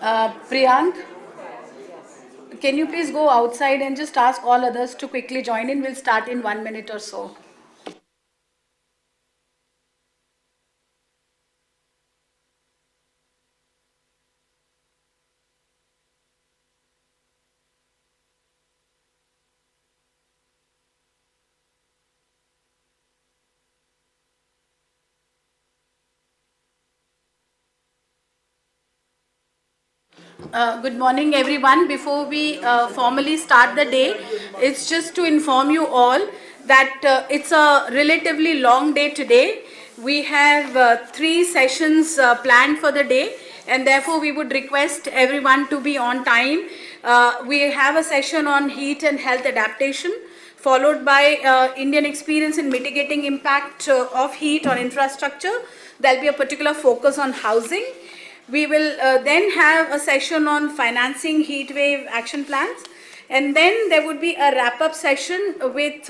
Priyank, can you please go outside and just ask all others to quickly join in? We'll start in 1 minute or so. Good morning, everyone. Before we formally start the day, it's just to inform you all that it's a relatively long day today. We have 3 sessions planned for the day, and therefore we would request everyone to be on time. We have a session on heat and health adaptation, followed by Indian experience in mitigating impact of heat on infrastructure. There'll be a particular focus on housing. We will then have a session on financing heat wave action plans, and then there would be a wrap-up session with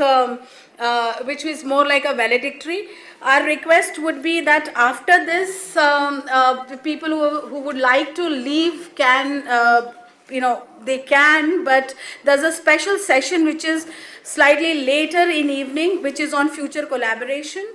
which is more like a valedictory. Our request would be that after this, the people who would like to leave can, they can, but there's a special session which is slightly later in evening, which is on future collaboration.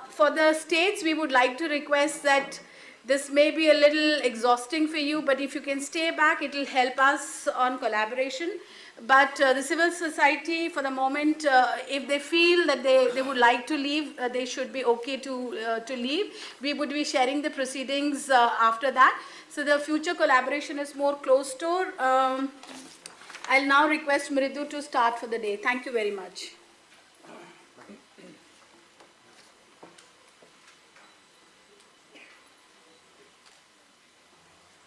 For the states, we would like to request that this may be a little exhausting for you, but if you can stay back, it will help us on collaboration. But the civil society, for the moment, if they feel that they would like to leave, they should be okay to leave. We would be sharing the proceedings after that. So the future collaboration is more closed door. I'll now request Mridu to start for the day. Thank you very much.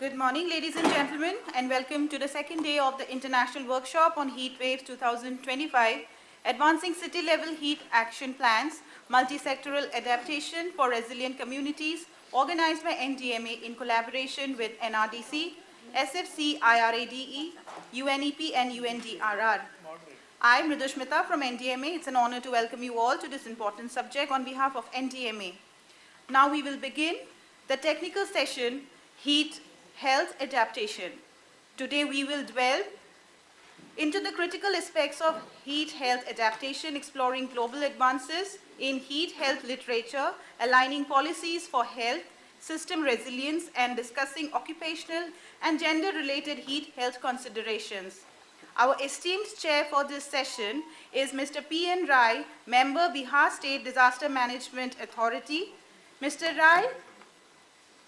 Good morning, ladies and gentlemen, and welcome to the second day of the International Workshop on Heatwaves 2025, Advancing City-Level Heat Action Plans, Multi-Sectoral Adaptation for Resilient Communities, organized by NDMA in collaboration with NRDC, SFC, IRADE, UNEP, and UNDRR. I'm Mridushmita from NDMA. It's an honor to welcome you all to this important subject on behalf of NDMA. Now we will begin the technical session, Heat Health Adaptation. Today we will dwell into the critical aspects of heat health adaptation, exploring global advances in heat health literature, aligning policies for health, system resilience, and discussing occupational and gender-related heat health considerations. Our esteemed chair for this session is Mr. P.N. Rai, member, Bihar State Disaster Management Authority. Mr. Rai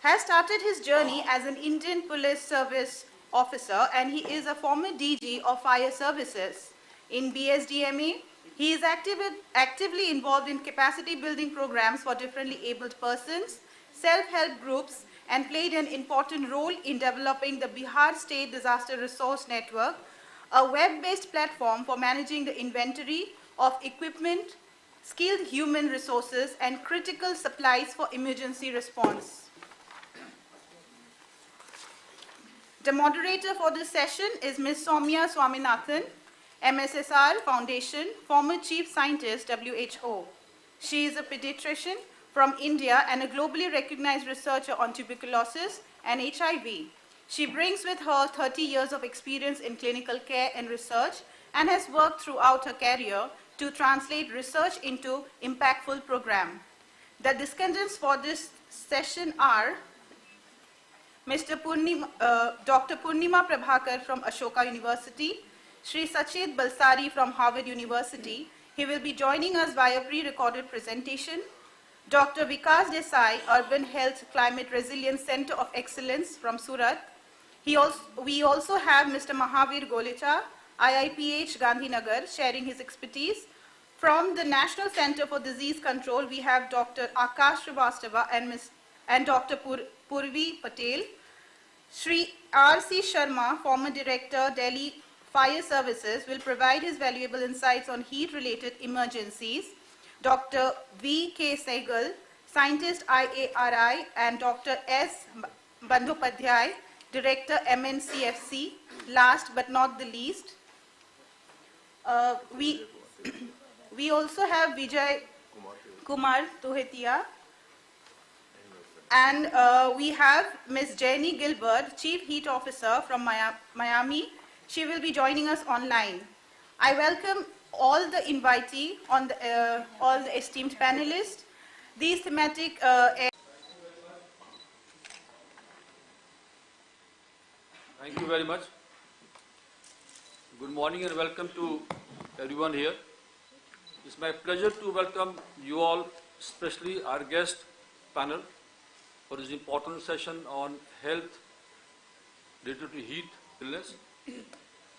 has started his journey as an Indian Police Service officer, and he is a former DG of Fire Services. In BSDMA, he is actively involved in capacity building programs for differently abled persons, self-help groups, and played an important role in developing the Bihar State Disaster Resource Network, a web-based platform for managing the inventory of equipment, skilled human resources, and critical supplies for emergency response. The moderator for this session is Ms. Soumya Swaminathan, MSSR Foundation, former Chief Scientist, WHO. She is a pediatrician from India and a globally recognized researcher on tuberculosis and HIV. She brings with her 30 years of experience in clinical care and research and has worked throughout her career to translate research into impactful program. The discussants for this session are Dr. Purnima Prabhakar from Ashoka University, Sri Sachet Balsari from Harvard University. He will be joining us via pre-recorded presentation. Dr. Vikas Desai, Urban Health Climate Resilience Center of Excellence from Surat. We also have Mr. Mahavir Golecha, IIPH Gandhinagar, sharing his expertise. From the National Center for Disease Control, we have Dr. Akash Srivastava and Dr. Purvi Patel. Sri R.C. Sharma, former Director, Delhi Fire Services, will provide his valuable insights on heat-related emergencies. Dr. V.K. Sehgal, Scientist IARI, and Dr. S. Bandhopadhyay, Director MNCFC. Last but not the least, we also have Vijay Kumar Tohetia And we have Ms. Jenny Gilbert, Chief Heat Officer from Miami. She will be joining us online. I welcome all the invitee, all the esteemed panelists. These thematic Thank you very much. Good morning and welcome to everyone here. It's my pleasure to welcome you all, especially our guest panel, for this important session on health related to heat illness.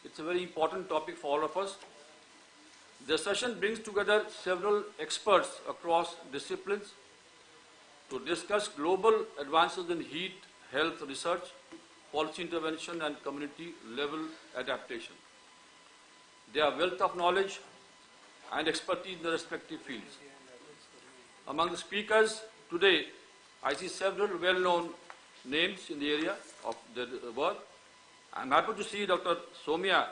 It's a very important topic for all of us. The session brings together several experts across disciplines to discuss global advances in heat health research, policy intervention and community level adaptation. Their wealth of knowledge and expertise in their respective fields. Among the speakers today, I see several well-known names in the area of their work. I'm happy to see Dr. Somya,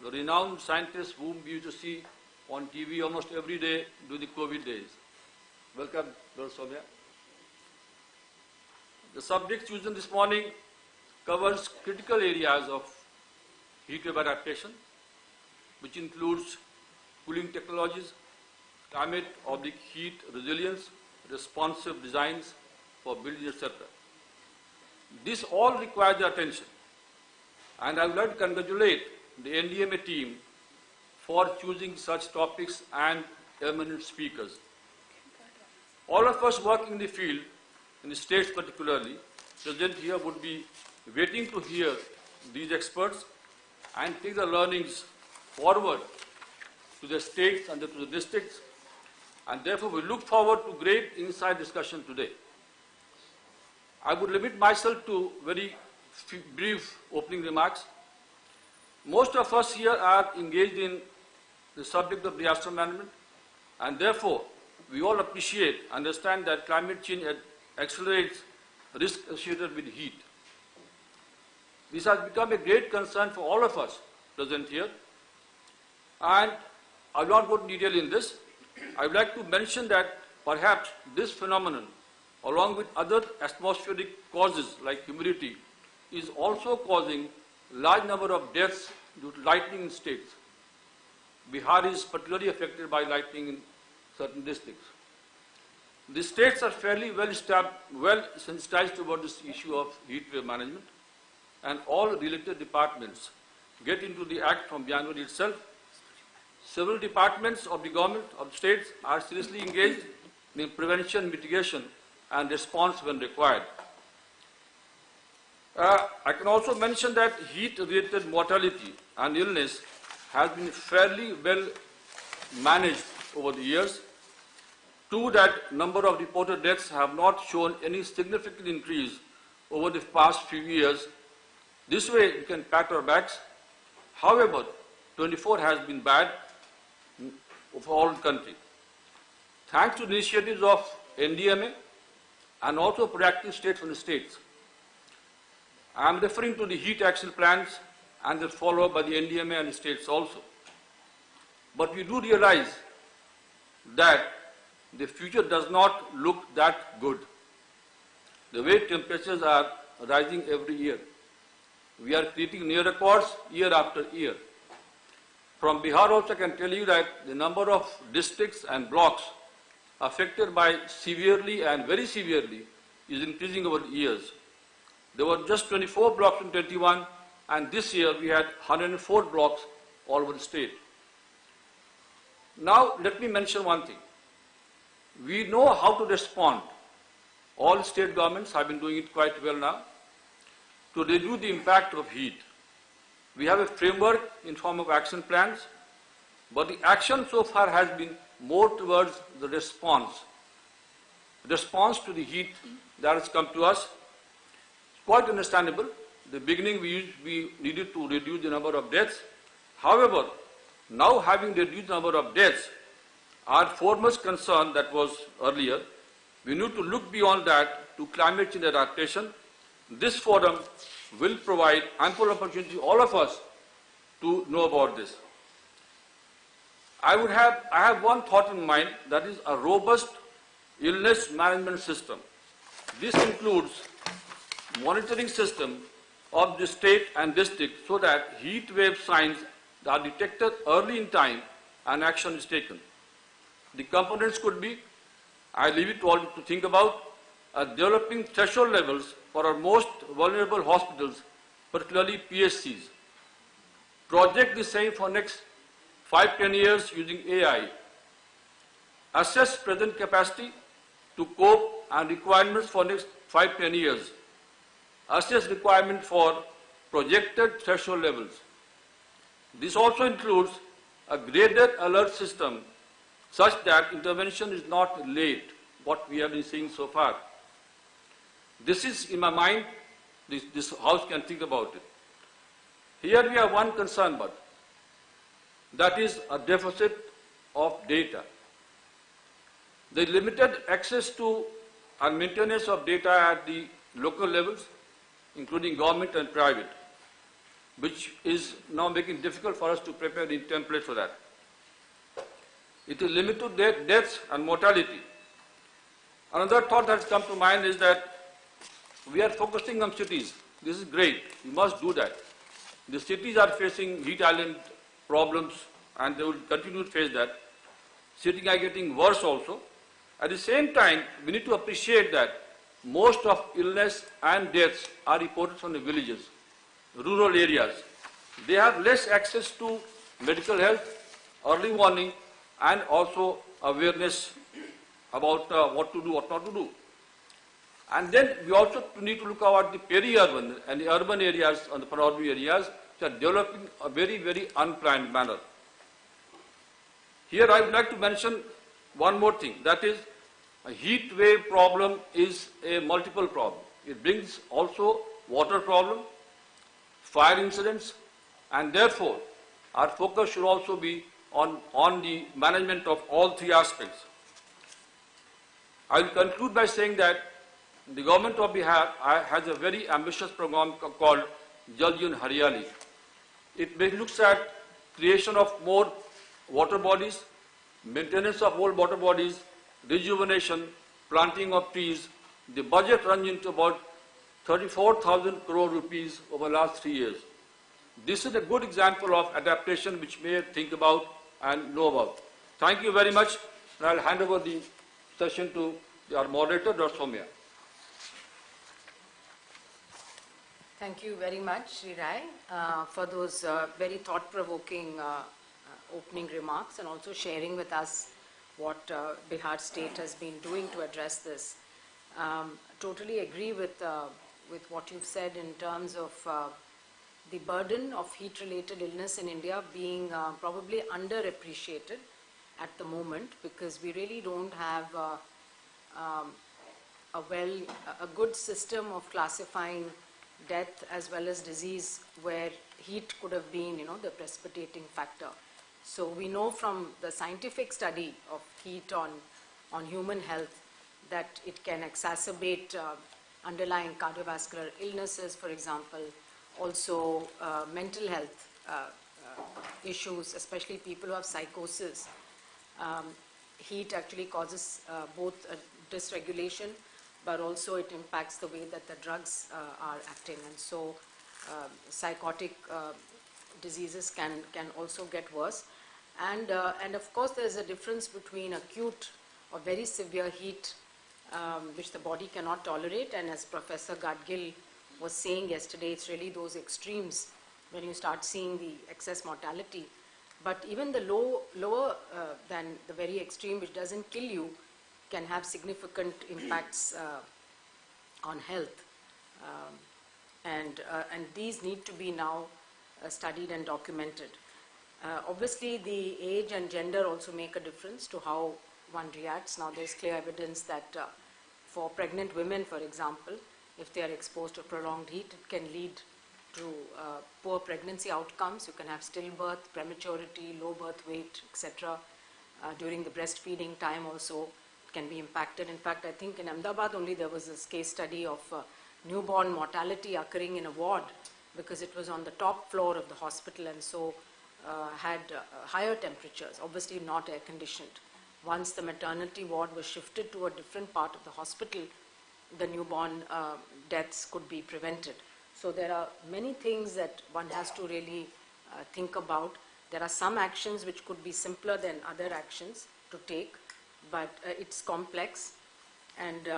the renowned scientist whom we used to see on TV almost every day during the COVID days. Welcome, Dr. Somya. The subject chosen this morning covers critical areas of heat wave adaptation, which includes cooling technologies, climate/heat resilience, responsive designs for buildings, etc. This all requires attention, and I would like to congratulate the NDMA team for choosing such topics and eminent speakers. All of us working in the field, in the states particularly, present here would be waiting to hear these experts and take the learnings forward to the states and to the districts, and therefore we look forward to great inside discussion today. I would limit myself to very brief opening remarks. Most of us here are engaged in the subject of disaster management, and therefore we all appreciate, understand that climate change accelerates risk associated with heat. This has become a great concern for all of us present here, and I will not go into detail in this. I would like to mention that perhaps this phenomenon, along with other atmospheric causes like humidity, is also causing large number of deaths due to lightning in states. Bihar is particularly affected by lightning in certain districts. The states are fairly well sensitized about this issue of heat wave management, and all related departments get into the act from January itself. Several departments of the government of the states are seriously engaged in prevention, mitigation and response when required. I can also mention that heat-related mortality and illness has been fairly well managed over the years. True that number of reported deaths have not shown any significant increase over the past few years. This way we can pat our backs. However, 24 has been bad for all the country. Thanks to the initiatives of NDMA and also proactive states from the states. I am referring to the heat action plans and the follow-up by the NDMA and the states also. But we do realize that the future does not look that good. The way temperatures are rising every year. We are creating near records year after year. From Bihar also I can tell you that the number of districts and blocks affected by severely and very severely is increasing over the years. There were just 24 blocks in 21, and this year we had 104 blocks all over the state. Now let me mention one thing. We know how to respond. All state governments have been doing it quite well now to reduce the impact of heat. We have a framework in form of action plans, but the action so far has been more towards the response to the heat that has come to us. Quite understandable. In the beginning we needed to reduce the number of deaths. However, now having reduced the number of deaths, our foremost concern that was earlier, we need to look beyond that to climate change adaptation. This forum will provide ample opportunity to all of us to know about this. I have one thought in mind, that is a robust illness management system. This includes monitoring system of the state and district so that heat wave signs are detected early in time and action is taken. The components could be, I leave it to all to think about, developing threshold levels for our most vulnerable hospitals, particularly PSCs. Project the same for next 5-10 years using AI. Assess present capacity to cope and requirements for next 5-10 years. Assess requirement for projected threshold levels. This also includes a graded alert system such that intervention is not late, what we have been seeing so far. This is, in my mind, this House can think about it. Here we have one concern, but that is a deficit of data. The limited access to and maintenance of data at the local levels, including government and private, which is now making it difficult for us to prepare the template for that. It is limited to deaths and mortality. Another thought that has come to mind is that we are focusing on cities. This is great. We must do that. The cities are facing heat island problems and they will continue to face that. Cities are getting worse also. At the same time, we need to appreciate that most of illness and deaths are reported from the villages, rural areas. They have less access to medical health, early warning, and also awareness about what to do, what not to do. And then we also need to look at the peri-urban and the urban areas and the surrounding areas which are developing a very, very unplanned manner. Here I would like to mention one more thing, that is a heat wave problem is a multiple problem. It brings also water problem, fire incidents, and therefore our focus should also be on the management of all three aspects. I will conclude by saying that the government of Bihar has a very ambitious program called Jal Jeevan Haryali. It looks at creation of more water bodies, maintenance of old water bodies, rejuvenation, planting of trees. The budget runs into about 34,000 crore rupees over the last 3 years. This is a good example of adaptation which we may think about and know about. Thank you very much, and I'll hand over the session to our moderator, Dr. Soumya. Thank you very much, Sri Rai, for those very thought-provoking opening remarks and also sharing with us what Bihar State has been doing to address this. Totally agree with what you've said in terms of the burden of heat-related illness in India being probably underappreciated at the moment, because we really don't have a good system of classifying death as well as disease where heat could have been, the precipitating factor. So we know from the scientific study of heat on human health that it can exacerbate underlying cardiovascular illnesses, for example, also mental health issues, especially people who have psychosis. Heat actually causes both a dysregulation, but also it impacts the way that the drugs are acting, and so psychotic diseases can also get worse. And of course there's a difference between acute or very severe heat which the body cannot tolerate, and as Professor Gadgil was saying yesterday, it's really those extremes when you start seeing the excess mortality. But even the lower than the very extreme, which doesn't kill you, can have significant impacts on health. And these need to be now studied and documented. Obviously, the age and gender also make a difference to how one reacts. Now, there's clear evidence that for pregnant women, for example, if they are exposed to prolonged heat, it can lead to poor pregnancy outcomes. You can have stillbirth, prematurity, low birth weight, etc. During the breastfeeding time also, it can be impacted. In fact, I think in Ahmedabad only there was this case study of newborn mortality occurring in a ward because it was on the top floor of the hospital, and so had higher temperatures, obviously not air conditioned. Once the maternity ward was shifted to a different part of the hospital, the newborn deaths could be prevented. So there are many things that one has to really think about. There are some actions which could be simpler than other actions to take, but it's complex. And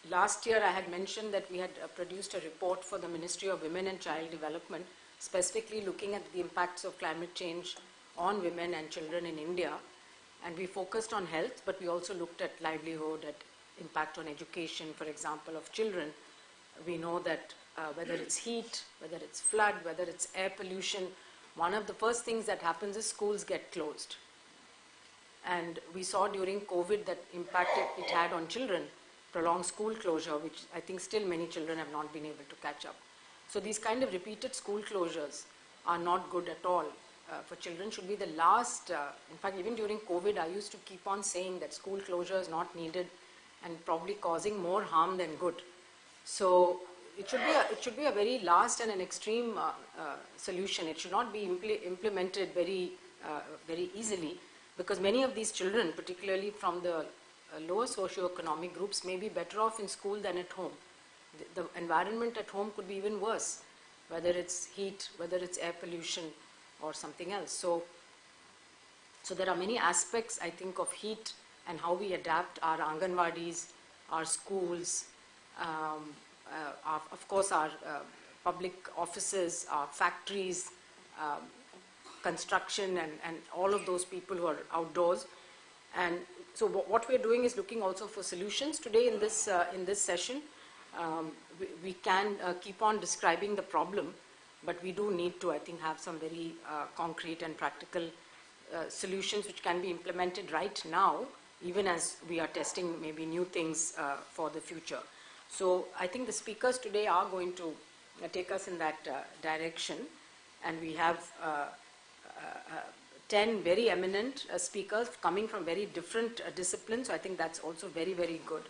last year I had mentioned that we had produced a report for the Ministry of Women and Child Development, specifically looking at the impacts of climate change on women and children in India. And we focused on health, but we also looked at livelihood, at impact on education, for example, of children. We know that whether it's heat, whether it's flood, whether it's air pollution, one of the first things that happens is schools get closed. And we saw during COVID that impact it had on children, prolonged school closure, which I think still many children have not been able to catch up. So these kind of repeated school closures are not good at all. For children should be the last, in fact even during COVID I used to keep on saying that school closure is not needed and probably causing more harm than good. So it should be a very last and an extreme solution. It should not be implemented very easily, because many of these children, particularly from the lower socioeconomic groups, may be better off in school than at home. The environment at home could be even worse, whether it's heat, whether it's air pollution or something else. So there are many aspects, I think, of heat and how we adapt our Anganwadis, our schools, of course our public offices, our factories, construction, and all of those people who are outdoors. And so what we're doing is looking also for solutions. Today in this session, we can keep on describing the problem, but we do need to, I think, have some very concrete and practical solutions which can be implemented right now, even as we are testing maybe new things for the future. So I think the speakers today are going to take us in that direction, and we have 10 very eminent speakers coming from very different disciplines, so I think that's also very, very good.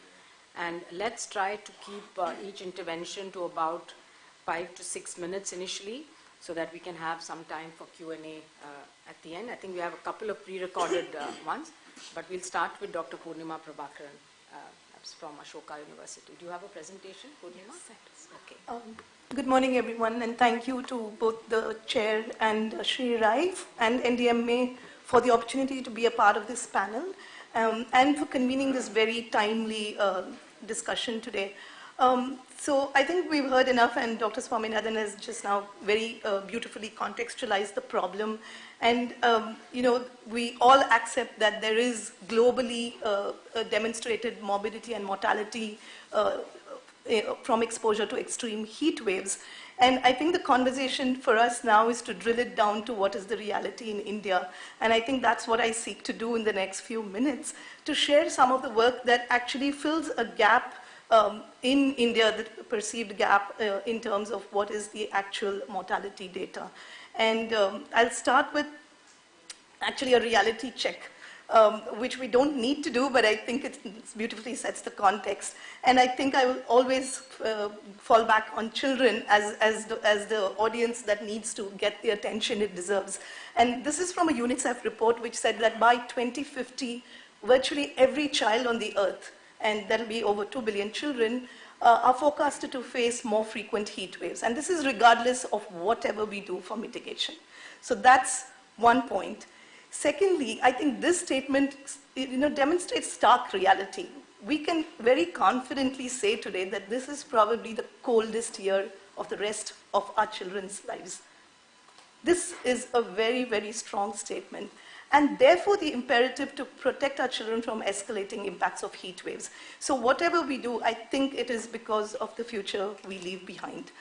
And let's try to keep each intervention to about 5 to 6 minutes initially, so that we can have some time for Q&A at the end. I think we have a couple of pre-recorded ones, but we'll start with Dr. Purnima Prabhakaran from Ashoka University. Do you have a presentation, Purnima? Yes. Okay. Good morning, everyone, and thank you to both the chair and Shri Rai and NDMA for the opportunity to be a part of this panel and for convening this very timely discussion today. So I think we've heard enough, and Dr. Swaminathan has just now very beautifully contextualized the problem. And, you know, we all accept that there is globally demonstrated morbidity and mortality from exposure to extreme heat waves. And I think the conversation for us now is to drill it down to what is the reality in India. And I think that's what I seek to do in the next few minutes, to share some of the work that actually fills a gap in India, the perceived gap in terms of what is the actual mortality data. And I'll start with actually a reality check, which we don't need to do, but I think it beautifully sets the context. And I think I will always fall back on children as the audience that needs to get the attention it deserves. And this is from a UNICEF report which said that by 2050, virtually every child on the earth, and that'll be over 2 billion children, are forecasted to face more frequent heat waves. And this is regardless of whatever we do for mitigation. So that's one point. Secondly, I think this statement demonstrates stark reality. We can very confidently say today that this is probably the coldest year of the rest of our children's lives. This is a very, very strong statement. And therefore, the imperative to protect our children from escalating impacts of heat waves. So whatever we do, I think it is because of the future we leave behind.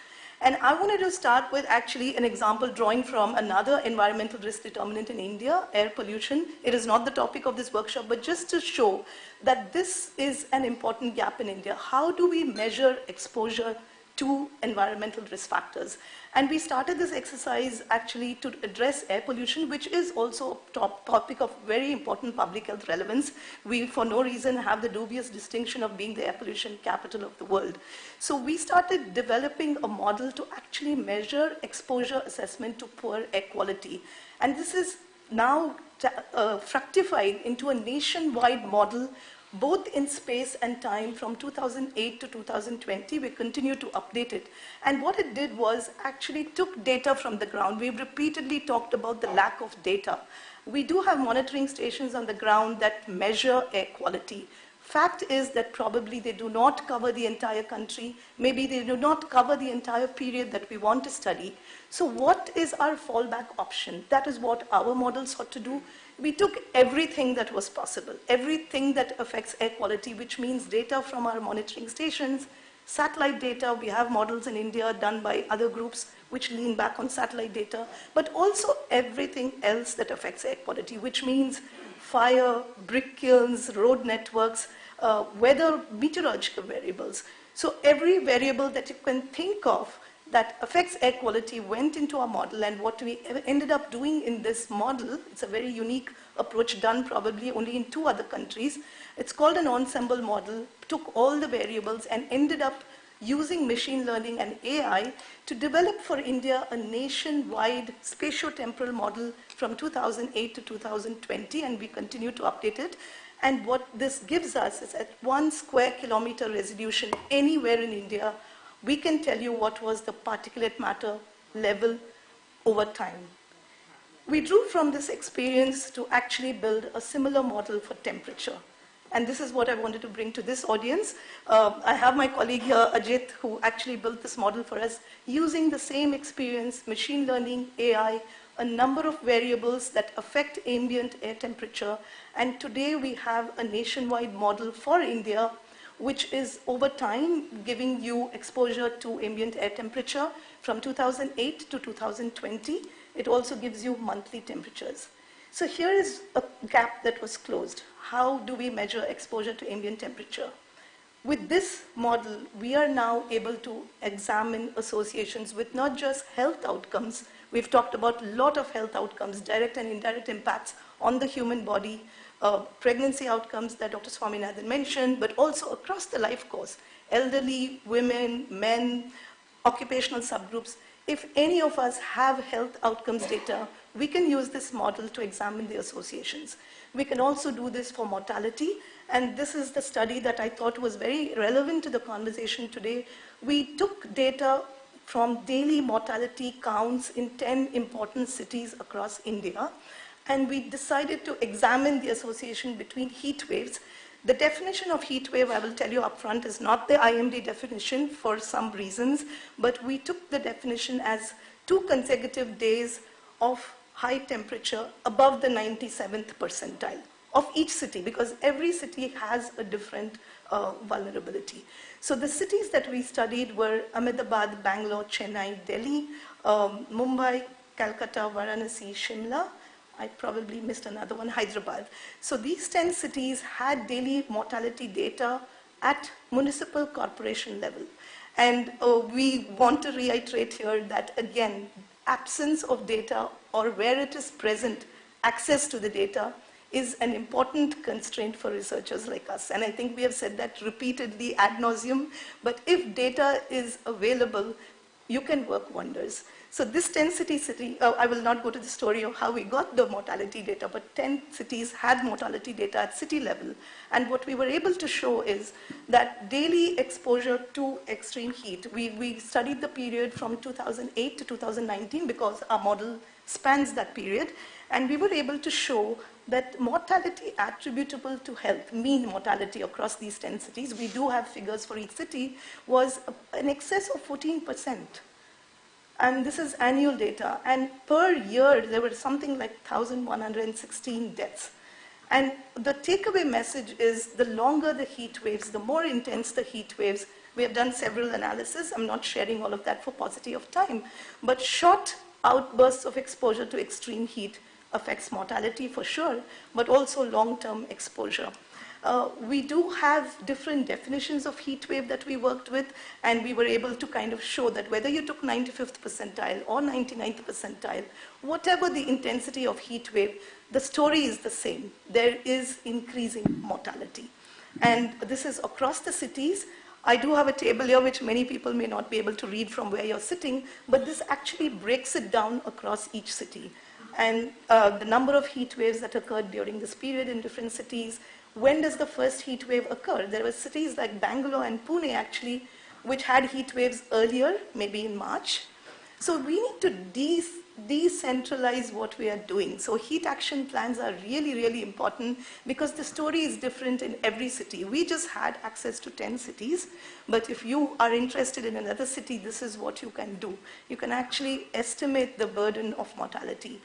And I wanted to start with actually an example drawing from another environmental risk determinant in India, air pollution. It is not the topic of this workshop, but just to show that this is an important gap in India. How do we measure exposure to environmental risk factors? And we started this exercise actually to address air pollution, which is also a topic of very important public health relevance. We, for no reason, have the dubious distinction of being the air pollution capital of the world. So we started developing a model to actually measure exposure assessment to poor air quality. And this is now fructified into a nationwide model both in space and time from 2008 to 2020. We continue to update it. And what it did was actually took data from the ground. We've repeatedly talked about the lack of data. We do have monitoring stations on the ground that measure air quality. Fact is that probably they do not cover the entire country. Maybe they do not cover the entire period that we want to study. So what is our fallback option? That is what our model sought to do. We took everything that was possible, everything that affects air quality, which means data from our monitoring stations, satellite data. We have models in India done by other groups which lean back on satellite data, but also everything else that affects air quality, which means fire, brick kilns, road networks, weather, meteorological variables. So every variable that you can think of that affects air quality went into our model, and what we ended up doing in this model, it's a very unique approach done probably only in 2 other countries. It's called an ensemble model, took all the variables and ended up using machine learning and AI to develop for India a nationwide spatio-temporal model from 2008 to 2020, and we continue to update it. And what this gives us is at 1 square kilometer resolution anywhere in India, we can tell you what was the particulate matter level over time. We drew from this experience to actually build a similar model for temperature. And this is what I wanted to bring to this audience. I have my colleague here, Ajit, who actually built this model for us using the same experience, machine learning, AI, a number of variables that affect ambient air temperature. And today we have a nationwide model for India, which is over time giving you exposure to ambient air temperature from 2008 to 2020. It also gives you monthly temperatures. So here is a gap that was closed. How do we measure exposure to ambient temperature? With this model, we are now able to examine associations with not just health outcomes. We've talked about a lot of health outcomes, direct and indirect impacts on the human body, pregnancy outcomes that Dr. Swaminathan mentioned, but also across the life course, elderly, women, men, occupational subgroups. If any of us have health outcomes data, we can use this model to examine the associations. We can also do this for mortality, and this is the study that I thought was very relevant to the conversation today. We took data from daily mortality counts in 10 important cities across India, and we decided to examine the association between heat waves. The definition of heat wave, I will tell you up front, is not the IMD definition for some reasons, but we took the definition as 2 consecutive days of high temperature above the 97th percentile of each city, because every city has a different vulnerability. So the cities that we studied were Ahmedabad, Bangalore, Chennai, Delhi, Mumbai, Calcutta, Varanasi, Shimla. I probably missed another one, Hyderabad. So these 10 cities had daily mortality data at municipal corporation level. And we want to reiterate here that, again, absence of data or where it is present, access to the data is an important constraint for researchers like us. And I think we have said that repeatedly ad nauseum, but if data is available, you can work wonders. So this 10-city city, I will not go to the story of how we got the mortality data, but 10 cities had mortality data at city level. And what we were able to show is that daily exposure to extreme heat, we studied the period from 2008 to 2019 because our model spans that period. And we were able to show that mortality attributable to health, mean mortality across these 10 cities, we do have figures for each city, was in excess of 14%. And this is annual data. And per year, there were something like 1,116 deaths. And the takeaway message is the longer the heat waves, the more intense the heat waves. We have done several analyses. I'm not sharing all of that for paucity of time. But short outbursts of exposure to extreme heat affects mortality for sure, but also long-term exposure. We do have different definitions of heat wave that we worked with, and we were able to kind of show that whether you took 95th percentile or 99th percentile, whatever the intensity of heat wave, the story is the same. There is increasing mortality. And this is across the cities. I do have a table here which many people may not be able to read from where you're sitting, but this actually breaks it down across each city. and the number of heat waves that occurred during this period in different cities. When does the first heat wave occur? There were cities like Bangalore and Pune actually, which had heat waves earlier, maybe in March. So we need to decentralize what we are doing. So heat action plans are really, really important because the story is different in every city. We just had access to 10 cities, but if you are interested in another city, this is what you can do. You can actually estimate the burden of mortality.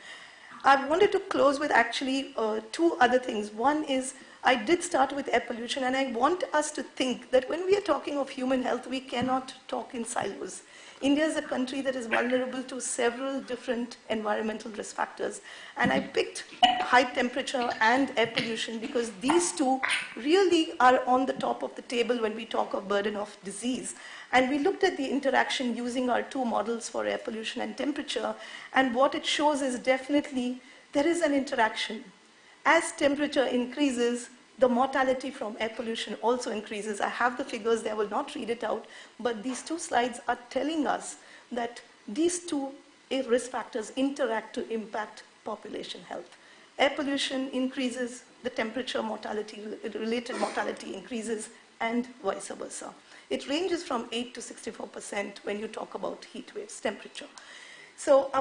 I wanted to close with actually two other things. One is I did start with air pollution, and I want us to think that when we are talking of human health, we cannot talk in silos. India is a country that is vulnerable to several different environmental risk factors. And I picked high temperature and air pollution because these two really are on the top of the table when we talk of burden of disease. And we looked at the interaction using our two models for air pollution and temperature. And what it shows is definitely there is an interaction. As temperature increases, the mortality from air pollution also increases. I have the figures there, I will not read it out, but these two slides are telling us that these two risk factors interact to impact population health. Air pollution increases, the temperature mortality, related mortality increases, and vice versa. It ranges from 8 to 64% when you talk about heat waves, temperature. So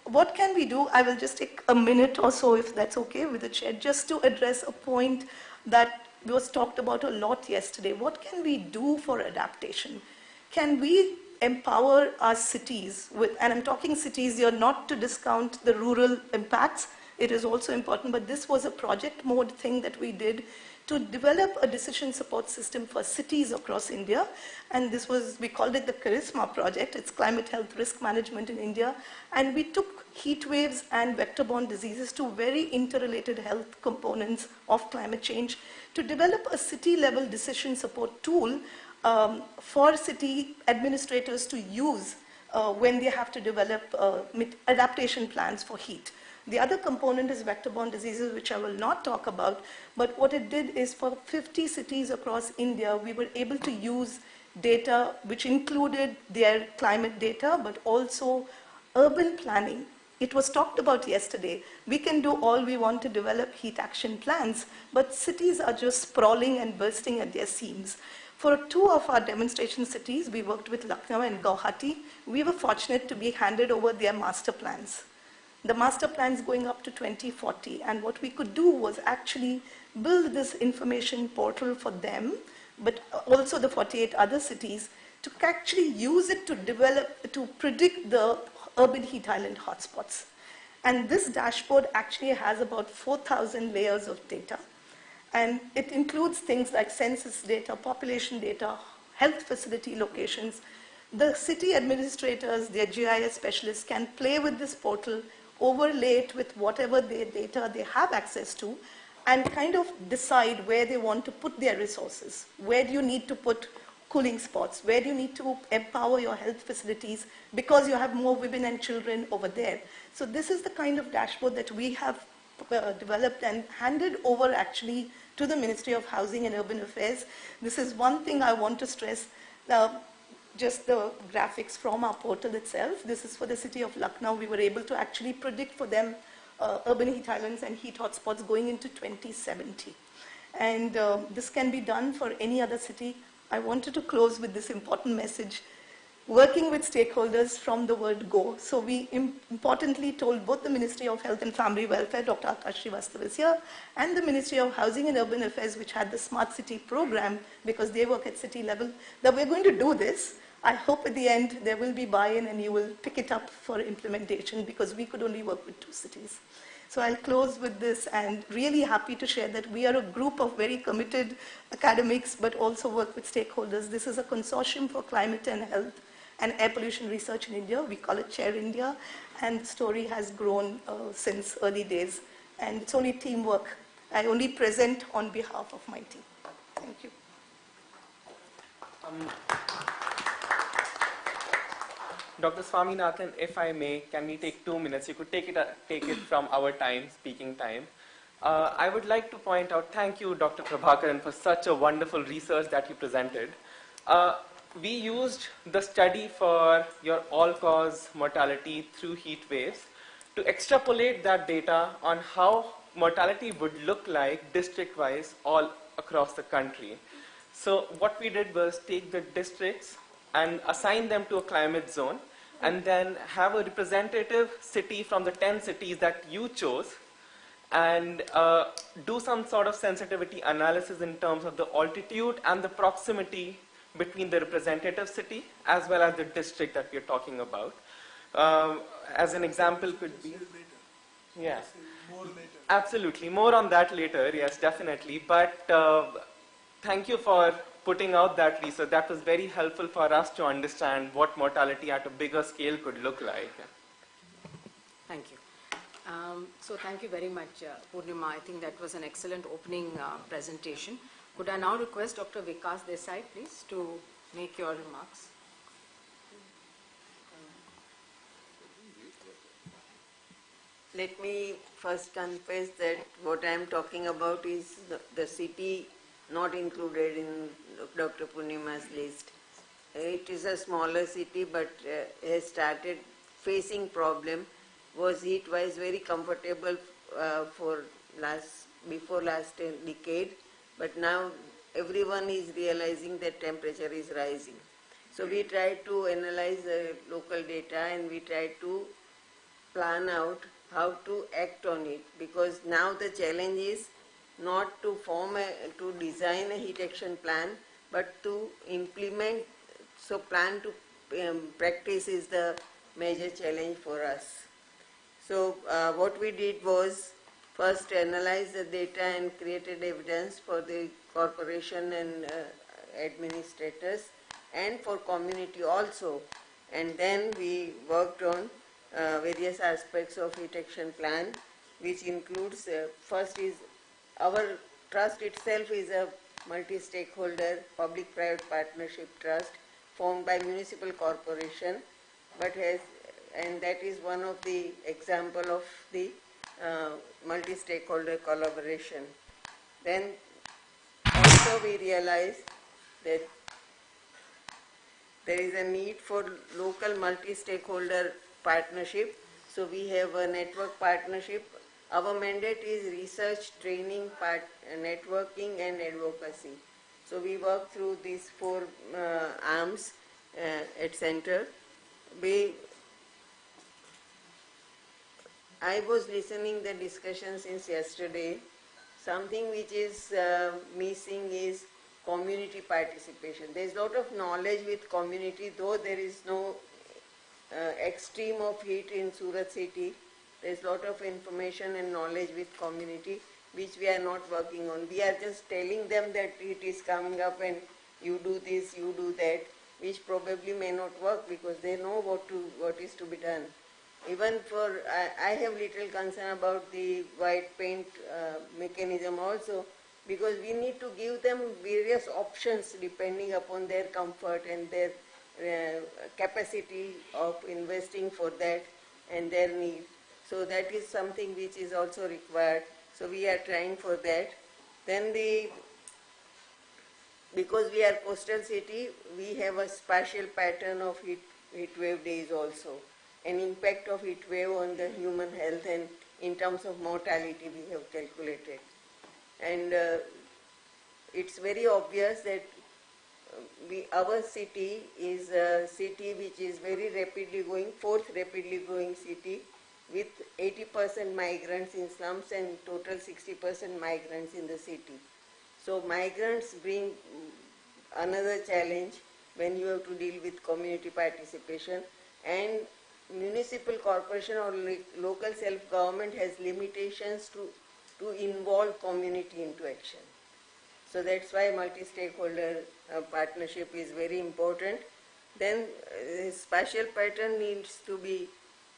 what can we do? I will just take a minute or so, if that's okay with the chair, just to address a point that was talked about a lot yesterday. What can we do for adaptation? Can we empower our cities with, and I'm talking cities here not to discount the rural impacts, it is also important, but this was a project mode thing that we did to develop a decision support system for cities across India. And this was, we called it the Charisma project. It's climate health risk management in India. And we took heat waves and vector-borne diseases, two very interrelated health components of climate change, to develop a city-level decision support tool for city administrators to use when they have to develop adaptation plans for heat. The other component is vector-borne diseases, which I will not talk about, but what it did is for 50 cities across India, we were able to use data which included their climate data, but also urban planning. It was talked about yesterday. We can do all we want to develop heat action plans, but cities are just sprawling and bursting at their seams. For two of our demonstration cities, we worked with Lucknow and Guwahati. We were fortunate to be handed over their master plans. The master plans going up to 2040, and what we could do was actually build this information portal for them, but also the 48 other cities, to actually use it to develop, to predict the urban heat island hotspots. And this dashboard actually has about 4,000 layers of data. And it includes things like census data, population data, health facility locations. The city administrators, their GIS specialists can play with this portal, overlay it with whatever their data they have access to, and kind of decide where they want to put their resources. Where do you need to put cooling spots? Where do you need to empower your health facilities because you have more women and children over there? So this is the kind of dashboard that we have developed and handed over actually to the Ministry of Housing and Urban Affairs. This is one thing I want to stress. Just the graphics from our portal itself. This is for the city of Lucknow. We were able to actually predict for them urban heat islands and heat hotspots going into 2070. And this can be done for any other city. I wanted to close with this important message. Working with stakeholders from the word go. So we importantly told both the Ministry of Health and Family Welfare, Dr. Akash Srivastava is here, and the Ministry of Housing and Urban Affairs, which had the Smart City program, because they work at city level, that we're going to do this. I hope at the end there will be buy-in and you will pick it up for implementation, because we could only work with 2 cities. So I'll close with this, and really happy to share that we are a group of very committed academics, but also work with stakeholders. This is a consortium for climate and health and air pollution research in India. We call it Chair India, and the story has grown since early days. And it's only teamwork. I only present on behalf of my team. Thank you. Dr. Swaminathan, if I may, can we take 2 minutes? You could take it from our time, speaking time. I would like to point out, thank you, Dr. Prabhakaran, for such a wonderful research that you presented. We used the study for your all-cause mortality through heat waves to extrapolate that data on how mortality would look like district-wise all across the country. So what we did was take the districts and assign them to a climate zone, and then have a representative city from the 10 cities that you chose, and do some sort of sensitivity analysis in terms of the altitude and the proximity between the representative city as well as the district that we are talking about. As an example could be... Yeah. Absolutely. More on that later, yes, definitely. But thank you for putting out that research. That was very helpful for us to understand what mortality at a bigger scale could look like. Thank you. So thank you very much, Purnima. I think that was an excellent opening presentation. Could I now request Dr. Vikas Desai, please, to make your remarks? Let me first confess that what I am talking about is the city not included in Dr. Purnima's list. It is a smaller city, but has started facing problem. Was heat-wise very comfortable before last decade, but now everyone is realizing that temperature is rising. So we try to analyze the local data, and we try to plan out how to act on it, because now the challenge is not to design a heat action plan, but to implement. So plan to practice is the major challenge for us. So what we did was first analyze the data and created evidence for the corporation and administrators and for community also. And then we worked on various aspects of heat action plan, which includes first is our trust itself is a multi-stakeholder public-private partnership trust formed by municipal corporation, but and that is one of the example of the multi-stakeholder collaboration. Then also we realized that there is a need for local multi-stakeholder partnership. So we have a network partnership. Our mandate is research, training, networking and advocacy. So we work through these four arms at center. I was listening the discussion since yesterday. Something which is missing is community participation. There is a lot of knowledge with community, though there is no extreme of heat in Surat city. There is a lot of information and knowledge with community, which we are not working on. We are just telling them that it is coming up and you do this, you do that, which probably may not work because they know what is to be done. Even for, I have little concern about the white paint mechanism also, because we need to give them various options depending upon their comfort and their capacity of investing for that and their need. So that is something which is also required. So we are trying for that. Then because we are coastal city, we have a spatial pattern of heat wave days also. An impact of heat wave on the human health and in terms of mortality we have calculated. And it's very obvious that our city is a city which is very rapidly growing, fourth rapidly growing city with 80% migrants in slums and total 60% migrants in the city. So migrants bring another challenge when you have to deal with community participation, and municipal corporation or local self-government has limitations to involve community into action. So that's why multi-stakeholder partnership is very important. Then spatial pattern needs to be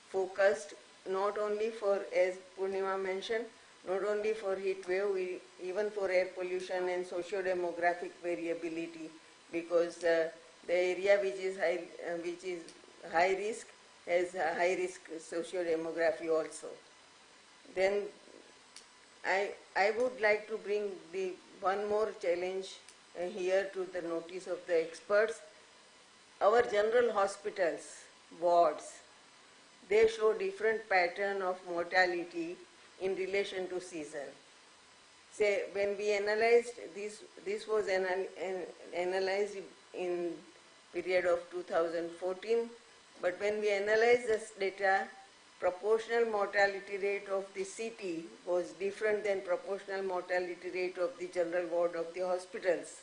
focused not only for, as Purnima mentioned, not only for heat wave, even for air pollution and socio-demographic variability, because the area which is high risk has a high risk socio-demography also. Then I would like to bring one more challenge here to the notice of the experts. Our general hospitals, wards, they show different pattern of mortality in relation to season. Say, when we analyzed this was analyzed in period of 2014, but when we analyzed this data, proportional mortality rate of the city was different than proportional mortality rate of the general ward of the hospitals.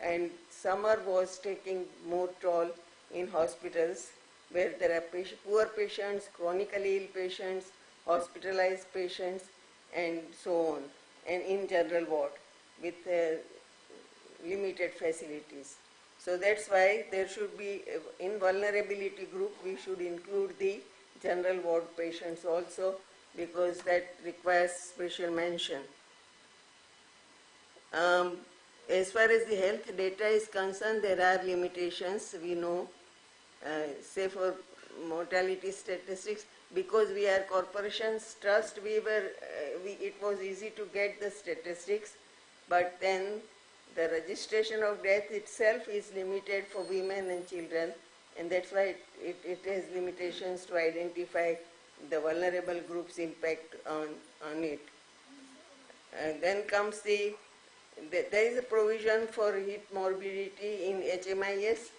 And summer was taking more toll in hospitals where there are poor patients, chronically ill patients, hospitalized patients, and so on, and in general ward with limited facilities. So that's why there should be, in vulnerability group, we should include the general ward patients also, because that requires special mention. As far as the health data is concerned, there are limitations, we know. Say for mortality statistics, because we are corporations trust, it was easy to get the statistics, but then the registration of death itself is limited for women and children, and that's why it has limitations to identify the vulnerable groups' impact on it. And then comes there is a provision for heat morbidity in HMIS,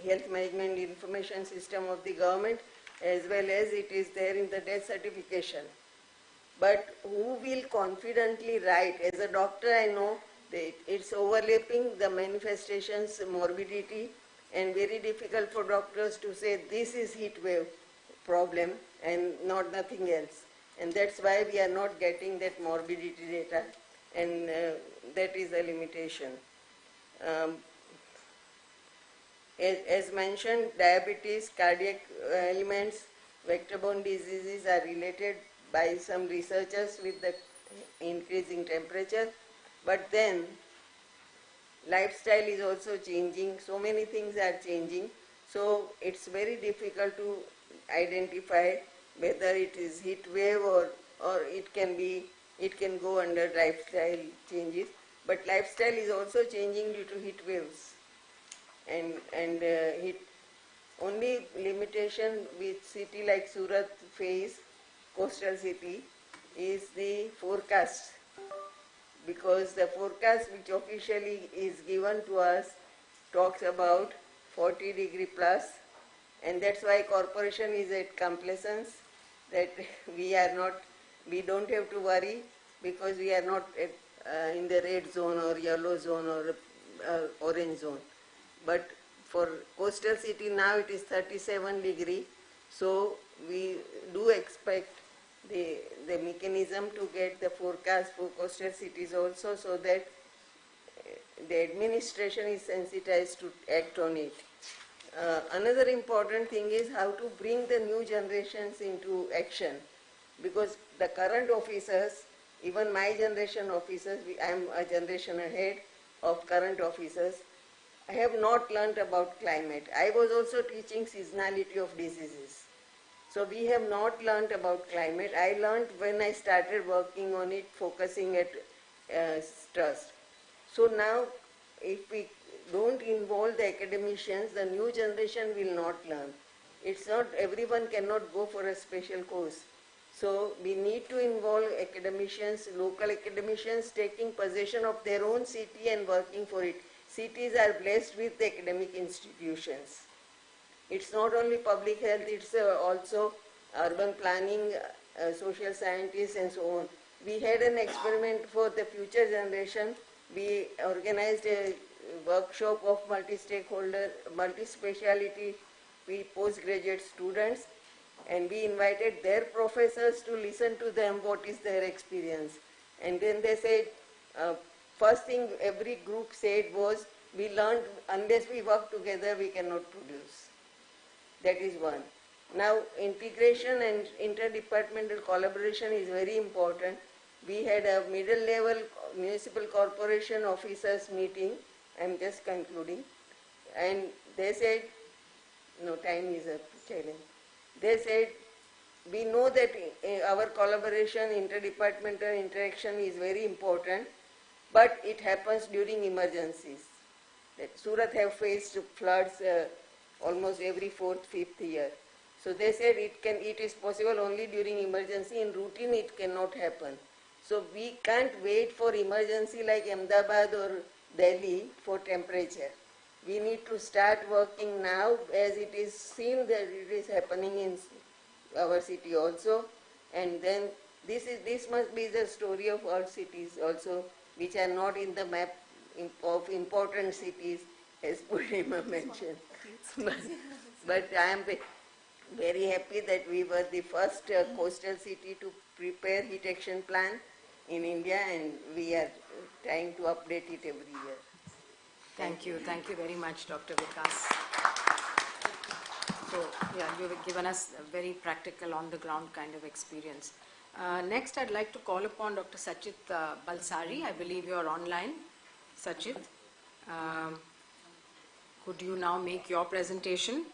Health Management Information System of the government, as well as it is there in the death certification. But who will confidently write? As a doctor, I know that it's overlapping the manifestations, morbidity, and very difficult for doctors to say this is heat wave problem and nothing else. And that's why we are not getting that morbidity data, and that is a limitation. As mentioned, diabetes, cardiac elements, vector-borne diseases are related by some researchers with the increasing temperature, but then lifestyle is also changing, so many things are changing, so it's very difficult to identify whether it is heat wave or it can go under lifestyle changes, but lifestyle is also changing due to heat waves. And heat, only limitation with city like Surat face, coastal city, is the forecast, because the forecast which officially is given to us talks about 40 degree plus, and that's why corporation is at complacence, that we don't have to worry, because we are not in the red zone or yellow zone or orange zone. But for coastal city now it is 37 degree, so we do expect the mechanism to get the forecast for coastal cities also, so that the administration is sensitized to act on it. Another important thing is how to bring the new generations into action, because the current officers, even my generation officers, I am a generation ahead of current officers, I have not learnt about climate. I was also teaching seasonality of diseases. So we have not learnt about climate. I learnt when I started working on it, focusing at trust. So now, if we don't involve the academicians, the new generation will not learn. It's not, everyone cannot go for a special course. So we need to involve academicians, local academicians taking possession of their own city and working for it. Cities are blessed with academic institutions. It's not only public health, it's also urban planning, social scientists and so on. We had an experiment for the future generation. We organized a workshop of multi-stakeholder, multi-speciality postgraduate students, and we invited their professors to listen to them what is their experience. And then they said, first thing every group said was, we learned unless we work together we cannot produce. That is one. Now integration and interdepartmental collaboration is very important. We had a middle level municipal corporation officers meeting, I am just concluding, and they said, no, time is a challenge. They said, we know that our collaboration, interdepartmental interaction is very important, but it happens during emergencies. That Surat have faced floods almost every 4th, 5th year. So they said it is possible only during emergency. In routine, it cannot happen. So we can't wait for emergency like Ahmedabad or Delhi for temperature. We need to start working now, as it is seen that it is happening in our city also. And then this must be the story of all cities also, which are not in the map of important cities, as Purnima mentioned. But I am very happy that we were the first coastal city to prepare heat action plan in India, and we are trying to update it every year. Thank you very much, Dr. Vikas. So, yeah, you've given us a very practical, on-the-ground kind of experience. Next, I'd like to call upon Dr. Sachit Balsari. I believe you're online, Sachit. Could you now make your presentation?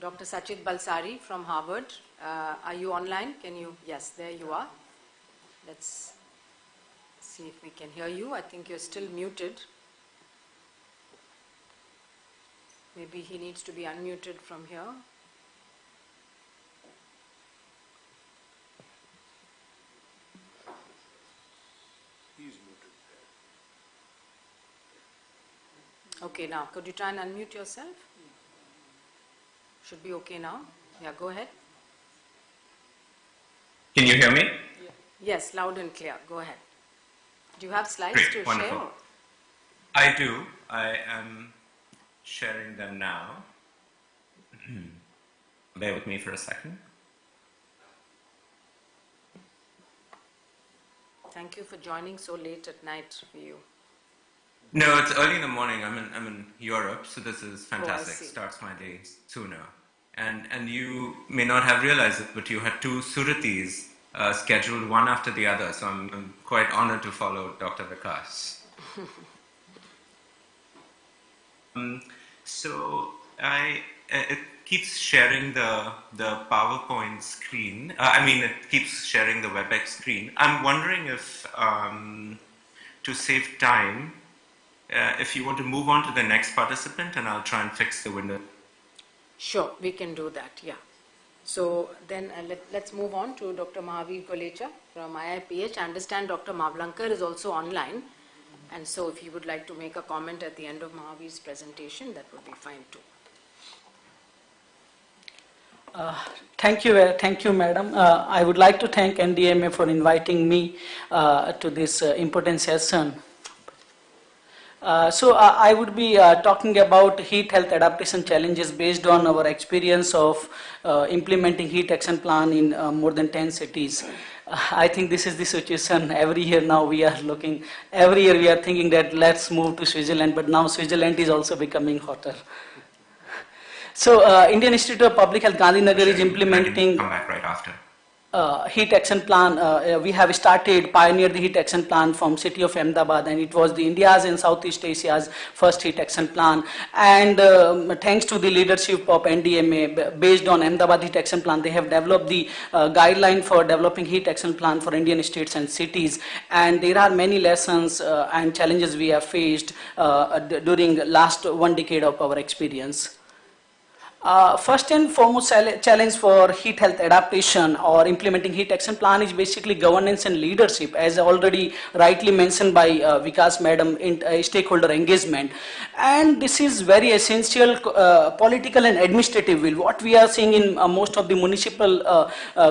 Dr. Sachit Balsari from Harvard. Are you online? Can you? Yes, there you are. Let's see if we can hear you. I think you're still muted. Maybe he needs to be unmuted from here. He's muted. Okay, now could you try and unmute yourself? Should be okay now. Yeah, go ahead. Can you hear me? Yes, loud and clear. Go ahead. Do you have slides Great, to wonderful. share? I do. I am sharing them now. Bear with me for a second. Thank you for joining so late at night for you. No, it's early in the morning. I'm in Europe, so this is fantastic. see. Starts my day sooner. And you may not have realized it, but you had two Suratis scheduled one after the other. So I'm quite honored to follow Dr. Vikas. So it keeps sharing the PowerPoint screen. It keeps sharing the WebEx screen. I'm wondering if, to save time, if you want to move on to the next participant, and I'll try and fix the window. Sure, we can do that, yeah. So then let's move on to Dr. Mahavir Kolecha from IIPH. I understand Dr. Mavlankar is also online. And so if you would like to make a comment at the end of Mahavir's presentation, that would be fine too. Thank you, madam. I would like to thank NDMA for inviting me to this important session. I would be talking about heat health adaptation challenges based on our experience of implementing heat action plan in more than 10 cities. I think this is the situation every year now we are looking. Every year we are thinking that let's move to Switzerland, but now Switzerland is also becoming hotter. So Indian Institute of Public Health Gandhinagar is implementing Come back right after. heat action plan. We have pioneered the heat action plan from city of Ahmedabad, and it was the India's and Southeast Asia's first heat action plan. And thanks to the leadership of NDMA, based on Ahmedabad heat action plan, they have developed the guideline for developing heat action plan for Indian states and cities. And there are many lessons and challenges we have faced during last 1 decade of our experience. First and foremost challenge for heat health adaptation or implementing heat action plan is basically governance and leadership, as already rightly mentioned by Vikas madam, in stakeholder engagement. And this is very essential political and administrative will. What we are seeing in most of the municipal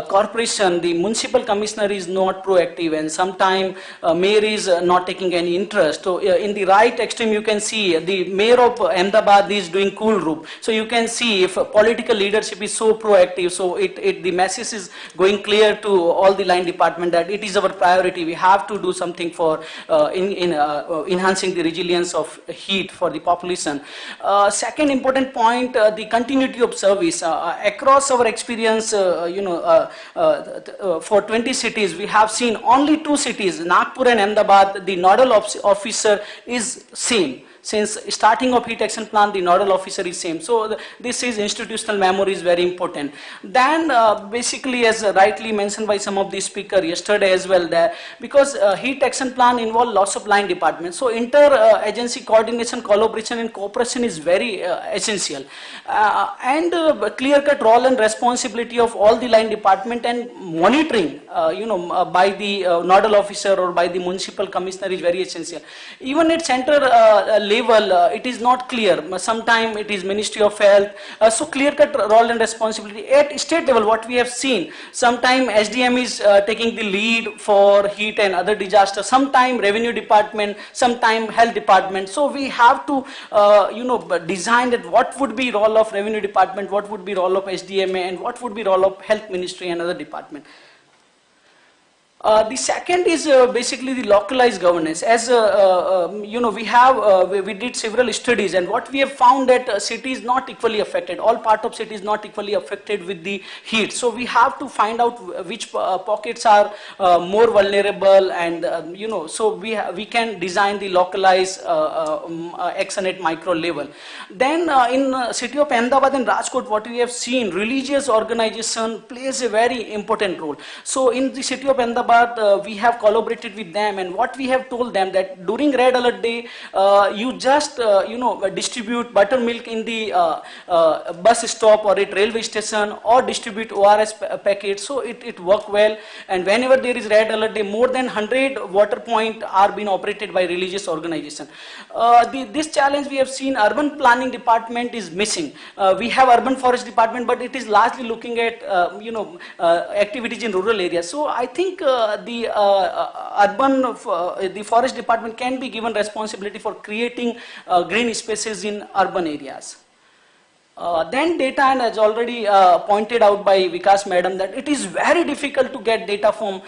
corporation, the municipal commissioner is not proactive, and sometimes mayor is not taking any interest. So in the right extreme you can see the mayor of Ahmedabad is doing cool roof. So you can see if political leadership is so proactive, so the message is going clear to all the line department that it is our priority. We have to do something for enhancing the resilience of heat for the population. Second important point, the continuity of service. Across our experience, for 20 cities, we have seen only 2 cities, Nagpur and Ahmedabad, the nodal officer is same. Since starting of heat action plan, the nodal officer is same. So this is institutional memory is very important. Then basically, as rightly mentioned by some of the speaker yesterday as well, that because heat action plan involve lots of line departments. So inter-agency coordination, collaboration and cooperation is very essential. And clear-cut role and responsibility of all the line department and monitoring, by the nodal officer or by the municipal commissioner is very essential. Even at center level, it is not clear. Sometimes it is Ministry of Health. So clear-cut role and responsibility. At state level, what we have seen, sometimes SDM is taking the lead for heat and other disasters. Sometimes Revenue Department, sometimes Health Department. So we have to, design that what would be role of Revenue Department, what would be role of SDMA, and what would be role of Health Ministry and other department. The second is basically the localized governance. As we did several studies, and what we have found that city is not equally affected. All part of city is not equally affected with the heat. So we have to find out which pockets are more vulnerable, and so we can design the localized action at micro level. Then in city of Ahmedabad and Rajkot, what we have seen, religious organization plays a very important role. So in the city of Ahmedabad, we have collaborated with them, and what we have told them that during Red Alert Day, you just distribute buttermilk in the bus stop or at railway station, or distribute ORS packets. So it worked well, and whenever there is Red Alert Day, more than 100 water points are being operated by religious organization. This challenge we have seen, urban planning department is missing. We have urban forest department, but it is largely looking at activities in rural areas. So I think the forest department can be given responsibility for creating green spaces in urban areas. Then data, and as already pointed out by Vikas madam, that it is very difficult to get data from,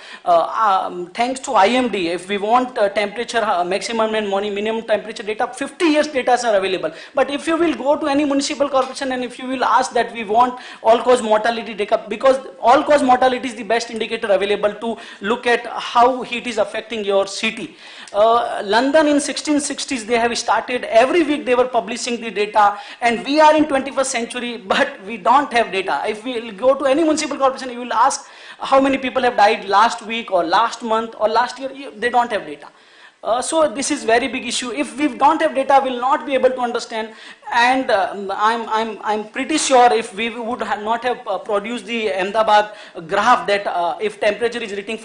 thanks to IMD. If we want temperature maximum and minimum temperature data, 50 years data are available. But if you will go to any municipal corporation and if you will ask that we want all cause mortality data, because all cause mortality is the best indicator available to look at how heat is affecting your city. London in 1660s, they have started, every week they were publishing the data, and we are in 21st century, but we don't have data. If we go to any municipal corporation, you will ask how many people have died last week or last month or last year, they don't have data. So this is very big issue. If we don't have data, we will not be able to understand. And I'm pretty sure if we would not have produced the Ahmedabad graph that if temperature is reaching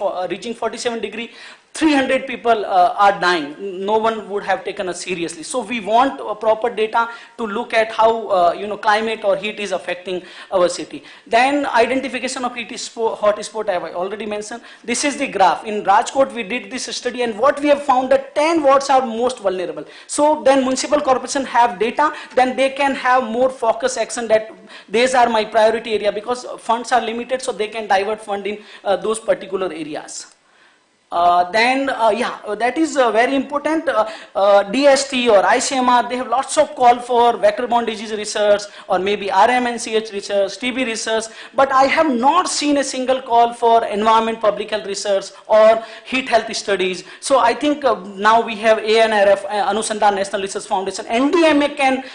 47 degree, 300 people are dying. No one would have taken us seriously. So we want proper data to look at how climate or heat is affecting our city. Then identification of hot spot I have already mentioned. This is the graph. In Rajkot we did this study, and what we have found that 10 wards are most vulnerable. So then municipal corporation have data, then they can have more focus action that these are my priority area, because funds are limited, so they can divert fund in those particular areas. That is very important. DST or ICMR, they have lots of call for vector-borne disease research, or maybe RMNCH research, TB research, but I have not seen a single call for environment public health research or heat health studies. So I think now we have ANRF, Anusandhan National Research Foundation. NDMA can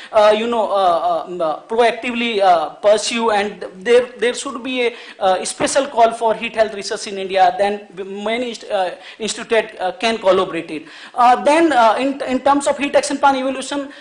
proactively pursue, and there should be a special call for heat health research in India. Then many institute can collaborate it. Then in terms of heat action plan evolution,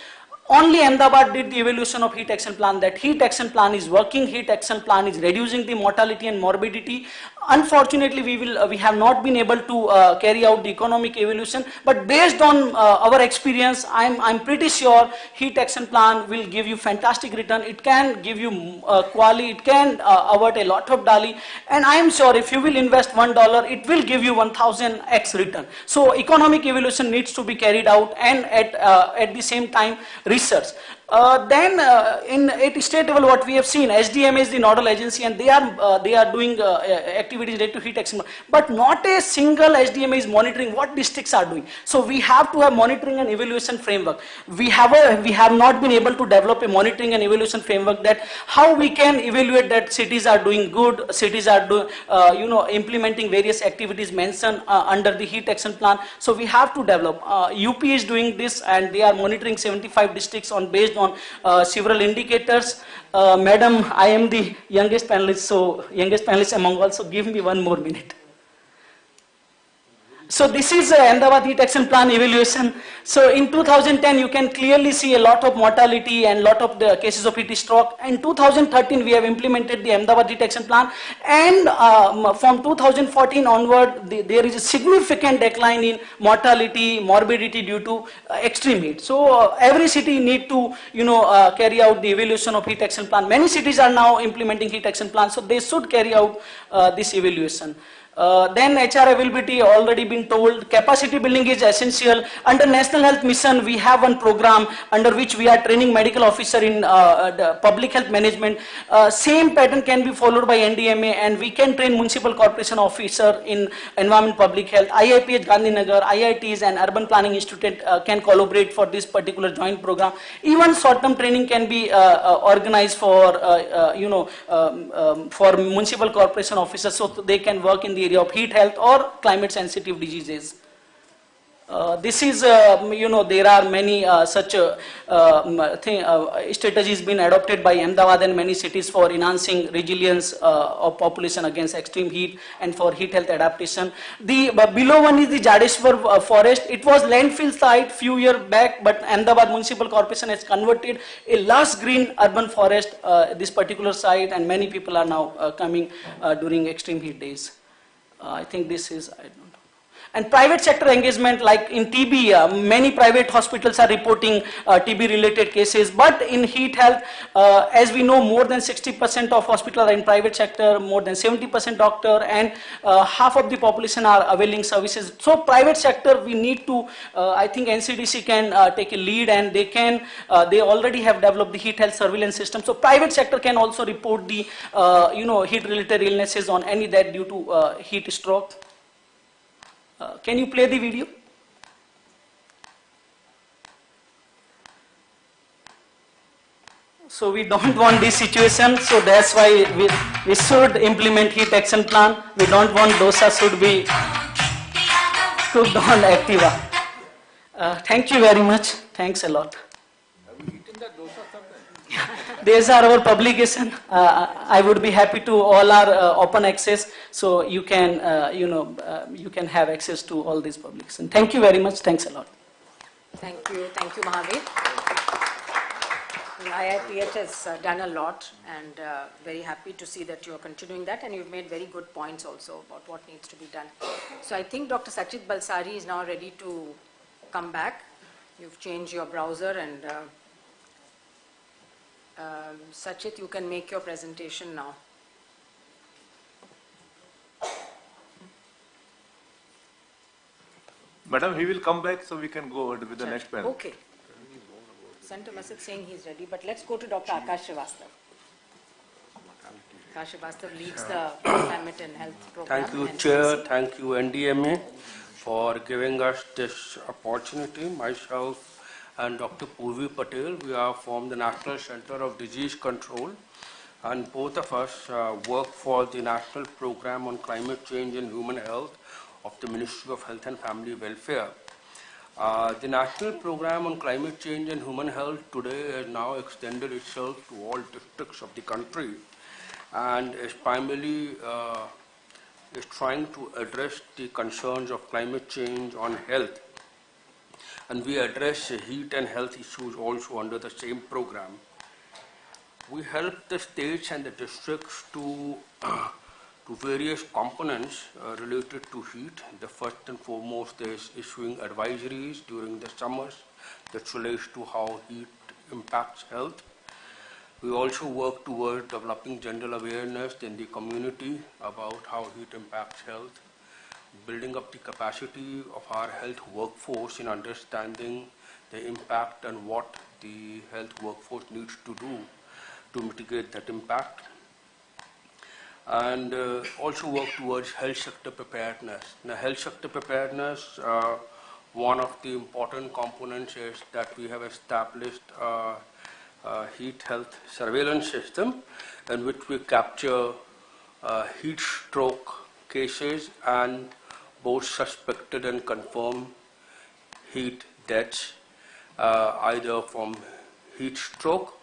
only Ahmedabad did the evaluation of heat action plan, that heat action plan is working, heat action plan is reducing the mortality and morbidity. Unfortunately, we have not been able to carry out the economic evaluation, but based on our experience, I'm pretty sure heat action plan will give you fantastic return. It can give you quality, it can avert a lot of DALI, and I am sure if you will invest $1, it will give you 1000x return. So economic evaluation needs to be carried out, and at the same time research. Then in at state level, what we have seen, SDM is the nodal agency, and they are doing activities related to heat exchanger. But not a single SDM is monitoring what districts are doing. So we have to have monitoring and evaluation framework. We have not been able to develop a monitoring and evaluation framework that how we can evaluate that cities are doing good, cities are implementing various activities mentioned under the heat action plan. So we have to develop. UP is doing this, and they are monitoring 75 districts based on several indicators. Madam, I am the youngest panelist, so youngest panelist among all, so give me 1 more minute. So this is Ahmedabad Heat Action Plan evaluation. So in 2010, you can clearly see a lot of mortality and lot of the cases of heat stroke. In 2013, we have implemented the Ahmedabad Heat Action Plan, and from 2014 onward, there is a significant decline in mortality, morbidity due to extreme heat. So every city need to carry out the evaluation of heat action plan. Many cities are now implementing heat action plan, so they should carry out this evaluation. Then HR availability already been told. Capacity building is essential. Under National Health Mission, we have one program under which we are training medical officer in the public health management. Same pattern can be followed by NDMA, and we can train municipal corporation officer in environment public health. IIPH Gandhinagar, IITs and Urban Planning Institute can collaborate for this particular joint program. Even short-term training can be organized for for municipal corporation officers, so they can work in the area of heat health or climate sensitive diseases. This is, there are many such strategies been adopted by Ahmedabad and many cities for enhancing resilience of population against extreme heat and for heat health adaptation. The below one is the Jadeshwar forest. It was landfill site few years back, but Ahmedabad Municipal Corporation has converted a lush green urban forest, this particular site, and many people are now coming during extreme heat days. I think this is, I don't know. And private sector engagement, like in TB, many private hospitals are reporting TB related cases, but in heat health, as we know, more than 60% of hospitals are in private sector, more than 70% doctor, and half of the population are availing services. So private sector, we need to, I think NCDC can take a lead, and they they already have developed the heat health surveillance system. So private sector can also report the, heat related illnesses on any death due to heat stroke. Can you play the video? So we don't want this situation, so that's why we should implement heat action plan. We don't want dosa should be cooked on Activa. Thank you very much. Thanks a lot. These are our publication. I would be happy to all our open access, so you can you can have access to all these publications. Thank you very much. Thanks a lot. Thank you, Mahavir. IIPH has done a lot, and very happy to see that you are continuing that, and you've made very good points also about what needs to be done. So I think Dr. Sachit Balsari is now ready to come back. You've changed your browser, and Sachit, you can make your presentation now. Madam, he will come back so we can go with the next panel. Okay. Sent a message saying he's ready, but let's go to Dr. Akash Srivastav. Akash Srivastav leads the climate and health program. Thank you, Chair. Thank you, NDMA, for giving us this opportunity. Myself and Dr. Purvi Patel, we are from the National Center of Disease Control, and both of us work for the National Program on Climate Change and Human Health of the Ministry of Health and Family Welfare. The National Program on Climate Change and Human Health today has now extended itself to all districts of the country, and is primarily is trying to address the concerns of climate change on health. And we address heat and health issues also under the same program. We help the states and the districts to various components related to heat. The first and foremost is issuing advisories during the summers that relates to how heat impacts health. We also work towards developing general awareness in the community about how heat impacts health, building up the capacity of our health workforce in understanding the impact and what the health workforce needs to do to mitigate that impact, and also work towards health sector preparedness. Now, health sector preparedness, one of the important components is that we have established a heat health surveillance system in which we capture heat stroke cases and both suspected and confirmed heat deaths, either from heat stroke,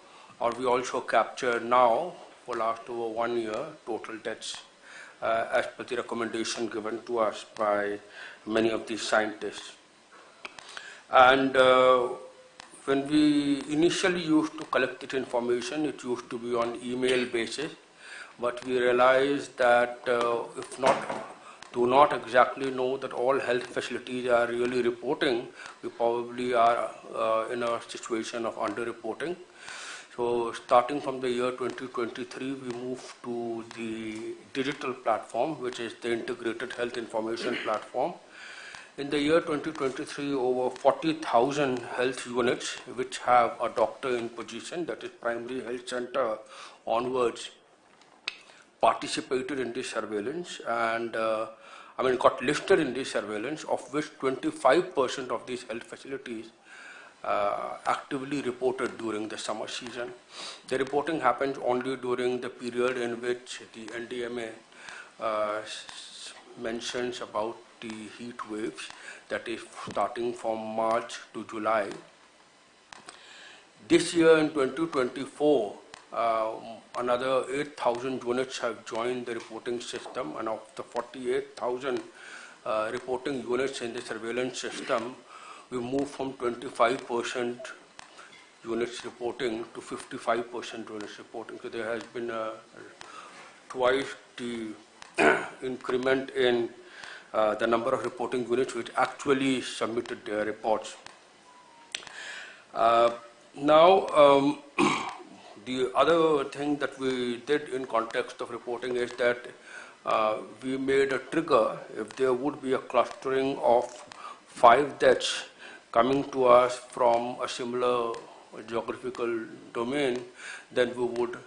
or we also capture now, for last over 1 year, total deaths, as per the recommendation given to us by many of these scientists. And when we initially used to collect this information, it used to be on email basis, but we realized that if do not exactly know that all health facilities are really reporting, we probably are in a situation of under-reporting. So starting from the year 2023, we moved to the digital platform, which is the Integrated Health Information Platform. In the year 2023, over 40,000 health units, which have a doctor in position, that is primary health center onwards, participated in this surveillance and got listed in this surveillance, of which 25% of these health facilities actively reported during the summer season. The reporting happens only during the period in which the NDMA mentions about the heat waves, that is starting from March to July. This year in 2024, another 8,000 units have joined the reporting system, and of the 48,000 reporting units in the surveillance system, we moved from 25% units reporting to 55% units reporting. So there has been twice the increment in the number of reporting units which actually submitted their reports. Now, the other thing that we did in context of reporting is that we made a trigger if there would be a clustering of 5 deaths coming to us from a similar geographical domain, then we would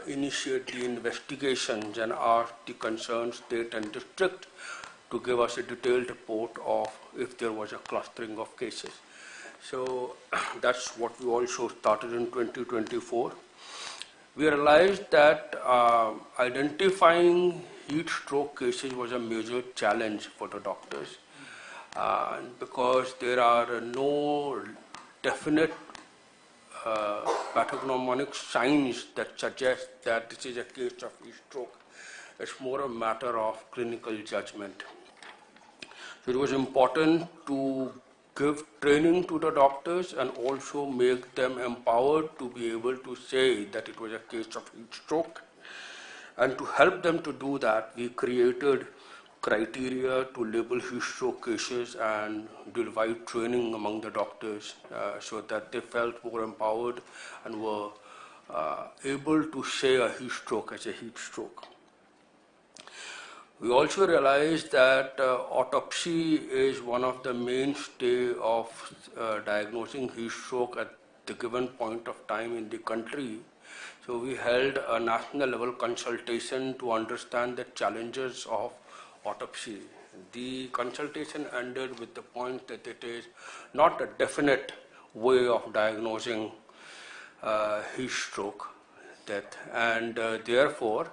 initiate the investigations and ask the concerned state and district to give us a detailed report of if there was a clustering of cases. So that's what we also started in 2024. We realized that identifying heat stroke cases was a major challenge for the doctors because there are no definite pathognomonic signs that suggest that this is a case of heat stroke. It's more a matter of clinical judgment. So it was important to give training to the doctors and also make them empowered to be able to say that it was a case of heat stroke. And to help them to do that, we created criteria to label heat stroke cases and divide training among the doctors so that they felt more empowered and were able to say a heat stroke as a heat stroke. We also realized that autopsy is one of the mainstay of diagnosing heat stroke at the given point of time in the country. So we held a national level consultation to understand the challenges of autopsy. The consultation ended with the point that it is not a definite way of diagnosing heat stroke death, and therefore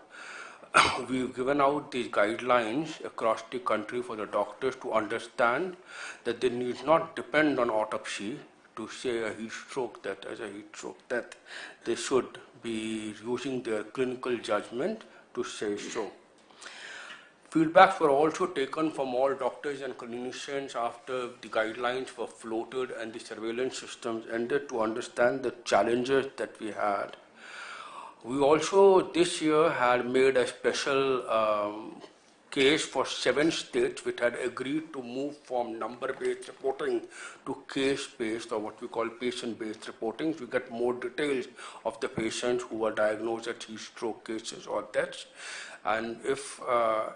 we've given out these guidelines across the country for the doctors to understand that they need not depend on autopsy to say a heat stroke death as a heat stroke death. They should be using their clinical judgment to say so. Feedbacks were also taken from all doctors and clinicians after the guidelines were floated and the surveillance systems ended to understand the challenges that we had. We also this year had made a special case for 7 states which had agreed to move from number-based reporting to case-based, or what we call patient-based reporting. We get more details of the patients who are diagnosed as heat stroke cases or deaths. And if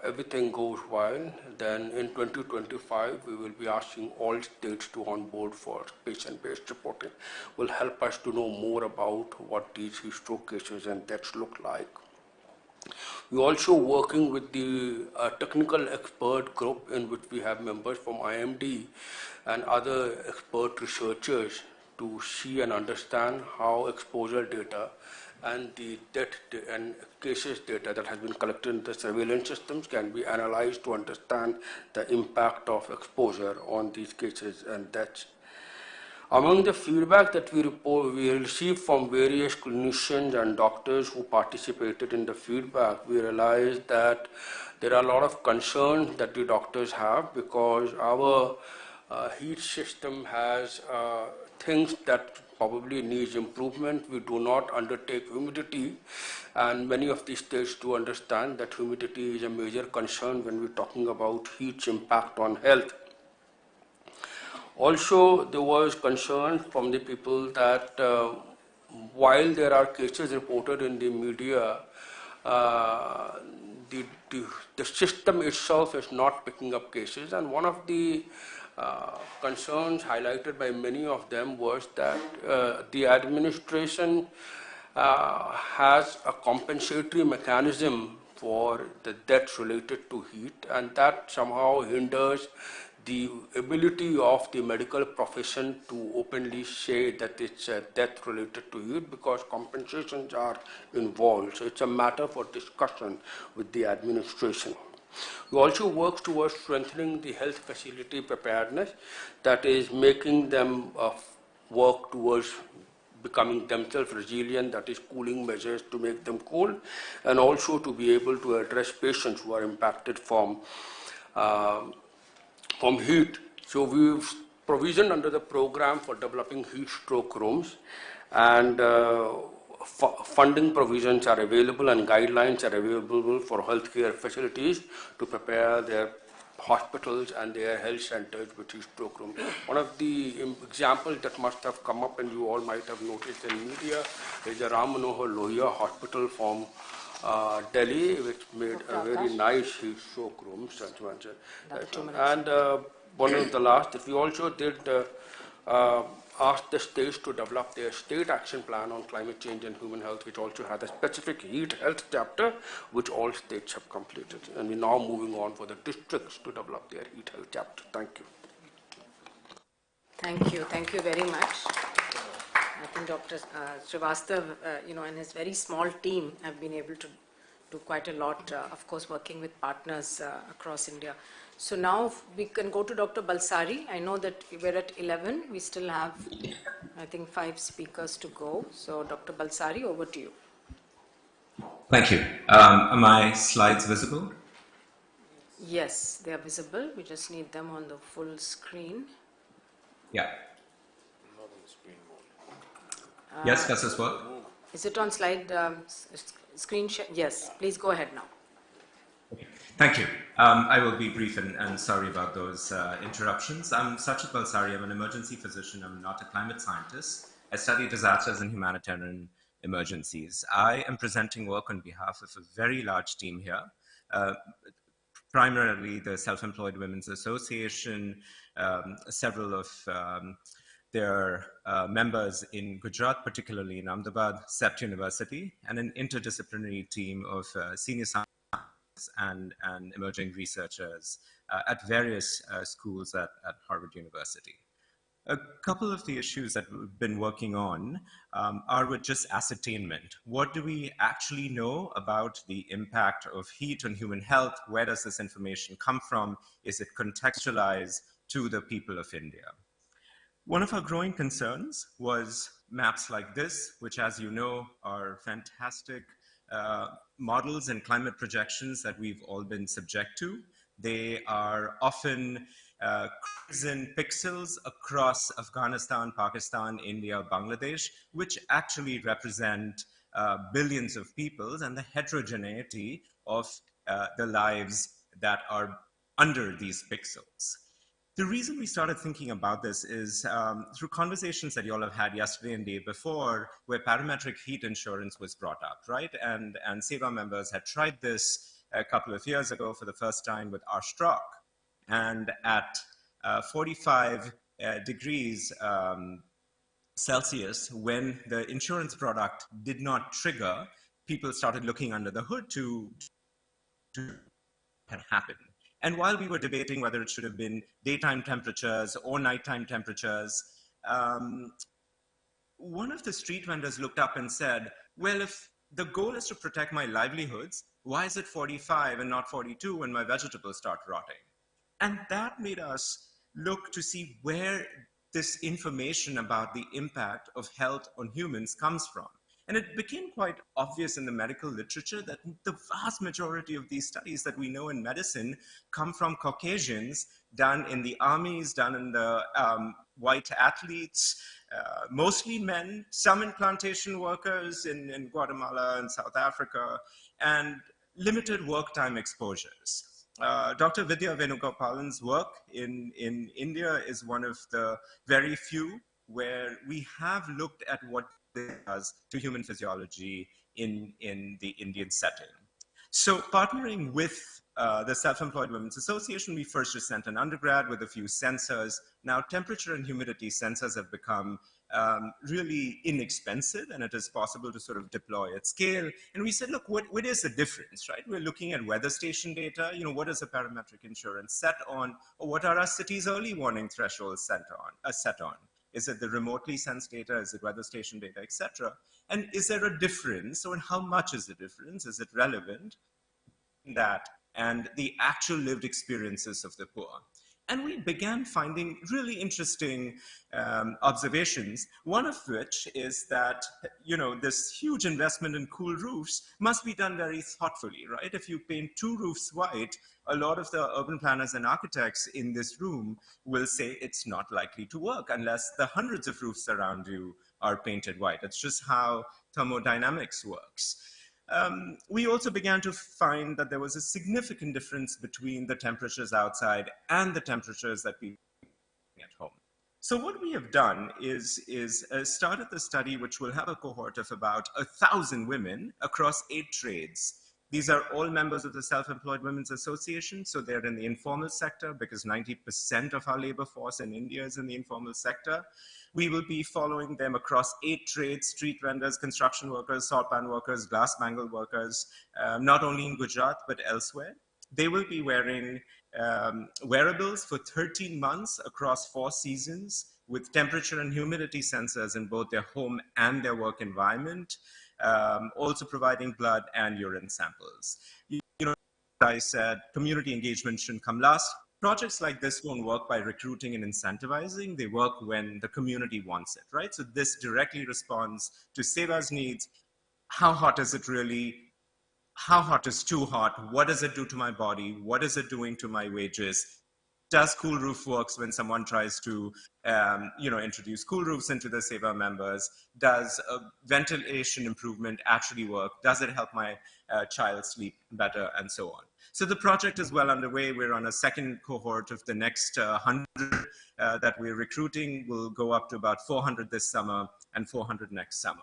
everything goes well, then in 2025, we will be asking all states to onboard for patient-based reporting. Will help us to know more about what these heat stroke cases and deaths look like. We're also working with the technical expert group in which we have members from IMD and other expert researchers to see and understand how exposure data and the death and cases data that has been collected in the surveillance systems can be analyzed to understand the impact of exposure on these cases and deaths. Among the feedback that we received from various clinicians and doctors who participated in the feedback, we realized that there are a lot of concerns that the doctors have because our heat system has things that probably needs improvement. We do not undertake humidity, and many of these states do understand that humidity is a major concern when we're talking about heat's impact on health. Also, there was concern from the people that while there are cases reported in the media, the system itself is not picking up cases. And one of the concerns highlighted by many of them was that the administration has a compensatory mechanism for the deaths related to heat, and that somehow hinders the ability of the medical profession to openly say that it's a death related to heat because compensations are involved. So it's a matter for discussion with the administration. We also work towards strengthening the health facility preparedness, that is making them work towards becoming themselves resilient, that is cooling measures to make them cool, and also to be able to address patients who are impacted from heat. So we've provisioned under the program for developing heat stroke rooms, and funding provisions are available and guidelines are available for healthcare facilities to prepare their hospitals and their health centers with heat stroke rooms. One of the examples that must have come up and you all might have noticed in media is the Ram Manohar Lohia Hospital from Delhi, which made a very nice heat stroke room. And one of the last, that we also did ask the states to develop their state action plan on climate change and human health, which also had a specific heat health chapter, which all states have completed. And we're now moving on for the districts to develop their heat health chapter. Thank you. Thank you very much. I think Dr. Srivastav, and his very small team have been able to do quite a lot, of course, working with partners across India. So now we can go to Dr. Balsari. I know that we're at 11. We still have, I think, 5 speakers to go. So Dr. Balsari, over to you. Thank you. Are my slides visible? Yes, they are visible. We just need them on the full screen. Yeah. Yes, does this work? Is it on slide screen share? Yes, please go ahead now. Okay. Thank you. I will be brief and sorry about those interruptions. I'm Sachit Balsari. I'm an emergency physician. I'm not a climate scientist. I study disasters and humanitarian emergencies. I am presenting work on behalf of a very large team here, primarily the Self-Employed Women's Association, several of their members in Gujarat, particularly in Ahmedabad, Sept University, and an interdisciplinary team of senior scientists and emerging researchers at various schools at Harvard University. A couple of the issues that we've been working on are with just ascertainment. What do we actually know about the impact of heat on human health? Where does this information come from? Is it contextualized to the people of India? One of our growing concerns was maps like this, which, as you know, are fantastic models and climate projections that we've all been subject to. They are often crimson pixels across Afghanistan, Pakistan, India, Bangladesh, which actually represent billions of people and the heterogeneity of the lives that are under these pixels. The reason we started thinking about this is through conversations that you all have had yesterday and day before, where parametric heat insurance was brought up, right? And SEVA members had tried this a couple of years ago for the first time with our stroke. And at 45 degrees Celsius, when the insurance product did not trigger, people started looking under the hood to had happened. And while we were debating whether it should have been daytime temperatures or nighttime temperatures, one of the street vendors looked up and said, well, if the goal is to protect my livelihoods, why is it 45 and not 42 when my vegetables start rotting? And that made us look to see where this information about the impact of health on humans comes from. And it became quite obvious in the medical literature that the vast majority of these studies that we know in medicine come from Caucasians, done in the armies, done in the white athletes, mostly men, some in plantation workers in Guatemala and South Africa, and limited work time exposures. Dr. Vidya Venugopalan's work in India is one of the very few where we have looked at what it does to human physiology in the Indian setting. So partnering with the Self-Employed Women's Association, we first just sent an undergrad with a few sensors. Now temperature and humidity sensors have become really inexpensive, and it is possible to sort of deploy at scale. And we said, look, what is the difference, right? We're looking at weather station data. You know, what is a parametric insurance set on, or what are our city's early warning thresholds set on? Is it the remotely sensed data? Is it weather station data, etc.? And is there a difference, or how much is the difference? Is it relevant? That and the actual lived experiences of the poor. And we began finding really interesting observations, one of which is that, you know, this huge investment in cool roofs must be done very thoughtfully, right? If you paint 2 roofs white, a lot of the urban planners and architects in this room will say it's not likely to work unless the hundreds of roofs around you are painted white. It's just how thermodynamics works. We also began to find that there was a significant difference between the temperatures outside and the temperatures that we at home. So what we have done is started the study, which will have a cohort of about 1,000 women across 8 trades. These are all members of the Self-Employed Women's Association, so they're in the informal sector because 90% of our labor force in India is in the informal sector. We will be following them across 8 trades: street vendors, construction workers, salt pan workers, glass bangle workers, not only in Gujarat, but elsewhere. They will be wearing wearables for 13 months across 4 seasons with temperature and humidity sensors in both their home and their work environment, also providing blood and urine samples. You know, as I said, community engagement shouldn't come last. Projects like this won't work by recruiting and incentivizing. They work when the community wants it, right? So this directly responds to SEVA's needs. How hot is it really? How hot is too hot? What does it do to my body? What is it doing to my wages? Does cool roof works when someone tries to introduce cool roofs into the SEVA members? Does ventilation improvement actually work? Does it help my child sleep better, and so on? So the project is well underway. We're on a second cohort of the next 100 that we're recruiting. We'll go up to about 400 this summer and 400 next summer.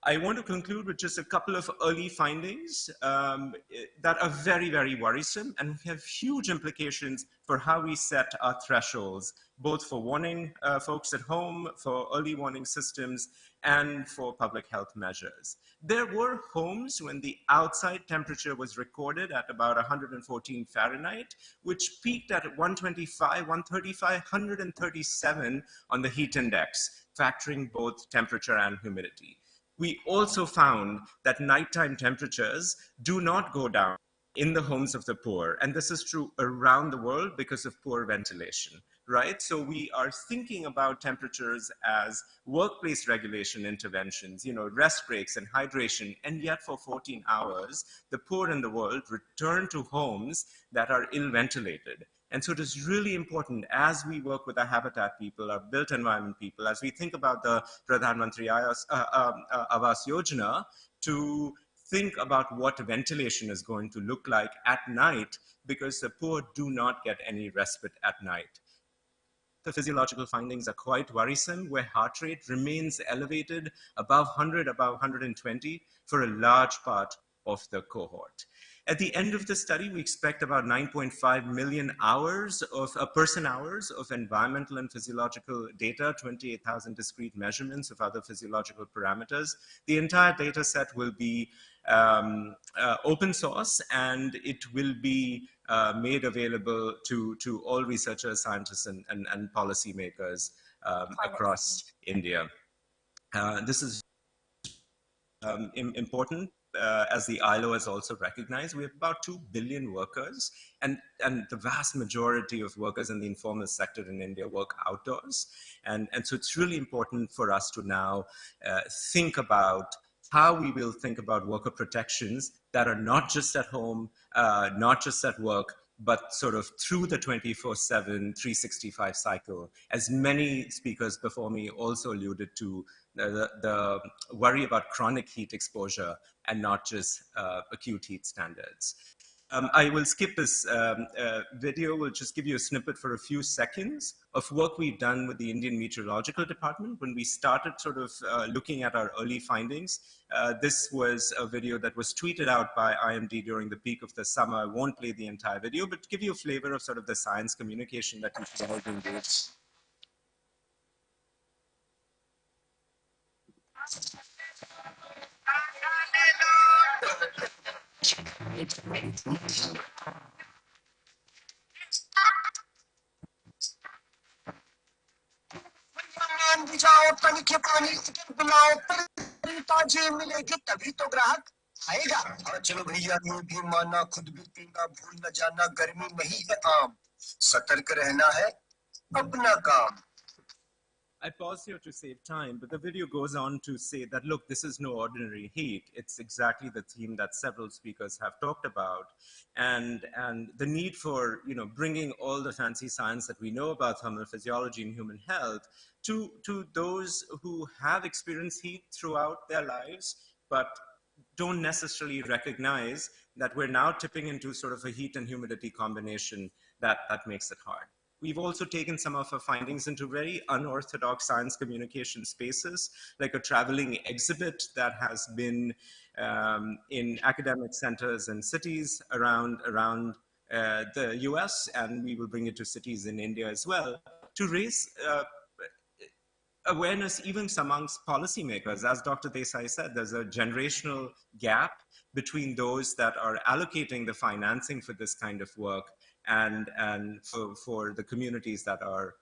I want to conclude with just a couple of early findings that are very, very worrisome and have huge implications for how we set our thresholds, both for warning folks at home, for early warning systems, and for public health measures. There were homes when the outside temperature was recorded at about 114 Fahrenheit, which peaked at 125, 135, 137 on the heat index, factoring both temperature and humidity. We also found that nighttime temperatures do not go down in the homes of the poor. And this is true around the world because of poor ventilation, right? So we are thinking about temperatures as workplace regulation interventions, you know, rest breaks and hydration. And yet for 14 hours, the poor in the world return to homes that are ill ventilated. And so it is really important as we work with our habitat people, our built environment people, as we think about the Pradhan Mantri Awas Yojana, to think about what ventilation is going to look like at night, because the poor do not get any respite at night. The physiological findings are quite worrisome, where heart rate remains elevated above 100, above 120 for a large part of the cohort. At the end of the study, we expect about 9.5 million hours of person hours of environmental and physiological data, 28,000 discrete measurements of other physiological parameters. The entire data set will be open source, and it will be made available to all researchers, scientists, and policymakers across India. This is important. As the ILO has also recognized, we have about 2 billion workers, and the vast majority of workers in the informal sector in India work outdoors. And so it's really important for us to now think about how we will think about worker protections that are not just at home, not just at work, but sort of through the 24/7, 365 cycle. As many speakers before me also alluded to, the worry about chronic heat exposure and not just acute heat standards. I will skip this video. We'll just give you a snippet for a few seconds of work we've done with the Indian Meteorological Department when we started sort of looking at our early findings. This was a video that was tweeted out by IMD during the peak of the summer. I won't play the entire video, but to give you a flavor of sort of the science communication that we should all engage. बुझाओ तनिके पानी पिलाओ ताजे मिलेगी तभी तो ग्राहक आएगा। और चलो भैया ये भी माना खुद भी पीना भूल न जाना गर्मी नहीं है आम सतर्क रहना है अपना काम। I pause here to save time, but the video goes on to say that, look, this is no ordinary heat. It's exactly the theme that several speakers have talked about. And the need for, bringing all the fancy science that we know about thermal physiology and human health to those who have experienced heat throughout their lives, but don't necessarily recognize that we're now tipping into sort of a heat and humidity combination that makes it hard. We've also taken some of our findings into very unorthodox science communication spaces, like a traveling exhibit that has been in academic centers and cities around the US, and we will bring it to cities in India as well, to raise awareness even amongst policymakers. As Dr. Desai said, there's a generational gap between those that are allocating the financing for this kind of work and for the communities that are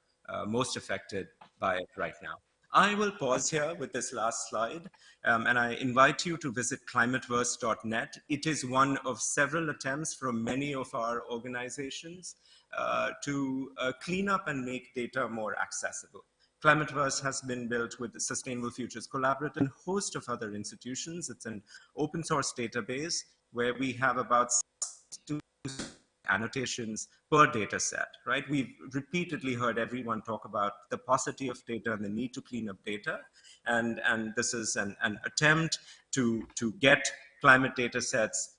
most affected by it right now. I will pause here with this last slide, and I invite you to visit climateverse.net. It is one of several attempts from many of our organizations to clean up and make data more accessible. Climateverse has been built with the Sustainable Futures Collaborative and a host of other institutions. It's an open source database where we have about 2 annotations per data set, right? We've repeatedly heard everyone talk about the paucity of data and the need to clean up data. And this is an attempt to get climate data sets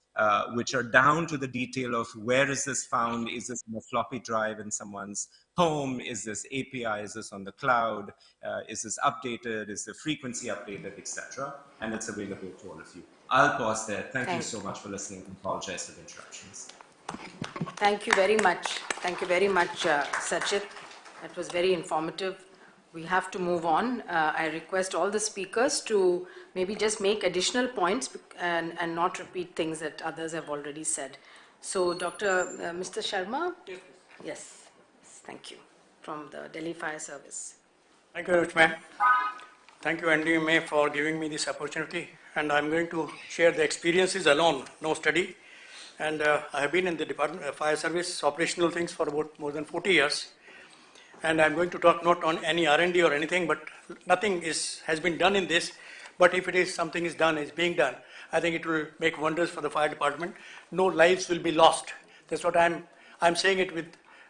which are down to the detail of where is this found? Is this in a floppy drive in someone's home? Is this API? Is this on the cloud? Is this updated? Is the frequency updated, etc.? And it's available to all of you. I'll pause there. Thank you so much for listening. I apologize for the interruptions. Thank you very much. Thank you very much, Sachit. That was very informative. We have to move on. I request all the speakers to maybe just make additional points and not repeat things that others have already said. So, Mr. Sharma? Yes, thank you. From the Delhi Fire Service. Thank you very much, ma'am. Thank you, NDMA, for giving me this opportunity. And I'm going to share the experiences alone, no study. And I have been in the Department of Fire Service operational things for about more than 40 years. And I'm going to talk not on any R&D or anything, but nothing has been done in this. But if it is something is done, is being done, I think it will make wonders for the fire department. No lives will be lost. That's what I'm saying it with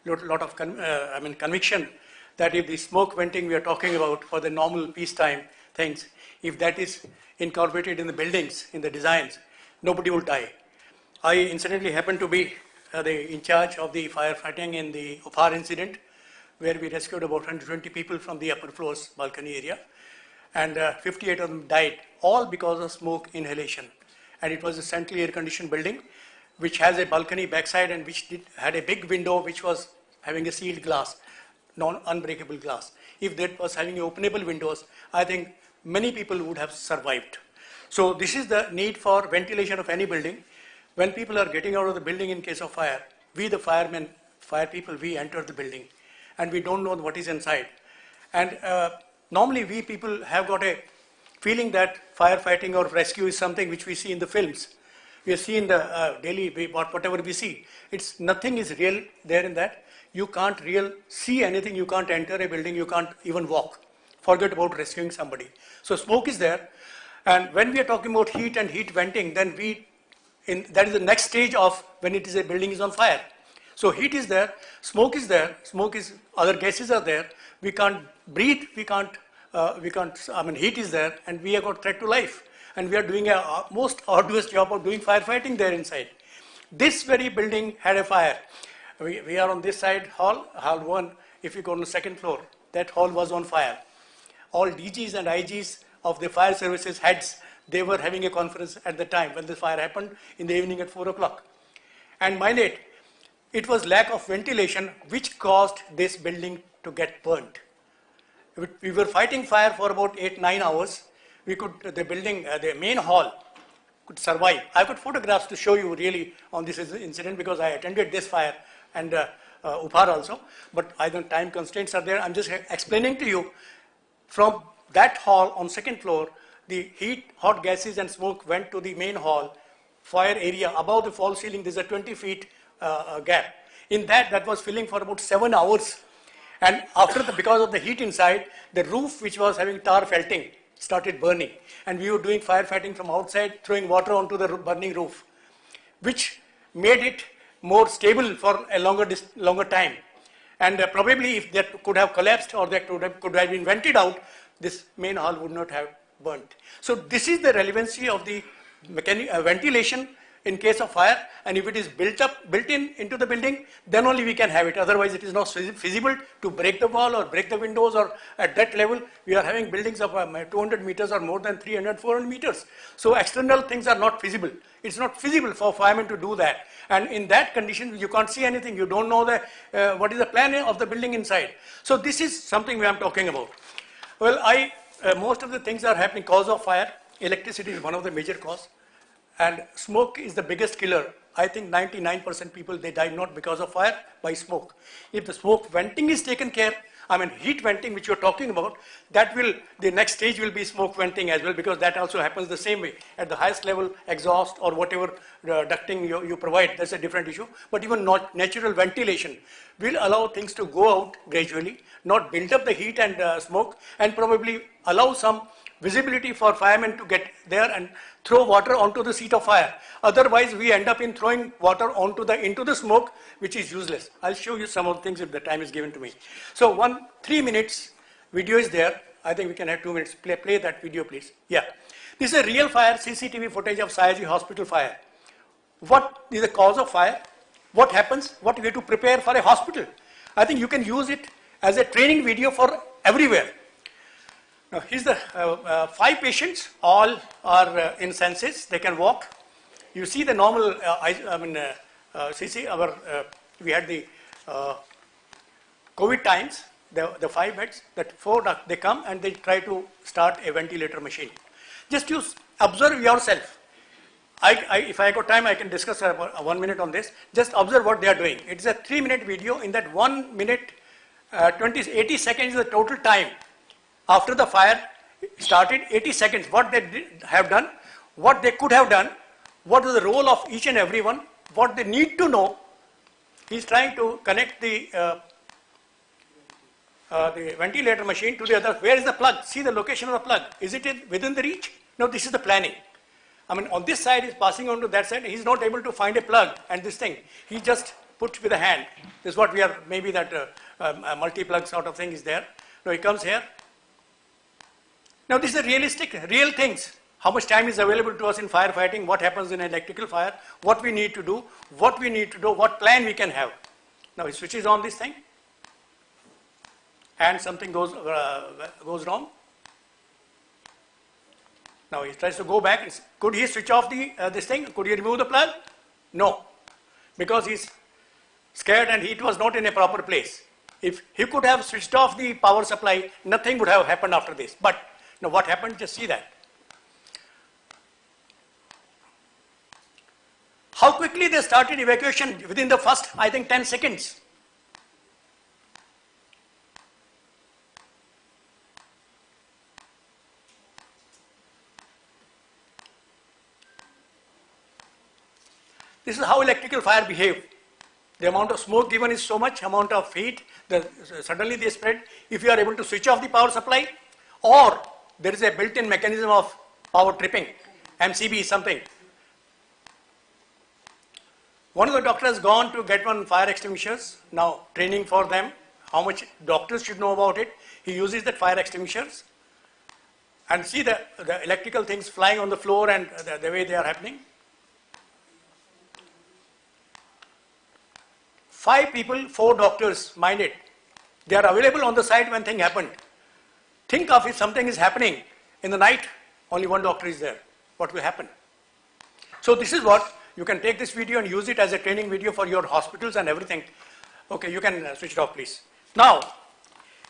a lot of conviction, that if the smoke venting we are talking about for the normal peacetime things, if that is incorporated in the buildings, in the designs, nobody will die. I incidentally happened to be in charge of the firefighting in the fire incident, where we rescued about 120 people from the upper floors balcony area, and 58 of them died, all because of smoke inhalation. And it was a centrally air-conditioned building, which has a balcony backside and which had a big window which was having a sealed glass, non-unbreakable glass. If that was having openable windows, I think many people would have survived. So this is the need for ventilation of any building. When people are getting out of the building in case of fire, we the firemen, fire people, we enter the building and we don't know what is inside. And normally we people have got a feeling that firefighting or rescue is something which we see in the films. We see in the daily, whatever we see. Nothing is real there in that. You can't see anything, you can't enter a building, you can't even walk. Forget about rescuing somebody. So smoke is there. And when we are talking about heat and heat venting, then that is the next stage of when a building is on fire. So heat is there, other gases are there. We can't breathe, heat is there, and we have got threat to life. And we are doing a most arduous job of doing firefighting there inside. This very building had a fire. We are on this side, hall 1. If you go on the second floor, that hall was on fire. All DGs and IGs of the fire services heads, they were having a conference at the time when the fire happened in the evening at 4 o'clock. And mind it was lack of ventilation which caused this building to get burnt. We were fighting fire for about 8-9 hours. The main hall could survive. I've got photographs to show you really on this incident because I attended this fire and Upar also, but I don't, time constraints are there. I'm just explaining to you from that hall on second floor, the heat, hot gases and smoke went to the main hall, fire area. Above the false ceiling, there's a 20 feet gap. In that was filling for about 7 hours. And because of the heat inside, the roof which was having tar felting started burning. And we were doing firefighting from outside, throwing water onto the burning roof, which made it more stable for a longer time. And probably if that could have collapsed or that could have been vented out, this main hall would not have burnt. So this is the relevancy of the ventilation in case of fire, and if it is built in into the building, then only we can have it. Otherwise, it is not feasible to break the wall or break the windows, or at that level, we are having buildings of 200 meters or more than 300, 400 meters. So external things are not feasible. It's not feasible for firemen to do that. And in that condition, you can't see anything. You don't know what is the plan of the building inside. So this is something we are talking about. Well, most of the things are happening cause of fire. Electricity is one of the major cause. And smoke is the biggest killer. I think 99% people, they die not because of fire, by smoke. If the smoke venting is taken care, heat venting, which you're talking about, the next stage will be smoke venting as well, because that also happens the same way. At the highest level, exhaust or whatever ducting you provide, that's a different issue. But even natural ventilation will allow things to go out gradually, not build up the heat and smoke, and probably allow some visibility for firemen to get there and throw water onto the seat of fire. Otherwise, we end up in throwing water into the smoke, which is useless. I'll show you some of the things if the time is given to me. So 3 minutes video is there. I think we can have 2 minutes. Play that video, please. Yeah. This is a real fire, CCTV footage of Sayaji Hospital fire. What is the cause of fire? What happens? What we have to prepare for a hospital? I think you can use it as a training video for everywhere. Now, here's the 5 patients, all are in senses, they can walk. You see the normal, we had the COVID times, the 5 beds, that 4, they come and they try to start a ventilator machine. Just observe yourself. If I got time, I can discuss 1 minute on this. Just observe what they are doing. It's a 3-minute video. In that 1 minute, 80 seconds is the total time. After the fire started, 80 seconds, what they have done, what they could have done, what is the role of each and every one, what they need to know. He's trying to connect the ventilator machine to the other. Where is the plug? See the location of the plug. Is it within the reach? No, this is the planning. On this side, he's passing on to that side. He's not able to find a plug and this thing. He just puts with a hand. This is what we are, maybe that multi-plug sort of thing is there. No, he comes here. Now, this is realistic, real things. how much time is available to us in firefighting, what happens in electrical fire, what we need to do, what plan we can have. Now he switches on this thing and something goes wrong. Now he tries to go back. Could he switch off this thing? Could he remove the plug? No, because he's scared and it was not in a proper place. If he could have switched off the power supply, nothing would have happened after this. But now what happened? Just see that. How quickly they started evacuation within the first, I think, 10 seconds. This is how electrical fire behave. The amount of smoke given is so much, amount of heat, suddenly they spread. If you are able to switch off the power supply, or there is a built-in mechanism of power tripping, MCB something. One of the doctors has gone to get one fire extinguishers, now training for them, how much doctors should know about it. He uses that fire extinguishers and see the electrical things flying on the floor and the way they are happening. 5 people, 4 doctors, mind it. They are available on the site when thing happened. Think of if something is happening in the night, only 1 doctor is there. What will happen? So this is what, you can take this video and use it as a training video for your hospitals and everything. Okay, you can switch it off, please. Now,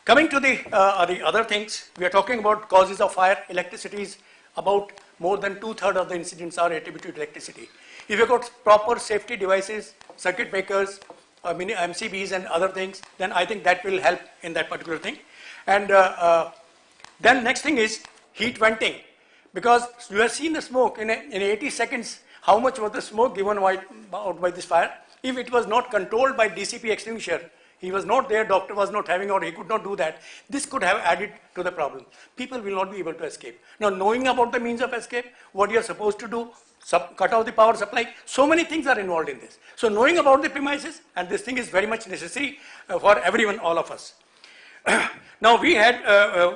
coming to the other things, we are talking about causes of fire. Electricity is about more than 2/3 of the incidents are attributed to electricity. If you got proper safety devices, circuit breakers, MCBs and other things, then I think that will help in that particular thing. And then next thing is heat venting, because you have seen the smoke in 80 seconds, how much was the smoke given out by this fire. If it was not controlled by DCP extinguisher, he was not there, doctor was not having, or he could not do that, this could have added to the problem. People will not be able to escape. Now, knowing about the means of escape, what you are supposed to do, cut off the power supply, so many things are involved in this. So knowing about the premises, and this thing is very much necessary for everyone, all of us. Now we had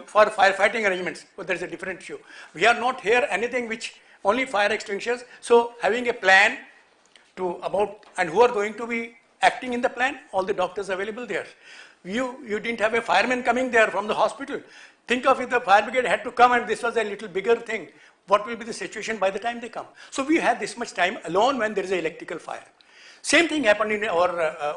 for firefighting arrangements, but there is a different issue. We are not here anything which only fire extinguishers. So having a plan to about, and who are going to be acting in the plan, all the doctors available there. You didn't have a fireman coming there from the hospital. Think of if the fire brigade had to come and this was a little bigger thing. What will be the situation by the time they come? So we had this much time alone when there is an electrical fire. Same thing happened in our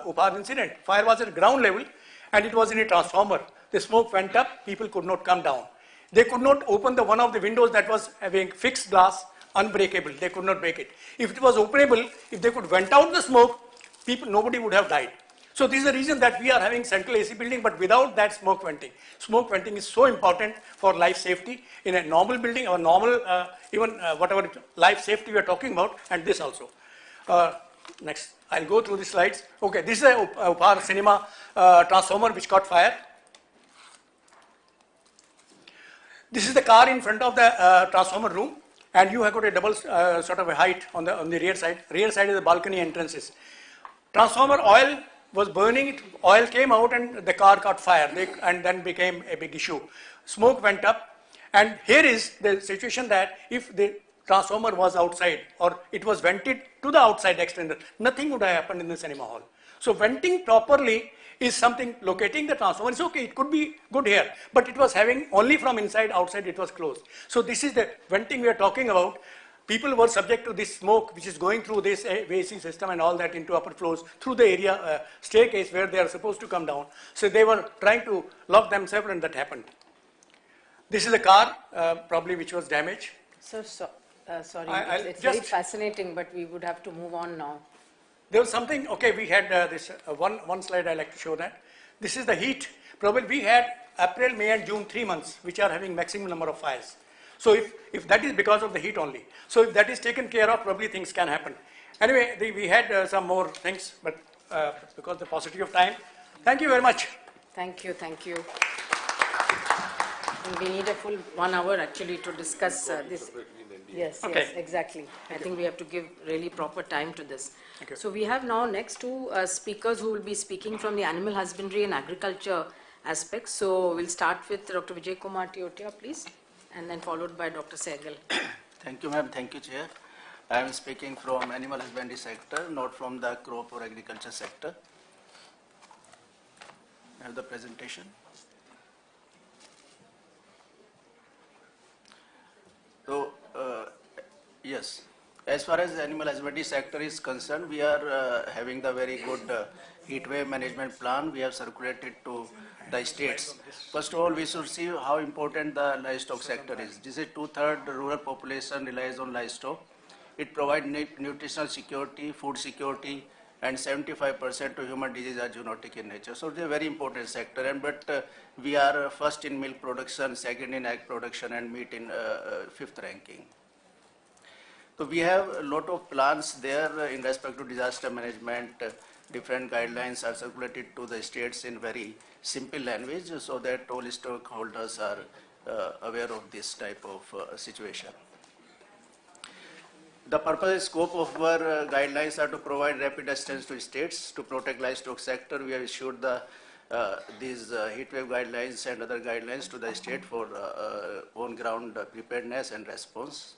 Upar incident. Fire was at ground level and it was in a transformer. The smoke went up, people could not come down. They could not open one of the windows that was having fixed glass, unbreakable. They could not break it. If it was openable, if they could vent out the smoke, nobody would have died. So this is the reason that we are having central AC building, but without that smoke venting. Smoke venting is so important for life safety in a normal building or normal, even whatever life safety we are talking about, and this also. Next, I'll go through the slides. Okay, this is a Upar cinema transformer which caught fire. This is the car in front of the transformer room, and you have got a double sort of a height on the rear side. Rear side is the balcony entrances. Transformer oil was burning, oil came out and the car caught fire and then became a big issue. Smoke went up, and here is the situation that if the transformer was outside or it was vented to the outside extender, nothing would have happened in the cinema hall. So venting properly is something, locating the transformer is okay, it could be good here, but it was having only from inside, outside it was closed. So this is the venting we are talking about. People were subject to this smoke which is going through this AC system and all that into upper floors through the area staircase where they are supposed to come down. So they were trying to lock themselves and that happened. This is a car probably which was damaged. Sir, sorry, it's very fascinating, but we would have to move on now. There was something, okay, we had this one slide I like to show that. This is the heat. Probably we had April, May and June 3 months which are having maximum number of fires. So if that is because of the heat only. So if that is taken care of, probably things can happen. Anyway, we had some more things, but because of the paucity of time. Thank you very much. Thank you, thank you. And we need a full 1 hour actually to discuss this. Yes, okay. Yes, exactly. I think we have to give really proper time to this. So we have now next 2 speakers who will be speaking from the animal husbandry and agriculture aspects. So we'll start with Dr. Vijay Kumar Tiotia, please, and then followed by Dr. Sehgal. Thank you, ma'am. Thank you, Chair. I am speaking from animal husbandry sector, not from the crop or agriculture sector. I have the presentation. So, yes, as far as the animal husbandry sector is concerned, we are having the very good heat wave management plan. We have circulated to the states. First of all, we should see how important the livestock sector is. This is two-thirds rural population relies on livestock. It provides nutritional security, food security, and 75% of human disease are zoonotic in nature. So it's a very important sector. And but we are first in milk production, second in egg production, and meat in fifth ranking. So we have a lot of plans there in respect to disaster management. Different guidelines are circulated to the states in very simple language so that all stakeholders are aware of this type of situation. The purpose and scope of our guidelines are to provide rapid assistance to states to protect livestock sector. We have issued these heat wave guidelines and other guidelines to the state for on-ground preparedness and response.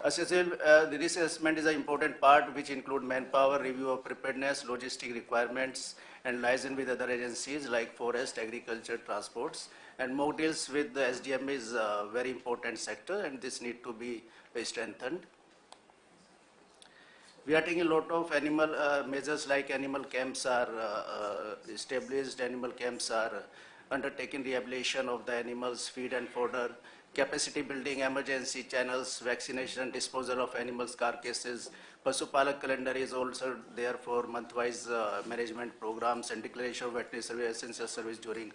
The risk assessment is an important part which include manpower, review of preparedness, logistic requirements, and liaison with other agencies like forest, agriculture, transports. And mock drills with the SDM is a very important sector, and this need to be strengthened. We are taking a lot of animal measures like animal camps are established, animal camps are undertaking rehabilitation of the animals, feed and fodder, capacity building, emergency channels, vaccination, disposal of animals' carcasses. Pasupalak calendar is also there for month-wise management programs and declaration of veterinary service, essential service during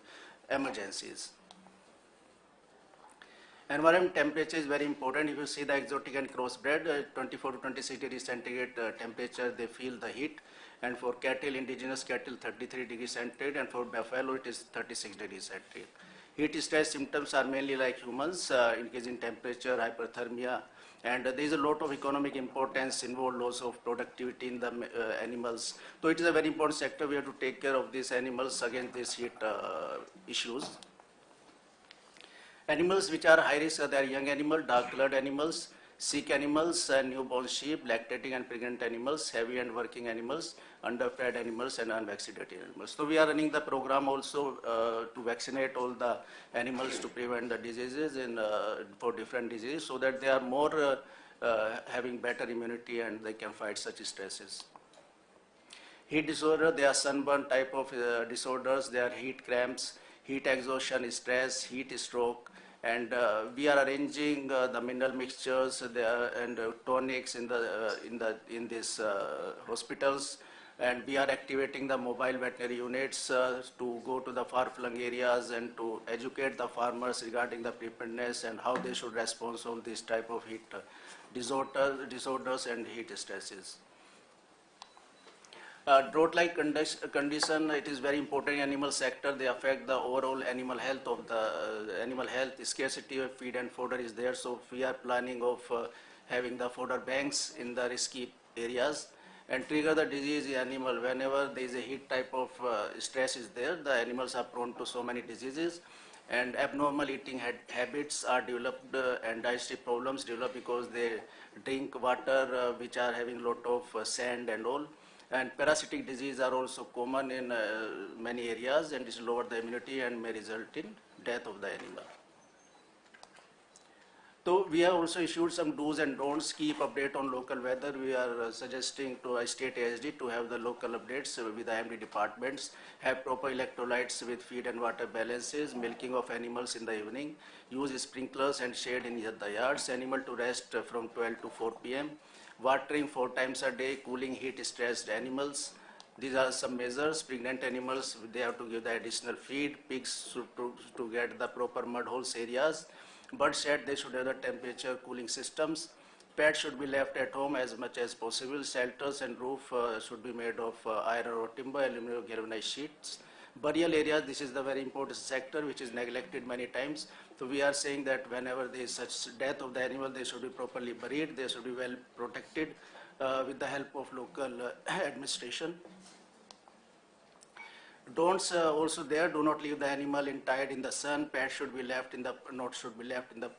emergencies. Environment temperature is very important. If you see the exotic and crossbred, 24 to 26 degrees centigrade temperature, they feel the heat. And for cattle, indigenous cattle, 33 degrees centigrade, and for buffalo, it is 36 degrees centigrade. Heat stress symptoms are mainly like humans, increase in temperature, hyperthermia, and there is a lot of economic importance involved, loss of productivity in the animals. So it is a very important sector. We have to take care of these animals against these heat issues. Animals which are high risk are their young animal, dark colored animals, sick animals, newborn sheep, lactating and pregnant animals, heavy and working animals, underfed animals, and unvaccinated animals. So we are running the program also to vaccinate all the animals to prevent the diseases for different diseases so that they are more having better immunity and they can fight such stresses. Heat disorder, they are sunburn type of disorders, they are heat cramps, heat exhaustion, stress, heat stroke, and we are arranging the mineral mixtures and tonics in these hospitals, and we are activating the mobile veterinary units to go to the far-flung areas and to educate the farmers regarding the preparedness and how they should respond to this type of heat disorders and heat stresses. Drought-like condition, it is very important in animal sector. They affect the overall animal health of the animal health. Scarcity of feed and fodder is there, so we are planning of having the fodder banks in the risky areas and trigger the disease in animal. Whenever there is a heat type of stress is there, the animals are prone to so many diseases, and abnormal eating habits are developed and digestive problems develop because they drink water which are having lot of sand and all. And parasitic disease are also common in many areas, and this lower the immunity and may result in death of the animal. So we have also issued some do's and don'ts, keep update on local weather. We are suggesting to a state ASD to have the local updates with the IMD departments, have proper electrolytes with feed and water balances, milking of animals in the evening, use sprinklers and shade in the yards, animal to rest from 12 to 4 p.m., watering 4 times a day, cooling heat stressed animals. These are some measures. Pregnant animals, they have to give the additional feed. Pigs to get the proper mud holes areas. Bird shed, they should have the temperature cooling systems. Pets should be left at home as much as possible. Shelters and roof should be made of iron or timber, aluminum galvanized sheets. Burial areas, this is the very important sector which is neglected many times. So we are saying that whenever there is such death of the animal, they should be properly buried, they should be well protected with the help of local administration. Don'ts also there: do not leave the animal tied in the sun. Pets should be left in the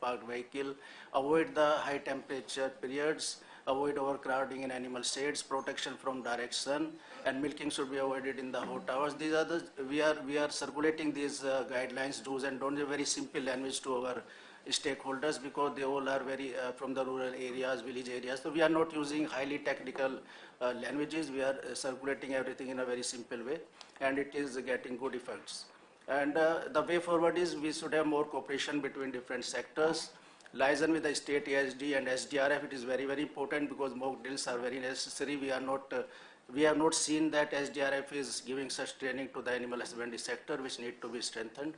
parked vehicle. Avoid the high temperature periods. Avoid overcrowding in animal sheds. Protection from direct sun, and milking should be avoided in the hot hours. These are the we are circulating these guidelines, do's and don'ts, in very simple language to our stakeholders, because they all are very from the rural areas, village areas. So we are not using highly technical languages. We are circulating everything in a very simple way, and it is getting good effects. And the way forward is we should have more cooperation between different sectors. Liaison with the state ASD and SDRF, it is very, very important, because mock drills are very necessary. We have not seen that SDRF is giving such training to the animal husbandry sector, which need to be strengthened.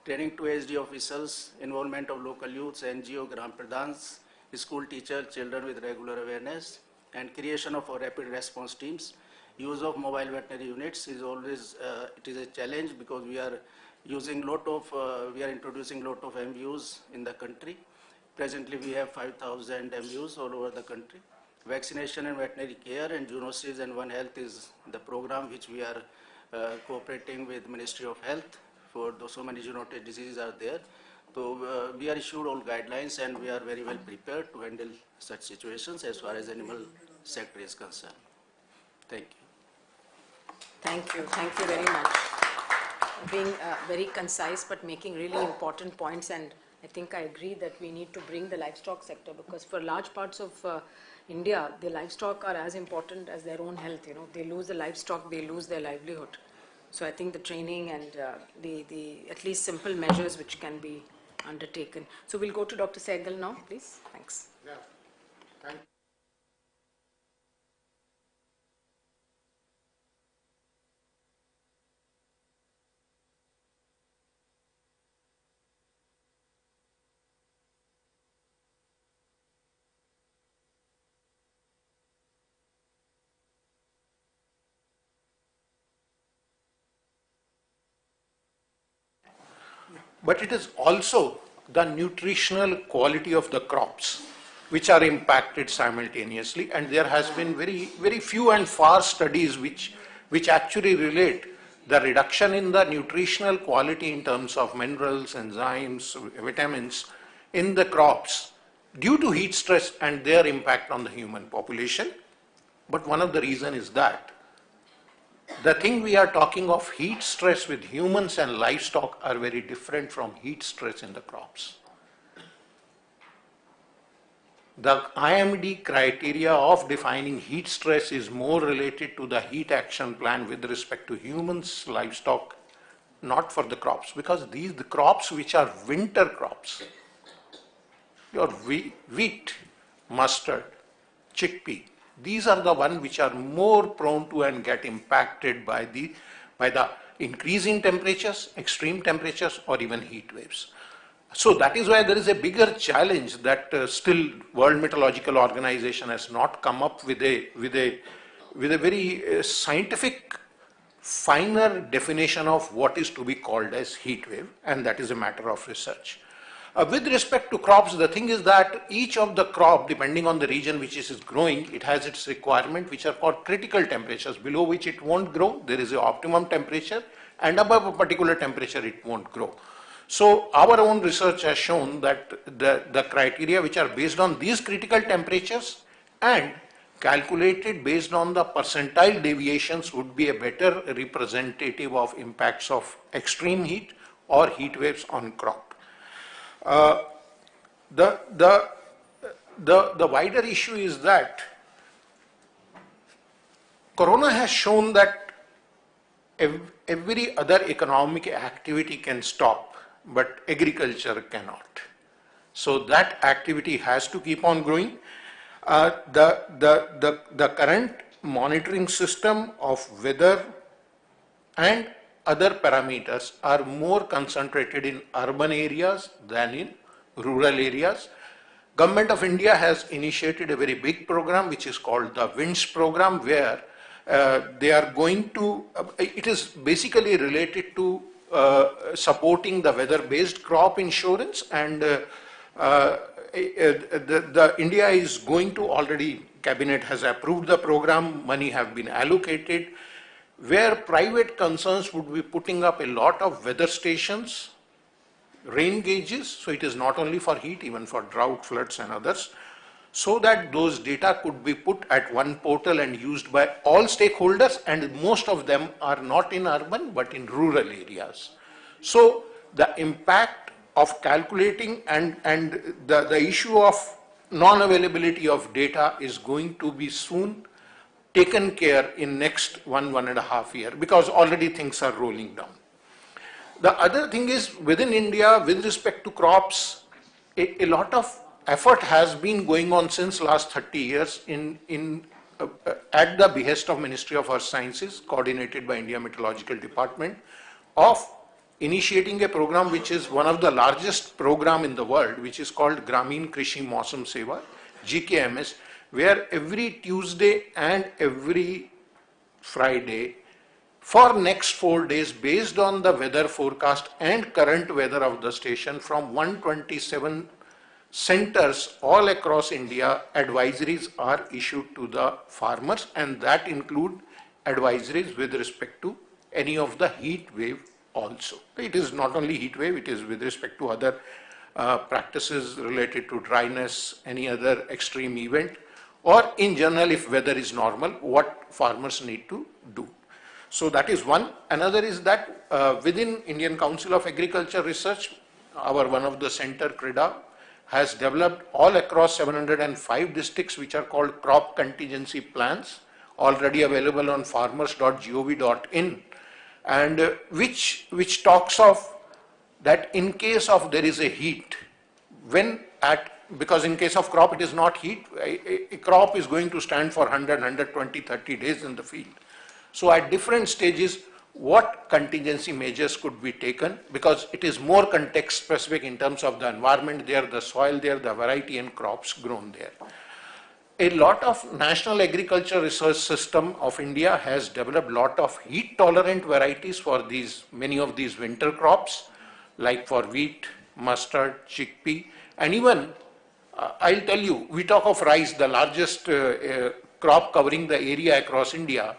Training to SD officials, involvement of local youths, NGO, Gram Pradhans, school teachers, children with regular awareness, and creation of rapid response teams. Use of mobile veterinary units is always, it is a challenge, because we are introducing lot of MUs in the country. Presently, we have 5,000 MUs all over the country. Vaccination and veterinary care and zoonosis and One Health is the program which we are cooperating with Ministry of Health, for so many zoonotic diseases are there. So we are issued all guidelines, and we are very well prepared to handle such situations as far as animal sector is concerned. Thank you. Thank you very much. Being very concise but making really important points, and I think I agree that we need to bring the livestock sector, because for large parts of India, the livestock are as important as their own health. You know, they lose the livestock, they lose their livelihood. So I think the training and the at least simple measures which can be undertaken. So we'll go to Dr. Sehgal now, please. Thanks. Yeah. Thank you. But it is also the nutritional quality of the crops which are impacted simultaneously, and there has been very few and far studies which actually relate the reduction in the nutritional quality in terms of minerals, enzymes, vitamins in the crops due to heat stress and their impact on the human population. But one of the reasons is that the thing we are talking of, heat stress with humans and livestock, are very different from heat stress in the crops. The IMD criteria of defining heat stress is more related to the heat action plan with respect to humans, livestock, not for the crops, because the crops which are winter crops, your wheat, mustard, chickpea, these are the ones which are more prone to and get impacted by the increase in temperatures, extreme temperatures, or even heat waves. So that is why there is a bigger challenge that still World Meteorological Organization has not come up with a very scientific, finer definition of what is to be called as heat wave, and that is a matter of research. With respect to crops, the thing is that each of the crop, depending on the region which is growing, it has its requirement, which are called critical temperatures, below which it won't grow. There is an optimum temperature, and above a particular temperature it won't grow. So our own research has shown that the criteria which are based on these critical temperatures and calculated based on the percentile deviations would be a better representative of impacts of extreme heat or heat waves on crop. The wider issue is that Corona has shown that every other economic activity can stop, but agriculture cannot. So that activity has to keep on growing. The current monitoring system of weather and other parameters are more concentrated in urban areas than in rural areas. Government of India has initiated a very big program which is called the WINDS program, where they are going to, it is basically related to supporting the weather-based crop insurance, and India is going to, already Cabinet has approved the program, money have been allocated. where private concerns would be putting up a lot of weather stations, rain gauges, so it is not only for heat, even for drought, floods and others, so that those data could be put at one portal and used by all stakeholders, and most of them are not in urban but in rural areas. So the impact of calculating and the issue of non-availability of data is going to be soon taken care in next 1.5 years, because already things are rolling down. The other thing is, within India, with respect to crops, a lot of effort has been going on since last 30 years at the behest of Ministry of Earth Sciences, coordinated by India Meteorological Department, of initiating a program which is one of the largest program in the world, which is called Gramin Krishi Mausam Seva, GKMS, where every Tuesday and every Friday for next 4 days, based on the weather forecast and current weather of the station, from 127 centers all across India, advisories are issued to the farmers, and that include advisories with respect to any of the heat wave also. It is not only heat wave, it is with respect to other practices related to dryness, any other extreme event, or in general, if weather is normal, what farmers need to do. So that is one. Another is that within Indian Council of Agriculture Research, one of the center, CRIDA, has developed all across 705 districts, which are called crop contingency plans, already available on farmers.gov.in, and which talks of that in case of there is a heat, because in case of crop it is not heat, a crop is going to stand for 100, 120, 30 days in the field. So at different stages, what contingency measures could be taken, because it is more context specific in terms of the environment there, the soil there, the variety and crops grown there. A lot of National Agriculture Research System of India has developed lot of heat tolerant varieties for many of these winter crops, like for wheat, mustard, chickpea, and even I'll tell you, we talk of rice, the largest crop covering the area across India.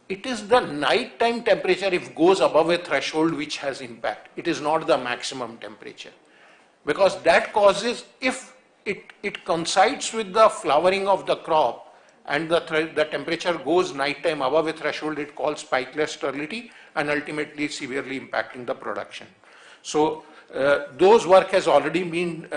It is the nighttime temperature, if goes above a threshold, which has impact. It is not the maximum temperature, because that causes, if it coincides with the flowering of the crop and the temperature goes nighttime above a threshold, it calls spikeless sterility and ultimately severely impacting the production. So those work has already been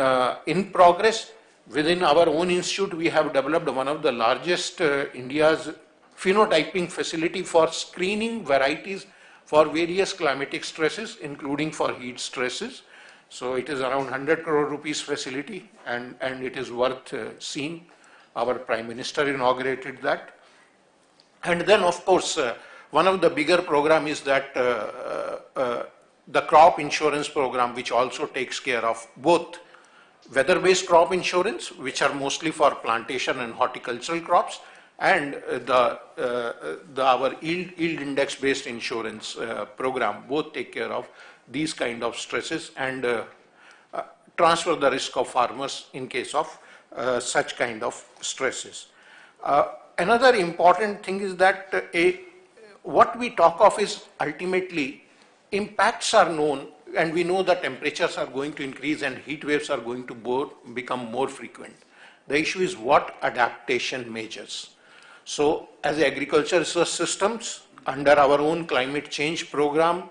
in progress. Within our own institute, we have developed one of the largest India's phenotyping facility for screening varieties for various climatic stresses, including for heat stresses. So it is around 100 crore rupees facility, and it is worth seeing. Our Prime Minister inaugurated that. And then, of course, one of the bigger program is that the crop insurance program, which also takes care of both weather-based crop insurance, which are mostly for plantation and horticultural crops, and our yield index-based insurance program. Both take care of these kind of stresses and transfer the risk of farmers in case of such kind of stresses. Another important thing is that what we talk of is ultimately impacts are known, and we know that temperatures are going to increase and heat waves are going to become more frequent. The issue is what adaptation measures. So as agriculture research systems, under our own climate change program,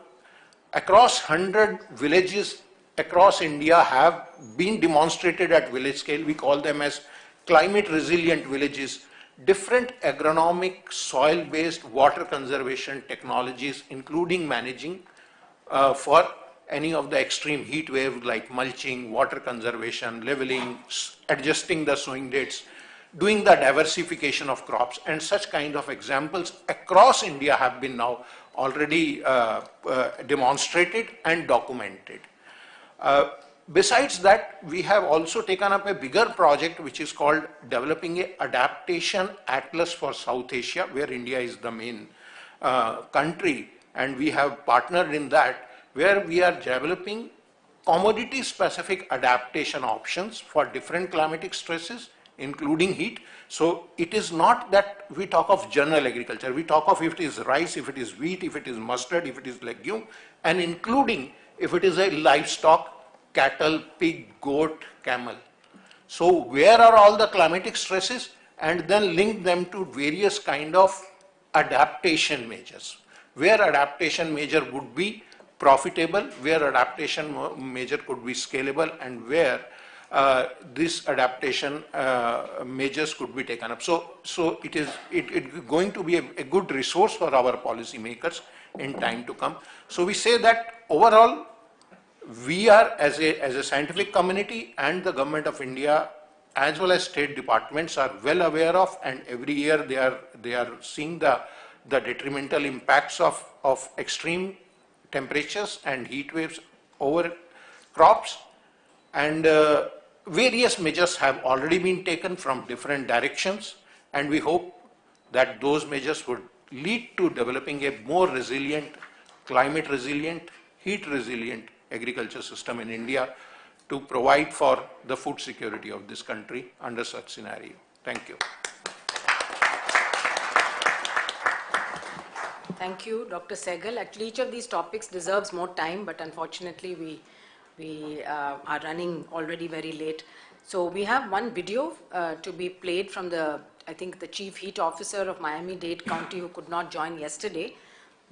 across 100 villages across India have been demonstrated at village scale. We call them as climate resilient villages. Different agronomic, soil-based water conservation technologies, including managing for any of the extreme heat waves like mulching, water conservation, leveling, adjusting the sowing dates, doing the diversification of crops, and such kind of examples across India have been now already demonstrated and documented. Besides that, we have also taken up a bigger project which is called developing a adaptation atlas for South Asia, where India is the main country, and we have partnered in that, where we are developing commodity specific adaptation options for different climatic stresses, including heat. So it is not that we talk of general agriculture. We talk of if it is rice, if it is wheat, if it is mustard, if it is legume, and including if it is a livestock, cattle, pig, goat, camel. So where are all the climatic stresses, and then link them to various kind of adaptation measures, where adaptation measure would be profitable, where adaptation measure could be scalable, and where this adaptation measures could be taken up. So it is going to be a good resource for our policy makers in time to come. So we say that overall, we are as a scientific community and the government of India as well as state departments are well aware of, and every year they are seeing the detrimental impacts of extreme temperatures and heat waves over crops, and various measures have already been taken from different directions, and we hope that those measures would lead to developing a more resilient, climate resilient, heat resilient agriculture system in India to provide for the food security of this country under such scenario. Thank you. Thank you, Dr. Sehgal. Actually, each of these topics deserves more time, but unfortunately we are running already very late. So we have one video to be played from I think the Chief Heat Officer of Miami-Dade County, who could not join yesterday.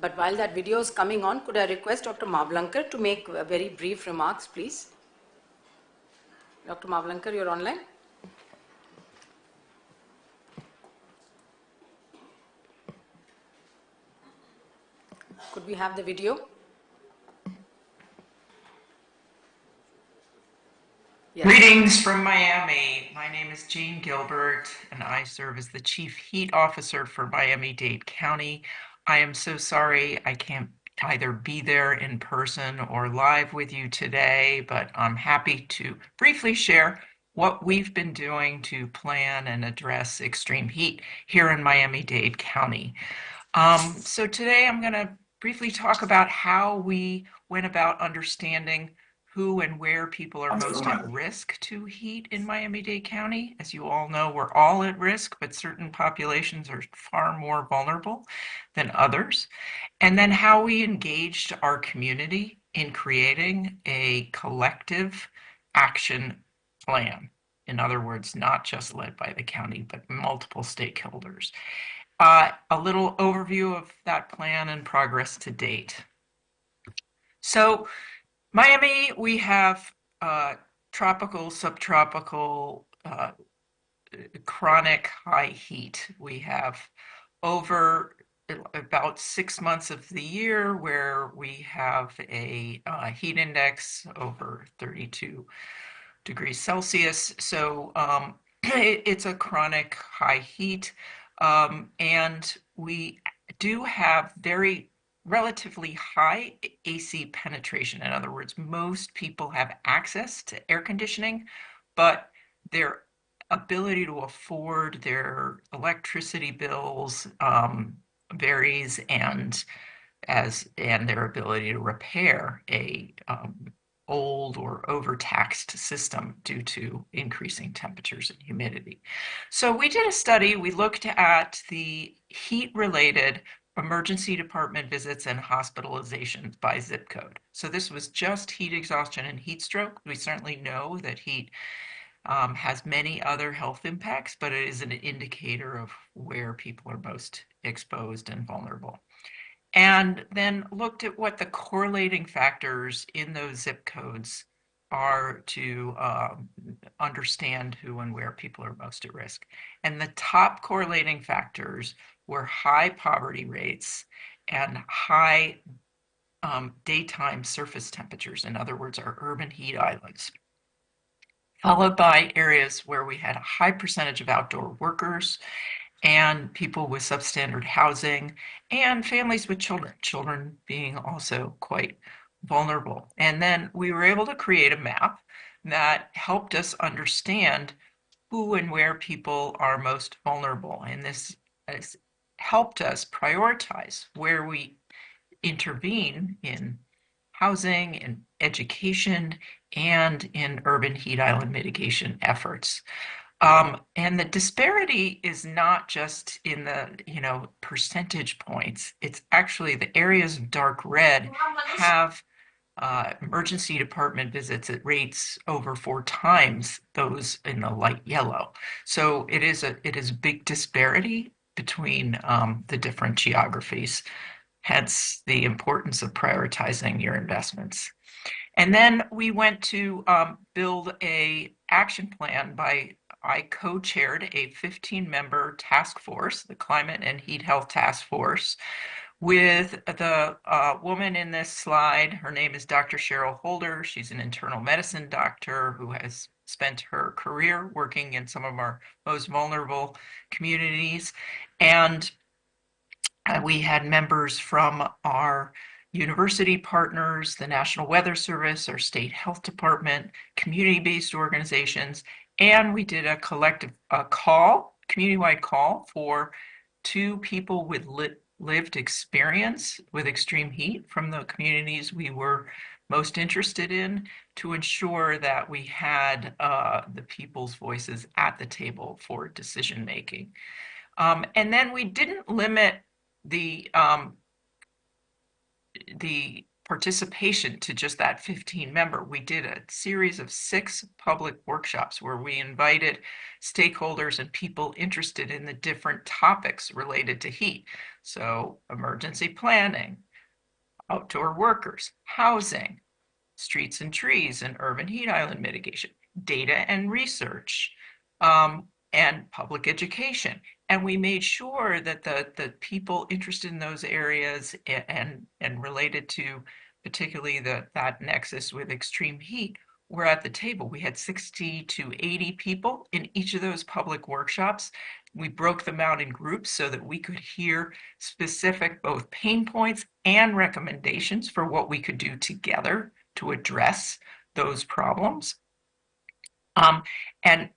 But while that video is coming on, could I request Dr. Mavlankar to make very brief remarks, please? Dr. Mavlankar, you're online. Could we have the video? Yes. Greetings from Miami. My name is Jane Gilbert, and I serve as the Chief Heat Officer for Miami-Dade County. I am so sorry I can't either be there in person or live with you today, but I'm happy to briefly share what we've been doing to plan and address extreme heat here in Miami-Dade County. So today I'm going to briefly talk about how we went about understanding who and where people are most at risk to heat in Miami-Dade County. As you all know, we're all at risk, but certain populations are far more vulnerable than others. And then how we engaged our community in creating a collective action plan. In other words, not just led by the county, but multiple stakeholders. A little overview of that plan and progress to date. So Miami, we have tropical, subtropical, chronic high heat. We have over about 6 months of the year where we have a heat index over 32 degrees Celsius. So it's a chronic high heat. And we do have relatively high AC penetration. In other words, most people have access to air conditioning, but their ability to afford their electricity bills varies, and their ability to repair a old or overtaxed system due to increasing temperatures and humidity. So we did a study. We looked at the heat-related emergency department visits and hospitalizations by zip code. So this was just heat exhaustion and heat stroke. We certainly know that heat has many other health impacts, but it is an indicator of where people are most exposed and vulnerable. And then looked at what the correlating factors in those zip codes are to understand who and where people are most at risk. And the top correlating factors were high poverty rates and high daytime surface temperatures. In other words, our urban heat islands, followed by areas where we had a high percentage of outdoor workers and people with substandard housing and families with children being also quite vulnerable. And then we were able to create a map that helped us understand who and where people are most vulnerable. And this has helped us prioritize where we intervene in housing, in education, and in urban heat island mitigation efforts. And the disparity is not just in the, percentage points. It's actually the areas of dark red have emergency department visits at rates over 4 times those in the light yellow. So it is a big disparity between the different geographies, hence the importance of prioritizing your investments. And then we went to build a action plan I co-chaired a 15-member task force, the Climate and Heat Health Task Force, with the woman in this slide. Her name is Dr. Cheryl Holder. She's an internal medicine doctor who has spent her career working in some of our most vulnerable communities. And we had members from our university partners, the National Weather Service, our state health department, community-based organizations, and we did a collective community-wide call for 2 people with lived experience with extreme heat from the communities we were most interested in, to ensure that we had the people's voices at the table for decision making. And then we didn't limit the participation to just that 15-member. We did a series of 6 public workshops where we invited stakeholders and people interested in the different topics related to heat. So emergency planning, outdoor workers, housing, streets and trees and urban heat island mitigation, data and research, and public education. And we made sure that the people interested in those areas and related to particularly that nexus with extreme heat were at the table. We had 60 to 80 people in each of those public workshops. We broke them out in groups so that we could hear specific both pain points and recommendations for what we could do together to address those problems. And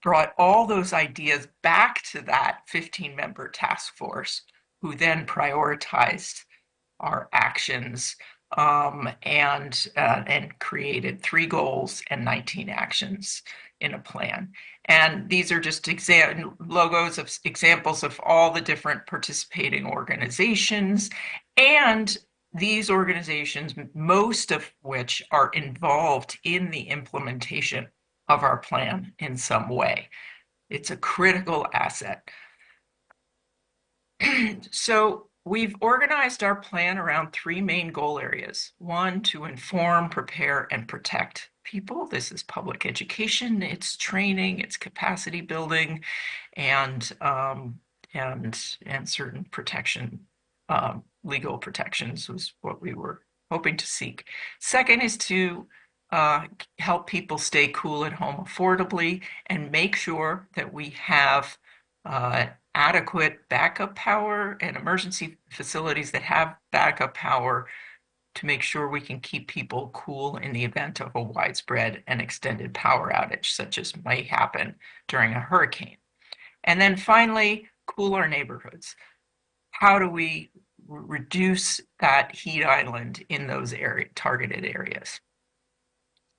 brought all those ideas back to that 15-member task force, who then prioritized our actions and created 3 goals and 19 actions in a plan. And these are just logos of examples of all the different participating organizations, and these organizations, most of which are involved in the implementation of our plan in some way. It's a critical asset. So we've organized our plan around 3 main goal areas. 1, to inform, prepare, and protect people. This is public education, it's training, it's capacity building, and certain protection, legal protections was what we were hoping to seek. 2nd is to help people stay cool at home affordably and make sure that we have adequate backup power and emergency facilities that have backup power to make sure we can keep people cool in the event of a widespread and extended power outage, such as might happen during a hurricane. And then finally, cool our neighborhoods. How do we reduce that heat island in those targeted areas?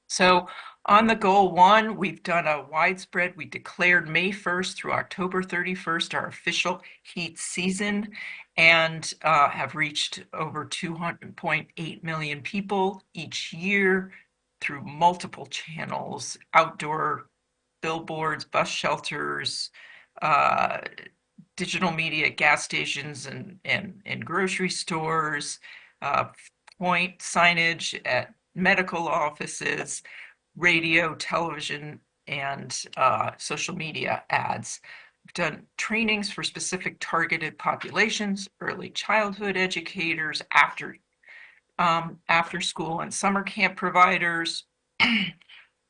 So on the goal 1, we've done a widespread, we declared May 1st through October 31st our official heat season, and have reached over 200.8 million people each year through multiple channels: outdoor billboards, bus shelters, digital media, gas stations and grocery stores, point signage at medical offices, radio, television, and social media ads. We've done trainings for specific targeted populations, early childhood educators, after school and summer camp providers,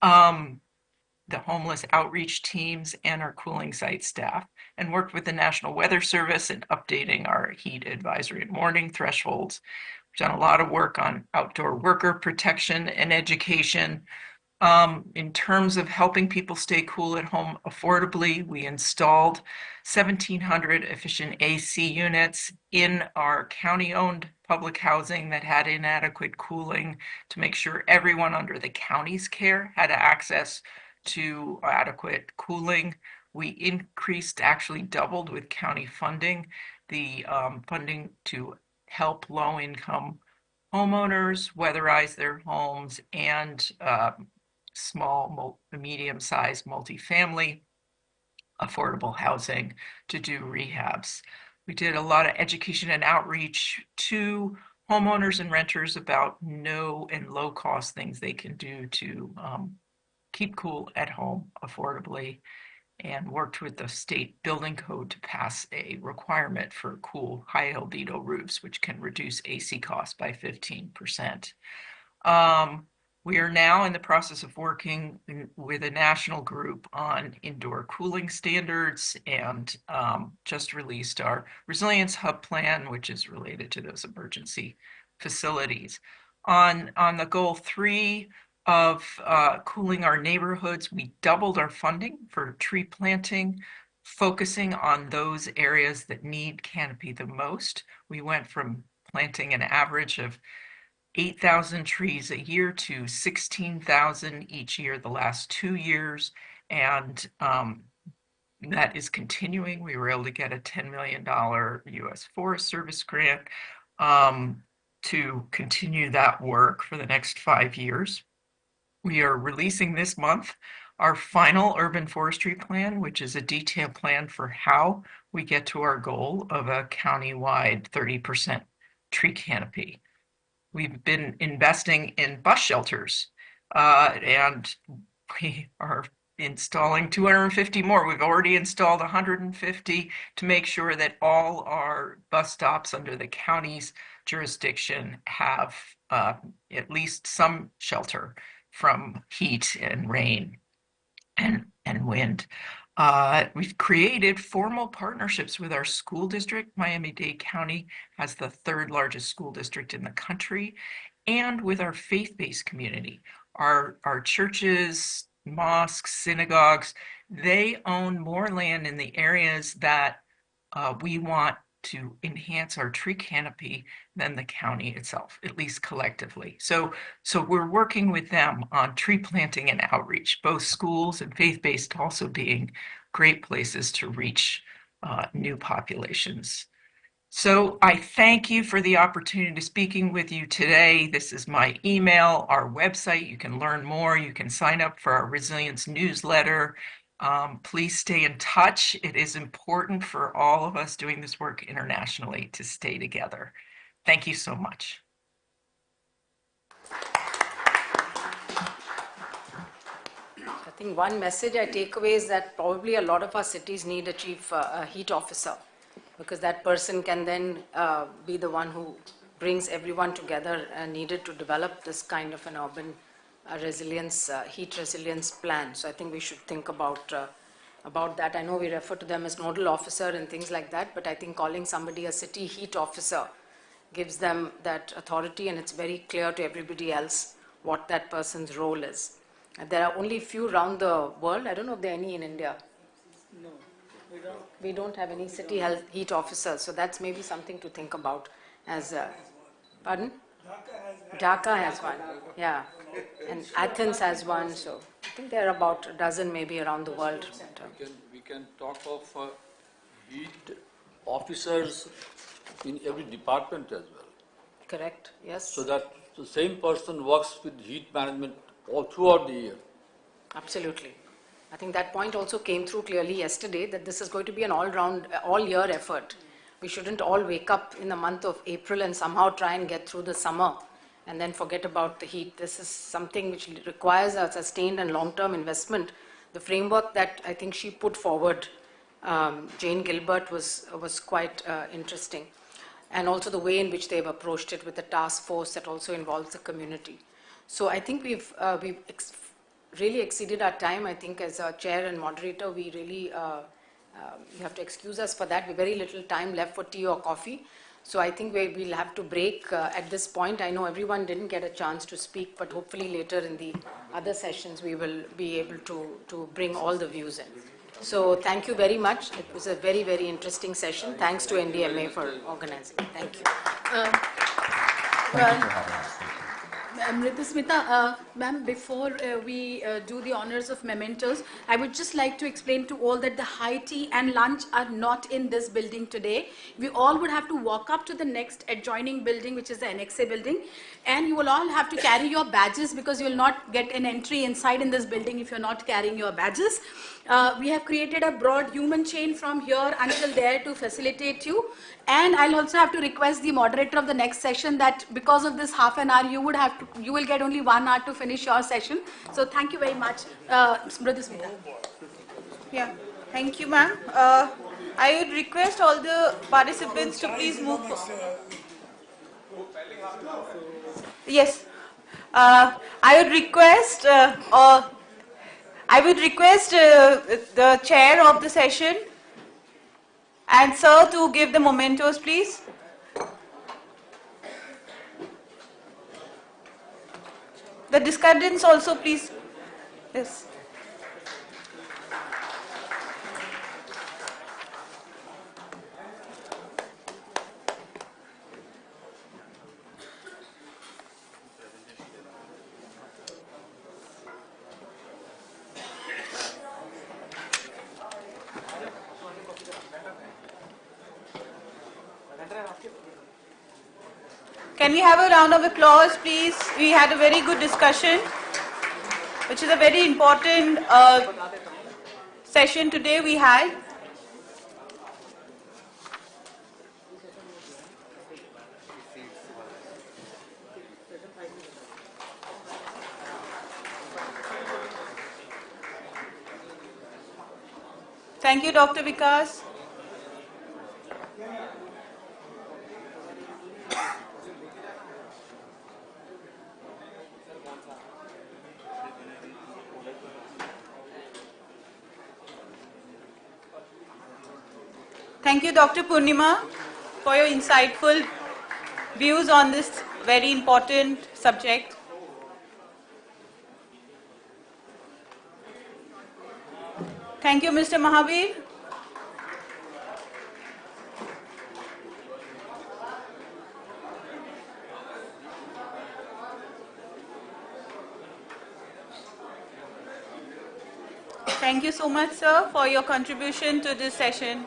the homeless outreach teams, and our cooling site staff, and worked with the National Weather Service in updating our heat advisory and warning thresholds. We've done a lot of work on outdoor worker protection and education. In terms of helping people stay cool at home affordably, we installed 1,700 efficient AC units in our county-owned public housing that had inadequate cooling to make sure everyone under the county's care had access to adequate cooling. We increased, actually doubled with county funding, the funding to help low-income homeowners weatherize their homes and small, medium-sized multifamily affordable housing to do rehabs. We did a lot of education and outreach to homeowners and renters about no and low cost things they can do to keep cool at home affordably, and worked with the state building code to pass a requirement for cool high albedo roofs, which can reduce AC costs by 15%. We are now in the process of working with a national group on indoor cooling standards, and just released our Resilience Hub plan, which is related to those emergency facilities. On the goal 3 of cooling our neighborhoods, we doubled our funding for tree planting, focusing on those areas that need canopy the most. We went from planting an average of 8,000 trees a year to 16,000 each year the last 2 years, and that is continuing. We were able to get a $10 million U.S. Forest Service grant to continue that work for the next 5 years. We are releasing this month our final urban forestry plan, which is a detailed plan for how we get to our goal of a countywide 30% tree canopy. We've been investing in bus shelters, and we are installing 250 more. We've already installed 150 to make sure that all our bus stops under the county's jurisdiction have at least some shelter from heat and rain and wind. We've created formal partnerships with our school district. Miami-Dade County has the 3rd largest school district in the country, and with our faith-based community. Our churches, mosques, synagogues, they own more land in the areas that we want to enhance our tree canopy than the county itself, at least collectively. So we're working with them on tree planting and outreach, both schools and faith-based also being great places to reach new populations. So I thank you for the opportunity to speaking with you today. This is my email, our website. You can learn more. You can sign up for our resilience newsletter. Please stay in touch. It is important for all of us doing this work internationally to stay together. Thank you so much. I think one message I take away is that probably a lot of our cities need a chief heat officer, because that person can then be the one who brings everyone together needed to develop this kind of an urban resilience, heat resilience plan. So I think we should think about that. I know we refer to them as nodal officer and things like that, but I think calling somebody a city heat officer gives them that authority, and it's very clear to everybody else what that person's role is. There are only a few around the world. I don't know if there are any in India. No, we don't. We don't have any city health heat officers, so that's maybe something to think about as pardon? Dhaka has one, yeah, and Athens has one, so I think there are about a dozen maybe around the world. We can talk of heat officers in every department as well. Correct, yes. So that the same person works with heat management all throughout the year. Absolutely. I think that point also came through clearly yesterday, that this is going to be an all-round, all-year effort. We shouldn't all wake up in the month of April and somehow try and get through the summer and then forget about the heat. This is something which requires a sustained and long-term investment. The framework that I think she put forward, Jane Gilbert, was quite interesting. And also the way in which they've approached it with the task force that also involves the community. So I think we've really exceeded our time. I think as a chair and moderator, we really, you have to excuse us for that. We have very little time left for tea or coffee. So I think we'll have to break at this point. I know everyone didn't get a chance to speak, but hopefully later in the other sessions, we will be able to bring all the views in. So thank you very much. It was a very, very interesting session. Thanks to NDMA for organizing. Thank you. Well, Smita, ma'am, before we do the honors of mementos, I would just like to explain to all that the high tea and lunch are not in this building today. We all would have to walk up to the next adjoining building, which is the NXA building, and you will all have to carry your badges because you will not get an entry inside in this building if you're not carrying your badges. We have created a broad human chain from here until there to facilitate you. And I'll also have to request the moderator of the next session that because of this half an hour, you will get only 1 hour to finish your session. So thank you very much, Brother Smita. Yeah, thank you, ma'am. I would request all the participants to please move. Yes, I would request, the chair of the session and sir to give the mementos, please. The discussions also, please. Yes. Can we have a round of applause, please? We had a very good discussion, which is a very important session today we had. Thank you, Dr. Vikas. Thank you, Dr. Purnima, for your insightful views on this very important subject. Thank you, Mr. Mahavir. Thank you so much, sir, for your contribution to this session.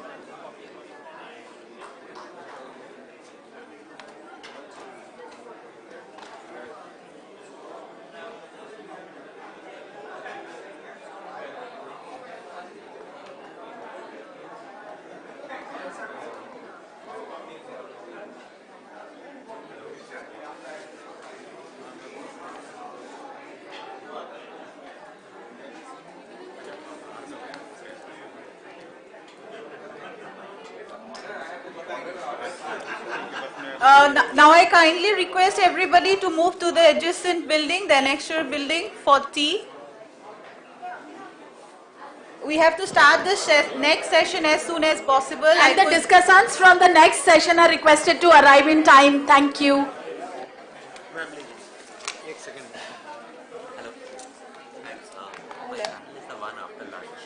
Now I kindly request everybody to move to the adjacent building, the annexure building, for tea. We have to start the next session as soon as possible. And the discussants from the next session are requested to arrive in time. Thank you.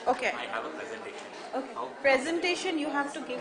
Okay. I have a presentation. Okay. Presentation you have to give.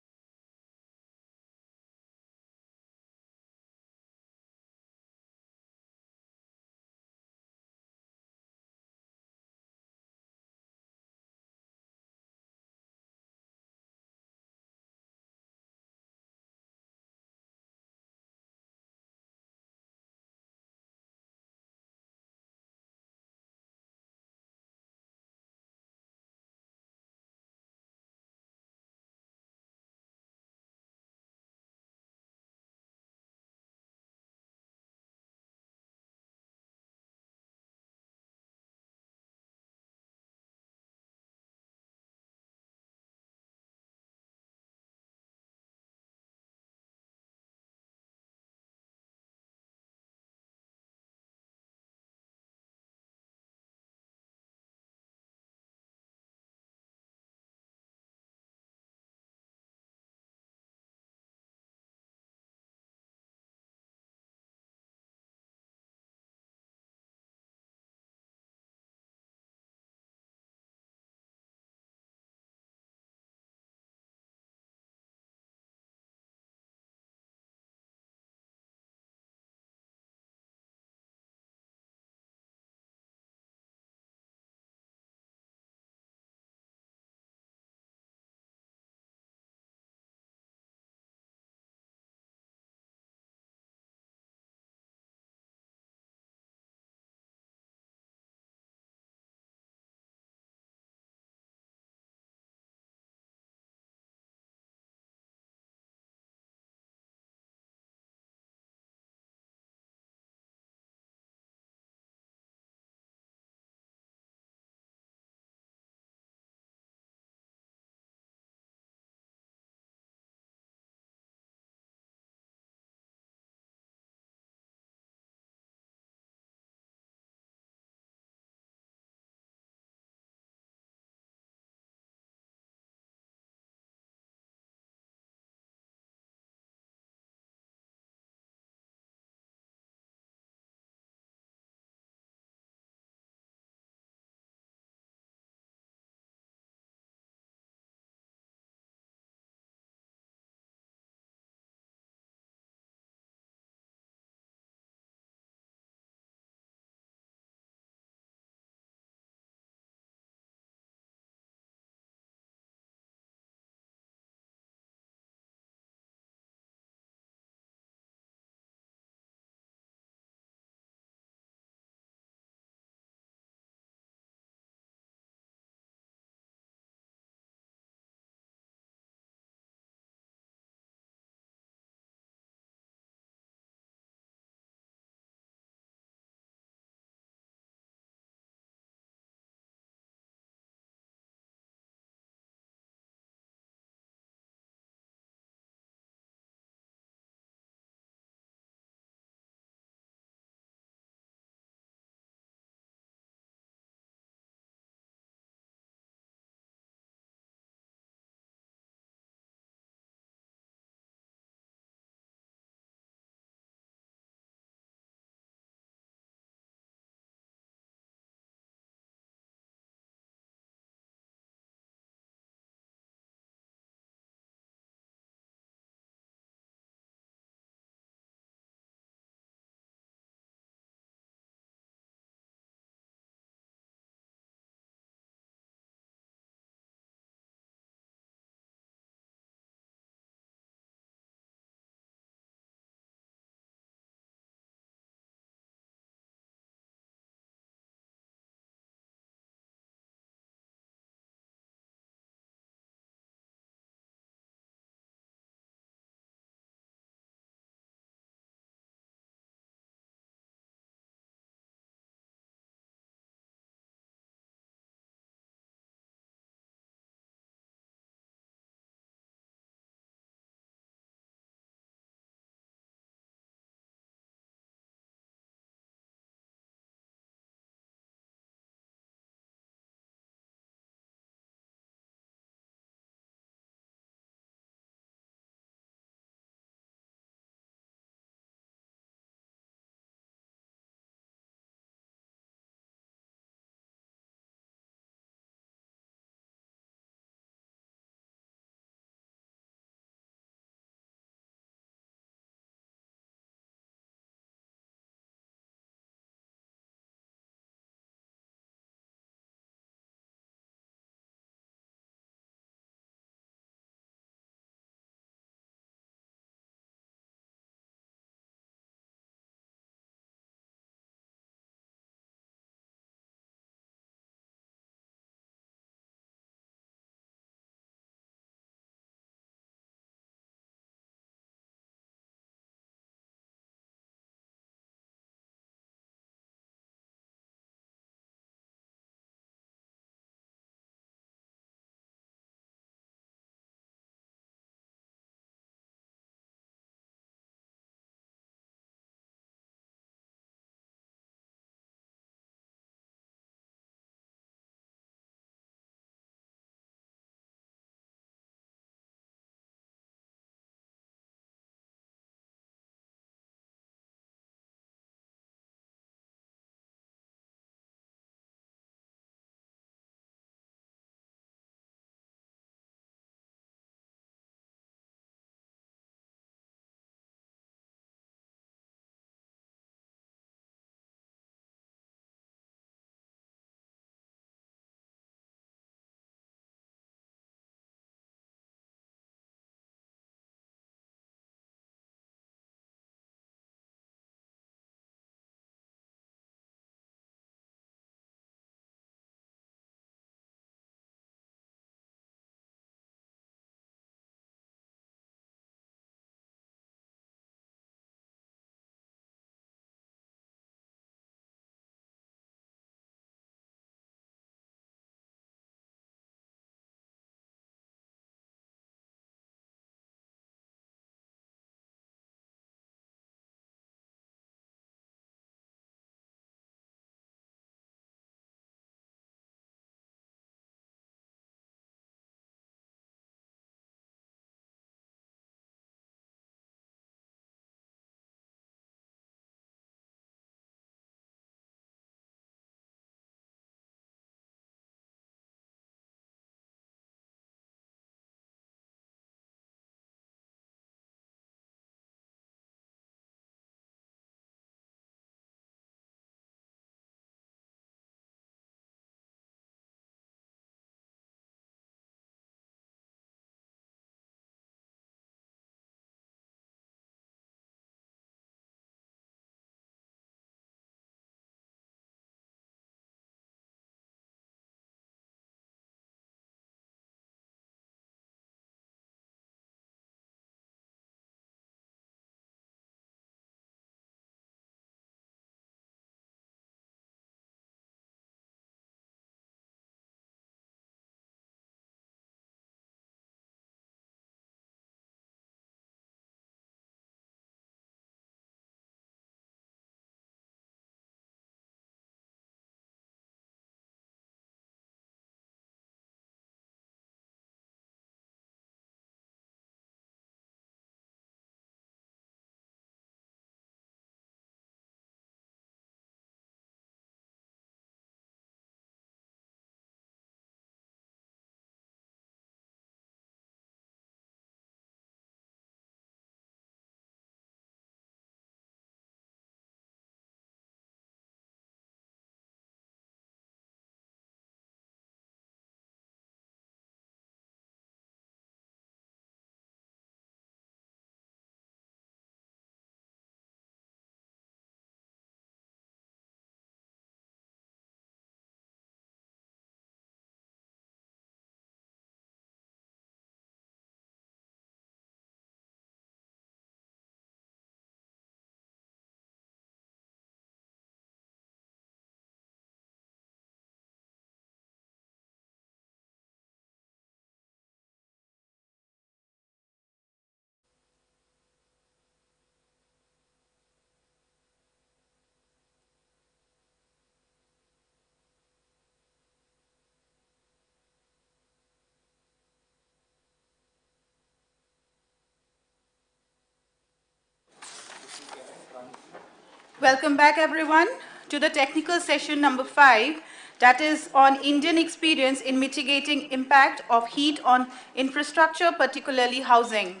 Welcome back, everyone, to the technical session number 5, that is on Indian experience in mitigating impact of heat on infrastructure, particularly housing.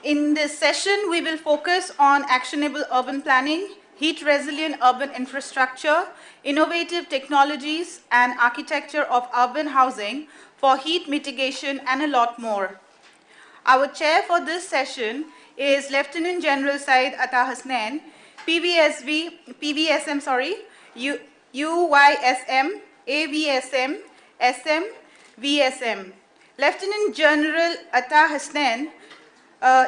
In this session, we will focus on actionable urban planning, heat-resilient urban infrastructure, innovative technologies, and architecture of urban housing for heat mitigation, and a lot more. Our chair for this session is Lieutenant General Syed Atta Hasnain, PVSM, UYSM, AVSM, SM, VSM. Lieutenant General Atta Hasnain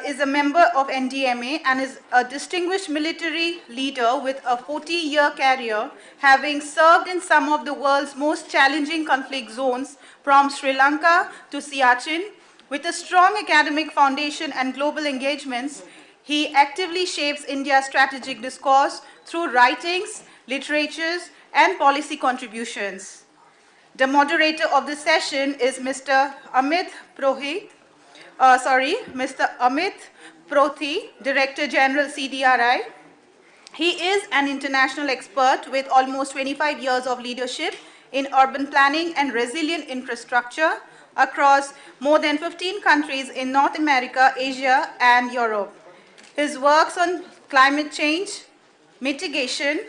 is a member of NDMA and is a distinguished military leader with a 40-year career, having served in some of the world's most challenging conflict zones from Sri Lanka to Siachen. With a strong academic foundation and global engagements, he actively shapes India's strategic discourse through writings, literatures, and policy contributions. The moderator of the session is Mr. Mr. Amit Prothi, Director General CDRI. He is an international expert with almost 25 years of leadership in urban planning and resilient infrastructure across more than 15 countries in North America, Asia, and Europe. His works on climate change, mitigation,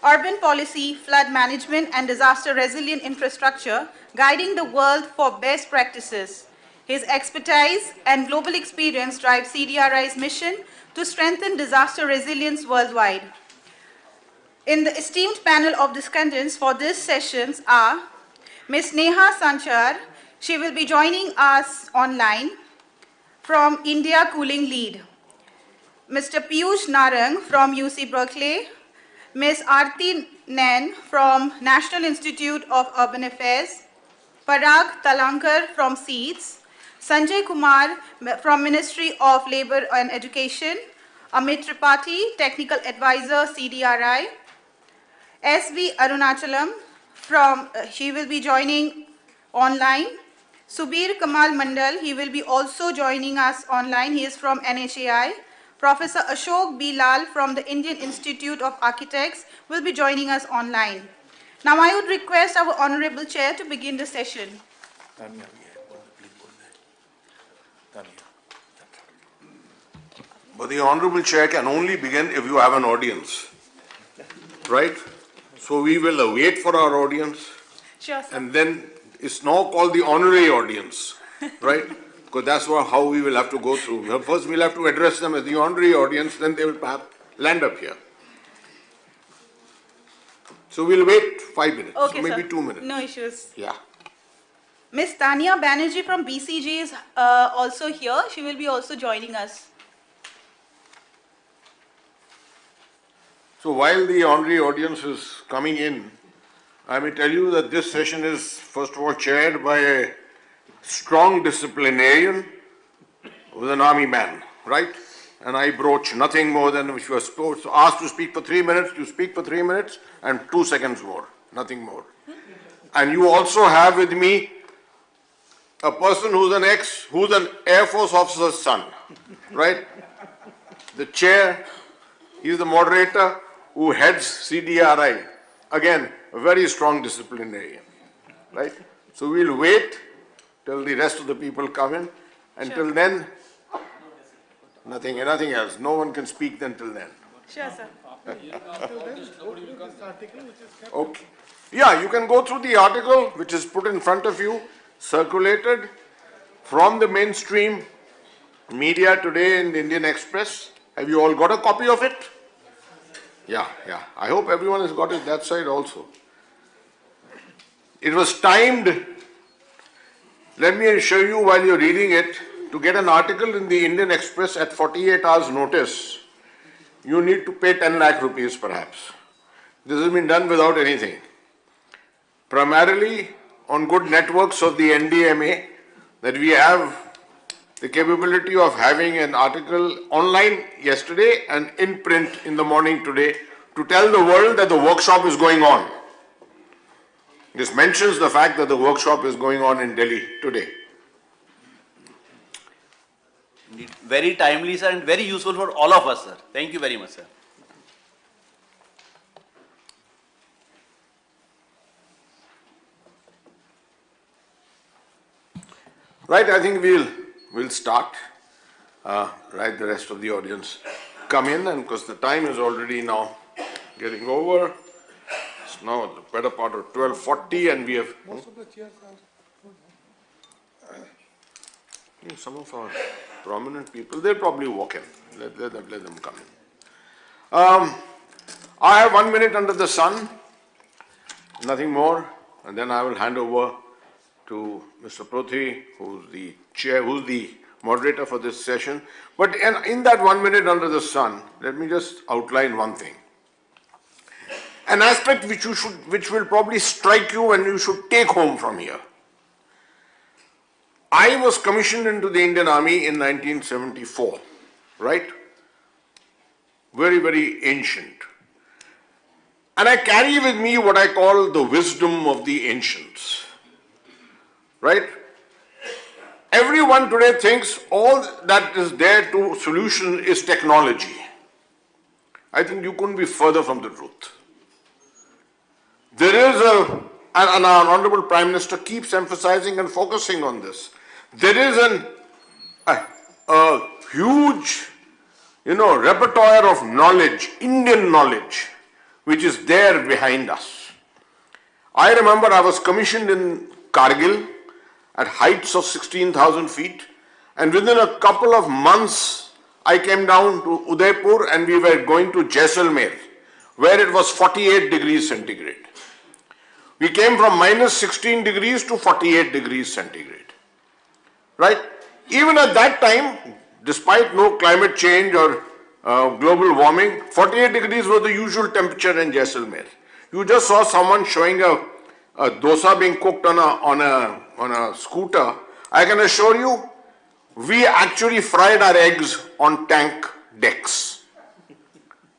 urban policy, flood management, and disaster resilient infrastructure, guiding the world for best practices. His expertise and global experience drive CDRI's mission to strengthen disaster resilience worldwide. In the esteemed panel of discussants for this sessions are Ms. Neha Sanchar. She will be joining us online from India Cooling Lead. Mr. Piyush Narang from UC Berkeley. Ms. Aarti Nain from National Institute of Urban Affairs. Parag Talankar from SEEDS. Sanjay Kumar from Ministry of Labour and Education. Amit Tripathi, Technical Advisor, CDRI. S.V. Arunachalam, she will be joining online. Subir Kamal Mandal, he will be also joining us online. He is from NHAI. Professor Ashok B. Lal from the Indian Institute of Architects will be joining us online. Now I would request our Honorable Chair to begin the session. But the Honorable Chair can only begin if you have an audience, right? So we will wait for our audience. Sure, sir. And then it's now called the honorary audience, right? Because that's how we will have to go through. First we'll have to address them as the honorary audience, then they will perhaps land up here. So we'll wait 5 minutes, Okay, maybe sir. 2 minutes. No issues. Yeah. Ms. Tanya Banerjee from BCG is also here. She will be also joining us. So while the honorary audience is coming in, I may tell you that this session is first of all chaired by a strong disciplinarian with an army man, right? And I broach nothing more than if you are asked to speak for 3 minutes, you speak for 3 minutes and 2 seconds more, nothing more. And you also have with me a person who's an Air Force officer's son, right? The chair, he's the moderator who heads CDRI. Again, a very strong disciplinarian, right? So we'll wait till the rest of the people come in. Until then, nothing else. No one can speak until then. Sure, sir. Okay. Yeah, you can go through the article which is put in front of you, circulated from the mainstream media today in the Indian Express. Have you all got a copy of it? Yeah. I hope everyone has got it that side also. It was timed. Let me show you while you're reading it. To get an article in the Indian Express at 48 hours notice, you need to pay 10 lakh rupees perhaps. This has been done without anything. Primarily on good networks of the NDMA, that we have the capability of having an article online yesterday and in print in the morning today to tell the world that the workshop is going on. This mentions the fact that the workshop is going on in Delhi today. Very timely, sir, and very useful for all of us, sir. Thank you very much, sir. Right, I think we'll start. Right, the rest of the audience come in, and because the time is already now getting over. It's now the better part of 12:40, and we have Most of the chairs are some of our prominent people. They'll probably walk in. Let them come in. I have 1 minute under the sun, nothing more, and then I will hand over to Mr. Prothi, who's the chair, who's the moderator for this session. But in that 1 minute under the sun, let me just outline one thing. An aspect which will probably strike you and you should take home from here. I was commissioned into the Indian Army in 1974, right? Very, very ancient. And I carry with me what I call the wisdom of the ancients, right? Everyone today thinks all that is there to solution is technology. I think you couldn't be further from the truth. There is and our Honorable Prime Minister keeps emphasizing and focusing on this. There is a huge, repertoire of knowledge, Indian knowledge, which is there behind us. I remember I was commissioned in Kargil at heights of 16,000 feet, and within a couple of months, I came down to Udaipur and we were going to Jaisalmer, where it was 48 degrees centigrade. We came from minus 16 degrees to 48 degrees centigrade, right? Even at that time, despite no climate change or global warming, 48 degrees was the usual temperature in Jaisalmer. You just saw someone showing a dosa being cooked on a scooter. I can assure you, we actually fried our eggs on tank decks.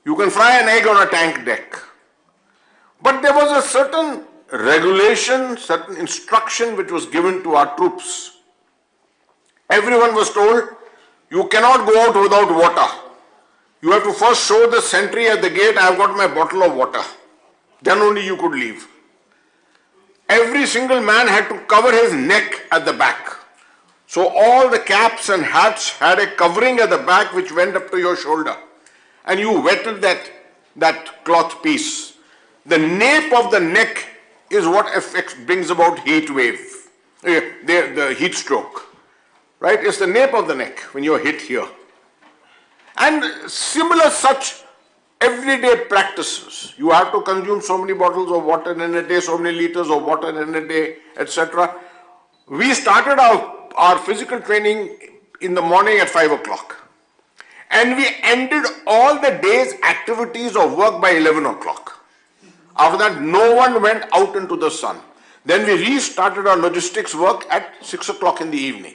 You can fry an egg on a tank deck. But there was a certain regulation, certain instruction which was given to our troops. Everyone was told, you cannot go out without water. You have to first show the sentry at the gate, I have got my bottle of water. Then only you could leave. Every single man had to cover his neck at the back. So all the caps and hats had a covering at the back which went up to your shoulder. And you wetted that cloth piece. The nape of the neck is what brings about heat wave, the heat stroke, right? It's the nape of the neck when you're hit here. And similar such everyday practices. You have to consume so many bottles of water in a day, so many liters of water in a day, etc. We started our physical training in the morning at 5 o'clock. And we ended all the day's activities of work by 11 o'clock. After that, no one went out into the sun. Then we restarted our logistics work at 6 o'clock in the evening.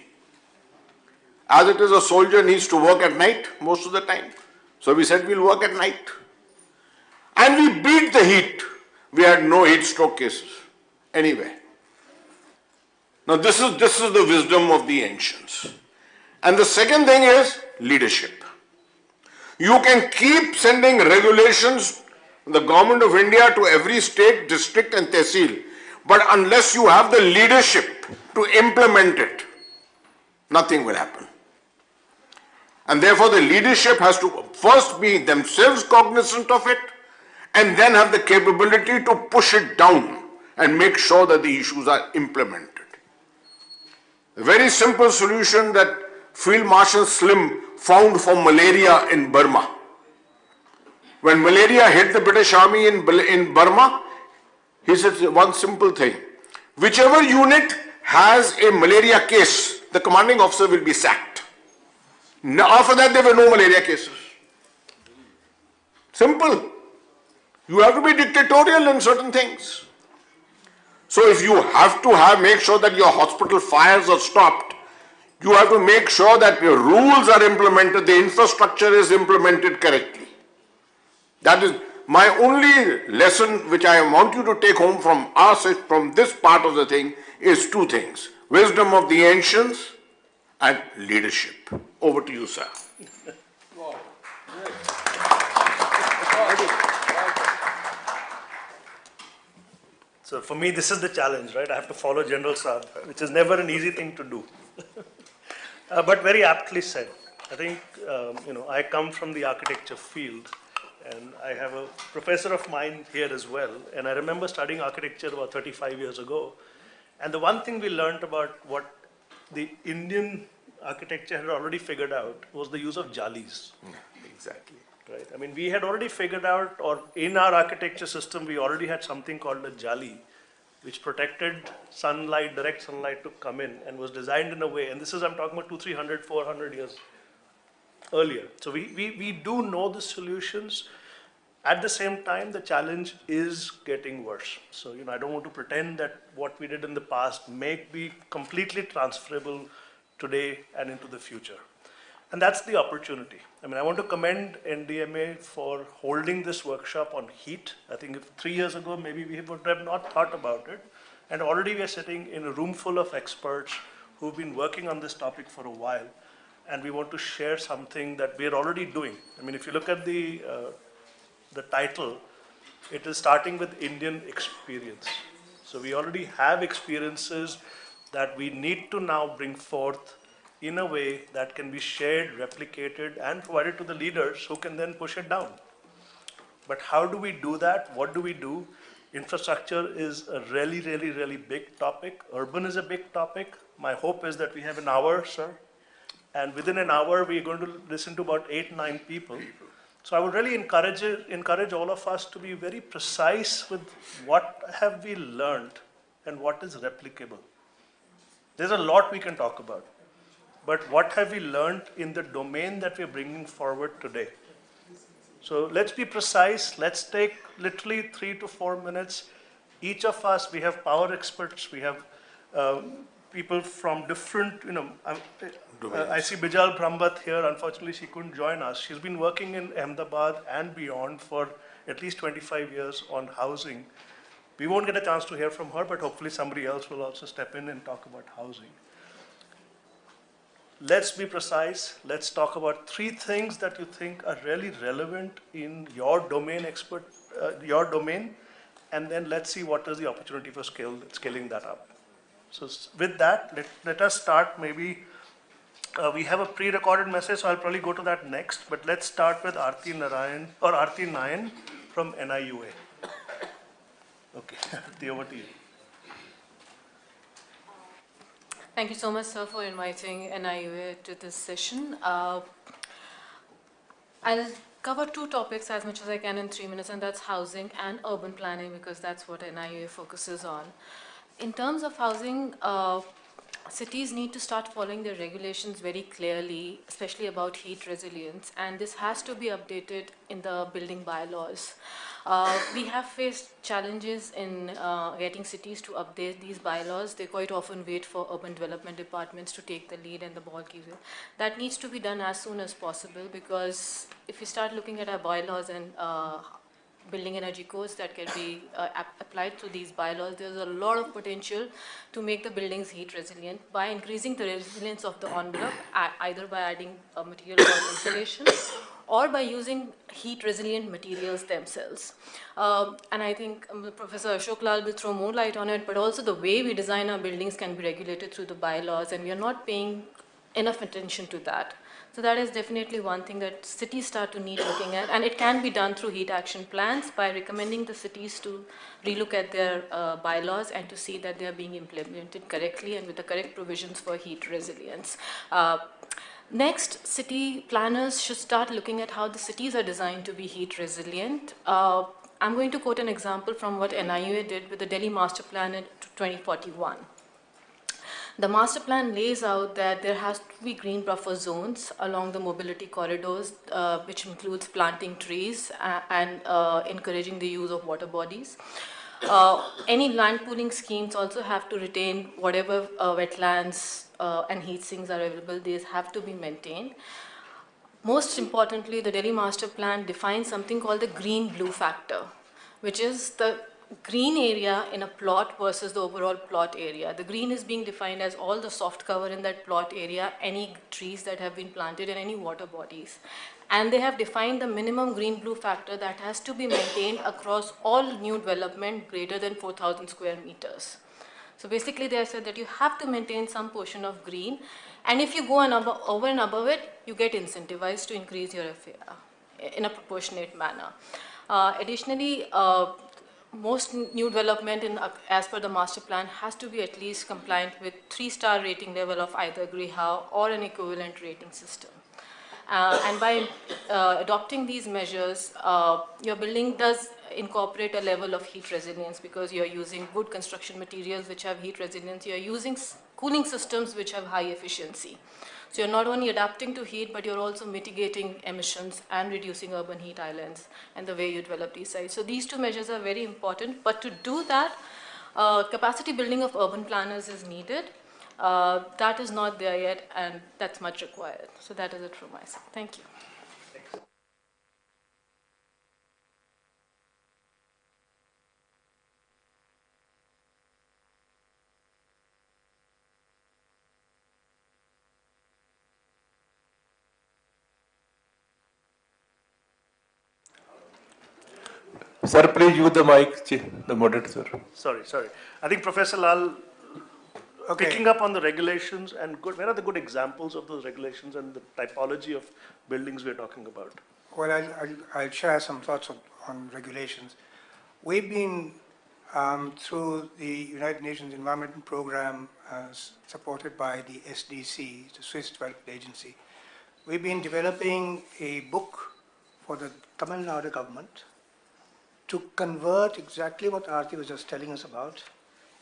As it is, a soldier needs to work at night most of the time. So we said we'll work at night. And we beat the heat. We had no heat stroke cases anywhere. Now this is the wisdom of the ancients. And the second thing is leadership. You can keep sending regulations, the government of India, to every state, district and tehsil, but unless you have the leadership to implement it, nothing will happen. And therefore the leadership has to first be themselves cognizant of it and then have the capability to push it down and make sure that the issues are implemented. A very simple solution that Field Marshal Slim found for malaria in Burma. When malaria hit the British Army in Burma, he said one simple thing. Whichever unit has a malaria case, the commanding officer will be sacked. Now, after that, there were no malaria cases. Simple. You have to be dictatorial in certain things. So if you have to make sure that your hospital fires are stopped, you have to make sure that your rules are implemented, the infrastructure is implemented correctly. That is my only lesson which I want you to take home from us, from this part of the thing, is two things. Wisdom of the ancients and leadership. Over to you, sir. So for me, this is the challenge, right? I have to follow General Saab, which is never an easy thing to do. But very aptly said. I think, I come from the architecture field, and I have a professor of mine here as well. And I remember studying architecture about 35 years ago. And the one thing we learned about what the Indian architecture had already figured out was the use of jalis. Exactly. Right. I mean, we had already figured out, or in our architecture system, we already had something called a jali, which protected sunlight, direct sunlight to come in, and was designed in a way, and this is, I'm talking about 200, 300, 400 years earlier. So we do know the solutions. At the same time, the challenge is getting worse. So, I don't want to pretend that what we did in the past may be completely transferable today and into the future. And that's the opportunity. I mean, I want to commend NDMA for holding this workshop on heat. I think if 3 years ago, maybe we would have not thought about it. And already we are sitting in a room full of experts who've been working on this topic for a while. And we want to share something that we're already doing. I mean, if you look at the title, it is starting with Indian experience. So we already have experiences that we need to now bring forth in a way that can be shared, replicated, and provided to the leaders who can then push it down. But how do we do that? What do we do? Infrastructure is a really, really, really big topic. Urban is a big topic. My hope is that we have an hour, sir. And within an hour, we're going to listen to about 8, 9 people. So I would really encourage all of us to be very precise with what have we learned and what is replicable. There's a lot we can talk about. But what have we learned in the domain that we're bringing forward today? So let's be precise. Let's take literally 3 to 4 minutes. Each of us, we have power experts. We have people from different, I see Bijal Brahmbat here. Unfortunately, she couldn't join us. She's been working in Ahmedabad and beyond for at least 25 years on housing. We won't get a chance to hear from her, but hopefully somebody else will also step in and talk about housing. Let's be precise. Let's talk about 3 things that you think are really relevant in your domain your domain, and then let's see what is the opportunity for scaling that up. So with that, let us start. Maybe we have a pre-recorded message, so I'll probably go to that next. But let's start with Aarti Nayan from NIUA. Okay, Aarti, over to you. Thank you so much, sir, for inviting NIUA to this session. I'll cover 2 topics as much as I can in 3 minutes, and that's housing and urban planning, because that's what NIUA focuses on. In terms of housing, cities need to start following their regulations very clearly, especially about heat resilience, and this has to be updated in the building bylaws. We have faced challenges in getting cities to update these bylaws. They quite often wait for urban development departments to take the lead and the ball keeps it. That needs to be done as soon as possible, because if you start looking at our bylaws and building energy codes that can be applied to these bylaws, there's a lot of potential to make the buildings heat resilient by increasing the resilience of the envelope, either by adding a material called insulation or by using heat resilient materials themselves. And I think Professor Ashok Lal will throw more light on it, but also the way we design our buildings can be regulated through the bylaws, and we are not paying enough attention to that. So that is definitely one thing that cities start to need looking at, and it can be done through heat action plans by recommending the cities to relook at their bylaws and to see that they are being implemented correctly and with the correct provisions for heat resilience. Next, city planners should start looking at how the cities are designed to be heat resilient. I'm going to quote an example from what NIUA did with the Delhi Master Plan in 2041. The master plan lays out that there has to be green buffer zones along the mobility corridors, which includes planting trees and encouraging the use of water bodies. Any land pooling schemes also have to retain whatever wetlands and heat sinks are available. These have to be maintained. Most importantly, the Delhi Master Plan defines something called the green-blue factor, which is the green area in a plot versus the overall plot area. The green is being defined as all the soft cover in that plot area, any trees that have been planted and any water bodies. And they have defined the minimum green-blue factor that has to be maintained across all new development greater than 4,000 square meters. So basically they have said that you have to maintain some portion of green, and if you go over and above it, you get incentivized to increase your FAR in a proportionate manner. Additionally, most new development as per the master plan has to be at least compliant with 3-star rating level of either GRIHA or an equivalent rating system. And by adopting these measures, your building does incorporate a level of heat resilience because you're using good construction materials which have heat resilience. You're using cooling systems which have high efficiency. So you're not only adapting to heat, but you're also mitigating emissions and reducing urban heat islands and the way you develop these sites. So these two measures are very important, but to do that, capacity building of urban planners is needed. That is not there yet, and that's much required. So that is it from my side. Thank you. Sir, please use the mic, the moderator, sir. Sorry. I think Professor Lal, picking up on the regulations and where are the good examples of those regulations and the typology of buildings we're talking about? Well, I'll share some thoughts on regulations. We've been through the United Nations Environment Program supported by the SDC, the Swiss Development Agency. We've been developing a book for the Tamil Nadu government to convert exactly what Aarti was just telling us about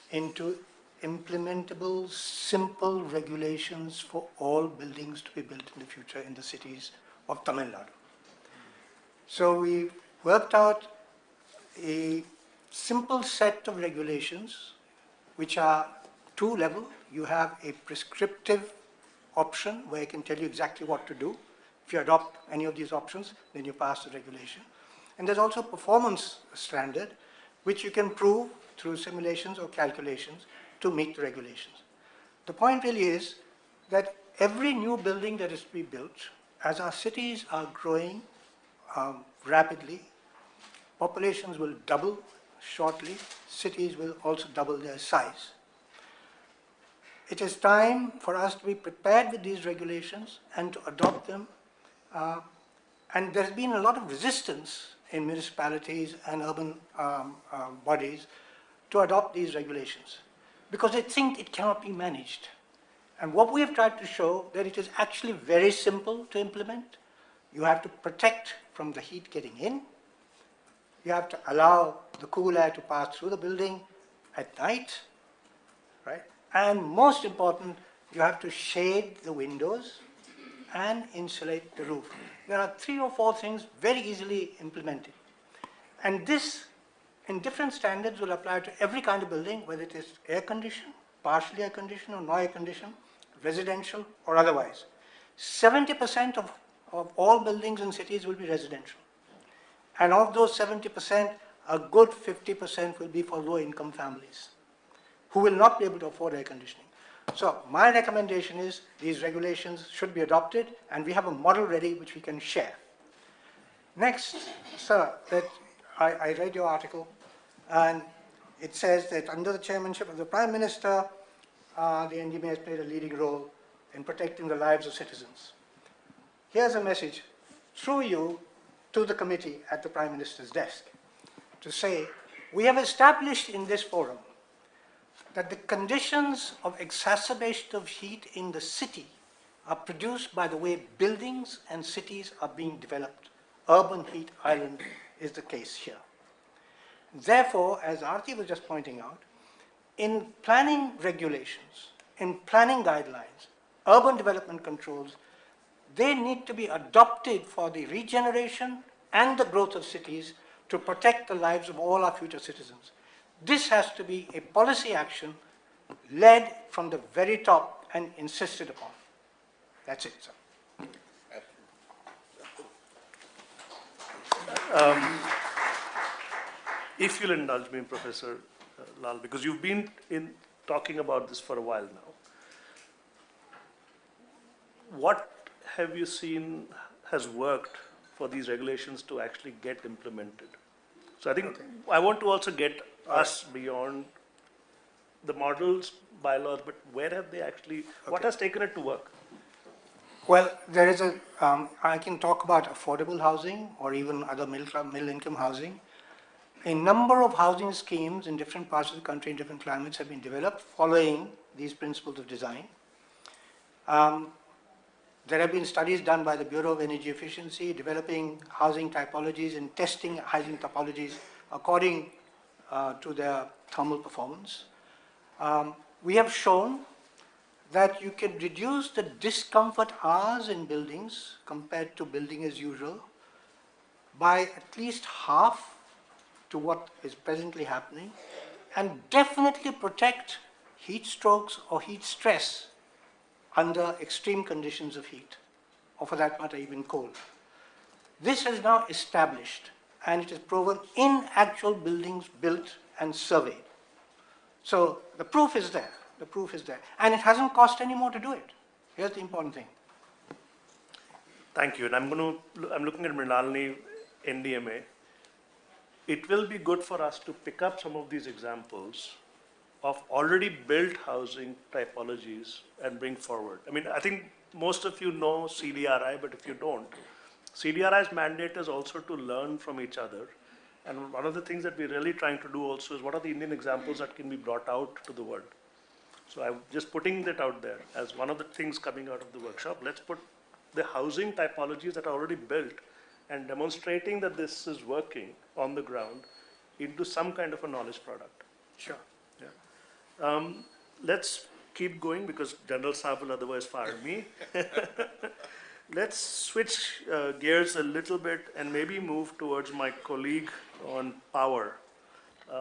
into implementable, simple regulations for all buildings to be built in the future in the cities of Tamil Nadu. So we worked out a simple set of regulations which are two-level. You have a prescriptive option where I can tell you exactly what to do. If you adopt any of these options, then you pass the regulation. And there's also a performance standard which you can prove through simulations or calculations to meet the regulations. The point really is that every new building that is to be built, as our cities are growing rapidly, populations will double shortly, cities will also double their size. It is time for us to be prepared with these regulations and to adopt them. And there's been a lot of resistance in municipalities and urban bodies to adopt these regulations because they think it cannot be managed. And what we have tried to show that it is actually very simple to implement. You have to protect from the heat getting in. You have to allow the cool air to pass through the building at night, right? And most important, you have to shade the windows and insulate the roof. There are 3 or 4 things very easily implemented. And this, in different standards, will apply to every kind of building, whether it is air-conditioned, partially air-conditioned or non-air-conditioned, residential or otherwise. 70% of all buildings in cities will be residential. And of those 70%, a good 50% will be for low-income families who will not be able to afford air conditioning. So my recommendation is these regulations should be adopted, and we have a model ready which we can share. Next, sir, I read your article, and it says that under the chairmanship of the Prime Minister, the NDMA has played a leading role in protecting the lives of citizens. Here's a message through you to the committee at the Prime Minister's desk to say, we have established in this forum that the conditions of exacerbation of heat in the city are produced by the way buildings and cities are being developed. Urban heat island is the case here. Therefore, as Aarti was just pointing out, in planning regulations, in planning guidelines, urban development controls, they need to be adopted for the regeneration and the growth of cities to protect the lives of all our future citizens. This has to be a policy action led from the very top and insisted upon. That's it, sir. If you'll indulge me, Professor Lal, because you've been talking about this for a while now. What have you seen has worked for these regulations to actually get implemented? So I think I want to also get us beyond the models, bylaws, but where have they actually, what has taken it to work? Well, there is I can talk about affordable housing or even other middle income housing. A number of housing schemes in different parts of the country in different climates have been developed following these principles of design. There have been studies done by the Bureau of Energy Efficiency developing housing typologies and testing housing topologies according to their thermal performance. We have shown that you can reduce the discomfort hours in buildings compared to building as usual by at least half to what is presently happening, and definitely protect heat strokes or heat stress under extreme conditions of heat, or for that matter even cold. This is now established and it is proven in actual buildings built and surveyed. So the proof is there. The proof is there. And it hasn't cost any more to do it. Here's the important thing. Thank you. And I'm looking at Mrinalini, NDMA. It will be good for us to pick up some of these examples of already built housing typologies and bring forward. I mean, I think most of you know CDRI, but if you don't, CDRI's mandate is also to learn from each other. And one of the things that we're really trying to do also is what are the Indian examples that can be brought out to the world. So I'm just putting that out there as one of the things coming out of the workshop. Let's put the housing typologies that are already built and demonstrating that this is working on the ground into some kind of a knowledge product. Sure. Yeah. Let's keep going because General Saab will otherwise fire me. Let's switch gears a little bit and maybe move towards my colleague on power.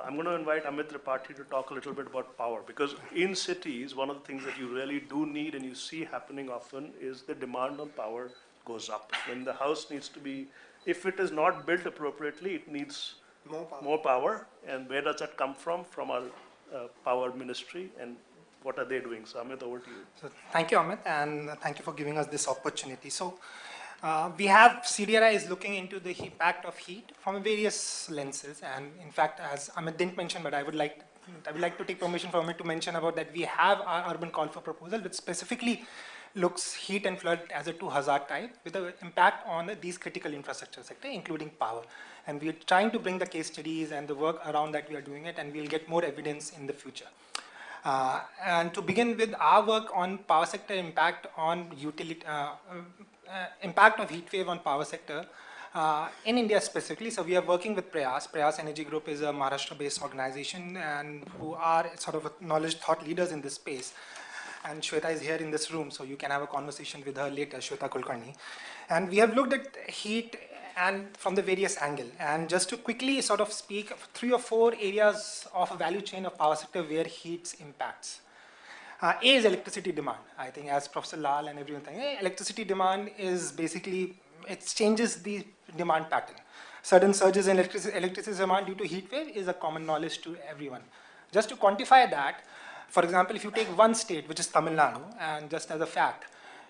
I'm going to invite Amit Tripathi to talk a little bit about power, because in cities, one of the things that you really do need and you see happening often is the demand on power goes up. When the house needs to be, if it is not built appropriately, it needs more power. And where does that come from? From our power ministry, and what are they doing? So Amit, over to you. So thank you, Amit, and thank you for giving us this opportunity. So we have CDRI is looking into the impact of heat from various lenses, and in fact, as Amit didn't mention, but I would like to take permission from Amit to mention about that we have our urban call for proposal, which specifically looks heat and flood as a two hazard type with an impact on these critical infrastructure sector, including power. And we are trying to bring the case studies and the work around that we are doing it, and we'll get more evidence in the future. And to begin with our work on power sector impact on utility, impact of heat wave on power sector in India specifically. So we are working with Prayas. Prayas Energy Group is a Maharashtra-based organization and who are sort of knowledge thought leaders in this space. And Shweta is here in this room, so you can have a conversation with her later, Shweta Kulkarni. And we have looked at heat and from the various angles. And just to quickly sort of speak of 3 or 4 areas of a value chain of power sector where heat impacts. A is electricity demand. I think as Professor Lal and everyone think, electricity demand is basically, it changes the demand pattern. Sudden surges in electricity demand due to heat wave is a common knowledge to everyone. Just to quantify that, for example, if you take one state, which is Tamil Nadu, and just as a fact,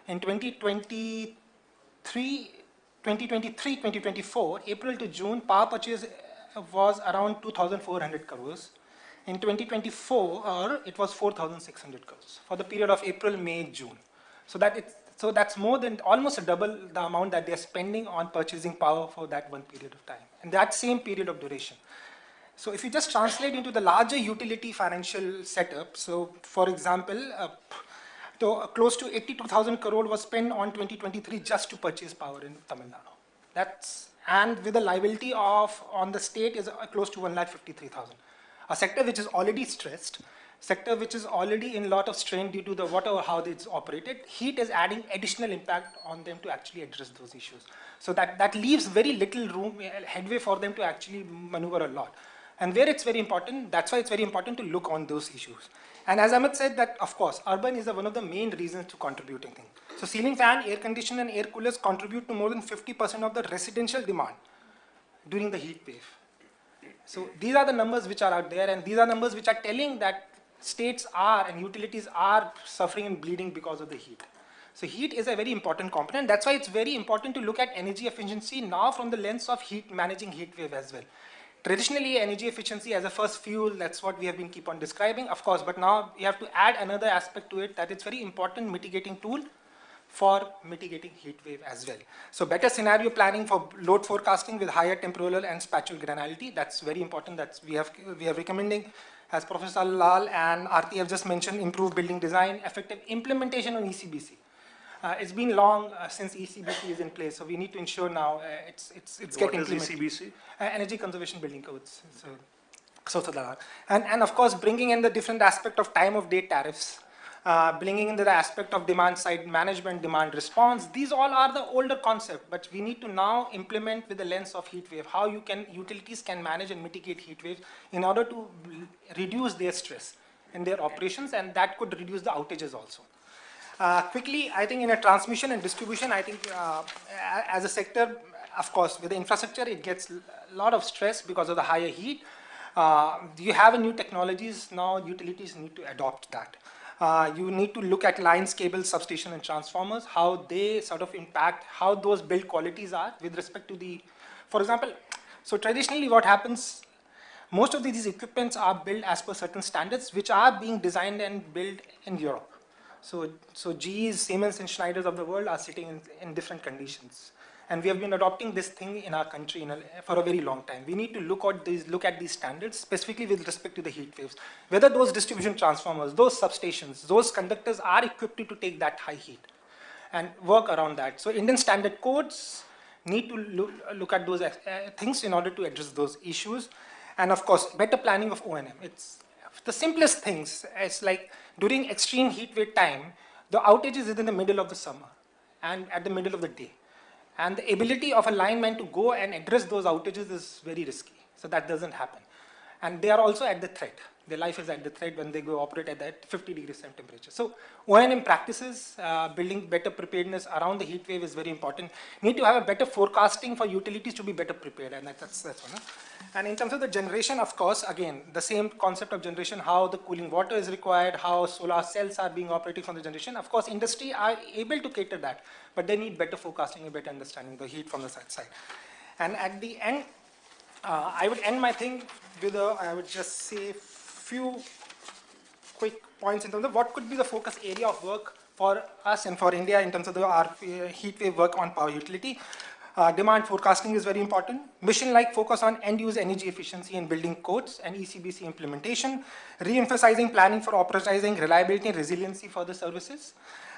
in 2023-2024, April to June, power purchase was around 2,400 crores. In 2024, it was 4,600 crores for the period of April, May, June. So that's more than almost double the amount that they're spending on purchasing power for that one period of time, and that same period of duration. So if you just translate into the larger utility financial setup, so for example, close to 82,000 crore was spent on 2023 just to purchase power in Tamil Nadu. And with the liability on the state is close to 1,53,000. A sector which is already stressed, sector which is already in a lot of strain due to the whatever how it's operated, heat is adding additional impact on them to actually address those issues. So that leaves very little room, headway for them to actually maneuver a lot. And where it's very important, that's why it's very important to look on those issues. And as Amit said that, of course, urban is one of the main reasons to contributing thing. So ceiling fan, air conditioner and air coolers contribute to more than 50% of the residential demand during the heat wave. So these are the numbers which are out there, and these are numbers which are telling that states are and utilities are suffering and bleeding because of the heat. So heat is a very important component. That's why it's very important to look at energy efficiency now from the lens of managing heat wave as well. traditionally energy efficiency as a first fuel, that's what we have been keep on describing, of course, but now you have to add another aspect to it, that it's very important mitigating tool for mitigating heat wave as well. So better scenario planning for load forecasting with higher temporal and spatial granularity, that's very important. That's we are recommending, as Professor Lal and Aarti have just mentioned, improved building design, effective implementation on ECBC. It's been long since ECBC is in place, so we need to ensure now it's getting implemented. What is ECBC? Energy Conservation Building Codes. And of course, bringing in the different aspect of time of day tariffs, bringing in the aspect of demand side management, demand response. These all are the older concept, but we need to now implement with the lens of heat wave, how utilities can manage and mitigate heat waves in order to reduce their stress in their operations, and that could reduce the outages also. Quickly, I think in a transmission and distribution, I think as a sector, of course, with the infrastructure, it gets a lot of stress because of the higher heat. You have new technologies now, utilities need to adopt that. You need to look at lines, cables, substation, and transformers, how they sort of impact, how those build qualities are with respect to the, for example, so traditionally what happens, most of these equipments are built as per certain standards, which are being designed and built in Europe. So GE's, Siemens, and Schneider's of the world are sitting in different conditions. And we have been adopting this thing in our country for a very long time. We need to look at these standards, specifically with respect to the heat waves. Whether those distribution transformers, those substations, those conductors are equipped to take that high heat and work around that. So Indian standard codes need to look at those things in order to address those issues. And of course, better planning of O&M. It's the simplest things. It's like during extreme heat wave time, the outages is in the middle of the summer and at the middle of the day. And the ability of a lineman to go and address those outages is very risky. So that doesn't happen. And they are also at the threat. Their life is at the threat when they go operate at that 50 degrees temperature. So O&M practices, building better preparedness around the heat wave is very important. Need to have a better forecasting for utilities to be better prepared, and that's one. And in terms of the generation, of course, again, the same concept of generation, how the cooling water is required, how solar cells are being operated from the generation. Of course, industry are able to cater that, but they need better forecasting and better understanding the heat from the side. And at the end, I would end my thing with I would just say few quick points in terms of what could be the focus area of work for us and for India in terms of our heat wave work on power utility. Demand forecasting is very important. Mission-like focus on end-use energy efficiency in building codes and ECBC implementation. Re-emphasizing planning for operationalizing reliability and resiliency for the services.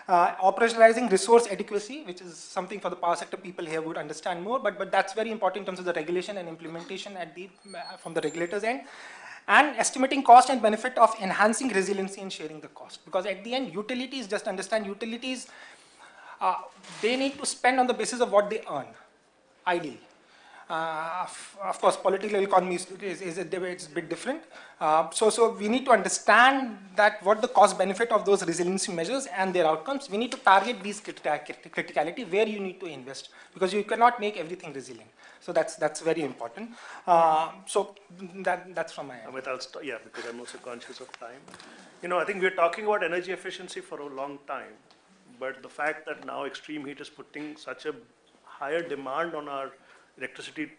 Operationalizing resource adequacy, which is something for the power sector people here would understand more, but that's very important in terms of the regulation and implementation from the regulators' end. And estimating cost and benefit of enhancing resiliency and sharing the cost. Because at the end, utilities, just understand utilities, they need to spend on the basis of what they earn, ideally. Of course, political economy is a bit different. So we need to understand that what the cost benefit of those resiliency measures and their outcomes. We need to target these criticality where you need to invest, because you cannot make everything resilient. So that's very important. So that's from my end. Amit, I'll start, yeah, because I'm also conscious of time. I think we're talking about energy efficiency for a long time, but the fact that now extreme heat is putting such a higher demand on our electricity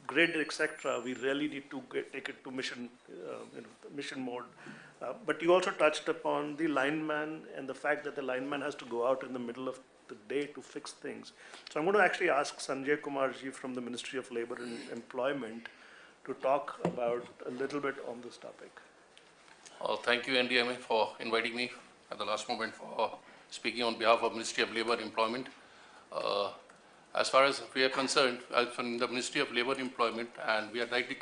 grid, etc., we really need to take it to mission mode. But you also touched upon the lineman and the fact that the lineman has to go out in the middle of the day to fix things. So I'm going to actually ask Sanjay Kumarji from the Ministry of Labour and Employment to talk about a little bit on this topic. Thank you, NDMA, for inviting me at the last moment for speaking on behalf of Ministry of Labour and Employment. As far as we are concerned, from the Ministry of Labour and Employment, and we are directly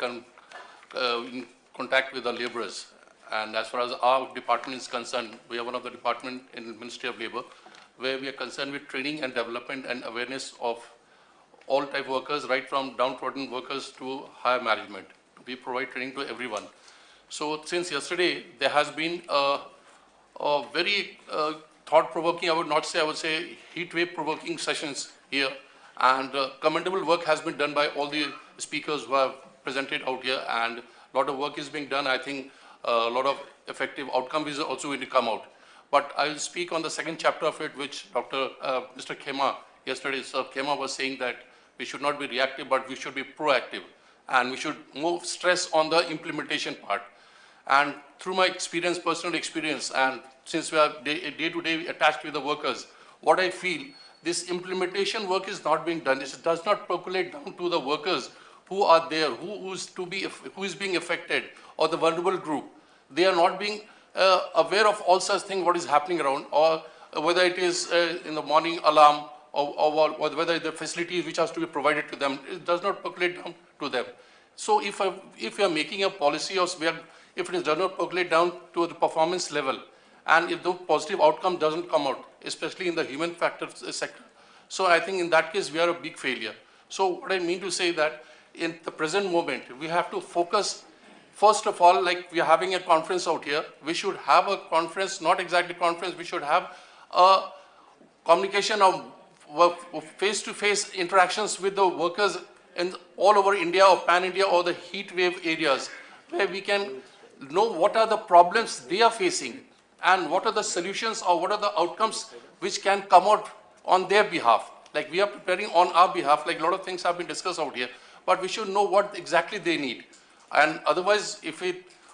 in contact with the labourers. And as far as our department is concerned, we are one of the department in the Ministry of Labour, where we are concerned with training and development and awareness of all type workers, right from downtrodden workers to higher management. We provide training to everyone. So since yesterday, there has been a very thought-provoking, I would say heat wave provoking sessions here. And commendable work has been done by all the speakers who have presented out here, and a lot of work is being done. I think a lot of effective outcome is also going to come out. But I will speak on the second chapter of it, which Mr. Khema, yesterday, Sir Khema was saying that we should not be reactive, but we should be proactive. and we should move stress on the implementation part. And through my experience, personal experience, and since we are day to day attached with the workers, what I feel, this implementation work is not being done. It does not percolate down to the workers who are there, who is being affected, or the vulnerable group. They are not being aware of all such things, what is happening around, or whether it is in the morning alarm, or whether the facilities which has to be provided to them, it does not percolate down to them. So if we are making a policy, or if it does not percolate down to the performance level, and if the positive outcome doesn't come out, especially in the human factor sector, so I think in that case we are a big failure. So what I mean to say that in the present moment, we have to focus, first of all, like we are having a conference out here, we should have a conference, not exactly conference, we should have a communication of face-to-face interactions with the workers in all over India or pan-India or the heat wave areas, where we can know what are the problems they are facing and what are the solutions or what are the outcomes which can come out on their behalf. Like we are preparing on our behalf, like a lot of things have been discussed out here, but we should know what exactly they need. And otherwise,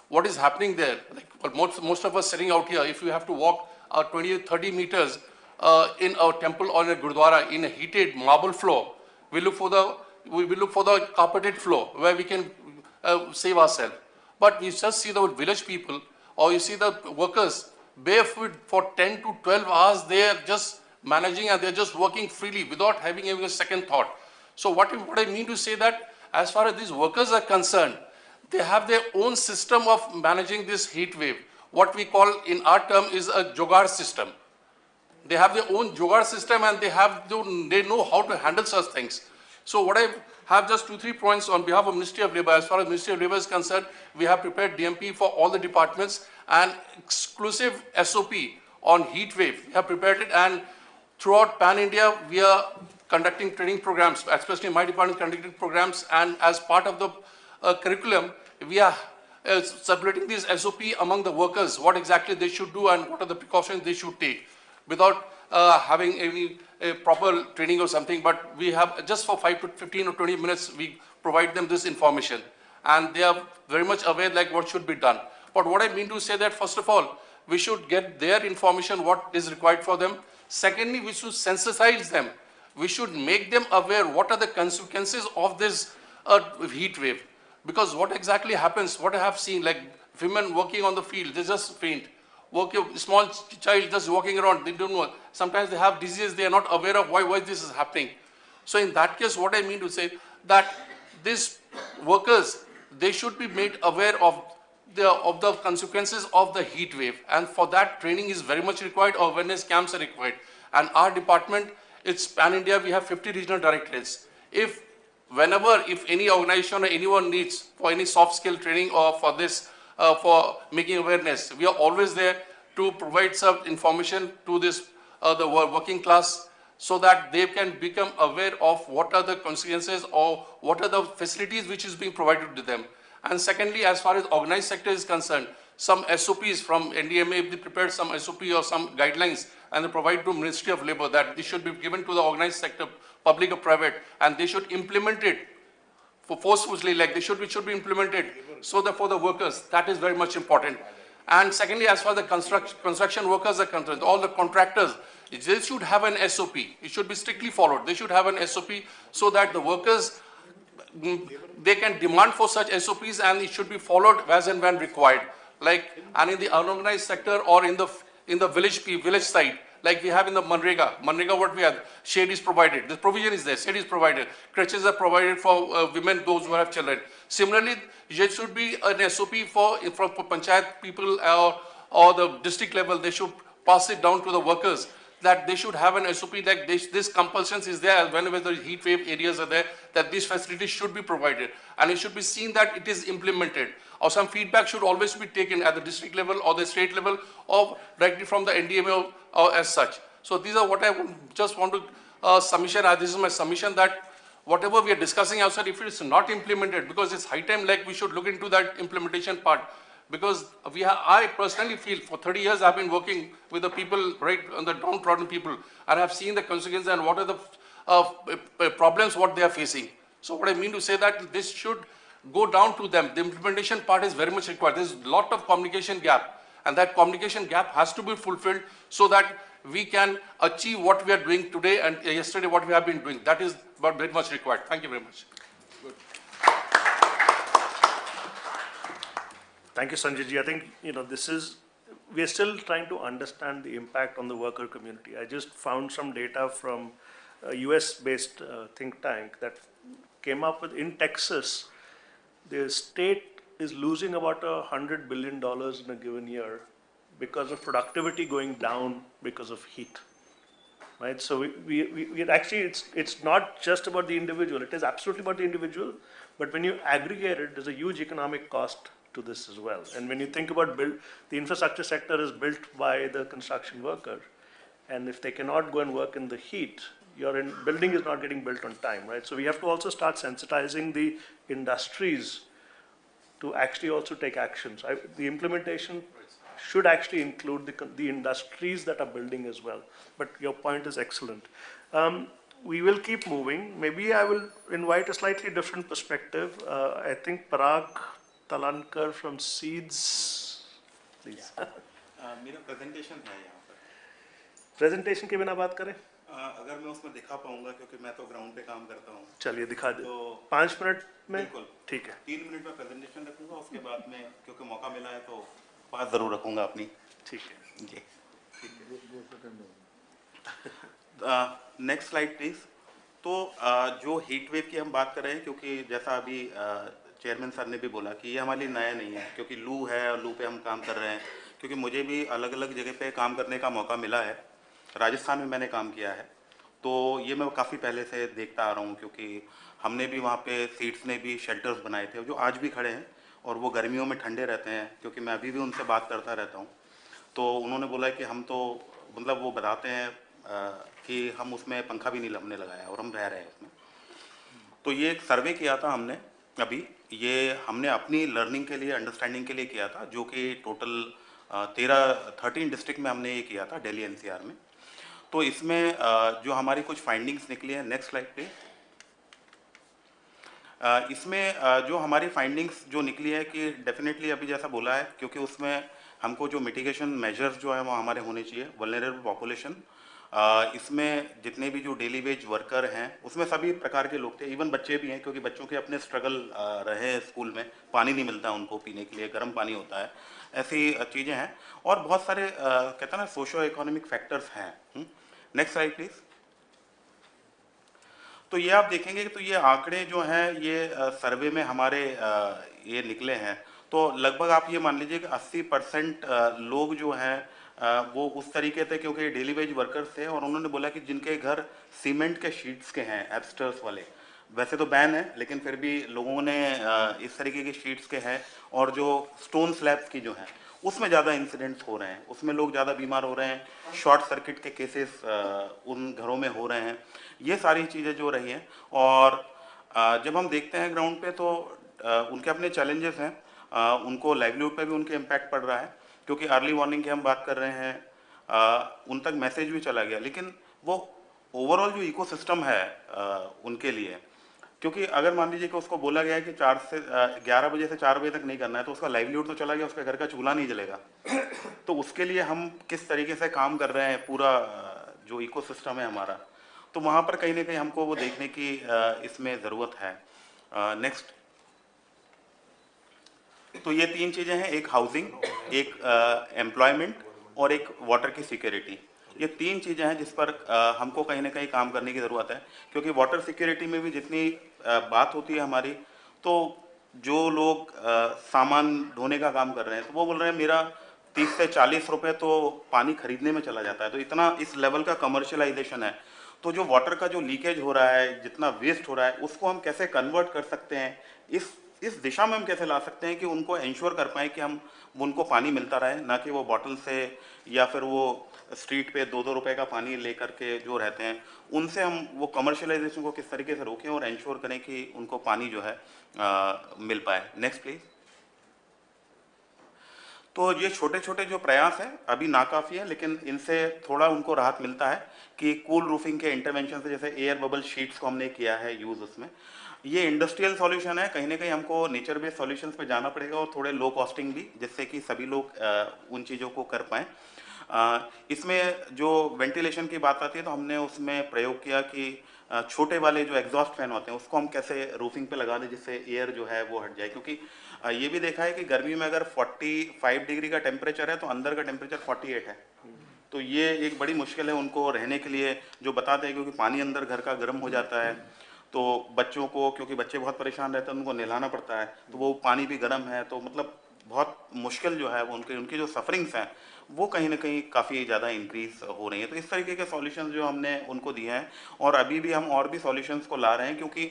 what is happening there, like most of us sitting out here, if we have to walk 20 or 30 meters in a temple or in a gurdwara in a heated marble floor, we look for the carpeted floor where we can save ourselves. But you just see the village people, or you see the workers barefoot for 10 to 12 hours, they are just managing and they're just working freely without having even a second thought. So what I mean to say that as far as these workers are concerned, they have their own system of managing this heat wave. What we call in our term is a jogar system. They have their own jogar system and they know how to handle such things. So what I have just 2-3 points on behalf of Ministry of Labour. As far as Ministry of Labour is concerned, we have prepared DMP for all the departments and exclusive SOP on heat wave. We have prepared it, and throughout Pan-India, we are conducting training programs, especially my department is conducting programs, and as part of the curriculum, we are circulating this SOP among the workers, what exactly they should do and what are the precautions they should take, without having any proper training or something, but we have just for 5 to 15 or 20 minutes, we provide them this information. And they are very much aware like what should be done. But what I mean to say that, first of all, we should get their information, what is required for them. Secondly, we should sensitize them. We should make them aware what are the consequences of this heat wave. Because what exactly happens, what I have seen, like women working on the field, they just faint. Small child just walking around, they don't know. Sometimes they have diseases, they are not aware of why this is happening. So in that case, what I mean to say that these workers, they should be made aware of the consequences of the heat wave. And for that, training is very much required, awareness camps are required. And our department, it's pan-India, we have 50 regional directorates. If any organization or anyone needs for any soft skill training or for this, for making awareness, we are always there to provide some information to the working class, so that they can become aware of what are the consequences or what are the facilities which is being provided to them. And secondly, as far as organized sector is concerned, some SOPs from NDMA, they prepared some SOP or some guidelines and they provide to Ministry of Labour that this should be given to the organized sector, public or private, and they should implement it forcefully, like it should be implemented so that for the workers, that is very much important. And secondly, as far as the construction workers are concerned, all the contractors, they should have an SOP. It should be strictly followed. They should have an SOP so that the workers, they can demand for such SOPs and it should be followed as and when required. And in the unorganized sector or in the village side, like we have in the Manrega what we have, shade is provided, the provision is there, shade is provided, crutches are provided for women, those who have children. Similarly, there should be an SOP for panchayat people or the district level, they should pass it down to the workers, that they should have an SOP like this compulsion is there whenever the heat wave areas are there, that these facilities should be provided. And it should be seen that it is implemented. Or some feedback should always be taken at the district level or the state level or directly from the NDMA or as such. So these are what I just want to submission. This is my submission that whatever we are discussing outside, if it is not implemented, because it's high time like we should look into that implementation part. Because I personally feel for 30 years I've been working with the people, right, on the downtrodden people, and I've seen the consequences and what are the problems what they are facing. So what I mean to say that this should go down to them. The implementation part is very much required. There's a lot of communication gap, and that communication gap has to be fulfilled so that we can achieve what we are doing today and yesterday what we have been doing. That is very much required. Thank you very much. Good. Thank you, Sanjay ji. I think, we are still trying to understand the impact on the worker community. I just found some data from a US-based think tank that came up with, in Texas, the state is losing about $100 billion in a given year because of productivity going down because of heat. Right? So we actually, it's not just about the individual. It is absolutely about the individual, but when you aggregate it, there's a huge economic cost to this as well. And when you think about the infrastructure sector is built by the construction worker, and if they cannot go and work in the heat, building is not getting built on time, right? So we have to also start sensitizing the industries to actually also take actions. The implementation should actually include the industries that are building as well. But your point is excellent. We will keep moving. Maybe I will invite a slightly different perspective. I think Parag Talankar from Seeds, please. मेरा presentation है यहाँ पर. Presentation के बिना बात करें? अगर मैं उसमें दिखा पाऊँगा क्योंकि मैं तो ground पे काम करता हूँ. चलिए दिखा दे. तो 5 मिनट में? बिल्कुल. ठीक है. 3 मिनट में presentation रखूँगा. उसके बाद में क्योंकि मौका मिला है तो बात ज़रूर रखूँगा अपनी. ठीक है. जी. Next slide please. तो जो हीट वेव की हम बात कर रहे हैं, क्योंकि जैसा अभी चेयरमैन सर ने भी बोला कि ये हमारे लिए नया नहीं है, क्योंकि लू है और लू पे हम काम कर रहे हैं. क्योंकि मुझे भी अलग अलग जगह पे काम करने का मौका मिला है. राजस्थान में मैंने काम किया है, तो ये मैं काफ़ी पहले से देखता आ रहा हूँ, क्योंकि हमने भी वहाँ पे सीड्स ने भी शेल्टर्स बनाए थे जो आज भी खड़े हैं और वो गर्मियों में ठंडे रहते हैं. क्योंकि मैं अभी भी उनसे बात करता रहता हूँ, तो उन्होंने बोला कि हम तो मतलब वो बताते हैं कि हम उसमें पंखा भी नहीं हमने लगाया और हम रह रहे हैं उसमें. तो ये एक सर्वे किया था हमने अभी, ये हमने अपनी लर्निंग के लिए, अंडरस्टैंडिंग के लिए किया था, जो कि टोटल 13 डिस्ट्रिक्ट में हमने ये किया था दिल्ली एनसीआर में. तो इसमें जो हमारी कुछ फाइंडिंग्स निकली है, नेक्स्ट स्लाइड पे. इसमें जो हमारी फाइंडिंग्स जो निकली है कि डेफिनेटली अभी जैसा बोला है, क्योंकि उसमें हमको जो मिटिगेशन मेजर्स जो है वो हमारे होने चाहिए. वल्नरेबल पॉपुलेशन, इसमें जितने भी जो डेली वेज वर्कर हैं उसमें सभी प्रकार के लोग थे, इवन बच्चे भी हैं, क्योंकि बच्चों के अपने स्ट्रगल रहे हैं. स्कूल में पानी नहीं मिलता उनको पीने के लिए, गर्म पानी होता है, ऐसी चीज़ें हैं. और बहुत सारे कहते हैं ना सोशो इकोनॉमिक फैक्टर्स हैं. Next slide please. तो ये आप देखेंगे कि तो ये आंकड़े जो हैं ये सर्वे में हमारे ये निकले हैं. तो लगभग आप ये मान लीजिए कि 80% लोग जो हैं वो उस तरीके थे, क्योंकि डेली वेज वर्कर्स थे. और उन्होंने बोला कि जिनके घर सीमेंट के शीट्स के हैं, एब्स्टर्स वाले, वैसे तो बैन है लेकिन फिर भी लोगों ने इस तरीके के शीट्स के हैं, और जो स्टोन स्लैब्स की जो हैं उसमें ज़्यादा इंसिडेंट्स हो रहे हैं, उसमें लोग ज़्यादा बीमार हो रहे हैं, शॉर्ट सर्किट के केसेस उन घरों में हो रहे हैं. ये सारी चीज़ें जो रही हैं. और जब हम देखते हैं ग्राउंड पे तो उनके अपने चैलेंजेस हैं. उनको लाइवलीहुड पे भी उनके इम्पैक्ट पड़ रहा है, क्योंकि अर्ली वार्निंग की हम बात कर रहे हैं, उन तक मैसेज भी चला गया, लेकिन वो ओवरऑल जो इकोसिस्टम है उनके लिए, क्योंकि अगर मान लीजिए कि उसको बोला गया है कि 11 बजे से 4 बजे तक नहीं करना है, तो उसका लाइवलीहुड तो चला गया, उसके घर का चूल्हा नहीं जलेगा. तो उसके लिए हम किस तरीके से काम कर रहे हैं, पूरा जो इकोसिस्टम है हमारा, तो वहाँ पर कहीं ना कहीं हमको वो देखने की इसमें ज़रूरत है. नेक्स्ट. तो ये 3 चीज़ें हैं, एक हाउसिंग, एक एम्प्लॉयमेंट और एक वाटर की सिक्योरिटी. ये 3 चीज़ें हैं जिस पर हमको कहीं ना कहीं काम करने की ज़रूरत है, क्योंकि वाटर सिक्योरिटी में भी जितनी बात होती है हमारी, तो जो लोग सामान ढोने का काम कर रहे हैं तो वो बोल रहे हैं मेरा 30 से 40 रुपये तो पानी खरीदने में चला जाता है. तो इतना इस लेवल का कमर्शलाइजेशन है. तो जो वाटर का जो लीकेज हो रहा है, जितना वेस्ट हो रहा है, उसको हम कैसे कन्वर्ट कर सकते हैं, इस दिशा में हम कैसे ला सकते हैं कि उनको इंश्योर कर पाएँ कि हम उनको पानी मिलता रहे, ना कि वो बॉटल से या फिर वो स्ट्रीट पे 2-2 रुपए का पानी लेकर के जो रहते हैं, उनसे हम वो कमर्शलाइजेशन को किस तरीके से रोकें और इंश्योर करें कि उनको पानी जो है मिल पाए. Next please. तो ये छोटे छोटे जो प्रयास हैं अभी नाकाफ़ी है, लेकिन इनसे थोड़ा उनको राहत मिलता है कि कूल रूफिंग के इंटरवेंशन से, जैसे एयर बबल शीट्स को हमने किया है यूज़ उसमें. ये इंडस्ट्रियल सॉल्यूशन है, कहीं ना कहीं हमको नेचर बेस्ड सॉल्यूशंस पे जाना पड़ेगा और थोड़े लो कॉस्टिंग भी, जिससे कि सभी लोग उन चीज़ों को कर पाएँ। इसमें जो वेंटिलेशन की बात आती है तो हमने उसमें प्रयोग किया कि छोटे वाले जो एग्जॉस्ट फैन होते हैं उसको हम कैसे रूफिंग पे लगा दें जिससे एयर जो है वो हट जाए, क्योंकि ये भी देखा है कि गर्मी में अगर 45 डिग्री का टेम्परेचर है तो अंदर का टेम्परेचर 48 है, तो ये एक बड़ी मुश्किल है उनको रहने के लिए, जो बताते हैं, क्योंकि पानी अंदर घर का गर्म हो जाता है तो बच्चों को, क्योंकि बच्चे बहुत परेशान रहते हैं, उनको नहलाना पड़ता है तो वो पानी भी गर्म है, तो मतलब बहुत मुश्किल जो है वो उनकी जो सफरिंग्स हैं वो कहीं ना कहीं काफ़ी ज़्यादा इंक्रीज हो रही है। तो इस तरीके के सॉल्यूशंस जो हमने उनको दिए हैं और अभी भी हम और भी सॉल्यूशंस को ला रहे हैं, क्योंकि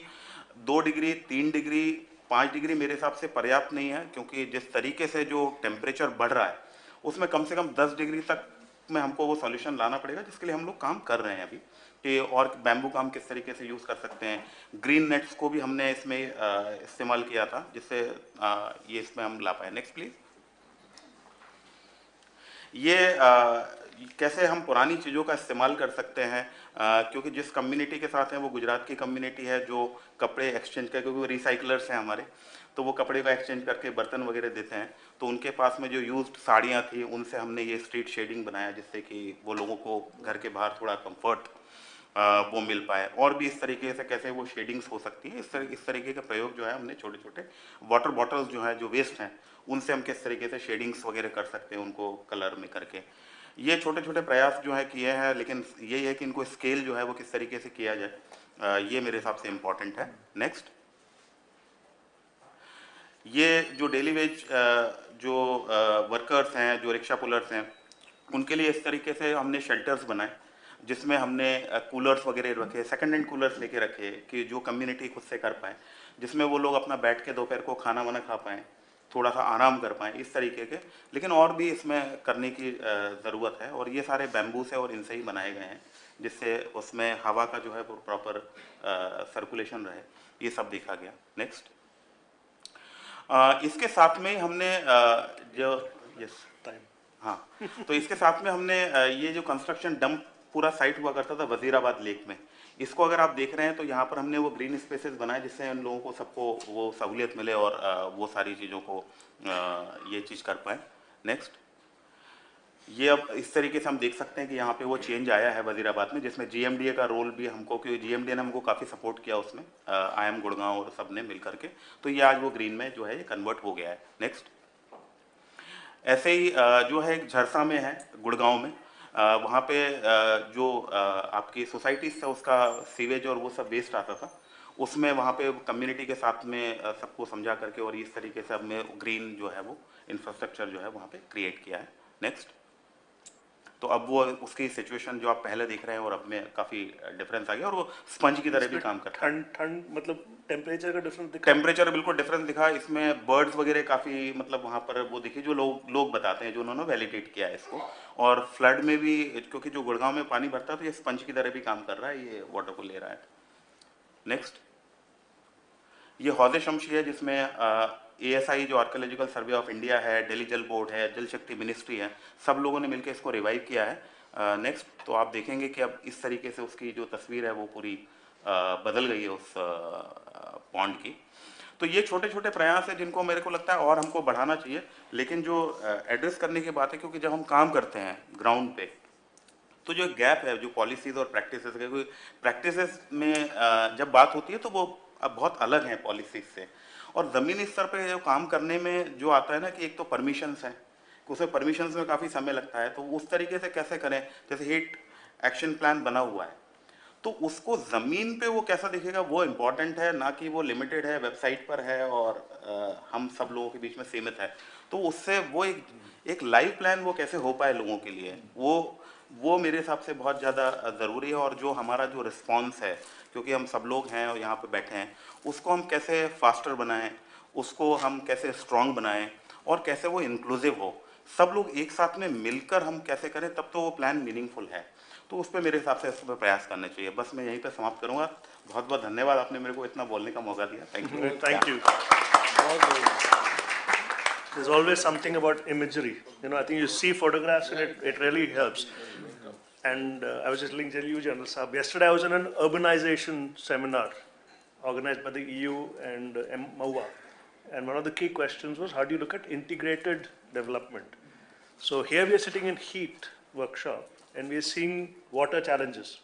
2 डिग्री 3 डिग्री 5 डिग्री मेरे हिसाब से पर्याप्त नहीं है, क्योंकि जिस तरीके से जो टेम्परेचर बढ़ रहा है उसमें कम से कम 10 डिग्री तक में हमको वो सॉल्यूशन लाना पड़ेगा, जिसके लिए हम लोग काम कर रहे हैं अभी कि और बैम्बू का हम किस तरीके से यूज़ कर सकते हैं। ग्रीन नेट्स को भी हमने इसमें इस्तेमाल किया था, जिससे ये इसमें हम ला पाए। Next please. ये कैसे हम पुरानी चीज़ों का इस्तेमाल कर सकते हैं, क्योंकि जिस कम्युनिटी के साथ हैं वो गुजरात की कम्युनिटी है जो कपड़े एक्सचेंज कर, क्योंकि वो रिसाइकलर्स हैं हमारे, तो वो कपड़े का एक्सचेंज करके बर्तन वगैरह देते हैं, तो उनके पास में जो यूज्ड साड़ियाँ थी उनसे हमने ये स्ट्रीट शेडिंग बनाया, जिससे कि वो लोगों को घर के बाहर थोड़ा कंफर्ट वो मिल पाए। और भी इस तरीके से कैसे वो शेडिंग्स हो सकती है, इस तरीके का प्रयोग जो है हमने छोटे छोटे वाटर बॉटल्स जो है जो वेस्ट हैं उनसे हम किस तरीके से शेडिंग्स वगैरह कर सकते हैं उनको कलर में करके, ये छोटे छोटे प्रयास जो है किए हैं। लेकिन यही है कि इनको स्केल जो है वो किस तरीके से किया जाए, ये मेरे हिसाब से इम्पॉर्टेंट है। नेक्स्ट। ये जो डेली वेज जो वर्कर्स हैं, जो रिक्शा पुलर्स हैं, उनके लिए इस तरीके से हमने शेल्टर्स बनाए, जिसमें हमने कूलर्स वगैरह रखे, सेकंड हैंड कूलर्स लेके रखे कि जो कम्युनिटी खुद से कर पाए, जिसमें वो लोग अपना बैठ के दोपहर को खाना वाना खा पाएँ, थोड़ा सा आराम कर पाएँ, इस तरीके के। लेकिन और भी इसमें करने की ज़रूरत है, और ये सारे बैम्बू से और इनसे ही बनाए गए हैं, जिससे उसमें हवा का जो है वो प्रॉपर सर्कुलेशन रहे, ये सब देखा गया। नेक्स्ट। इसके साथ में हमने जो यस टाइम, हाँ, तो इसके साथ में हमने ये जो कंस्ट्रक्शन डंप पूरा साइट हुआ करता था वजीराबाद लेक में, इसको अगर आप देख रहे हैं तो यहाँ पर हमने वो ग्रीन स्पेसेस बनाए, जिससे उन लोगों को सबको वो सहूलियत मिले और वो सारी चीज़ों को ये चीज़ कर पाए। नेक्स्ट। ये अब इस तरीके से हम देख सकते हैं कि यहाँ पे वो चेंज आया है वजीराबाद में, जिसमें जीएमडीए का रोल भी हमको, क्योंकि जीएमडीए ने हमको काफ़ी सपोर्ट किया उसमें, आईएम गुड़गांव और सब ने मिल करके, तो ये आज वो ग्रीन में जो है ये कन्वर्ट हो गया है। नेक्स्ट। ऐसे ही जो है एक झरसा में है गुड़गांव में, वहाँ पे जो आपकी सोसाइटीज था उसका सीवेज और वो सब वेस्ट आता था, उसमें वहाँ पे कम्युनिटी के साथ में सबको समझा करके और इस तरीके से हमने ग्रीन जो है वो इंफ्रास्ट्रक्चर जो है वहाँ पे क्रिएट किया है। नेक्स्ट। तो अब वो उसकी सिचुएशन जो आप पहले देख रहे हैं और अब में काफ़ी डिफरेंस आ गया, और वो स्पंज की तरह भी काम करता है। ठंड मतलब टेम्परेचर का डिफरेंस दिखा, टेम्परेचर बिल्कुल डिफरेंस दिखा इसमें, बर्ड्स वगैरह काफ़ी मतलब वहाँ पर वो दिखी, जो लोग बताते हैं जो उन्होंने वैलिडेट किया है इसको। और फ्लड में भी, क्योंकि जो गुड़गांव में पानी भरता है तो ये स्पंज की तरह भी काम कर रहा है, ये वाटर को ले रहा है। नेक्स्ट। ये हौज़े शमशी है, जिसमें ASI जो आर्कियोलॉजिकल सर्वे ऑफ इंडिया है, दिल्ली जल बोर्ड है, जल शक्ति मिनिस्ट्री है, सब लोगों ने मिलकर इसको रिवाइव किया है। नेक्स्ट। तो आप देखेंगे कि अब इस तरीके से उसकी जो तस्वीर है वो पूरी बदल गई है उस पॉन्ड की। तो ये छोटे छोटे प्रयास है जिनको मेरे को लगता है और हमको बढ़ाना चाहिए, लेकिन जो एड्रेस करने की बात है, क्योंकि जब हम काम करते हैं ग्राउंड पे तो जो गैप है जो पॉलिसीज और प्रैक्टिसेस है, क्योंकि प्रैक्टिसेस में जब बात होती है तो वो अब बहुत अलग हैं पॉलिसीज से, और ज़मीनी स्तर पे जो काम करने में जो आता है ना कि एक तो परमिशंस हैं, उसमें परमिशंस में काफ़ी समय लगता है, तो उस तरीके से कैसे करें, जैसे हीट एक्शन प्लान बना हुआ है तो उसको ज़मीन पे वो कैसा दिखेगा वो इम्पॉर्टेंट है, ना कि वो लिमिटेड है, वेबसाइट पर है और हम सब लोगों के बीच में सीमित है। तो उससे वो एक लाइव प्लान वो कैसे हो पाए लोगों के लिए, वो मेरे हिसाब से बहुत ज़्यादा ज़रूरी है। और जो हमारा जो रिस्पॉन्स है, क्योंकि हम सब लोग हैं और यहाँ पे बैठे हैं, उसको हम कैसे फास्टर बनाएं, उसको हम कैसे स्ट्रॉन्ग बनाएं और कैसे वो इंक्लूसिव हो, सब लोग एक साथ में मिलकर हम कैसे करें, तब तो वो प्लान मीनिंगफुल है। तो उस पर मेरे हिसाब से इस पर प्रयास करने चाहिए। बस मैं यहीं पर समाप्त करूँगा। बहुत बहुत धन्यवाद, आपने मेरे को इतना बोलने का मौका दिया। Thank you. Thank you. There's always something about imagery. I think you see photographs and it really helps. And I was just telling you, General Saab, yesterday I was in an urbanization seminar organized by the EU and MOA. And one of the key questions was, how do you look at integrated development? So here we are sitting in heat workshop and we are seeing water challenges.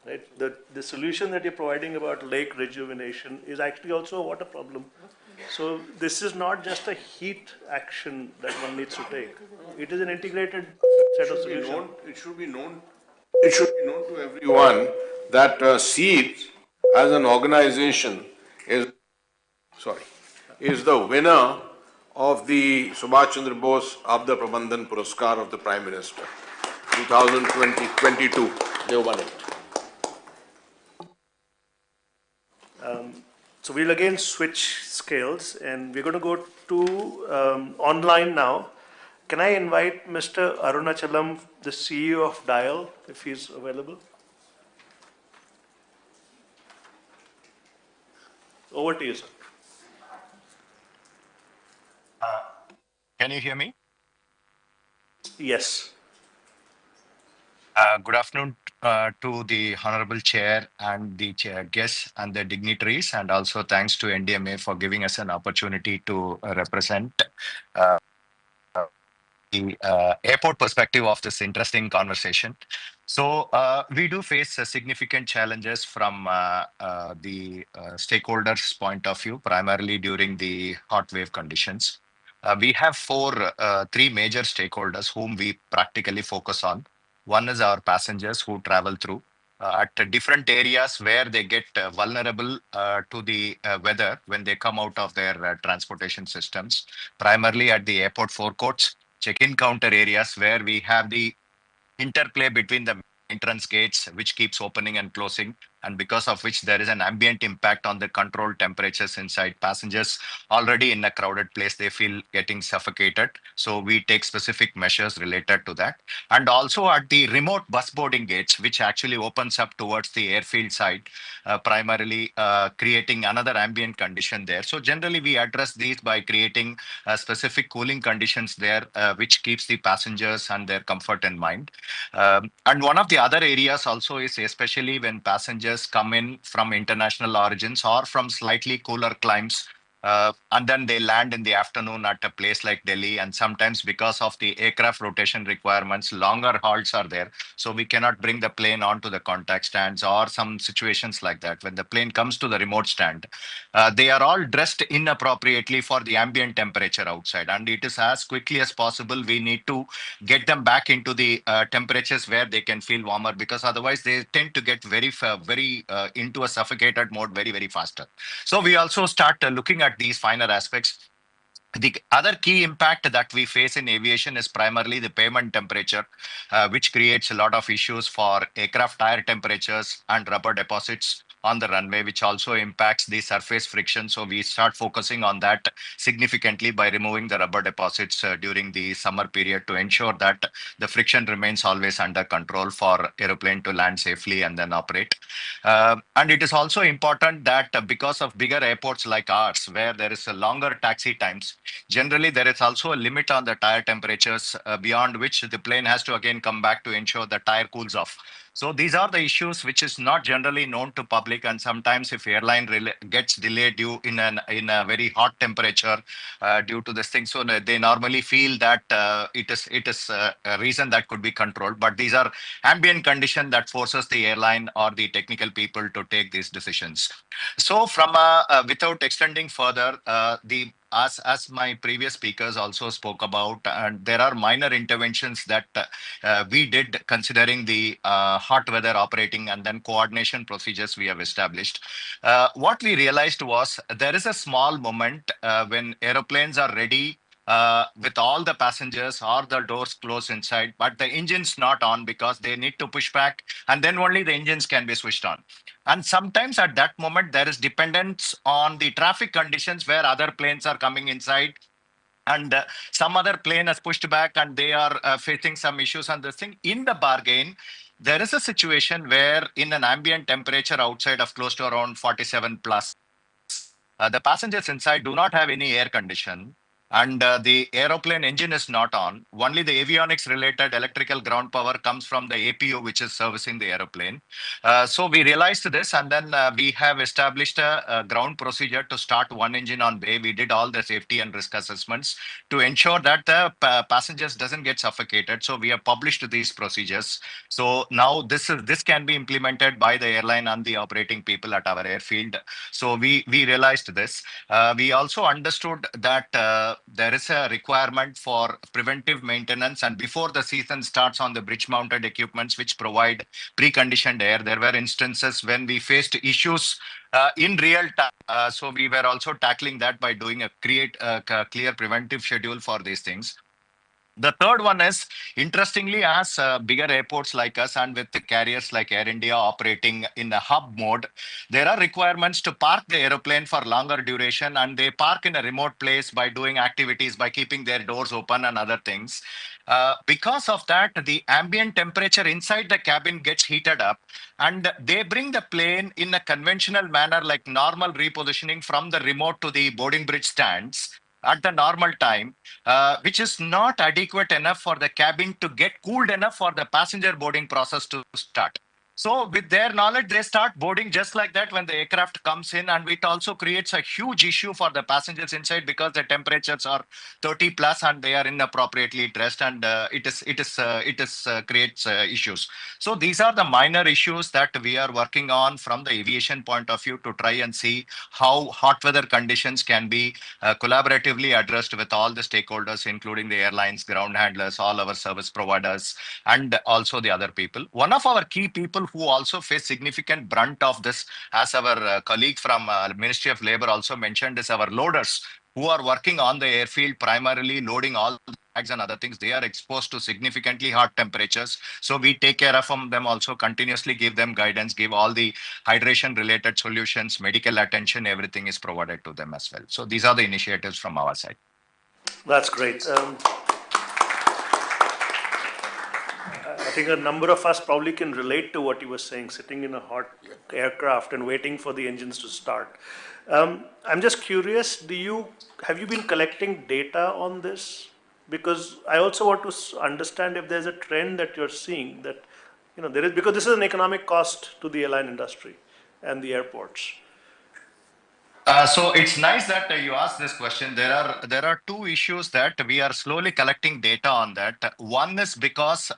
Right? The solution that you're providing about lake rejuvenation is actually also a water problem. So this is not just a heat action that one needs to take. It is an integrated set of solutions. It should be known to everyone that SEED as an organization is the winner of the Subhash Chandra Bose Abda Prabandhan Puraskar of the Prime Minister, 2022. They won it. So we'll again switch scales and we're going to go to online now. Can I invite Mr. Arunachalam, the CEO of Dial, if he's available? Over to you, sir. Can you hear me? Yes. Good afternoon to the Honorable Chair and the guests and the dignitaries, and also thanks to NDMA for giving us an opportunity to represent uh, the airport perspective of this interesting conversation. So we do face significant challenges from the stakeholders' point of view, primarily during the hot wave conditions. We have three major stakeholders whom we practically focus on. One is our passengers who travel through at different areas where they get vulnerable to the weather when they come out of their transportation systems, primarily at the airport forecourts, check-in counter areas where we have the interplay between the entrance gates, which keeps opening and closing, and because of which there is an ambient impact on the controlled temperatures inside. Passengers already in a crowded place, they feel getting suffocated. So we take specific measures related to that. And also at the remote bus boarding gates, which actually opens up towards the airfield side, primarily creating another ambient condition there. So generally we address these by creating specific cooling conditions there, which keeps the passengers and their comfort in mind. And one of the other areas also is especially when passengers come in from international origins or from slightly cooler climes, and then they land in the afternoon at a place like Delhi. And sometimes because of the aircraft rotation requirements, longer halts are there. So we cannot bring the plane onto the contact stands or some situations like that. When the plane comes to the remote stand, they are all dressed inappropriately for the ambient temperature outside. And it is as quickly as possible, we need to get them back into the temperatures where they can feel warmer, because otherwise they tend to get very into a suffocated mode very faster. So we also start looking at these finer aspects. The other key impact that we face in aviation is primarily the pavement temperature, which creates a lot of issues for aircraft tire temperatures and rubber deposits on the runway, which also impacts the surface friction. So we start focusing on that significantly by removing the rubber deposits during the summer period to ensure that the friction remains always under control for aeroplane to land safely and then operate. And it is also important that because of bigger airports like ours, where there is a longer taxi times, generally there is also a limit on the tire temperatures beyond which the plane has to again come back to ensure the tire cools off. So these are the issues which is not generally known to public, and sometimes if airline gets delayed due in a very hot temperature due to this thing, so they normally feel that it is a reason that could be controlled. But these are ambient condition that forces the airline or the technical people to take these decisions. So from without extending further, as my previous speakers also spoke about, and there are minor interventions that we did considering the hot weather operating and then coordination procedures we have established. What we realized was there is a small moment when aeroplanes are ready with all the passengers or the doors closed inside, but the engine's not on because they need to push back, and then only the engines can be switched on. And sometimes at that moment, there is dependence on the traffic conditions where other planes are coming inside, and some other plane has pushed back and they are facing some issues on this thing. In the bargain, there is a situation where in an ambient temperature outside of close to around 47 plus, the passengers inside do not have any air condition. and the aeroplane engine is not on. Only the avionics related electrical ground power comes from the APU, which is servicing the aeroplane. So we realized this, and then we have established a ground procedure to start one engine on bay. We did all the safety and risk assessments to ensure that the passengers doesn't get suffocated. So we have published these procedures. So now this can be implemented by the airline and the operating people at our airfield. So we realized this. We also understood that there is a requirement for preventive maintenance, and before the season starts on the bridge mounted equipments which provide preconditioned air, there were instances when we faced issues in real time. So we were also tackling that by doing create a clear preventive schedule for these things. The third one is, interestingly, as bigger airports like us and with the carriers like Air India operating in a hub mode, there are requirements to park the aeroplane for longer duration, and they park in a remote place by doing activities, by keeping their doors open and other things. Because of that, the ambient temperature inside the cabin gets heated up, and they bring the plane in a conventional manner like normal repositioning from the remote to the boarding bridge stands at the normal time, which is not adequate enough for the cabin to get cooled enough for the passenger boarding process to start. So with their knowledge, they start boarding just like that when the aircraft comes in, and it also creates a huge issue for the passengers inside because the temperatures are 30 plus and they are inappropriately dressed, and it is creates issues. So these are the minor issues that we are working on from the aviation point of view to try and see how hot weather conditions can be collaboratively addressed with all the stakeholders, including the airlines, ground handlers, all our service providers, and also the other people. One of our key people who also face significant brunt of this, as our colleague from Ministry of Labor also mentioned, is our loaders who are working on the airfield, primarily loading all the bags and other things. They are exposed to significantly hot temperatures. So we take care of them also, continuously give them guidance, give all the hydration related solutions, medical attention, everything is provided to them as well. So these are the initiatives from our side. That's great. I think a number of us probably can relate to what you were saying, sitting in a hot aircraft and waiting for the engines to start. I'm just curious, have you been collecting data on this? Because I also want to understand if there's a trend that you're seeing that, there is, because this is an economic cost to the airline industry and the airports. So it's nice that you asked this question. There are two issues that we are slowly collecting data on that. One is because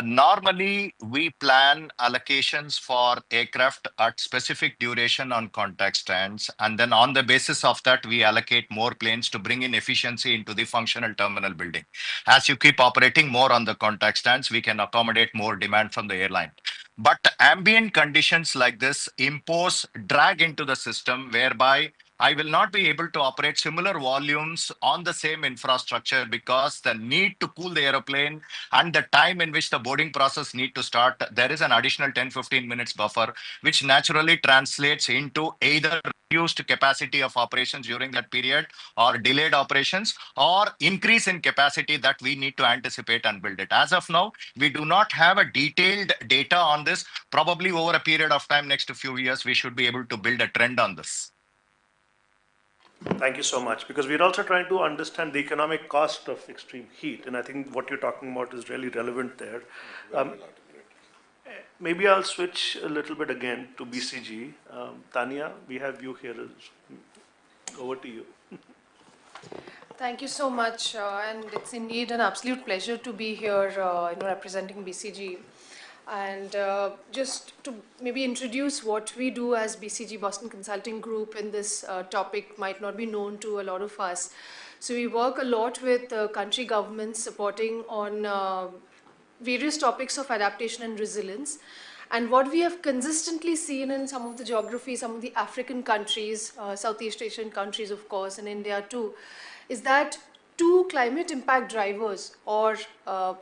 normally, we plan allocations for aircraft at specific duration on contact stands, and then on the basis of that, we allocate more planes to bring in efficiency into the functional terminal building. As you keep operating more on the contact stands, we can accommodate more demand from the airline. But ambient conditions like this impose drag into the system, whereby I will not be able to operate similar volumes on the same infrastructure because the need to cool the aeroplane and the time in which the boarding process need to start, there is an additional 10-15 minutes buffer, which naturally translates into either reduced capacity of operations during that period, or delayed operations, or increase in capacity that we need to anticipate and build it. As of now, we do not have a detailed data on this. Probably over a period of time, next few years, we should be able to build a trend on this. Thank you so much, because we're also trying to understand the economic cost of extreme heat, and I think what you're talking about is really relevant there. Maybe I'll switch a little bit again to BCG. Tanya, we have you here. Over to you. Thank you so much, and it's indeed an absolute pleasure to be here, representing BCG. And just to maybe introduce what we do as BCG, Boston Consulting Group, in this topic might not be known to a lot of us. So we work a lot with country governments supporting on various topics of adaptation and resilience. And what we have consistently seen in some of the geographies, some of the African countries, Southeast Asian countries, of course, and India too, is that two climate impact drivers or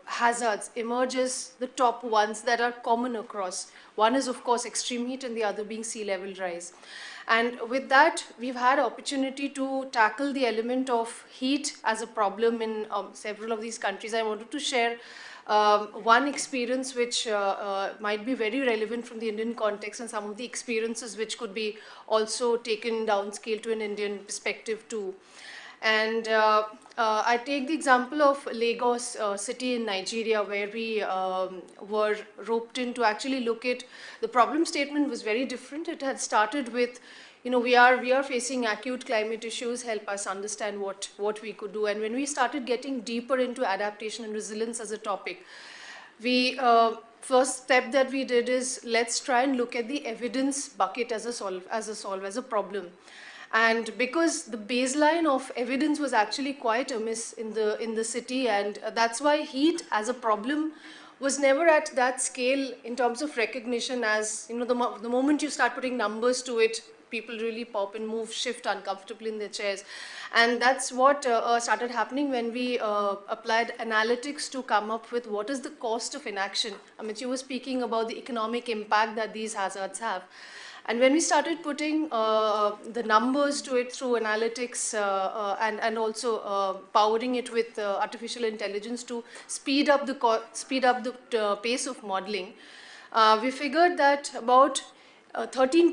hazards emerge as the top ones that are common across. One is, of course, extreme heat, and the other being sea level rise. And with that, we've had opportunity to tackle the element of heat as a problem in several of these countries. I wanted to share one experience which might be very relevant from the Indian context, and some of the experiences which could be also taken downscale to an Indian perspective too. And I take the example of Lagos city in Nigeria, where we were roped in to actually look at the problem statement was very different. It had started with, we are facing acute climate issues, help us understand what we could do. And when we started getting deeper into adaptation and resilience as a topic, we first step that we did is let's try and look at the evidence bucket as a problem. And because the baseline of evidence was actually quite amiss in the city, and that's why heat as a problem was never at that scale in terms of recognition. As the moment you start putting numbers to it, people really pop and move, shift uncomfortably in their chairs. And that's what started happening when we applied analytics to come up with what is the cost of inaction. Amit, you were speaking about the economic impact that these hazards have. And when we started putting the numbers to it through analytics and also powering it with artificial intelligence to speed up the pace of modeling, we figured that about 13%,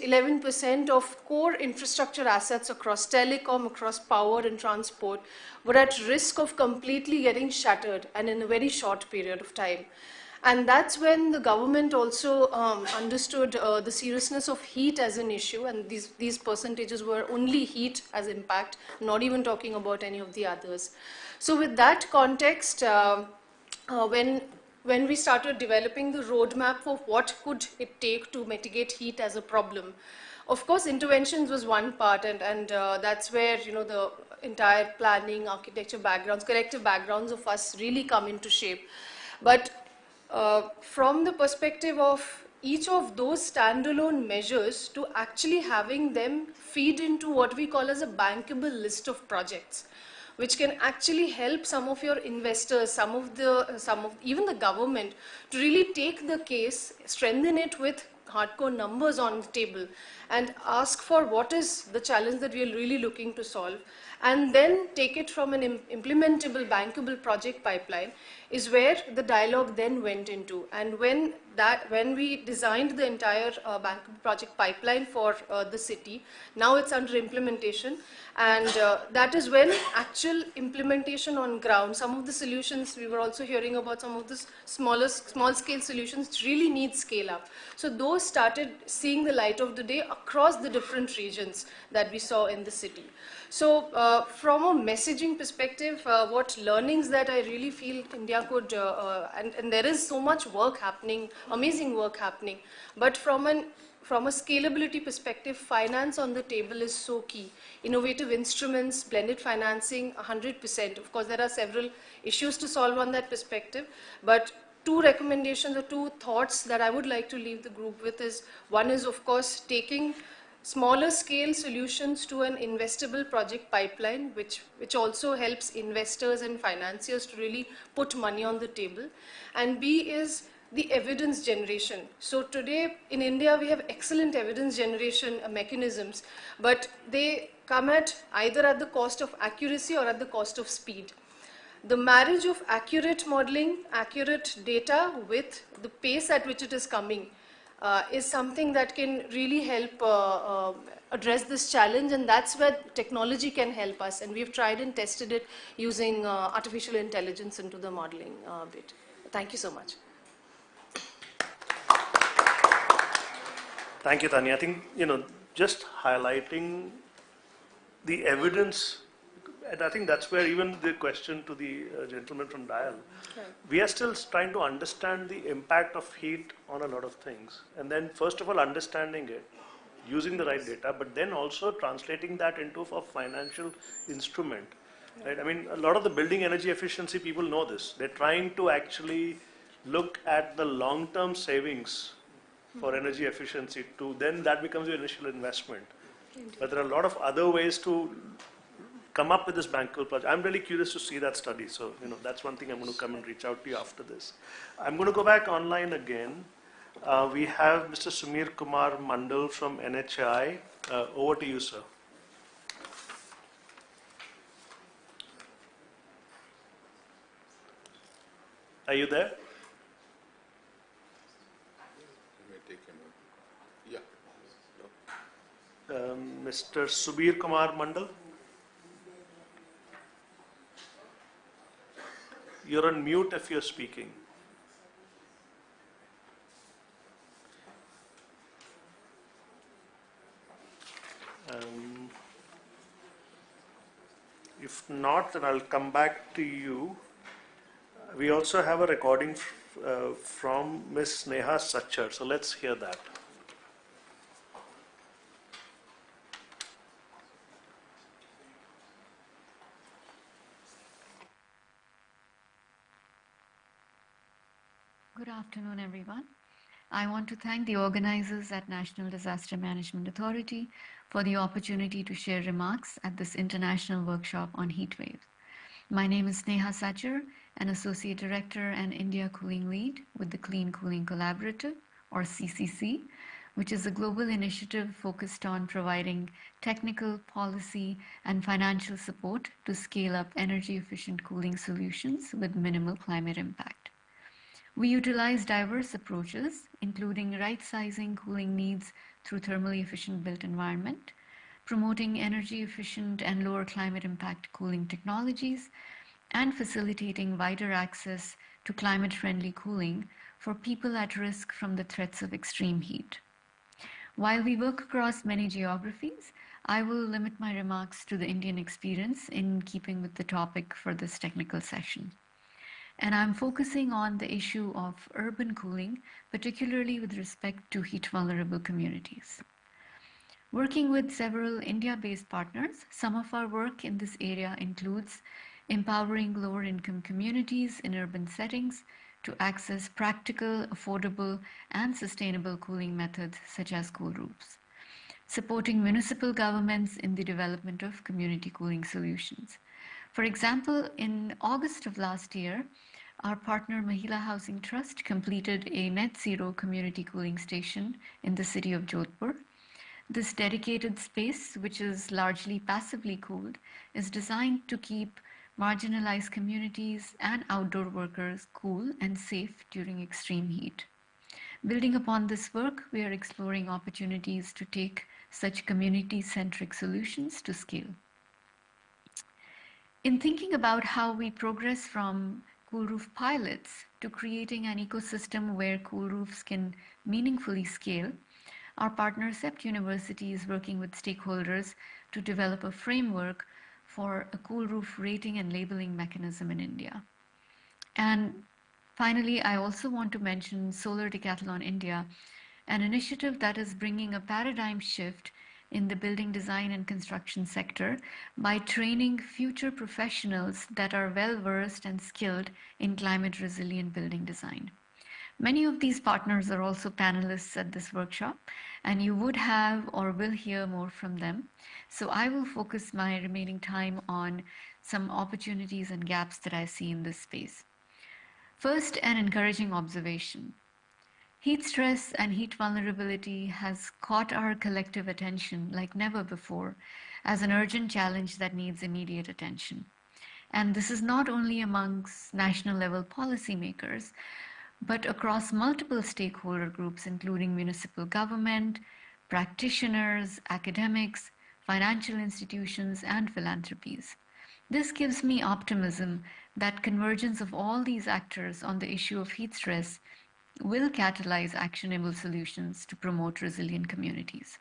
11% of core infrastructure assets across telecom, across power and transport were at risk of completely getting shattered, and in a very short period of time. And that's when the government also understood the seriousness of heat as an issue, and these percentages were only heat as impact, not even talking about any of the others. So with that context, when we started developing the roadmap of what could it take to mitigate heat as a problem, of course, interventions was one part, and that's where the entire planning, architecture backgrounds, collective backgrounds of us really come into shape. But from the perspective of each of those standalone measures to actually having them feed into what we call as a bankable list of projects, which can actually help some of your investors, some of even the government to really take the case, strengthen it with hardcore numbers on the table, and ask for what is the challenge that we are really looking to solve, and then take it from an implementable, bankable project pipeline, is where the dialogue then went into. And when we designed the entire bankable project pipeline for the city, now it's under implementation, and that is when actual implementation on ground, some of the solutions, we were also hearing about some of the small scale solutions really need scale up. So those started seeing the light of the day across the different regions that we saw in the city. So from a messaging perspective, what learnings that I really feel India could, and there is so much work happening, amazing work happening, but from a scalability perspective, finance on the table is so key. Innovative instruments, blended financing, 100%. Of course, there are several issues to solve on that perspective, but two recommendations or two thoughts that I would like to leave the group with is, one is, of course, taking smaller scale solutions to an investable project pipeline, which also helps investors and financiers to really put money on the table. And B is the evidence generation. So today in India, we have excellent evidence generation mechanisms, but they come at either at the cost of accuracy or at the cost of speed. The marriage of accurate modeling, accurate data with the pace at which it is coming is something that can really help address this challenge, and that's where technology can help us. And we've tried and tested it using artificial intelligence into the modeling bit. Thank you so much. Thank you, Tanya. I think, just highlighting the evidence, and I think that's where even the question to the gentleman from Dial, we are still trying to understand the impact of heat on a lot of things. And then first of all, understanding it, using the right data, but then also translating that into a financial instrument. Right? I mean, a lot of the building energy efficiency people know this. They're trying to actually look at the long-term savings for energy efficiency to then that becomes your initial investment. But there are a lot of other ways to come up with this bankable project. I'm really curious to see that study. So, that's one thing I'm going to come and reach out to you after this. I'm going to go back online again. We have Mr. Sumir Kumar Mandal from NHI. Over to you, sir. Are you there? Mr. Subir Kumar Mandal. You're on mute if you're speaking. If not, then I'll come back to you. We also have a recording from Miss Neha Sachar, so let's hear that. Good afternoon, everyone. I want to thank the organizers at National Disaster Management Authority for the opportunity to share remarks at this international workshop on heat waves. My name is Neha Sachar, an Associate Director and India Cooling Lead with the Clean Cooling Collaborative, or CCC, which is a global initiative focused on providing technical, policy, and financial support to scale up energy-efficient cooling solutions with minimal climate impact. We utilize diverse approaches, including right-sizing cooling needs through thermally efficient built environment, promoting energy-efficient and lower climate impact cooling technologies, and facilitating wider access to climate-friendly cooling for people at risk from the threats of extreme heat. While we work across many geographies, I will limit my remarks to the Indian experience in keeping with the topic for this technical session. And I'm focusing on the issue of urban cooling, particularly with respect to heat-vulnerable communities. Working with several India-based partners, some of our work in this area includes empowering lower-income communities in urban settings to access practical, affordable, and sustainable cooling methods such as cool roofs, supporting municipal governments in the development of community cooling solutions. For example, in August of last year, our partner Mahila Housing Trust completed a net zero community cooling station in the city of Jodhpur. This dedicated space, which is largely passively cooled, is designed to keep marginalized communities and outdoor workers cool and safe during extreme heat. Building upon this work, we are exploring opportunities to take such community-centric solutions to scale. In thinking about how we progress from cool roof pilots to creating an ecosystem where cool roofs can meaningfully scale, our partner CEPT University is working with stakeholders to develop a framework for a cool roof rating and labeling mechanism in India. And finally, I also want to mention Solar Decathlon India, an initiative that is bringing a paradigm shift in the building design and construction sector by training future professionals that are well-versed and skilled in climate resilient building design. Many of these partners are also panelists at this workshop, and you would have or will hear more from them. So I will focus my remaining time on some opportunities and gaps that I see in this space. First, an encouraging observation. Heat stress and heat vulnerability has caught our collective attention like never before as an urgent challenge that needs immediate attention. And this is not only amongst national level policymakers, but across multiple stakeholder groups, including municipal government, practitioners, academics, financial institutions, and philanthropies. This gives me optimism that convergence of all these actors on the issue of heat stress will catalyze actionable solutions to promote resilient communities.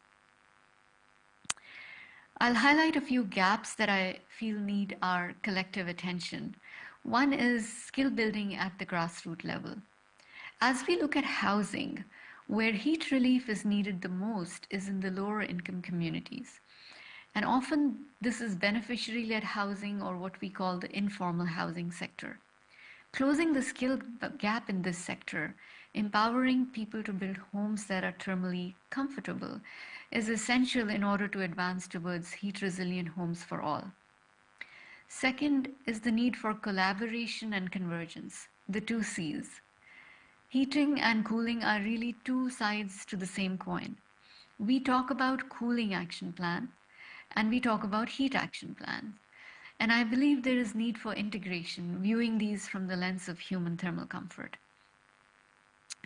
I'll highlight a few gaps that I feel need our collective attention. One is skill building at the grassroots level. As we look at housing, where heat relief is needed the most is in the lower income communities. And often this is beneficiary-led housing, or what we call the informal housing sector. Closing the skill gap in this sector, empowering people to build homes that are thermally comfortable, is essential in order to advance towards heat-resilient homes for all. Second is the need for collaboration and convergence, the two C's. Heating and cooling are really two sides to the same coin. We talk about cooling action plan, and we talk about heat action plans. And I believe there is need for integration, viewing these from the lens of human thermal comfort.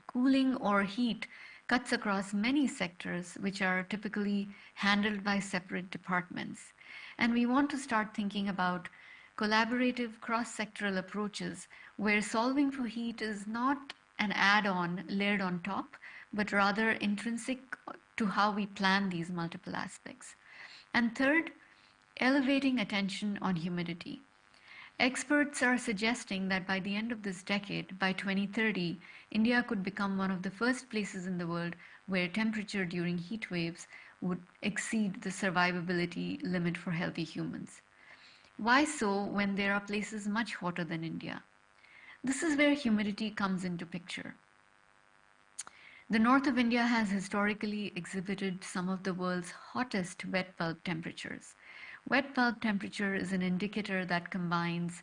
Cooling or heat cuts across many sectors which are typically handled by separate departments. And we want to start thinking about collaborative cross-sectoral approaches where solving for heat is not an add-on layered on top, but rather intrinsic to how we plan these multiple aspects. And third, elevating attention on humidity. Experts are suggesting that by the end of this decade, by 2030, India could become one of the first places in the world where temperature during heat waves would exceed the survivability limit for healthy humans. Why so when there are places much hotter than India? This is where humidity comes into picture. The north of India has historically exhibited some of the world's hottest wet bulb temperatures. Wet bulb temperature is an indicator that combines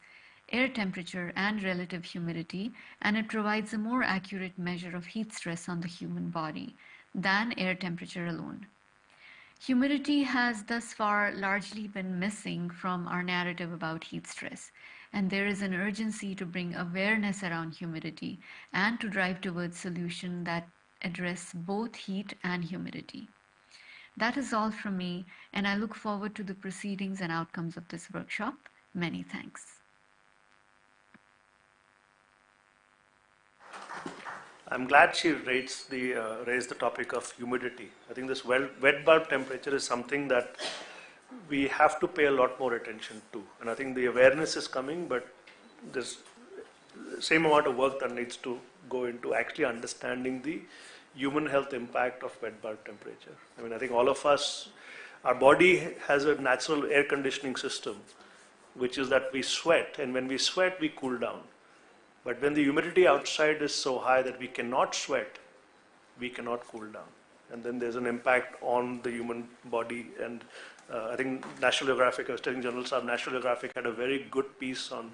air temperature and relative humidity, and it provides a more accurate measure of heat stress on the human body than air temperature alone. Humidity has thus far largely been missing from our narrative about heat stress, and there is an urgency to bring awareness around humidity and to drive towards solutions that address both heat and humidity. That is all from me, and I look forward to the proceedings and outcomes of this workshop. Many thanks. I'm glad she raised the topic of humidity. I think this wet bulb temperature is something that we have to pay a lot more attention to. And I think the awareness is coming, but there's the same amount of work that needs to go into actually understanding the human health impact of wet bulb temperature. I mean, I think all of us, our body has a natural air conditioning system, which is that we sweat, and when we sweat, we cool down. But when the humidity outside is so high that we cannot sweat, we cannot cool down. And then there's an impact on the human body. And I think National Geographic, I was telling General Saab, National Geographic had a very good piece on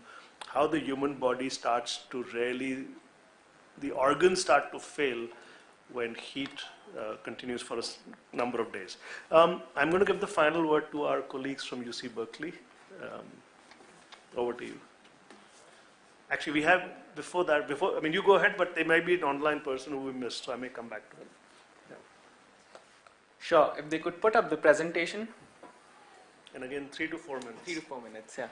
how the human body starts to really, the organs start to fail when heat continues for a number of days. I'm going to give the final word to our colleagues from UC Berkeley. Over to you. Actually, we have, I mean, you go ahead, but there may be an online person who we missed, so I may come back to him. Yeah. Sure, if they could put up the presentation. And again, 3 to 4 minutes. 3 to 4 minutes, yeah.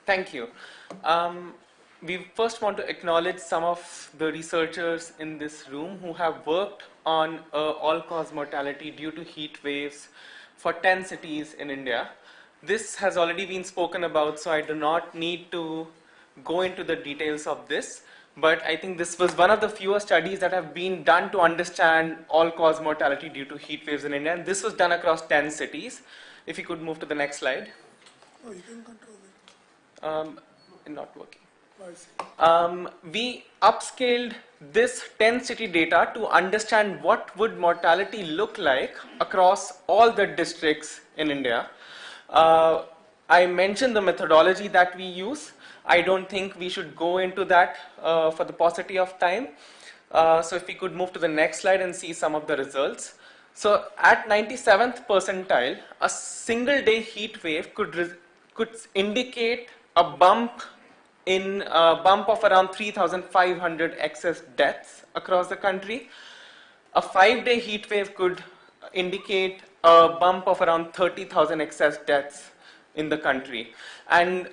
Thank you. We first want to acknowledge some of the researchers in this room who have worked on all-cause mortality due to heat waves for 10 cities in India. This has already been spoken about, so I do not need to go into the details of this, but I think this was one of the fewer studies that have been done to understand all-cause mortality due to heat waves in India, and this was done across 10 cities. If you could move to the next slide. Oh, you can control it. Not working. I see. We upscaled this 10 city data to understand what would mortality look like across all the districts in India. I mentioned the methodology that we use. I don't think we should go into that for the paucity of time. So if we could move to the next slide and see some of the results. So at 97th percentile, a single day heat wave could indicate a bump of around 3,500 excess deaths across the country. A 5-day heat wave could indicate a bump of around 30,000 excess deaths in the country. And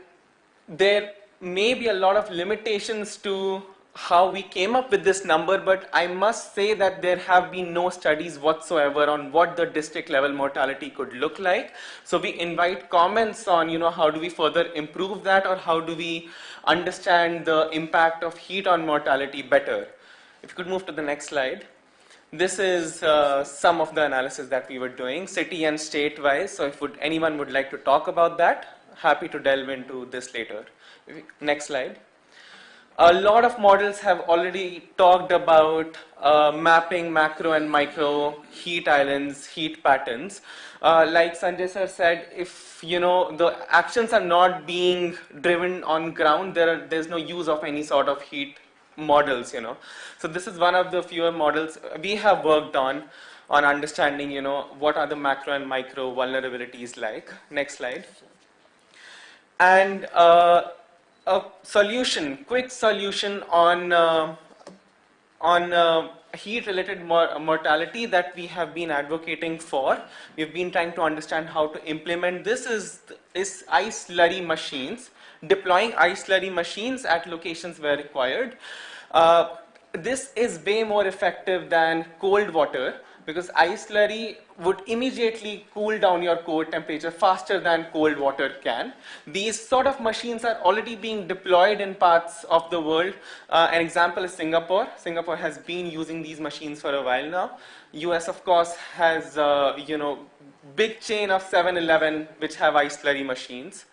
there may be a lot of limitations to how we came up with this number, but I must say that there have been no studies whatsoever on what the district level mortality could look like. So we invite comments on, how do we further improve that, or how do we understand the impact of heat on mortality better. If you could move to the next slide. This is some of the analysis that we were doing, city and state-wise. So if anyone would like to talk about that, happy to delve into this later. Next slide. A lot of models have already talked about mapping macro and micro heat islands, heat patterns. Like Sanjay sir said, if the actions are not being driven on ground, there's no use of any sort of heat models. So this is one of the fewer models we have worked on understanding, what are the macro and micro vulnerabilities like. Next slide. And a solution, quick solution on heat-related mortality that we have been advocating for. We've been trying to understand how to implement this is ice slurry machines, deploying ice slurry machines at locations where required. This is way more effective than cold water because ice slurry would immediately cool down your core temperature faster than cold water can. These sort of machines are already being deployed in parts of the world. An example is Singapore. Singapore has been using these machines for a while now. US, of course, has big chain of 7-Eleven which have ice slurry machines.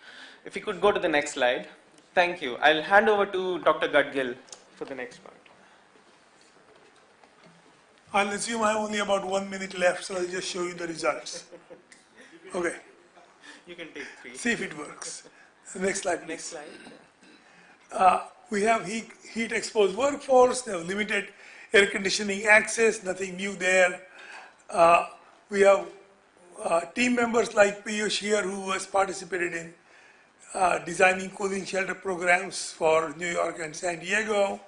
If you could go to the next slide. Thank you. I'll hand over to Dr. Gadgil for the next part. I'll assume I have only about 1 minute left, so I'll just show you the results. Okay. You can take 3. See if it works. Next slide, please. Next slide. We have heat exposed workforce, they have limited air conditioning access, nothing new there. We have team members like Piyush here who has participated in designing cooling shelter programs for New York and San Diego.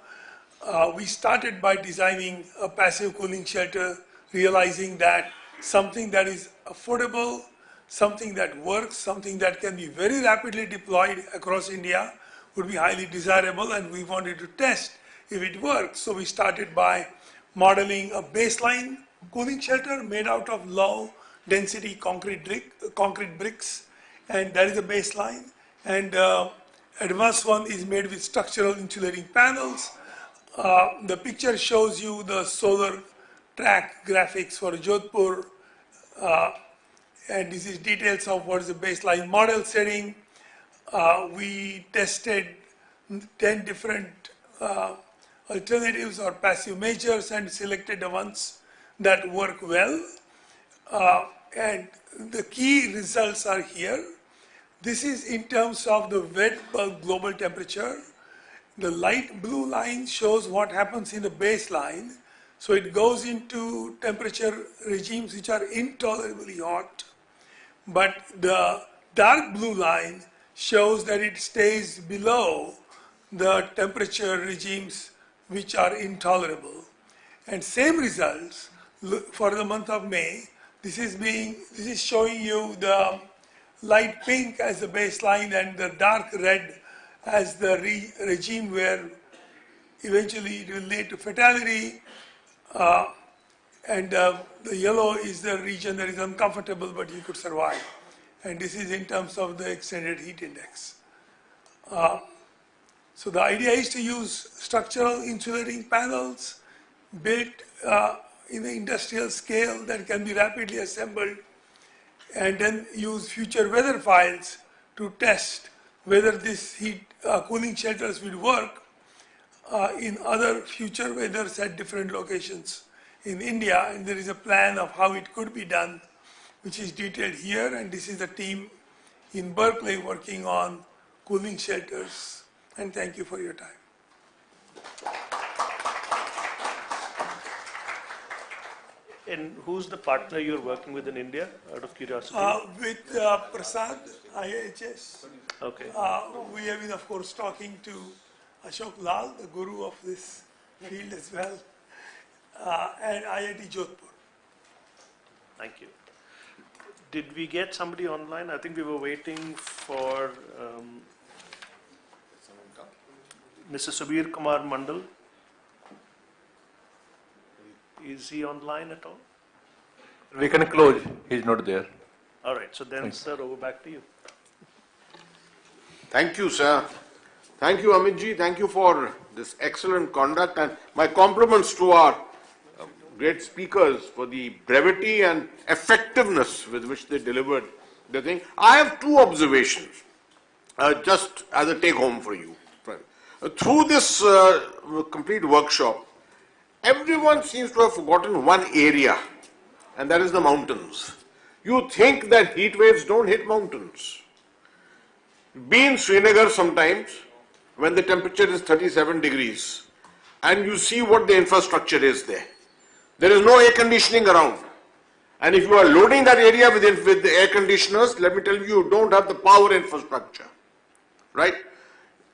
We started by designing a passive cooling shelter, realizing that something that is affordable, something that works, something that can be very rapidly deployed across India would be highly desirable, and we wanted to test if it works. So we started by modeling a baseline cooling shelter made out of low density concrete bricks, and that is a baseline. And advanced one is made with structural insulating panels. The picture shows you the solar track graphics for Jodhpur, and this is details of what is the baseline model setting. We tested 10 different alternatives or passive measures and selected the ones that work well. And the key results are here. This is in terms of the wet bulb global temperature. The light blue line shows what happens in the baseline. So it goes into temperature regimes which are intolerably hot. But the dark blue line shows that it stays below the temperature regimes which are intolerable. And same results for the month of May. This is showing you the light pink as the baseline and the dark red as the regime where eventually it will lead to fatality, and the yellow is the region that is uncomfortable but you could survive. And this is in terms of the extended heat index. So the idea is to use structural insulating panels built in the industrial scale that can be rapidly assembled, and then use future weather files to test whether this heat cooling shelters will work in other future weathers at different locations in India. And there is a plan of how it could be done, which is detailed here. And this is the team in Berkeley working on cooling shelters. And thank you for your time. And who's the partner you're working with in India, out of curiosity? With Prasad, IHS. Okay. We have been, of course, talking to Ashok Lal, the guru of this field as well, and IIT Jodhpur. Thank you. Did we get somebody online? I think we were waiting for Mr. Subir Kumar Mandal. Is he online at all? We can close. He's not there. All right. So then, sir, over back to you. Thank you, sir. Thank you, Amitji. Thank you for this excellent conduct, and my compliments to our great speakers for the brevity and effectiveness with which they delivered the thing. I have two observations, just as a take-home for you. Through this complete workshop, everyone seems to have forgotten one area, and that is the mountains. You think that heat waves don't hit mountains. Be in Srinagar sometimes when the temperature is 37 degrees and you see what the infrastructure is there. There is no air conditioning around. And if you are loading that area with the air conditioners, let me tell you, you don't have the power infrastructure. Right?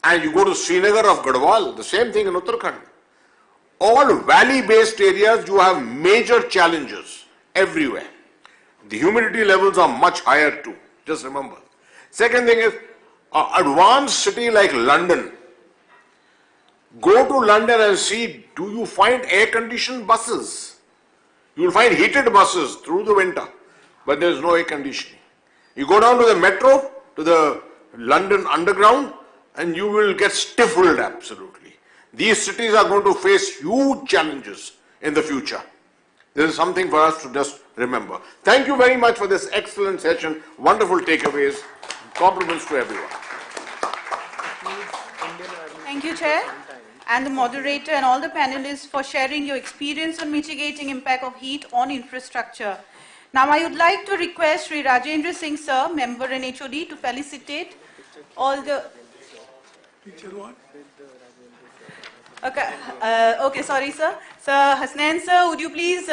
And you go to Srinagar of Garhwal, the same thing in Uttarakhand. All valley-based areas, you have major challenges everywhere. The humidity levels are much higher too, just remember. Second thing is, an advanced city like London, go to London and see, do you find air-conditioned buses? You will find heated buses through the winter, but there is no air conditioning. You go down to the metro, to the London Underground, and you will get stifled absolutely. These cities are going to face huge challenges in the future. This is something for us to just remember. Thank you very much for this excellent session. Wonderful takeaways. Compliments to everyone. Thank you, Chair, and the moderator and all the panelists for sharing your experience on mitigating impact of heat on infrastructure. Now I would like to request Sri Rajendra Singh Sir, Member and HOD, to felicitate all the... Picture one. Okay, okay, sorry sir. Sir Hasnain sir, would you please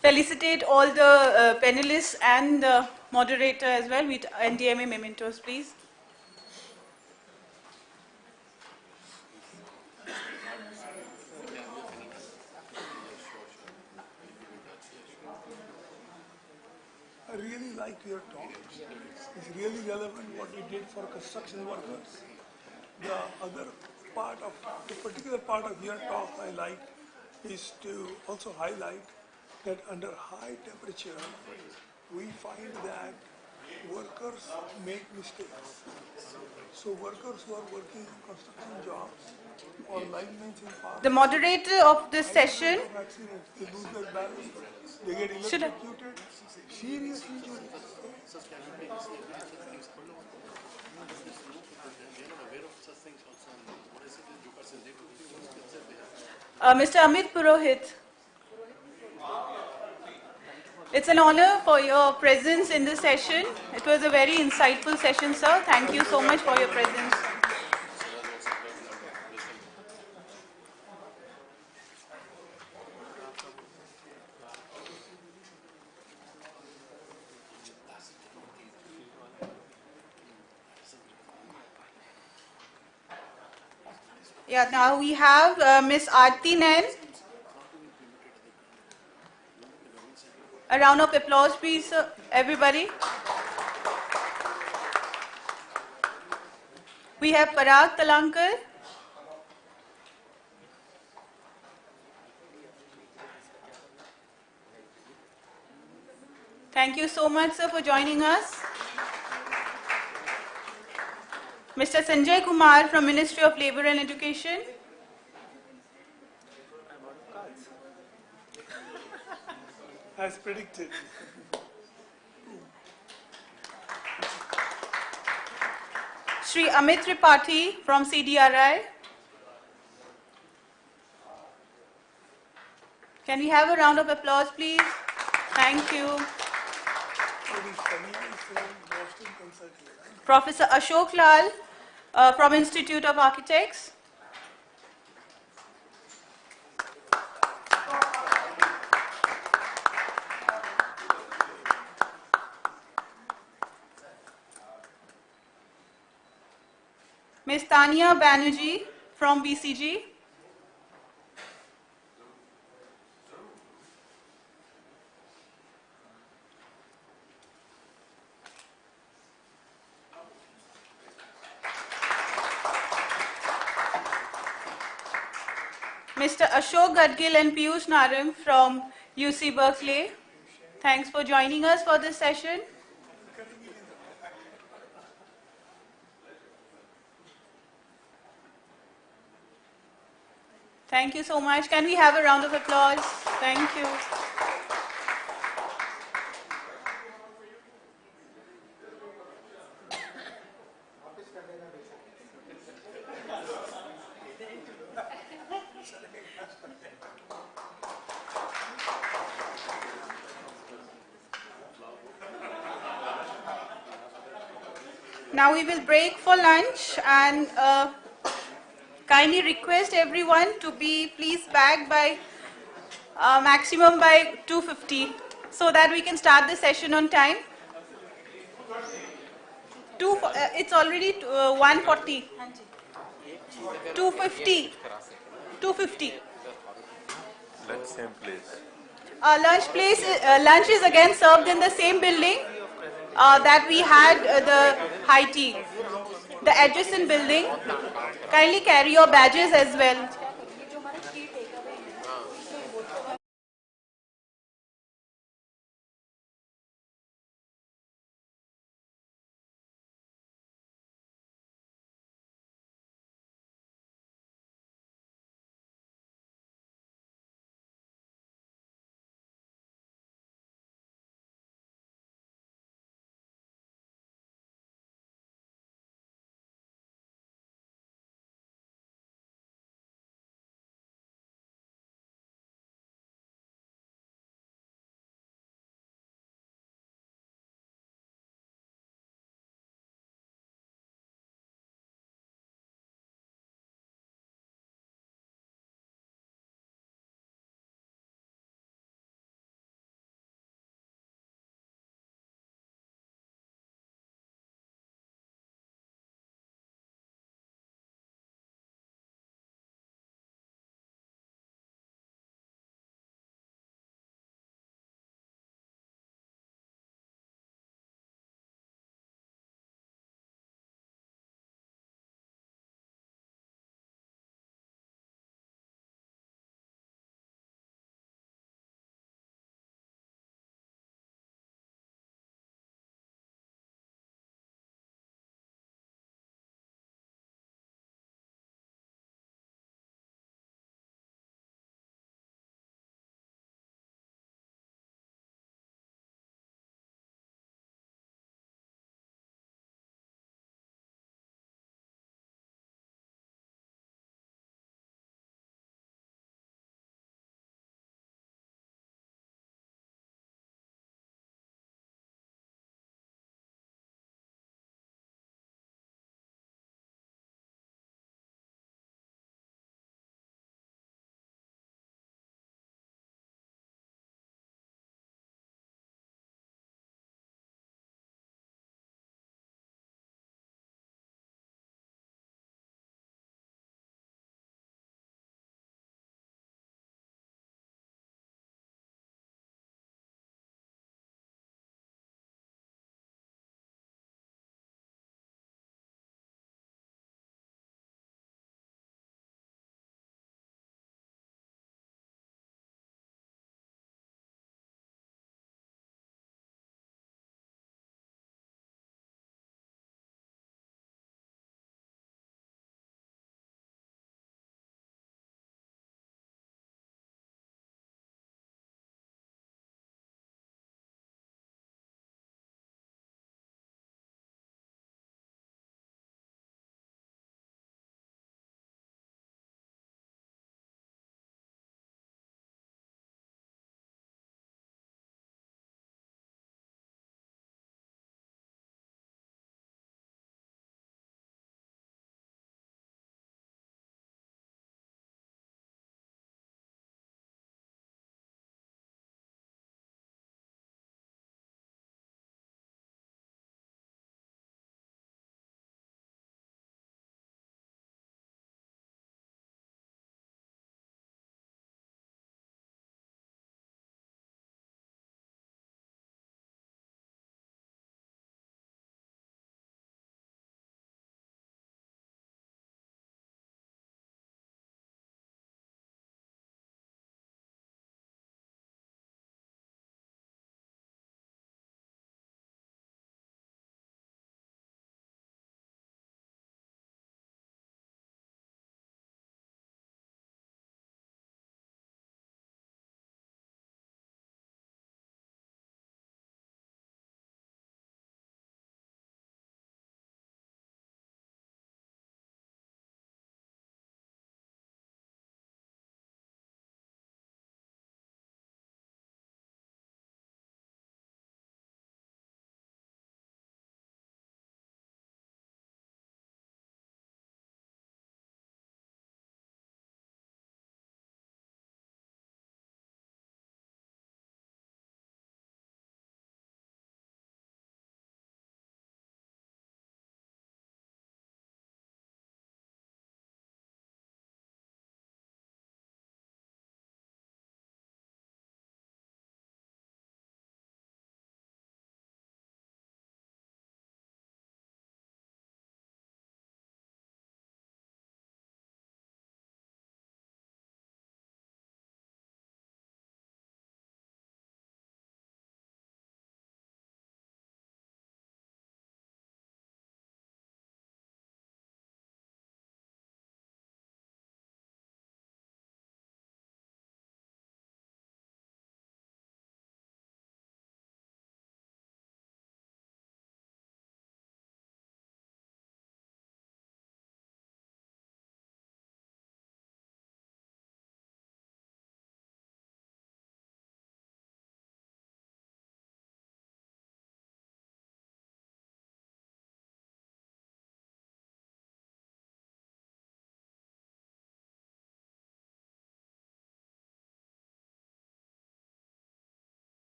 felicitate all the panelists and the moderator as well with NDMA mementos, please. I really liked your talk. It's really relevant what we did for construction workers. The other part of, the particular part of your talk I like is to also highlight that under high temperature, we find that workers make mistakes. So workers who are working in construction jobs or linemen in parks, The moderator of this session, accidents, they lose their balance, they get electrocuted, serious injuries. Mr. Amit Purohit. It's an honor for your presence in this session. It was a very insightful session, sir. Thank you so much for your presence. Yeah, now we have Ms. Aarti Nain. A round of applause, please, everybody. We have Parag Talankar. Thank you so much, sir, for joining us. Mr. Sanjay Kumar from Ministry of Labour and Education. As predicted. Shri Amit Tripathi from CDRI. Can we have a round of applause, please? Thank you. Professor Ashok Lal from Institute of Architects. Ms. Tania Banerjee from BCG. Mr. Ashok Gadgil and Piyush Narang from UC Berkeley. Thanks for joining us for this session. Thank you so much. Can we have a round of applause? Thank you. Now we will break for lunch and kindly request everyone to be please back by maximum by 2:50 so that we can start the session on time. It's already 1:40. 2:50. 250. Lunch same place. Lunch is again served in the same building that we had the high tea, the adjacent building. Kindly carry your badges as well.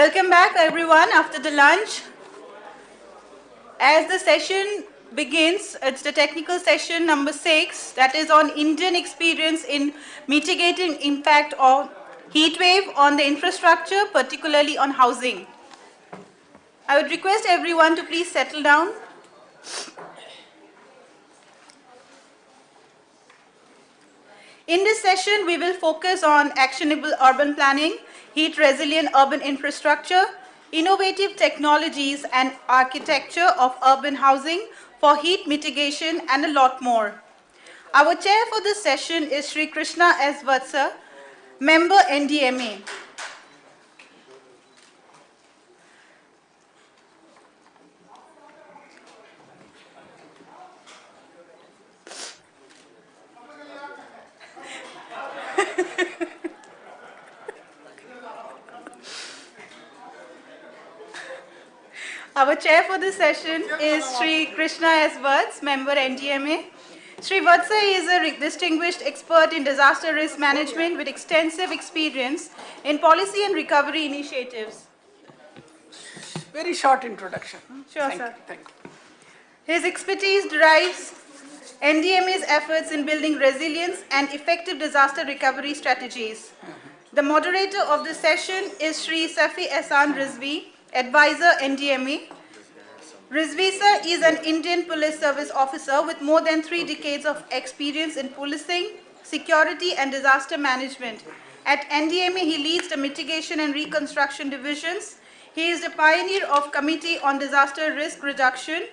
Welcome back everyone after the lunch. As the session begins, it's the technical session number 6, that is on Indian experience in mitigating impact of heat wave on the infrastructure, particularly on housing. I would request everyone to please settle down. In this session, we will focus on actionable urban planning, heat-resilient urban infrastructure, innovative technologies and architecture of urban housing for heat mitigation, and a lot more. Our chair for this session is Sri Krishna S. Vatsa, member NDMA. Our chair for this session is Sri Krishna S. Vatsa, member NDMA. Sri Vatsa is a distinguished expert in disaster risk management with extensive experience in policy and recovery initiatives. Very short introduction. Sure, Thank sir. you. Thank you. His expertise derives NDMA's efforts in building resilience and effective disaster recovery strategies. The moderator of this session is Sri Safi Ehsan Rizvi, advisor NDMA. Rizvi sir is an Indian Police Service officer with more than 3 decades of experience in policing, security and disaster management. At NDMA, he leads the mitigation and reconstruction divisions. He is the pioneer of Committee on Disaster Risk Reduction,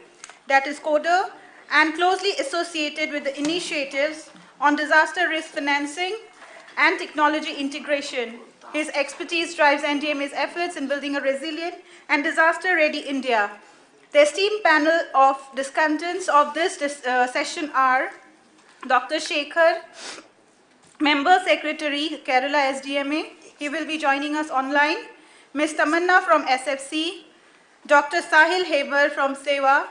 that is CODA, and closely associated with the initiatives on disaster risk financing and technology integration. His expertise drives NDMA's efforts in building a resilient and disaster-ready India. The esteemed panel of discussants of this session are Dr. Shekhar, Member Secretary, Kerala SDMA. He will be joining us online. Ms. Tamanna from SFC, Dr. Sahil Heber from SEWA,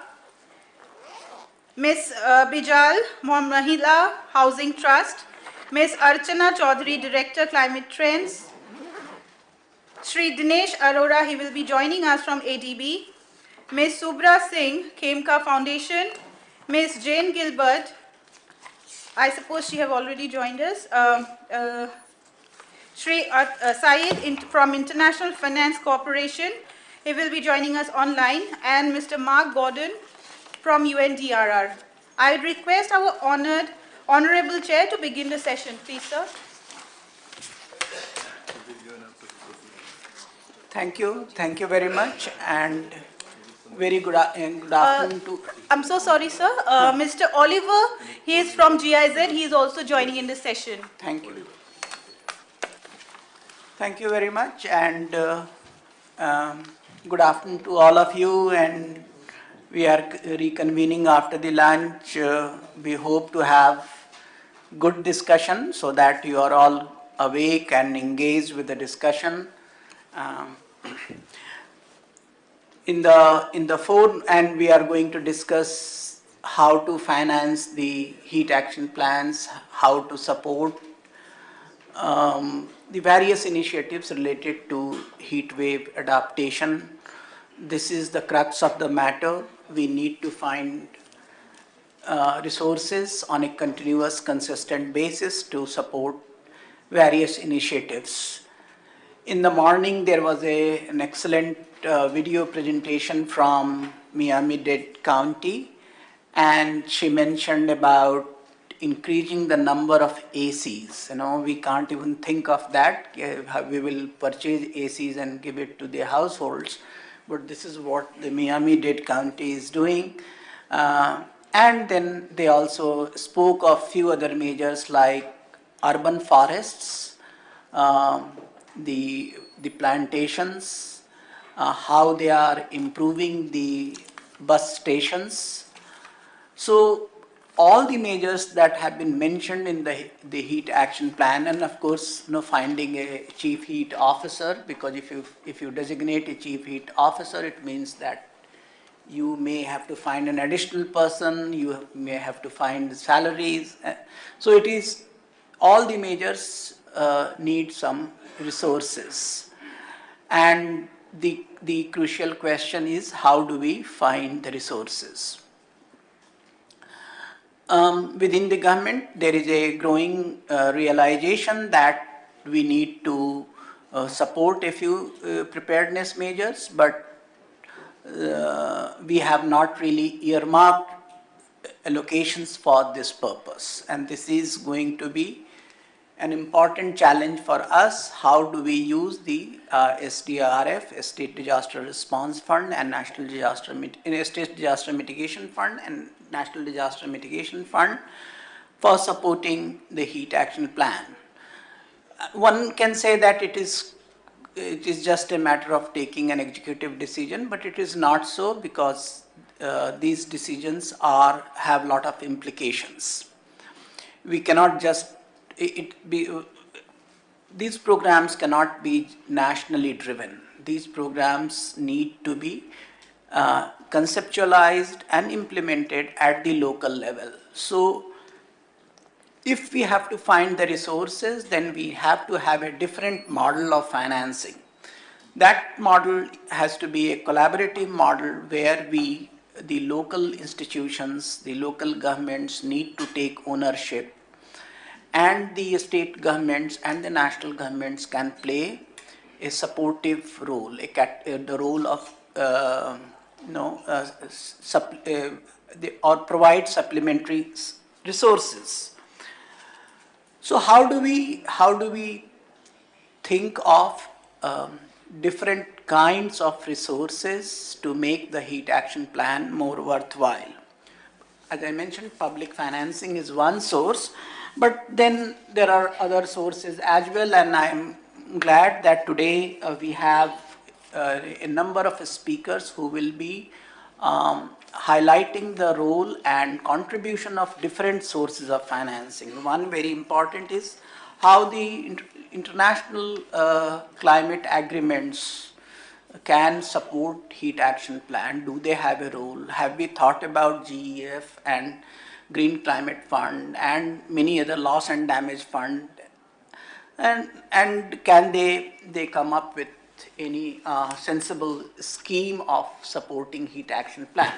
Ms. Bijal Mahila Housing Trust, Ms. Archana Chaudhary, Director Climate Trends, Sri Dinesh Arora, he will be joining us from ADB, Ms. Subra Singh, Khemka Foundation, Ms. Jane Gilbert, I suppose she have already joined us, Sri Saeed from International Finance Corporation, he will be joining us online, and Mr. Mark Gordon from UNDRR. I would request our Honorable Chair to begin the session, please, sir. Thank you very much, and very good afternoon to... I'm so sorry, sir. Mr. Oliver, he is from GIZ, he is also joining in this session. Thank you. Thank you very much, and good afternoon to all of you, and we are reconvening after the lunch. We hope to have good discussion so that you are all awake and engaged with the discussion. In the forum, and we are going to discuss how to finance the heat action plans, how to support the various initiatives related to heat wave adaptation. This is the crux of the matter. We need to find resources on a continuous, consistent basis to support various initiatives. In the morning, there was an excellent video presentation from Miami-Dade County, and she mentioned about increasing the number of ACs. You know, we can't even think of that. We will purchase ACs and give it to the households, but this is what the Miami-Dade County is doing. And then they also spoke of few other measures like urban forests, the plantations, how they are improving the bus stations. So all the measures that have been mentioned in the heat action plan, and of course, finding a chief heat officer, because if you designate a chief heat officer, it means that you may have to find an additional person, you may have to find salaries. So it is, all the measures need some resources. And the crucial question is how do we find the resources? Within the government, there is a growing realization that we need to support a few preparedness measures, but we have not really earmarked allocations for this purpose. And this is going to be an important challenge for us. How do we use the SDRF, State Disaster Response Fund, and State Disaster Mitigation Fund and National Disaster Mitigation Fund for supporting the heat action plan? One can say that it is just a matter of taking an executive decision, but it is not so, because these decisions have a lot of implications. We cannot just these programs cannot be nationally driven. These programs need to be conceptualized and implemented at the local level. So if we have to find the resources, then we have to have a different model of financing. That model has to be a collaborative model where the local institutions, the local governments need to take ownership, and the state governments and the national governments can play a supportive role, the role of or provide supplementary resources. So how do we think of different kinds of resources to make the heat action plan more worthwhile? As I mentioned, public financing is one source, but then there are other sources as well, and I'm glad that today we have a number of speakers who will be highlighting the role and contribution of different sources of financing. One very important is how the international climate agreements can support heat action plan. Do they have a role? Have we thought about GEF and Green Climate Fund and many other loss and damage fund? And can they come up with any sensible scheme of supporting heat action plan?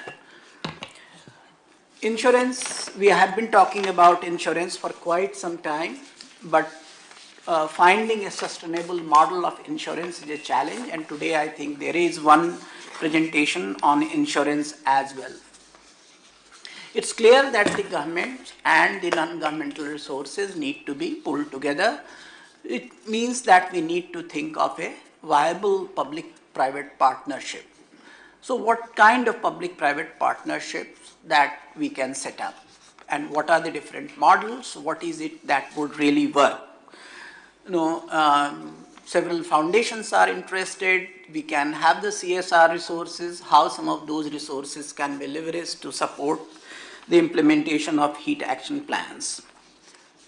Insurance, we have been talking about insurance for quite some time, but finding a sustainable model of insurance is a challenge, and today I think there is one presentation on insurance as well. It's clear that the government and the non-governmental resources need to be pulled together. It means that we need to think of a viable public-private partnership. So what kind of public-private partnerships that we can set up? And what are the different models? What is it that would really work? Several foundations are interested. We can have the CSR resources, how some of those resources can be leveraged to support the implementation of heat action plans.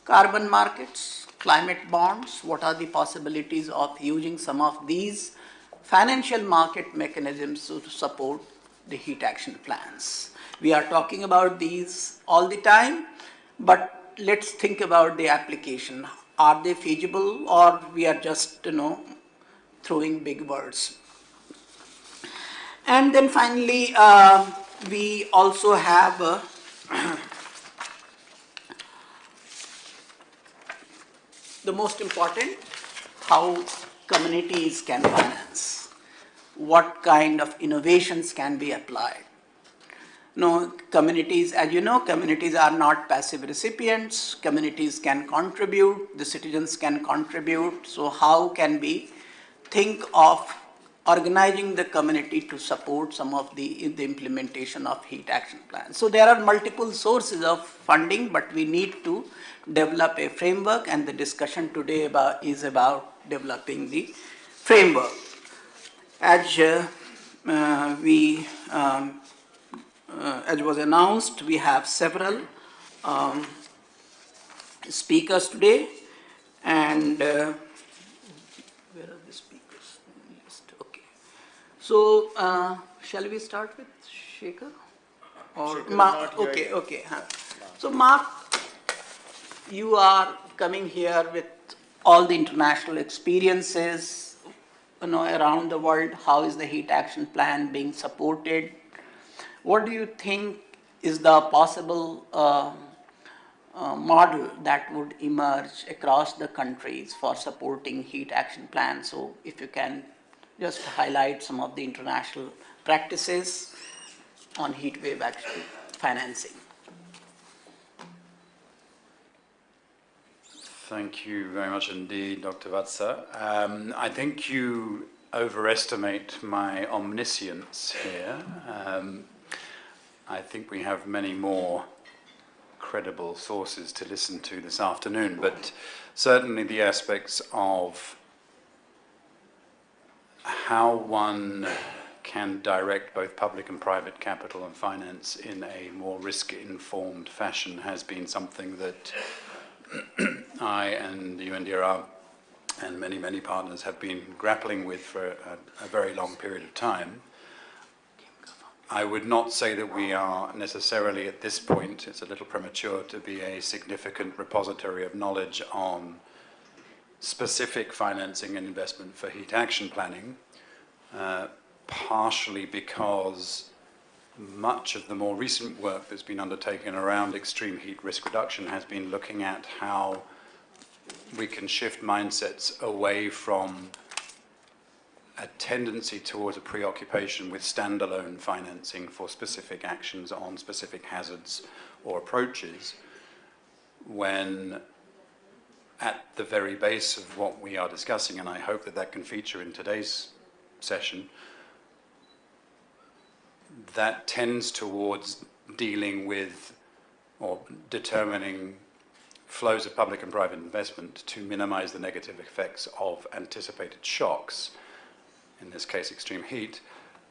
Carbon markets, climate bonds, what are the possibilities of using some of these financial market mechanisms to support the heat action plans? We are talking about these all the time, but let's think about the application. Are they feasible, or we are just throwing big words? And then finally, we also have the most important, how communities can finance. What kind of innovations can be applied? Communities, as you know, communities are not passive recipients. Communities can contribute, the citizens can contribute. So how can we think of organizing the community to support some of the implementation of heat action plans? So there are multiple sources of funding, but we need to develop a framework, and the discussion today is about developing the framework. As as was announced, we have several speakers today, and where are the speakers? Okay. So, shall we start with Shekhar? Or Mark? Okay, okay. So, Mark, you are coming here with all the international experiences, around the world, how is the heat action plan being supported? What do you think is the possible model that would emerge across the countries for supporting heat action plans? So if you can just highlight some of the international practices on heat wave action financing. Thank you very much indeed, Dr. Vatsa. I think you overestimate my omniscience here. I think we have many more credible sources to listen to this afternoon, but certainly the aspects of how one can direct both public and private capital and finance in a more risk-informed fashion has been something that I and the UNDRR and many, many partners have been grappling with for a very long period of time. I would not say that we are necessarily at this point, it's a little premature to be a significant repository of knowledge on specific financing and investment for heat action planning, partially because much of the more recent work that's been undertaken around extreme heat risk reduction has been looking at how we can shift mindsets away from a tendency towards a preoccupation with standalone financing for specific actions on specific hazards or approaches, when at the very base of what we are discussing, and I hope that that can feature in today's session, that tends towards dealing with or determining flows of public and private investment to minimize the negative effects of anticipated shocks, in this case extreme heat,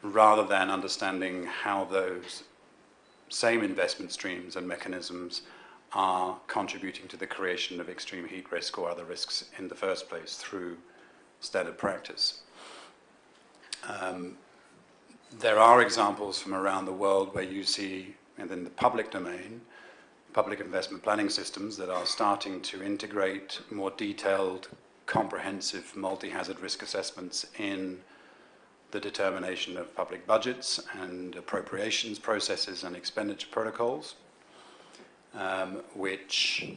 rather than understanding how those same investment streams and mechanisms are contributing to the creation of extreme heat risk or other risks in the first place through standard practice. There are examples from around the world where you see, and in the public domain, public investment planning systems that are starting to integrate more detailed, comprehensive multi-hazard risk assessments in the determination of public budgets and appropriations processes and expenditure protocols, which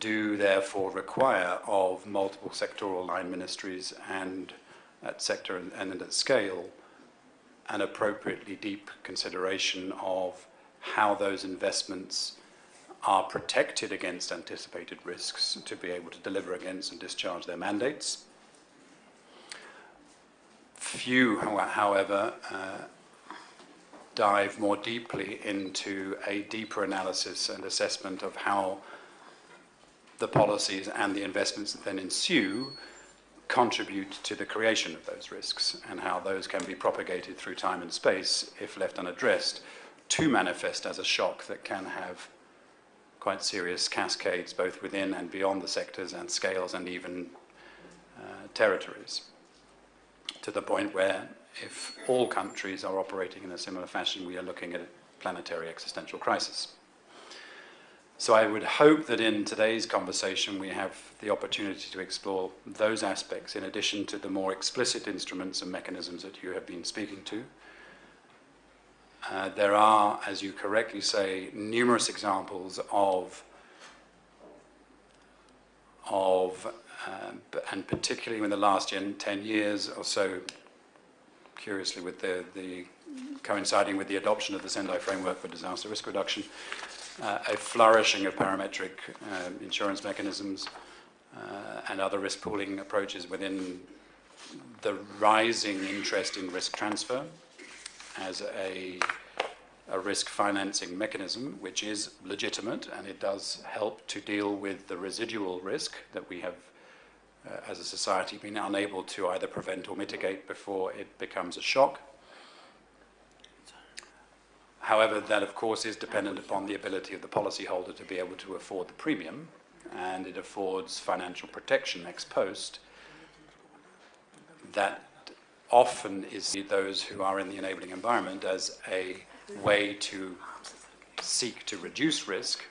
do therefore require of multiple sectoral line ministries and at sector and at scale an appropriately deep consideration of how those investments are protected against anticipated risks to be able to deliver against and discharge their mandates. Few, however, dive more deeply into a deeper analysis and assessment of how the policies and the investments that then ensue contribute to the creation of those risks and how those can be propagated through time and space, if left unaddressed, to manifest as a shock that can have quite serious cascades both within and beyond the sectors and scales and even territories, to the point where if all countries are operating in a similar fashion, we are looking at a planetary existential crisis. So I would hope that in today's conversation we have the opportunity to explore those aspects in addition to the more explicit instruments and mechanisms that you have been speaking to. There are, as you correctly say, numerous examples of and particularly in the last 10 years or so, curiously with the coinciding with the adoption of the Sendai Framework for Disaster Risk Reduction, a flourishing of parametric insurance mechanisms and other risk pooling approaches within the rising interest in risk transfer as a risk financing mechanism, which is legitimate, and it does help to deal with the residual risk that we have as a society been unable to either prevent or mitigate before it becomes a shock. However, that of course is dependent upon the ability of the policyholder to be able to afford the premium, and it affords financial protection ex post that often is those who are in the enabling environment as a way to seek to reduce risk,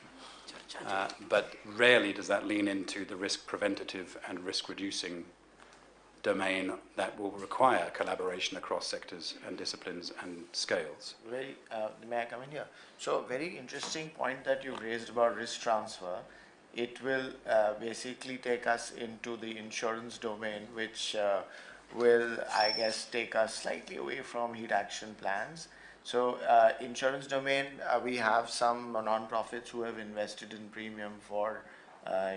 but rarely does that lean into the risk preventative and risk reducing domain that will require collaboration across sectors and disciplines and scales. May I come in here? So very interesting point that you raised about risk transfer. It will basically take us into the insurance domain, which will, I guess, take us slightly away from heat action plans. So insurance domain, we have some non-profits who have invested in premium for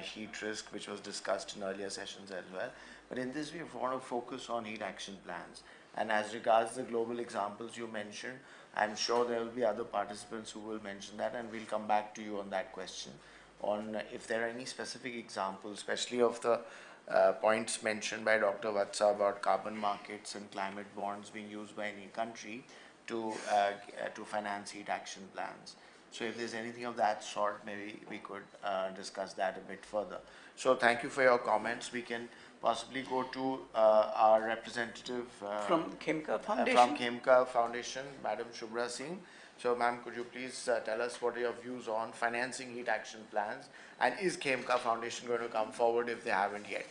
heat risk, which was discussed in earlier sessions as well. But in this, we want to focus on heat action plans. And as regards the global examples you mentioned, I'm sure there will be other participants who will mention that, and we'll come back to you on that question, on if there are any specific examples, especially of the points mentioned by Dr. Vatsa about carbon markets and climate bonds being used by any country to finance heat action plans. So if there's anything of that sort, maybe we could discuss that a bit further. So thank you for your comments. We can possibly go to our representative from Khemka Foundation. From Khemka Foundation, Madam Shubhra Singh. So ma'am, could you please tell us what are your views on financing heat action plans, and is Khemka Foundation going to come forward if they haven't yet?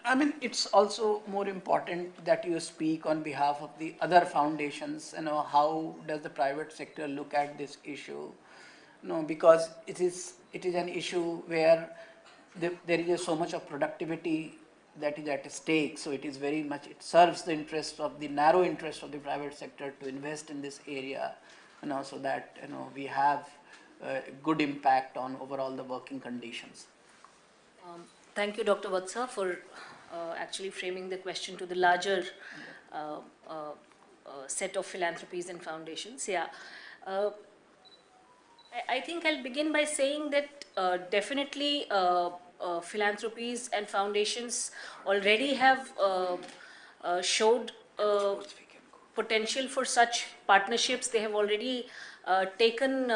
I mean, it's also more important that you speak on behalf of the other foundations. How does the private sector look at this issue? Because it is an issue where there is so much of productivity that is at stake. So it is very much, it serves the interest of the narrow interest of the private sector to invest in this area, so that we have a good impact on overall the working conditions. Thank you, Dr. Vatsa, for actually framing the question to the larger set of philanthropies and foundations. Yeah. I think I'll begin by saying that definitely philanthropies and foundations already have showed potential for such partnerships. They have already taken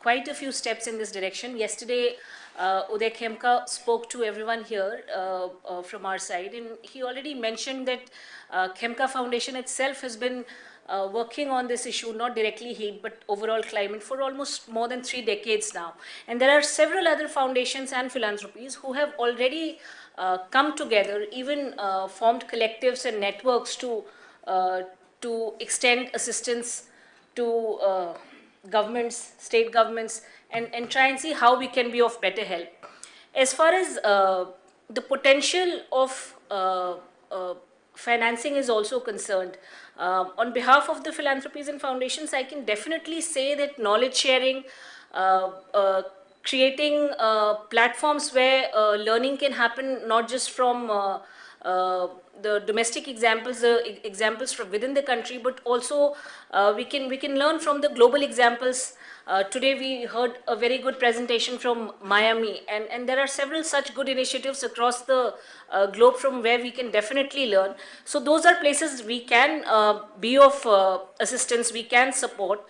quite a few steps in this direction. Yesterday, Uday Khemka spoke to everyone here from our side, and he already mentioned that Khemka Foundation itself has been working on this issue, not directly heat, but overall climate, for almost more than 3 decades now. And there are several other foundations and philanthropies who have already come together, even formed collectives and networks to extend assistance to governments, state governments, and try and see how we can be of better help. As far as the potential of financing is also concerned, on behalf of the philanthropies and foundations, I can definitely say that knowledge sharing, creating platforms where learning can happen, not just from the domestic examples, examples from within the country, but also we can learn from the global examples. Today we heard a very good presentation from Miami, and there are several such good initiatives across the globe from where we can definitely learn. So those are places we can be of assistance, we can support.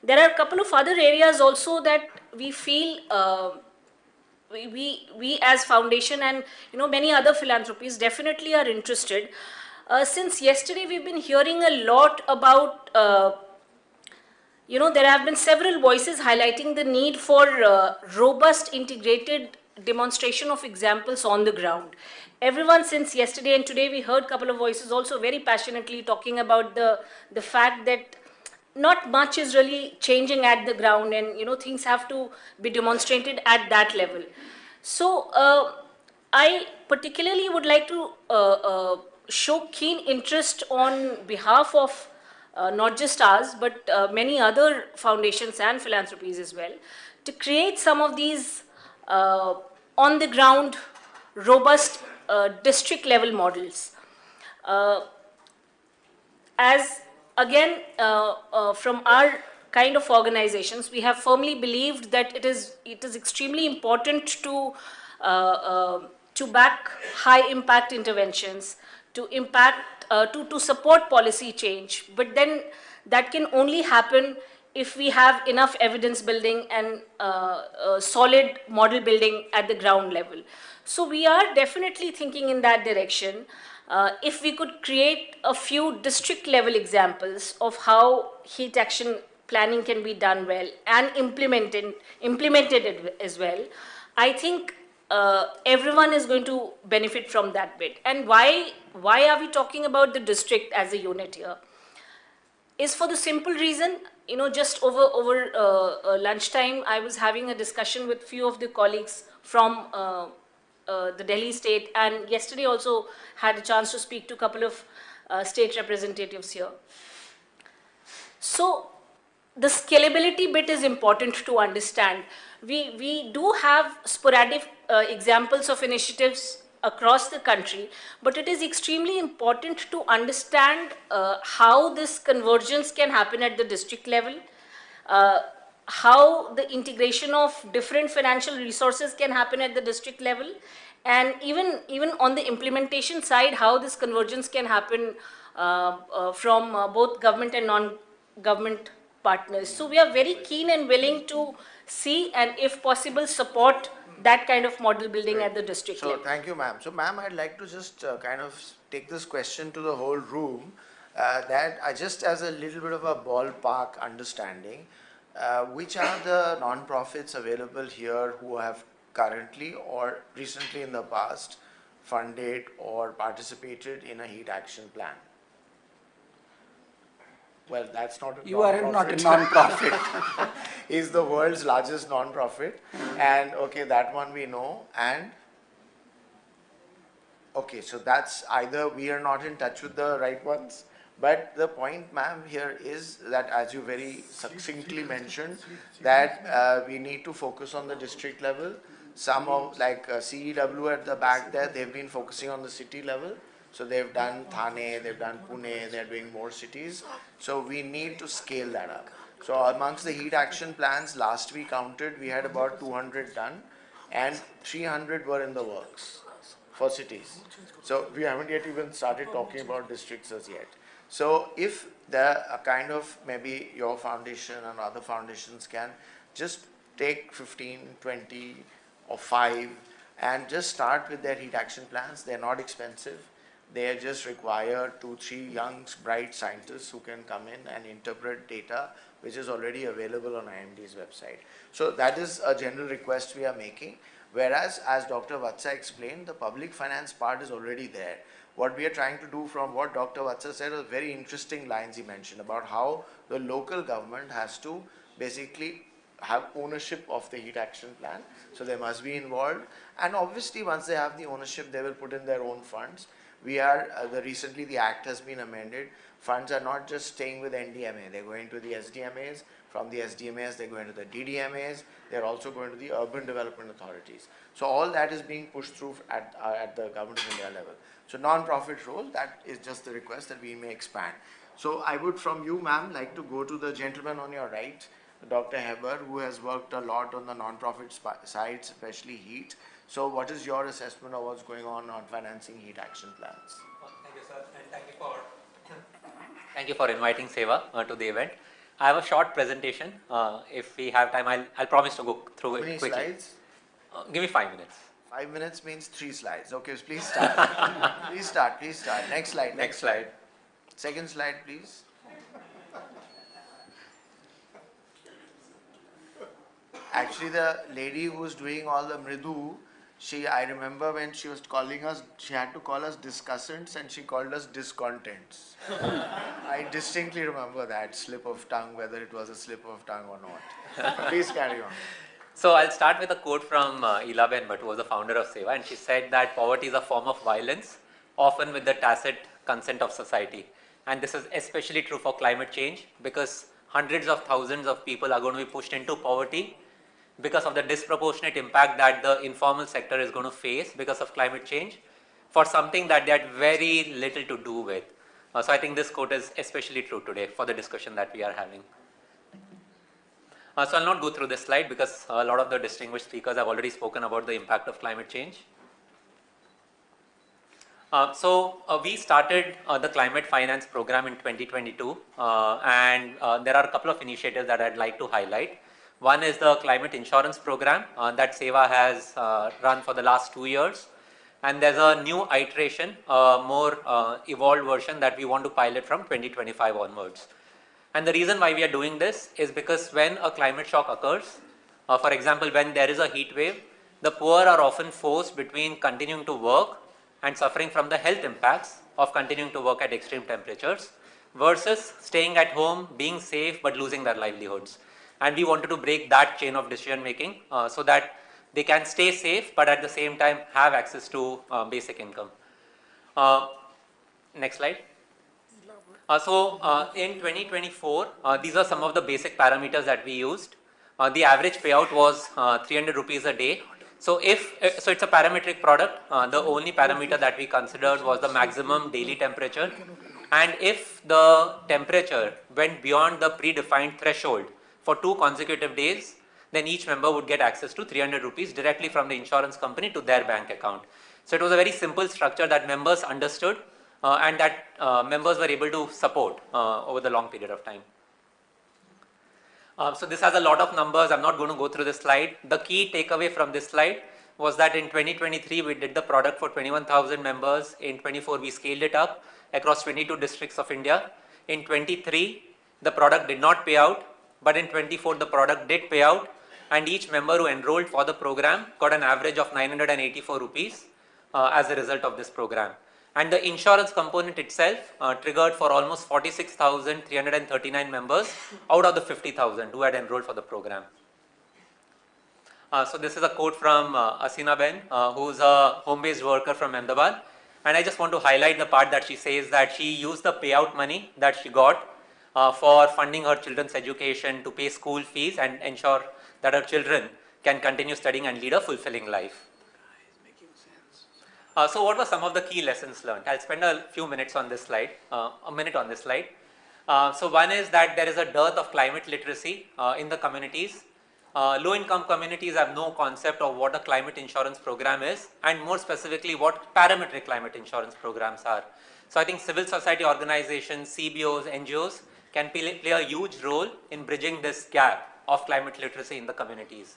There are a couple of other areas also that we feel we as foundation and many other philanthropies definitely are interested. Since yesterday we've been hearing a lot about there have been several voices highlighting the need for robust integrated demonstration of examples on the ground. Everyone since yesterday and today, we heard a couple of voices also very passionately talking about the fact that not much is really changing at the ground, and things have to be demonstrated at that level. So I particularly would like to show keen interest on behalf of not just ours, but many other foundations and philanthropies as well, to create some of these on the ground, robust district level models. As again, from our kind of organizations, we have firmly believed that it is extremely important to back high impact interventions, to support policy change, but then that can only happen if we have enough evidence building and solid model building at the ground level. So we are definitely thinking in that direction. If we could create a few district level examples of how heat action planning can be done well and implemented as well, I think everyone is going to benefit from that bit. And why are we talking about the district as a unit here? Is for the simple reason, just over lunchtime, I was having a discussion with few of the colleagues from the Delhi state, and yesterday also had a chance to speak to a couple of state representatives here. So the scalability bit is important to understand. We do have sporadic examples of initiatives across the country, but it is extremely important to understand how this convergence can happen at the district level, how the integration of different financial resources can happen at the district level, and even on the implementation side, how this convergence can happen from both government and non-government partners. So we are very keen and willing to see and, if possible, support that kind of model building at the district level. So thank you, ma'am. So ma'am, I'd like to just kind of take this question to the whole room, that I just as a little bit of a ballpark understanding, which are the non-profits available here who have currently or recently in the past funded or participated in a heat action plan? Well, that's not a You are not a non-profit. Is the world's largest non-profit, and okay, that one we know. And okay, so that's either we are not in touch with the right ones, but the point, ma'am, here is that, as you very succinctly mentioned, that we need to focus on the district level. Some of, like CEW at the back there, they've been focusing on the city level. So they've done Thane, they've done Pune, they're doing more cities. So we need to scale that up. So amongst the heat action plans, last we counted, we had about 200 done, and 300 were in the works for cities. So we haven't yet even started talking about districts as yet. So if the kind of, maybe your foundation and other foundations can just take 15, 20 or 5 and just start with their heat action plans. They're not expensive. They just require 2-3 young, bright scientists who can come in and interpret data which is already available on IMD's website. So that is a general request we are making. Whereas, as Dr. Vatsa explained, the public finance part is already there. What we are trying to do, from what Dr. Vatsa said, was very interesting lines he mentioned about how the local government has to basically have ownership of the heat action plan. So they must be involved. And obviously, once they have the ownership, they will put in their own funds. We are, recently the act has been amended. Funds are not just staying with NDMA, they're going to the SDMAs. From the SDMAs, they're going to the DDMAs. They're also going to the urban development authorities. So all that is being pushed through at the Government of India level. So non-profit role, that is just the request that we may expand. So I would, from you, ma'am, like to go to the gentleman on your right, Dr. Heber, who has worked a lot on the non-profit side, especially heat. So what is your assessment of what's going on financing heat action plans? Thank you, sir, and thank you for inviting Seva to the event. I have a short presentation. If we have time, I'll promise to go through it quickly. Slides? Give me 5 minutes. 5 minutes means 3 slides. Okay, so please start. Please start. Next slide. Next slide. Second slide, please. Actually, the lady who was doing all the mridu, I remember when she was calling us, she had to call us discussants and she called us discontents. I distinctly remember that slip of tongue, whether it was a slip of tongue or not. Please carry on. So I'll start with a quote from Ilaben Bhatt, who was the founder of Seva, and she said that poverty is a form of violence, often with the tacit consent of society. And this is especially true for climate change, because hundreds of thousands of people are going to be pushed into poverty because of the disproportionate impact that the informal sector is going to face because of climate change, for something that they had very little to do with. So I think this quote is especially true today for the discussion that we are having. So I'll not go through this slide because a lot of the distinguished speakers have already spoken about the impact of climate change. We started the climate finance program in 2022, and there are a couple of initiatives that I'd like to highlight. One is the climate insurance program that Seva has run for the last 2 years. And there's a new iteration, more evolved version that we want to pilot from 2025 onwards. And the reason why we are doing this is because when a climate shock occurs, for example, when there is a heat wave, the poor are often forced between continuing to work and suffering from the health impacts of continuing to work at extreme temperatures versus staying at home, being safe, but losing their livelihoods. And we wanted to break that chain of decision making so that they can stay safe, but at the same time have access to basic income. Next slide. In 2024, these are some of the basic parameters that we used. The average payout was 300 rupees a day. So it's a parametric product. The only parameter that we considered was the maximum daily temperature. And if the temperature went beyond the predefined threshold for 2 consecutive days, then each member would get access to 300 rupees directly from the insurance company to their bank account. So it was a very simple structure that members understood and that members were able to support over the long period of time. So this has a lot of numbers. I'm not going to go through this slide. The key takeaway from this slide was that in 2023, we did the product for 21,000 members. In 24, we scaled it up across 22 districts of India. In 23, the product did not pay out, but in 24, the product did pay out, and each member who enrolled for the program got an average of 984 rupees as a result of this program. And the insurance component itself triggered for almost 46,339 members out of the 50,000 who had enrolled for the program. So this is a quote from Asina Ben, who's a home-based worker from Ahmedabad. And I just want to highlight the part that she says that she used the payout money that she got for funding her children's education, to pay school fees and ensure that her children can continue studying and lead a fulfilling life. So what were some of the key lessons learned? I'll spend a few minutes on this slide, a minute on this slide. So one is that there is a dearth of climate literacy in the communities. Low-income communities have no concept of what a climate insurance program is, and more specifically what parametric climate insurance programs are. So I think civil society organizations, CBOs, NGOs can play a huge role in bridging this gap of climate literacy in the communities.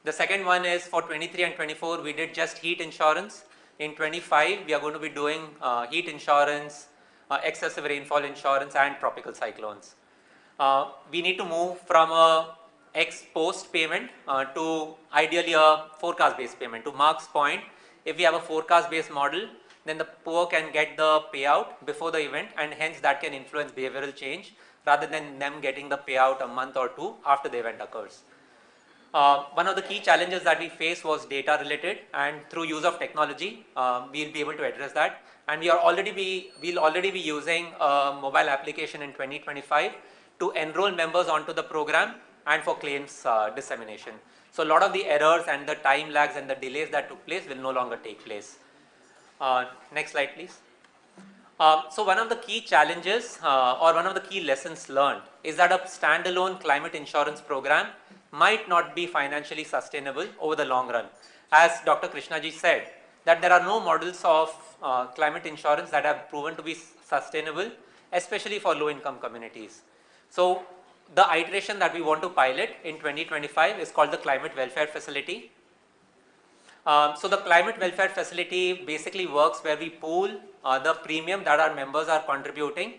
The second one is for 23 and 24, we did just heat insurance. In 25, we are going to be doing heat insurance, excessive rainfall insurance, and tropical cyclones. We need to move from a ex-post payment to ideally a forecast-based payment. To Mark's point, if we have a forecast-based model, then the poor can get the payout before the event, and hence that can influence behavioral change rather than them getting the payout a month or two after the event occurs. One of the key challenges that we face was data related, and through use of technology, we'll be able to address that. And we'll already be using a mobile application in 2025 to enroll members onto the program and for claims dissemination. So a lot of the errors and the time lags and the delays that took place will no longer take place. Next slide, please. So one of the key challenges or one of the key lessons learned is that a standalone climate insurance program might not be financially sustainable over the long run. As Dr. Krishnaji said, that there are no models of climate insurance that have proven to be sustainable, especially for low-income communities. So the iteration that we want to pilot in 2025 is called the Climate Welfare Facility. So the Climate Welfare Facility basically works where we pool the premium that our members are contributing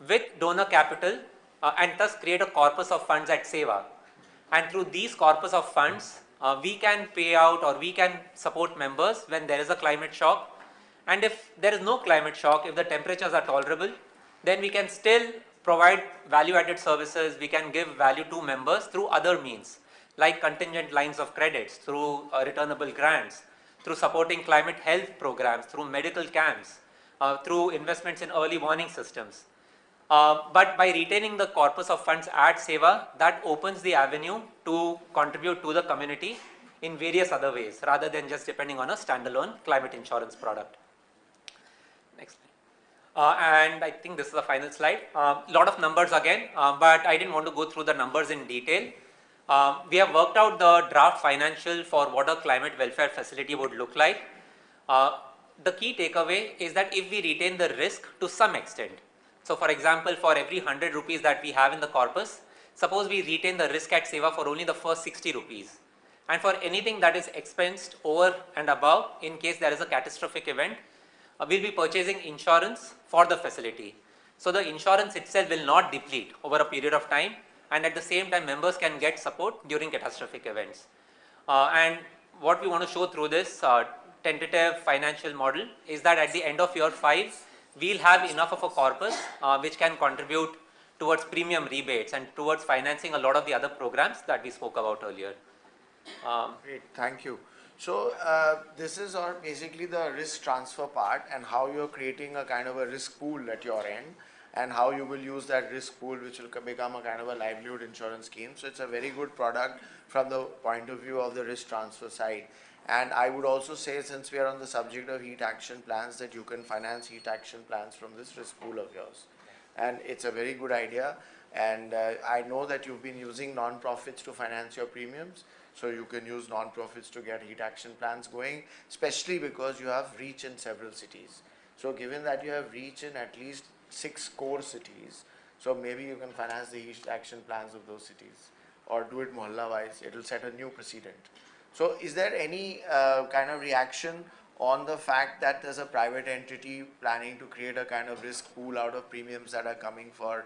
with donor capital and thus create a corpus of funds at SEWA. And through these corpus of funds, we can pay out or we can support members when there is a climate shock. And if there is no climate shock, if the temperatures are tolerable, then we can still provide value-added services. We can give value to members through other means, like contingent lines of credits, through returnable grants, through supporting climate health programs, through medical camps, through investments in early warning systems. But by retaining the corpus of funds at SEWA, that opens the avenue to contribute to the community in various other ways, rather than just depending on a standalone climate insurance product. Next slide. And I think this is the final slide. Lot of numbers again, but I didn't want to go through the numbers in detail. We have worked out the draft financial for what a climate welfare facility would look like. The key takeaway is that if we retain the risk to some extent, so for example, for every 100 rupees that we have in the corpus, suppose we retain the risk at SEWA for only the first 60 rupees. And for anything that is expensed over and above, in case there is a catastrophic event, we'll be purchasing insurance for the facility. So the insurance itself will not deplete over a period of time, and at the same time members can get support during catastrophic events. And what we want to show through this tentative financial model is that at the end of year 5, we'll have enough of a corpus which can contribute towards premium rebates and towards financing a lot of the other programs that we spoke about earlier. Great, thank you. So this is basically the risk transfer part and how you're creating a kind of a risk pool at your end and how you will use that risk pool which will become a kind of a livelihood insurance scheme. So it's a very good product from the point of view of the risk transfer side. And I would also say, since we are on the subject of heat action plans, that you can finance heat action plans from this risk pool of yours. And it's a very good idea. And I know that you've been using non-profits to finance your premiums. So you can use non-profits to get heat action plans going, especially because you have reach in several cities. So given that you have reach in at least 6 core cities, so maybe you can finance the heat action plans of those cities or do it mohalla-wise. It will set a new precedent. So is there any kind of reaction on the fact that there's a private entity planning to create a kind of risk pool out of premiums that are coming for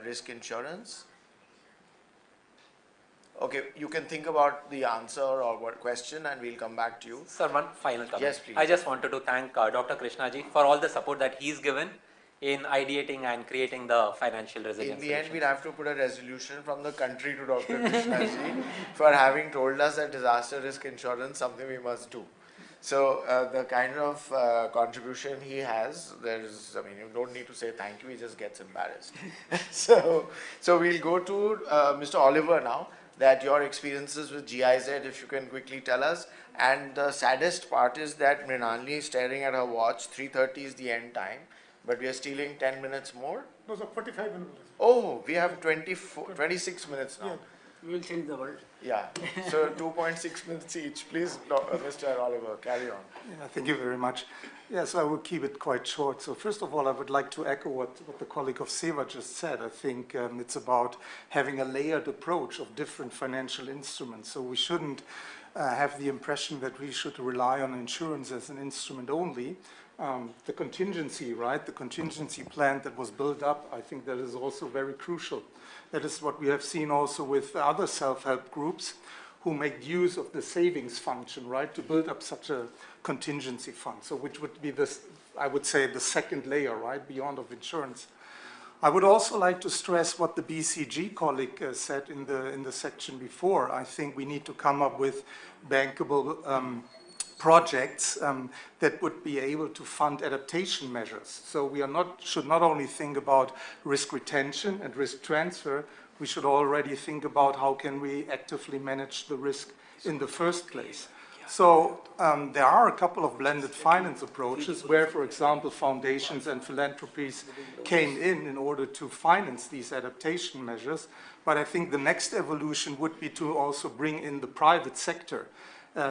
risk insurance? Okay, you can think about the answer or what question and we'll come back to you. Sir, one final comment. Yes, please. I just wanted to thank Dr. Krishnaji for all the support that he's given in ideating and creating the financial resilience. In the end, we'll have to put a resolution from the country to Dr. Krishnaji for having told us that disaster risk insurance is something we must do. So the kind of contribution he has, you don't need to say thank you, he just gets embarrassed. so we'll go to Mr. Oliver now, that your experiences with GIZ, if you can quickly tell us. And the saddest part is that Mrinalini is staring at her watch, 3:30 is the end time, but we are stealing 10 minutes more. Those are 45 minutes. Oh, we have 26 minutes now. Yeah. We will change the world. Yeah, so 2.6 minutes each. Please, Mr. Oliver, carry on. Yeah, thank you very much. Yes, I will keep it quite short. So first of all, I would like to echo what the colleague of Seva just said. I think it's about having a layered approach of different financial instruments. So we shouldn't have the impression that we should rely on insurance as an instrument only. The contingency, right? The contingency plan that was built up, I think that is also very crucial. That is what we have seen also with other self-help groups who make use of the savings function, right, to build up such a contingency fund. So which would be this, I would say, the second layer, right, beyond of insurance. I would also like to stress what the BCG colleague said in the section before. I think we need to come up with bankable projects that would be able to fund adaptation measures. So we should not only think about risk retention and risk transfer, we should already think about how can we actively manage the risk in the first place. So there are a couple of blended finance approaches where, for example, foundations and philanthropies came in order to finance these adaptation measures. But I think the next evolution would be to also bring in the private sector.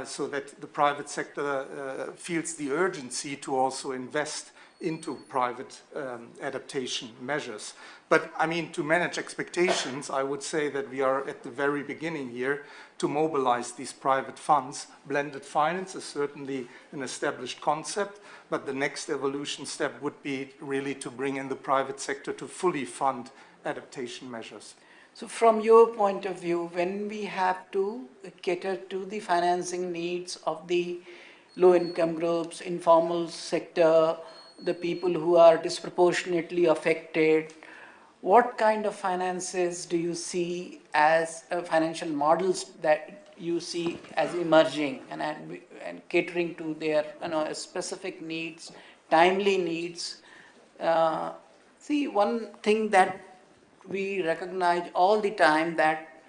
So that the private sector feels the urgency to also invest into private adaptation measures. But I mean, to manage expectations, I would say that we are at the very beginning here to mobilize these private funds. Blended finance is certainly an established concept, but the next evolution step would be really to bring in the private sector to fully fund adaptation measures. So from your point of view, when we have to cater to the financing needs of the low-income groups, informal sector, the people who are disproportionately affected, what kind of finances do you see as financial models that you see as emerging and catering to their specific needs, timely needs? See, one thing that we recognize all the time that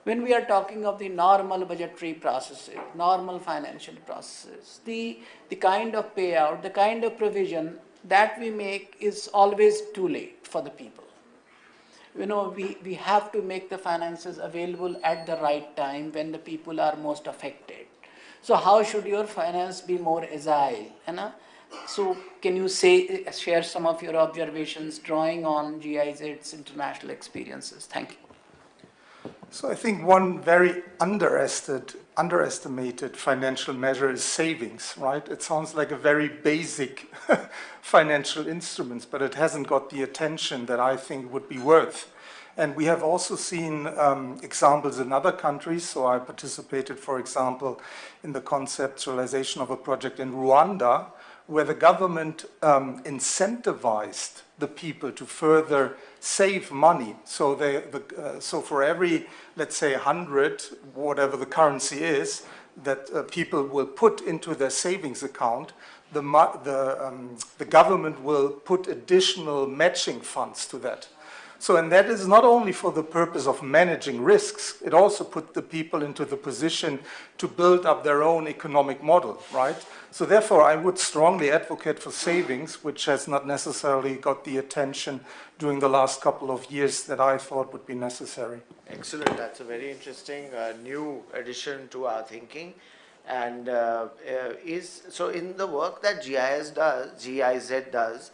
when we are talking of the normal budgetary processes, normal financial processes, the kind of payout, the kind of provision that we make is always too late for the people. We have to make the finances available at the right time when the people are most affected. So how should your finance be more agile? So can you share some of your observations drawing on GIZ's international experiences? Thank you. So I think one very underestimated financial measure is savings, right? It sounds like a very basic financial instrument, but it hasn't got the attention that I think would be worth. And we have also seen examples in other countries. So I participated, for example, in the conceptualization of a project in Rwanda, where the government incentivized the people to further save money. So, so for every, let's say, 100, whatever the currency is, that people will put into their savings account, the government will put additional matching funds to that. So, and that is not only for the purpose of managing risks, it also put the people into the position to build up their own economic model, right? So therefore, I would strongly advocate for savings, which has not necessarily got the attention during the last couple of years that I thought would be necessary. Excellent. That's a very interesting new addition to our thinking. And so in the work that GIZ does,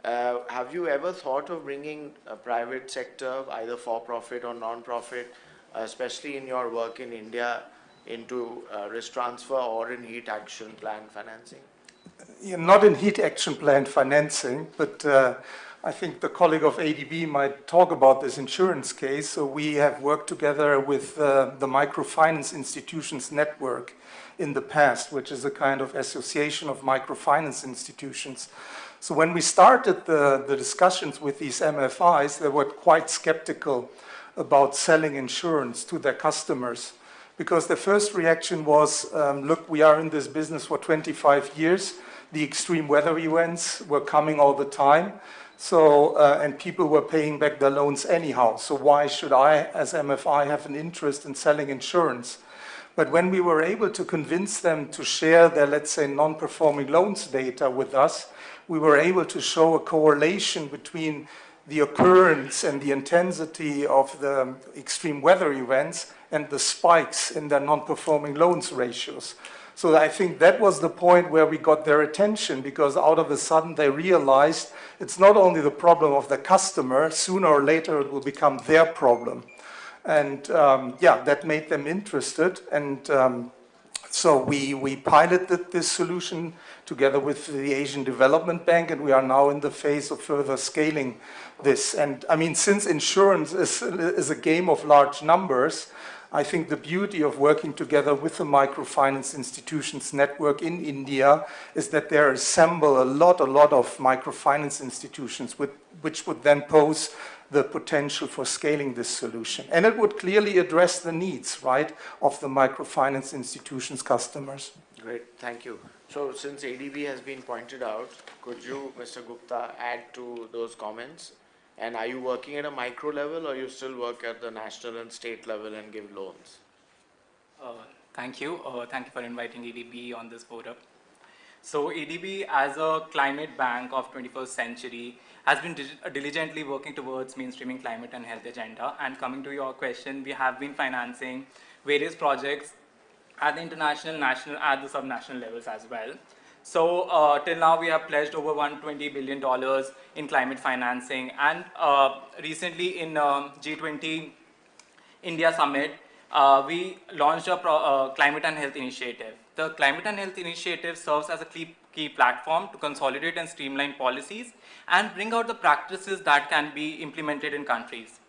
have you ever thought of bringing a private sector, either for-profit or non-profit, especially in your work in India, into risk transfer or in heat action plan financing? Yeah, not in heat action plan financing, but I think the colleague of ADB might talk about this insurance case. So we have worked together with the Microfinance Institutions Network in the past, which is a kind of association of microfinance institutions. So when we started the discussions with these MFIs, they were quite skeptical about selling insurance to their customers, because the first reaction was, look, we are in this business for 25 years. The extreme weather events were coming all the time. So, and people were paying back their loans anyhow. So why should I, as MFI, have an interest in selling insurance? But when we were able to convince them to share their, let's say, non-performing loans data with us, we were able to show a correlation between the occurrence and the intensity of the extreme weather events and the spikes in their non-performing loans ratios. So I think that was the point where we got their attention, because out of a sudden they realized it's not only the problem of the customer, sooner or later it will become their problem. And yeah, that made them interested. And so we piloted this solution together with the Asian Development Bank, and we are now in the phase of further scaling this. And I mean, since insurance is a game of large numbers, I think the beauty of working together with the Microfinance Institutions Network in India is that they assemble a lot of microfinance institutions, which would then pose the potential for scaling this solution. And it would clearly address the needs, right, of the microfinance institutions customers. Great, thank you. So since ADB has been pointed out, could you, Mr. Gupta, add to those comments? And are you working at a micro level, or you still work at the national and state level and give loans? Thank you. Thank you for inviting ADB on this forum. So ADB, as a climate bank of 21st century, has been diligently working towards mainstreaming climate and health agenda. And coming to your question, we have been financing various projects at the international, national, at the subnational levels as well. So till now, we have pledged over $120 billion in climate financing. And recently in G20 India Summit, we launched a climate and health initiative. The climate and health initiative serves as a key platform to consolidate and streamline policies and bring out the practices that can be implemented in countries.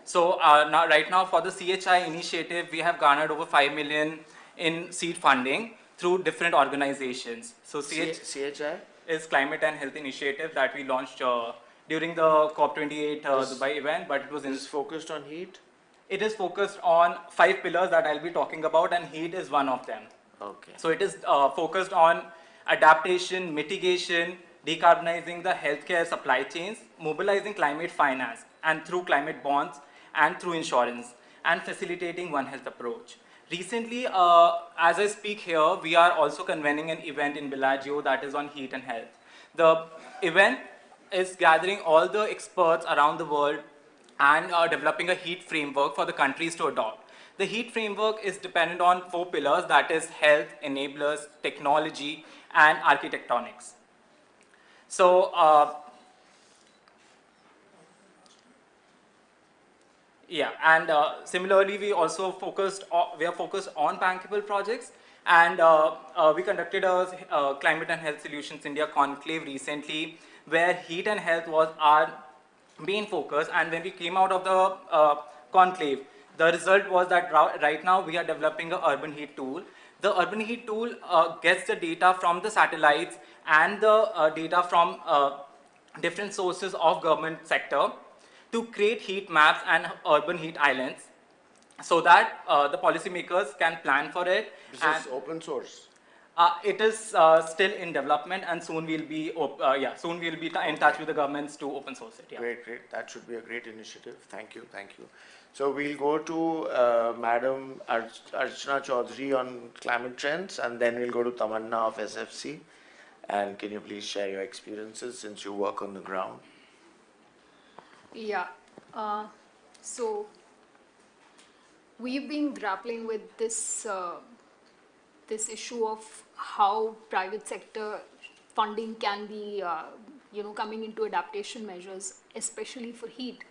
So right now for the CHI initiative, we have garnered over 5 million in seed funding through different organizations. So CHI is Climate and Health Initiative that we launched during the COP28 Dubai event, but it was focused on heat? It is focused on 5 pillars that I'll be talking about, and heat is one of them. Okay. So it is focused on adaptation, mitigation, decarbonizing the healthcare supply chains, mobilizing climate finance, and through climate bonds, and through insurance, and facilitating One Health approach. Recently, as I speak here, we are also convening an event in Bellagio that is on heat and health. The event is gathering all the experts around the world and developing a heat framework for the countries to adopt. The heat framework is dependent on 4 pillars, that is health, enablers, technology, and architectonics. So, yeah, and similarly, we also focused on bankable projects, and we conducted a Climate and Health Solutions India conclave recently, where heat and health was our main focus. And when we came out of the conclave, the result was that right now we are developing an urban heat tool. The urban heat tool gets the data from the satellites and the data from different sources of government sector to create heat maps and urban heat islands, so that the policymakers can plan for it. This and is open source. it is still in development, and soon we'll be soon we'll be in touch with the governments to open source it. Yeah. Great, great. That should be a great initiative. Thank you, thank you. So we'll go to Madam Archana Chaudhary on climate trends, and then we'll go to Tamanna of SFC. And can you please share your experiences since you work on the ground? Yeah. So we've been grappling with this this issue of how private sector funding can be, coming into adaptation measures, especially for heat.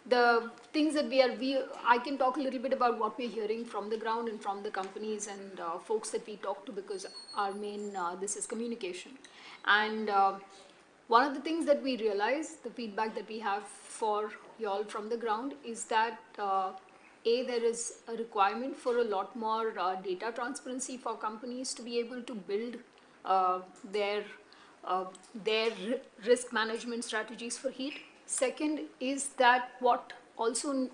The things that I can talk a little bit about what we're hearing from the ground and from the companies and folks that we talk to, because our main, this is communication. And one of the things that we realize, the feedback that we have for y'all from the ground, is that there is a requirement for a lot more data transparency for companies to be able to build their risk management strategies for heat. Second is that what also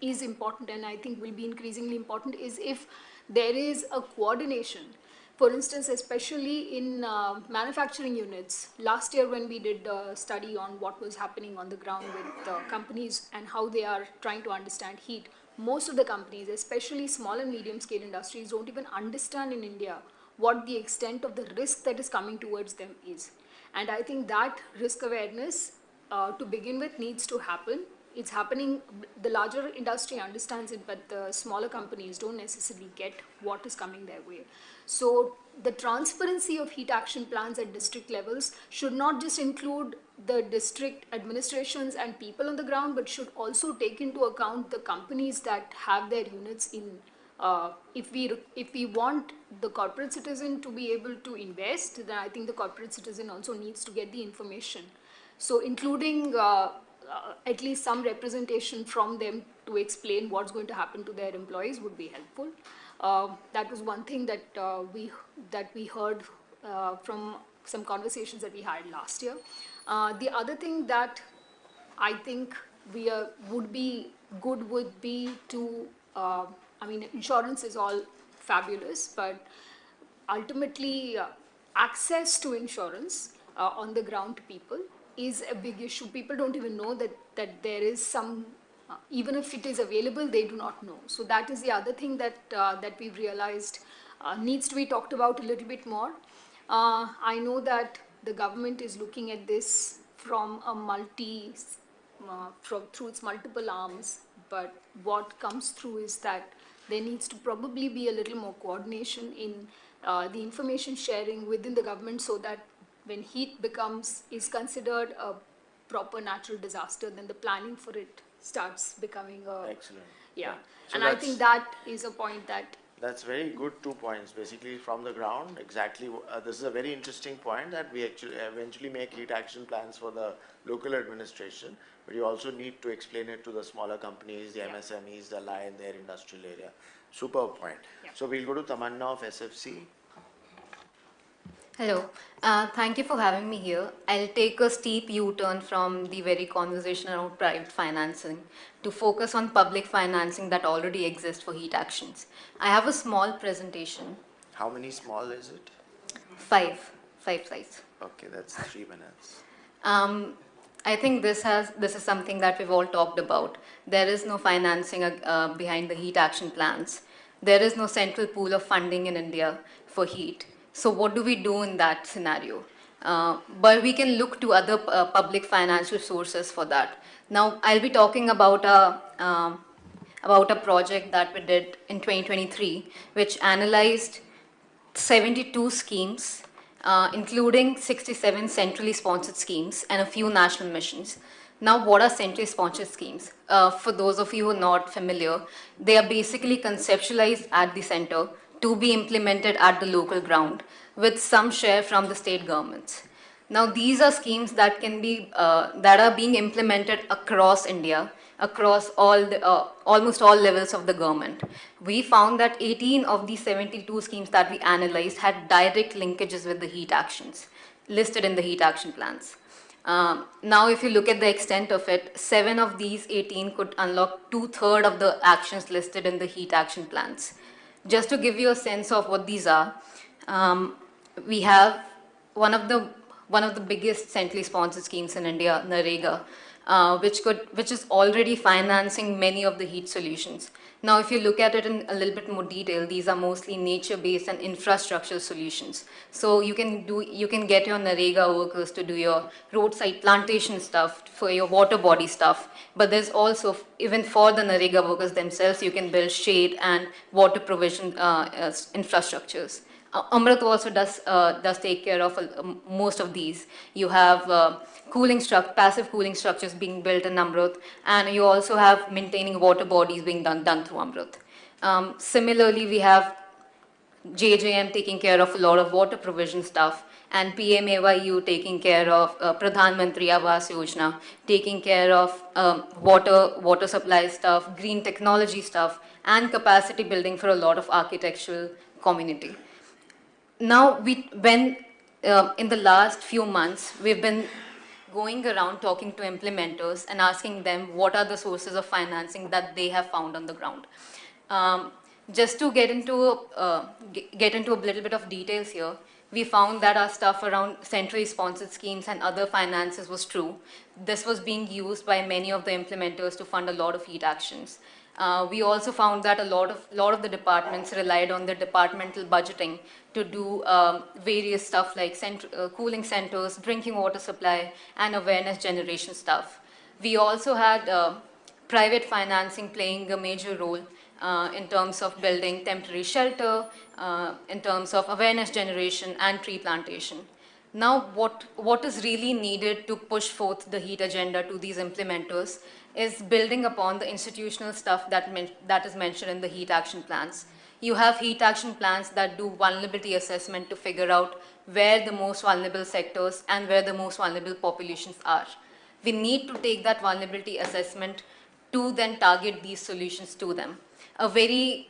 is important, and I think will be increasingly important, is if there is a coordination. For instance, especially in manufacturing units, last year when we did a study on what was happening on the ground with companies and how they are trying to understand heat, most of the companies, especially small and medium scale industries, don't even understand in India what the extent of the risk that is coming towards them is. And I think that risk awareness, to begin with, needs to happen. It's happening, the larger industry understands it, but the smaller companies don't necessarily get what is coming their way. So the transparency of heat action plans at district levels should not just include the district administrations and people on the ground, but should also take into account the companies that have their units in. If we want the corporate citizen to be able to invest, then I think the corporate citizen also needs to get the information. So including at least some representation from them to explain what's going to happen to their employees would be helpful. That was one thing that we heard from some conversations that we had last year. The other thing that I think would be good would be to, insurance is all fabulous, but ultimately access to insurance on the ground to people is a big issue. People don't even know that there is some, even if it is available, they do not know. So that is the other thing that we've realized needs to be talked about a little bit more. I know that the government is looking at this from a through its multiple arms, but what comes through is that there needs to probably be a little more coordination in the information sharing within the government, so that when heat is considered a proper natural disaster, then the planning for it starts becoming a... Excellent. Yeah. So and I think that is a point that... That's very good 2 points, basically from the ground, exactly. This is a very interesting point, that we actually eventually make heat action plans for the local administration, but you also need to explain it to the smaller companies, the MSMEs, that lie in their industrial area. Superb point. So we'll go to Tamanna of SFC. Hello, thank you for having me here. I'll take a steep U-turn from the very conversation around private financing to focus on public financing that already exists for heat actions. I have a small presentation. How many small is it? 5 slides. Okay, that's 3 minutes. I think this is something that we've all talked about. There is no financing behind the heat action plans. There is no central pool of funding in India for heat. So what do we do in that scenario? But we can look to other public financial sources for that. Now, I'll be talking about a project that we did in 2023, which analyzed 72 schemes, including 67 centrally sponsored schemes and a few national missions. Now, what are centrally sponsored schemes? For those of you who are not familiar, they are basically conceptualized at the center to be implemented at the local ground with some share from the state governments. Now, these are schemes that can be that are being implemented across India, across all the, almost all levels of the government. We found that 18 of these 72 schemes that we analyzed had direct linkages with the heat actions listed in the heat action plans. Now, if you look at the extent of it, 7 of these 18 could unlock 2/3 of the actions listed in the heat action plans. Just to give you a sense of what these are, we have one of the biggest centrally sponsored schemes in India, NREGA, which is already financing many of the heat solutions. Now, if you look at it in a little bit more detail, these are mostly nature-based and infrastructural solutions. So you can get your NREGA workers to do your roadside plantation stuff, for your water body stuff. But there's also, even for the NREGA workers themselves, you can build shade and water provision infrastructures. Amrit also does take care of most of these. You have passive cooling structures being built in Amrit, and you also have maintaining water bodies being done through Amrit. Similarly, we have JJM taking care of a lot of water provision stuff, and PMAYU taking care of Pradhan Mantri Awas Yojana, taking care of water supply stuff, green technology stuff, and capacity building for a lot of architectural community. Now, in the last few months, we've been going around talking to implementers and asking them what are the sources of financing that they have found on the ground. Just to get into a little bit of details here, we found that our stuff around centrally sponsored schemes and other finances was true. This was being used by many of the implementers to fund a lot of heat actions. We also found that a lot of the departments relied on the departmental budgeting to do various stuff like cooling centers, drinking water supply, and awareness generation stuff. We also had private financing playing a major role in terms of building temporary shelter, in terms of awareness generation and tree plantation. Now, what is really needed to push forth the heat agenda to these implementers is building upon the institutional stuff that is mentioned in the heat action plans. You have heat action plans that do vulnerability assessment to figure out where the most vulnerable sectors and where the most vulnerable populations are. We need to take that vulnerability assessment to then target these solutions to them. A very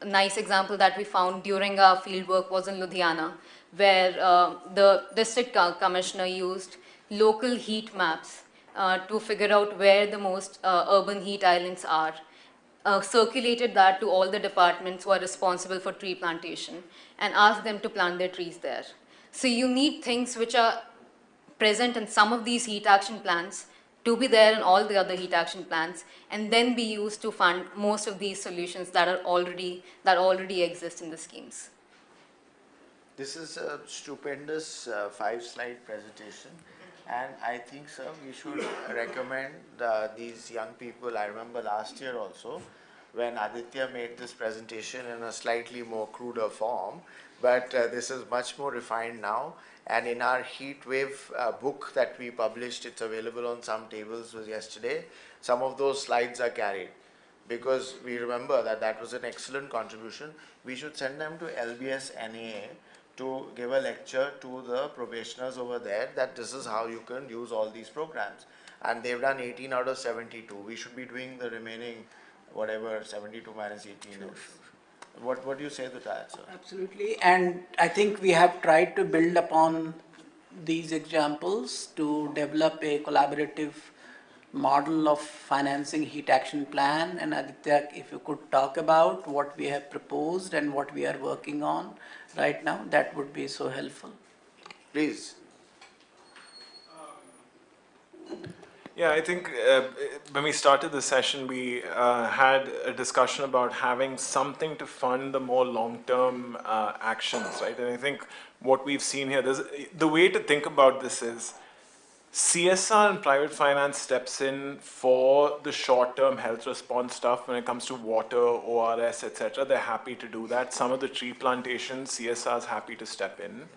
nice example that we found during our field work was in Ludhiana, where the district commissioner used local heat maps to figure out where the most urban heat islands are, circulated that to all the departments who are responsible for tree plantation, and asked them to plant their trees there. So you need things which are present in some of these heat action plans to be there in all the other heat action plans, and then be used to fund most of these solutions that already exist in the schemes. This is a stupendous 5-slide presentation, and I think, sir, we should recommend these young people. I remember last year also when Aditya made this presentation in a slightly more cruder form, but this is much more refined now. And in our Heatwave book that we published, it's available on some tables yesterday, some of those slides are carried, because we remember that that was an excellent contribution. We should send them to LBS NAA to give a lecture to the probationers over there that this is how you can use all these programs. And they've done 18 out of 72. We should be doing the remaining, whatever, 72 minus 18 is. What do you say to that, sir? Absolutely, and I think we have tried to build upon these examples to develop a collaborative model of financing heat action plan. And Aditya, if you could talk about what we have proposed and what we are working on right now, that would be so helpful. Please. Yeah, I think when we started the session, we had a discussion about having something to fund the more long-term actions, right? And I think what we've seen here, the way to think about this is CSR and private finance steps in for the short-term health response stuff when it comes to water, ORS, etc. They're happy to do that. Some of the tree plantations, CSR is happy to step in.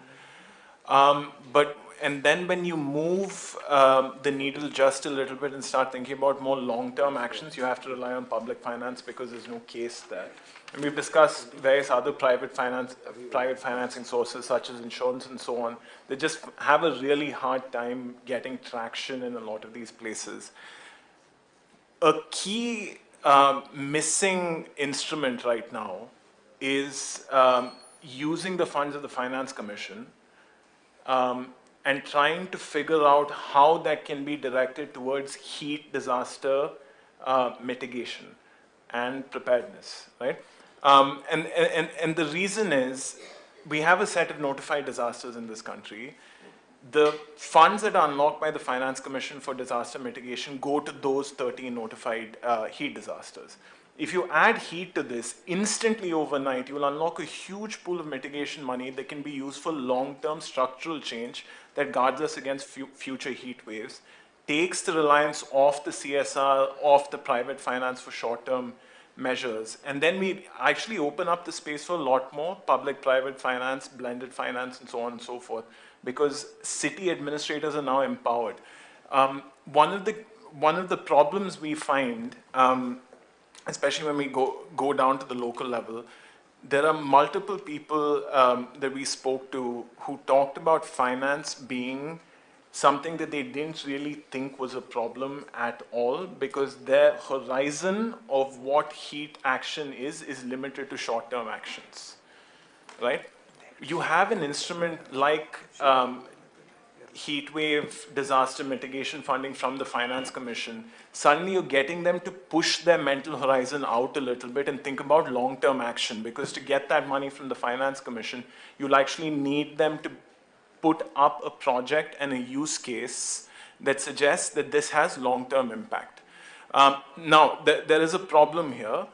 But and then when you move the needle just a little bit and start thinking about more long-term actions, you have to rely on public finance because there's no case there. And we've discussed various other private financing sources such as insurance and so on. They just have a really hard time getting traction in a lot of these places. A key missing instrument right now is using the funds of the Finance Commission and trying to figure out how that can be directed towards heat disaster mitigation and preparedness, right? And the reason is we have a set of notified disasters in this country. The funds that are unlocked by the Finance Commission for disaster mitigation go to those 13 notified heat disasters. If you add heat to this, instantly overnight, you will unlock a huge pool of mitigation money that can be used for long-term structural change that guards us against future heat waves, takes the reliance off the CSR, off the private finance for short-term measures, and then we actually open up the space for a lot more public-private finance, blended finance, and so on and so forth, because city administrators are now empowered. One of the problems we find, especially when we go down to the local level, there are multiple people that we spoke to who talked about finance being something that they didn't really think was a problem at all, because their horizon of what heat action is limited to short-term actions, right? You have an instrument like heat wave disaster mitigation funding from the Finance Commission. Suddenly you're getting them to push their mental horizon out a little bit and think about long-term action, because to get that money from the Finance Commission, you'll actually need them to put up a project and a use case that suggests that this has long-term impact. Now, there is a problem here.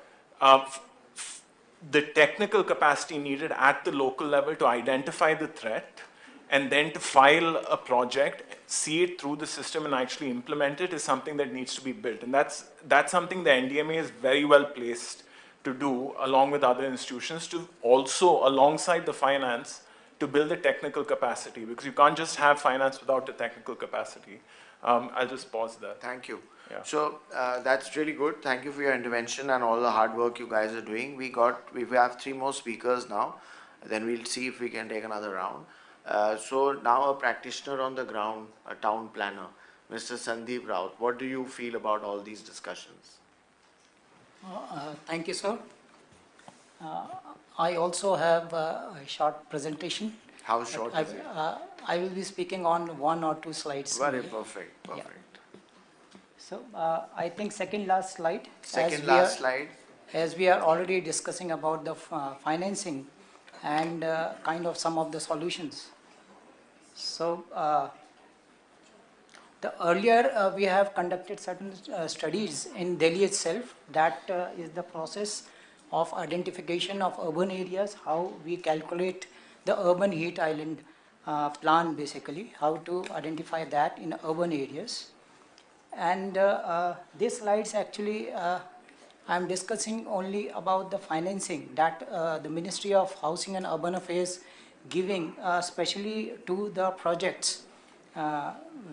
The technical capacity needed at the local level to identify the threat and then to file a project, see it through the system and actually implement it is something that needs to be built. And that's something the NDMA is very well placed to do, along with other institutions, to also, alongside the finance, to build the technical capacity, because you can't just have finance without the technical capacity. I'll just pause there. Thank you. Yeah. So that's really good. Thank you for your intervention and all the hard work you guys are doing. We have 3 more speakers now. Then we'll see if we can take another round. So now a practitioner on the ground, a town planner, Mr. Sandeep Raut. What do you feel about all these discussions? Thank you, sir. I also have a short presentation. How short is it? I will be speaking on 1 or 2 slides. Very perfect, perfect. Yeah. So I think second last slide. Slide. As we are already discussing about the financing and kind of some of the solutions. So the earlier we have conducted certain studies in Delhi itself. That is the process of identification of urban areas, how we calculate the urban heat island plan, basically, how to identify that in urban areas. And these slides actually, I'm discussing only about the financing that the Ministry of Housing and Urban Affairs giving, especially to the projects,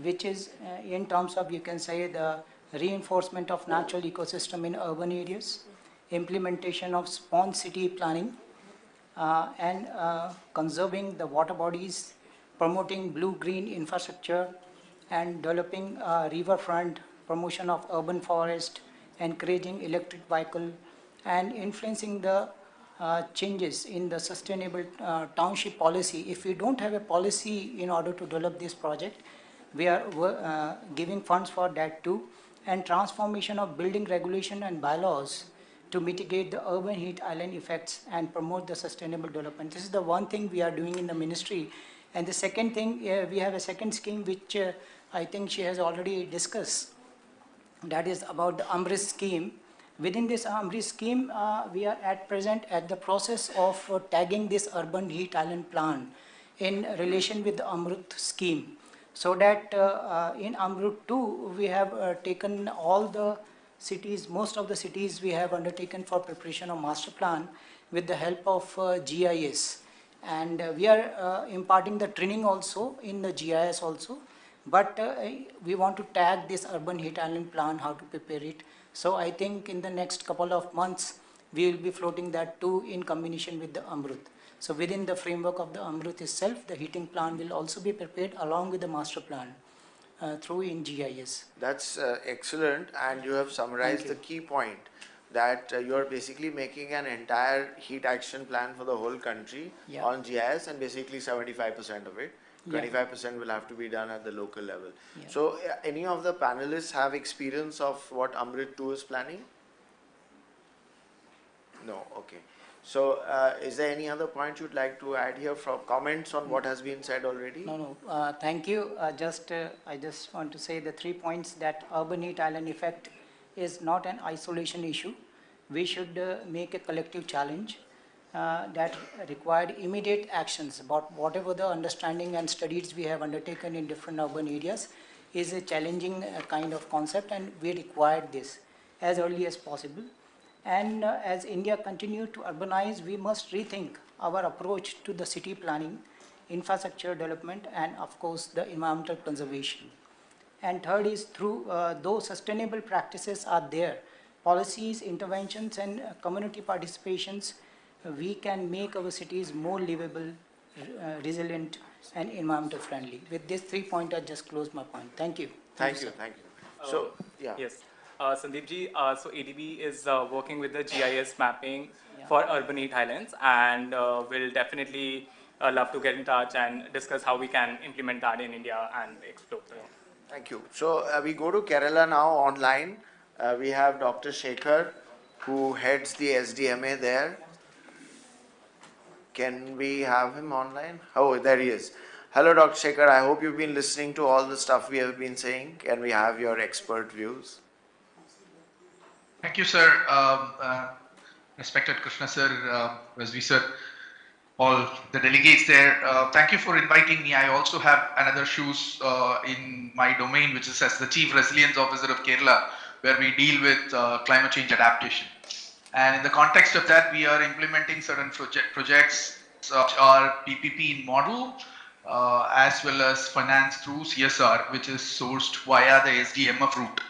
which is in terms of, you can say, the reinforcement of natural ecosystem in urban areas, implementation of spawn city planning, and conserving the water bodies, promoting blue-green infrastructure, and developing riverfront, promotion of urban forest, encouraging electric vehicle, and influencing the changes in the sustainable township policy. If we don't have a policy in order to develop this project, we are giving funds for that too, and transformation of building regulation and bylaws to mitigate the urban heat island effects and promote the sustainable development. This is the one thing we are doing in the ministry. And the second thing, we have a second scheme which I think she has already discussed. That is about the AMRIT scheme. Within this AMRIT scheme, we are at present at the process of tagging this urban heat island plan in relation with the AMRUT scheme. So that in AMRUT 2, we have taken all the cities, most of the cities we have undertaken for preparation of master plan with the help of GIS. And we are imparting the training also in the GIS also, but we want to tag this urban heat island plan, how to prepare it. So I think in the next couple of months, we will be floating that too in combination with the Amrut. So within the framework of the Amrut itself, the heating plan will also be prepared along with the master plan through in GIS. That's excellent, and you have summarized Thank the you. key point that you are basically making an entire heat action plan for the whole country Yeah. on GIS, and basically 75% of it. Yeah. 25% will have to be done at the local level. Yeah. So, any of the panelists have experience of what Amrit 2 is planning? No, okay. So, is there any other point you'd like to add here from comments on what has been said already? No, thank you. I just want to say the 3 points that urban heat island effect is not an isolation issue. We should make a collective challenge that required immediate actions about whatever the understanding and studies we have undertaken in different urban areas is a challenging kind of concept, and we required this as early as possible. And as India continues to urbanize, we must rethink our approach to the city planning, infrastructure development, and of course the environmental conservation. And third is through those sustainable practices are there, policies, interventions, and community participations, we can make our cities more livable, resilient, and environmental friendly. With these 3 points, I just close my point. Thank you. Thank you. So, yeah. Yes. Sandeep ji, so ADB is working with the GIS mapping for urban heat highlands, and will definitely love to get in touch and discuss how we can implement that in India and explore the. Thank you. So, we go to Kerala now online. We have Dr. Shekhar, who heads the SDMA there. Can we have him online? Oh, there he is. Hello, Dr. Shekhar. I hope you've been listening to all the stuff we have been saying. Can we have your expert views? Thank you, sir. Respected Krishna sir, Vasvi sir, all the delegates there. Thank you for inviting me. I also have another shoes in my domain, which is as the Chief Resilience Officer of Kerala, where we deal with climate change adaptation. And in the context of that, we are implementing certain projects which are PPP in model, as well as finance through CSR, which is sourced via the SDMF route.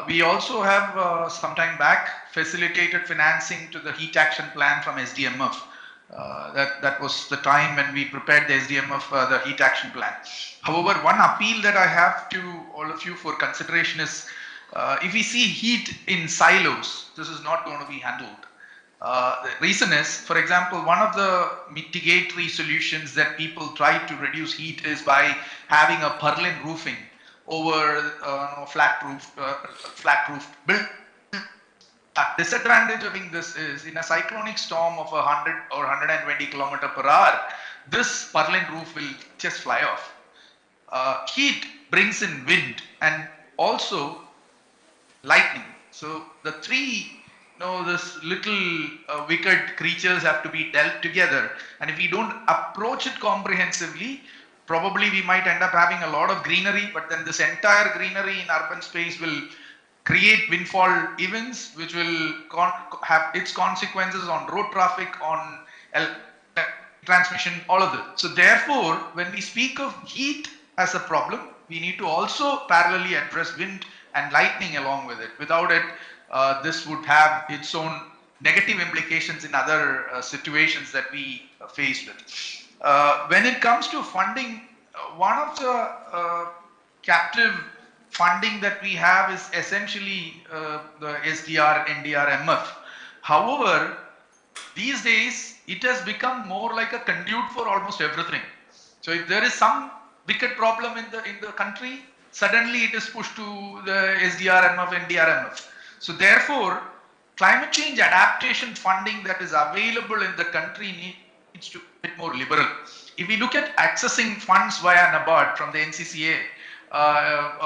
We also have, some time back, facilitated financing to the heat action plan from SDMF. That was the time when we prepared the SDMF, the heat action plan. However, one appeal that I have to all of you for consideration is, if we see heat in silos, this is not going to be handled. The reason is, for example, one of the mitigatory solutions that people try to reduce heat is by having a purlin roofing over flat roof build. Disadvantage of doing this is in a cyclonic storm of 100 or 120 km per hour, this purlin roof will just fly off. Heat brings in wind and also lightning. So the three, this little wicked creatures have to be dealt together. And if we don't approach it comprehensively, probably we might end up having a lot of greenery, but then this entire greenery in urban space will create windfall events, which will have its consequences on road traffic, on transmission, all of that. So therefore, when we speak of heat as a problem, we need to also parallelly address wind and lightning along with it. Without it, this would have its own negative implications in other situations that we face with. When it comes to funding, one of the captive funding that we have is essentially the SDR, NDR, MF. However, these days it has become more like a conduit for almost everything. So if there is some wicked problem in the country, suddenly it is pushed to the SDR, MF, NDR, MF. So therefore, climate change adaptation funding that is available in the country needs to be a bit more liberal. If we look at accessing funds via NABARD from the NCCA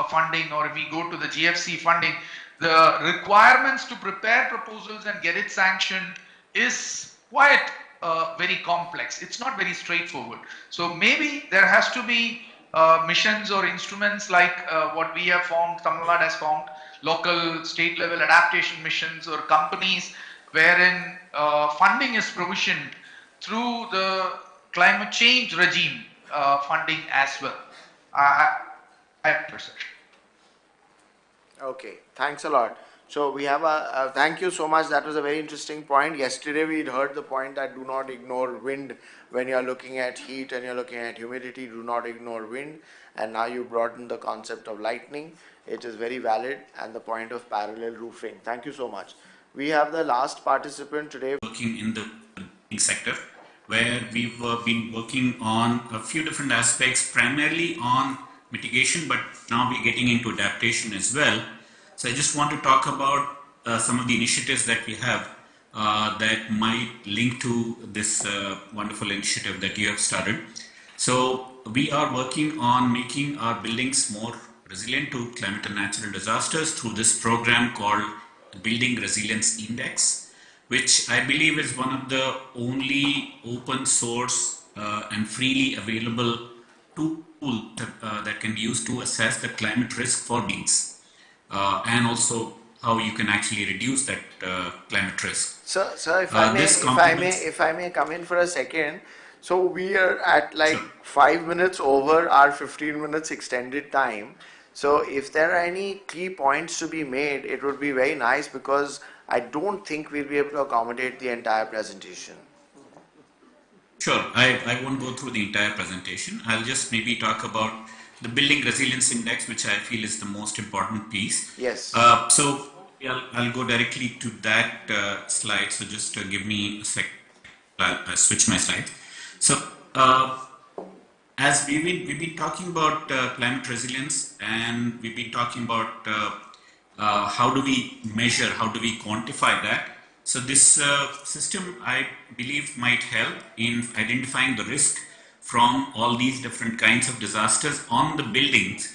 funding, or if we go to the GFC funding, the requirements to prepare proposals and get it sanctioned is quite very complex. It's not very straightforward. So maybe there has to be missions or instruments like what we have formed, Tamil Nadu has formed, local state level adaptation missions or companies wherein funding is provisioned through the climate change regime funding as well. I perception. Okay, thanks a lot. So we have thank you so much. That was a very interesting point. Yesterday we heard the point that do not ignore wind when you are looking at heat and you're looking at humidity. Do not ignore wind. And now you broaden the concept of lightning. It is very valid, and the point of parallel roofing. Thank you so much. We have the last participant today. Working in the sector, where we've been working on a few different aspects, primarily on mitigation, but now we're getting into adaptation as well. So I just want to talk about some of the initiatives that we have that might link to this wonderful initiative that you have started. So we are working on making our buildings more resilient to climate and natural disasters through this program called the Building Resilience Index, which I believe is one of the only open source and freely available tool that can be used to assess the climate risk for buildings and also how you can actually reduce that climate risk. Sir, if I may come in for a second. So we are at like 5 minutes over our 15 minutes extended time. So if there are any key points to be made, it would be very nice, because I don't think we'll be able to accommodate the entire presentation. Sure, I won't go through the entire presentation. I'll just maybe talk about the Building Resilience Index, which I feel is the most important piece. Yes. So I'll go directly to that slide. So just give me a sec. I'll switch my slide. So as we've been talking about climate resilience, and we've been talking about how do we measure, how do we quantify that. So this system, I believe, might help in identifying the risk from all these different kinds of disasters on the buildings,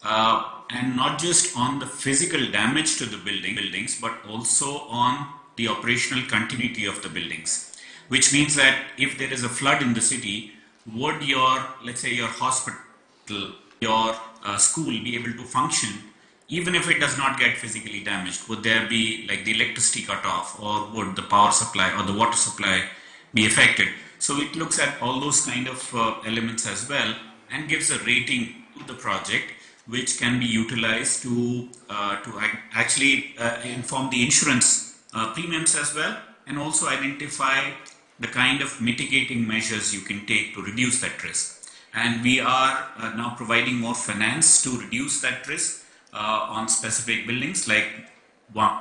and not just on the physical damage to the buildings, but also on the operational continuity of the buildings. Which means that if there is a flood in the city, would your, let's say, your hospital, your school be able to function even if it does not get physically damaged? Would there be like the electricity cut off, or would the power supply or the water supply be affected? So it looks at all those kind of elements as well, and gives a rating to the project, which can be utilized to actually inform the insurance premiums as well, and also identify the kind of mitigating measures you can take to reduce that risk. And we are now providing more finance to reduce that risk on specific buildings. Like one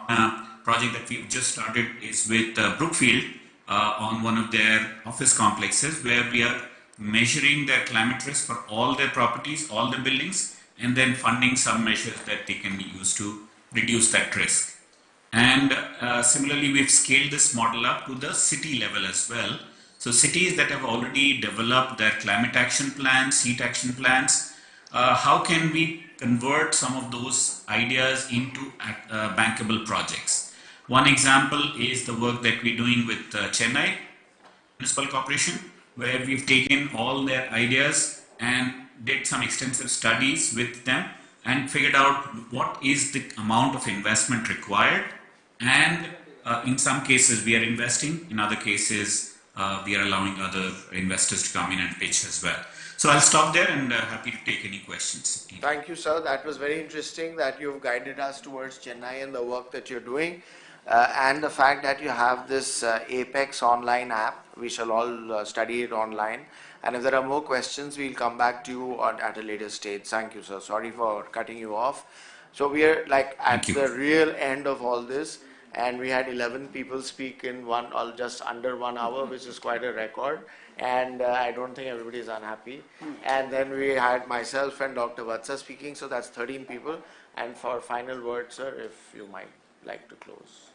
project that we've just started is with Brookfield on one of their office complexes, where we are measuring their climate risk for all their properties, all the buildings, and then funding some measures that they can use to reduce that risk. And similarly, we've scaled this model up to the city level as well. So cities that have already developed their climate action plans, heat action plans, how can we convert some of those ideas into bankable projects? One example is the work that we're doing with Chennai Municipal Corporation, where we've taken all their ideas and did some extensive studies with them and figured out what is the amount of investment required. And in some cases we are investing, in other cases we are allowing other investors to come in and pitch as well. So I'll stop there, and happy to take any questions. Thank you, sir. That was very interesting that you've guided us towards Chennai and the work that you're doing, and the fact that you have this Apex online app. We shall all study it online. And if there are more questions, we'll come back to you at a later stage. Thank you, sir. Sorry for cutting you off. So we are like at the real end of all this, and we had 11 people speak in just under 1 hour, which is quite a record. And I don't think everybody is unhappy. And then we had myself and Dr. Vatsa speaking, so that's 13 people. And for final words, sir, if you might like to close.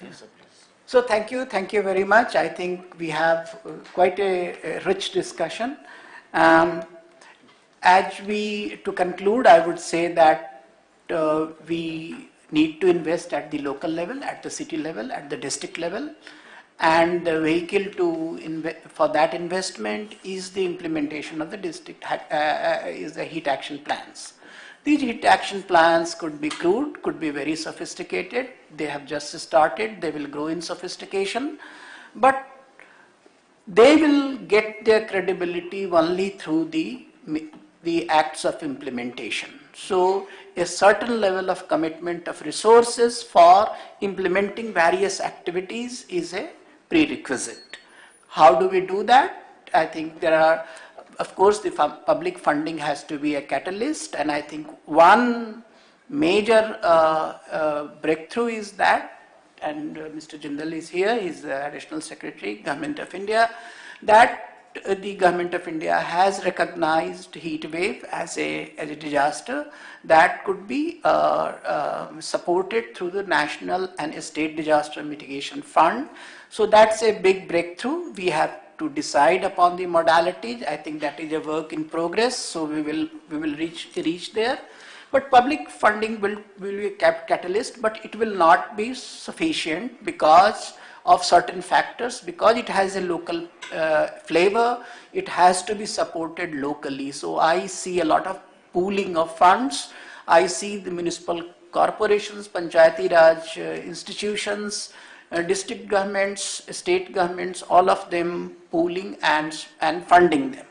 Yes, sir, please. So thank you very much. I think we have quite a rich discussion. To conclude, I would say that we need to invest at the local level, at the city level, at the district level, and the vehicle for that investment is the implementation of the district is the heat action plans. These heat action plans could be crude, could be very sophisticated. They have just started, they will grow in sophistication, but they will get their credibility only through the acts of implementation. So a certain level of commitment of resources for implementing various activities is a prerequisite. How do we do that? I think there are, of course, the public funding has to be a catalyst, and I think one major breakthrough is that, and Mr. Jindal is here, he is the Additional Secretary, Government of India, that the Government of India has recognized heat wave as a disaster that could be supported through the National and State Disaster Mitigation Fund. So that's a big breakthrough. We have to decide upon the modalities. I think that is a work in progress, so we will reach there. But public funding will be a catalyst, but it will not be sufficient because of certain factors, because it has a local flavor, it has to be supported locally. So I see a lot of pooling of funds. I see the municipal corporations, Panchayati Raj institutions, district governments, state governments, all of them pooling and funding them.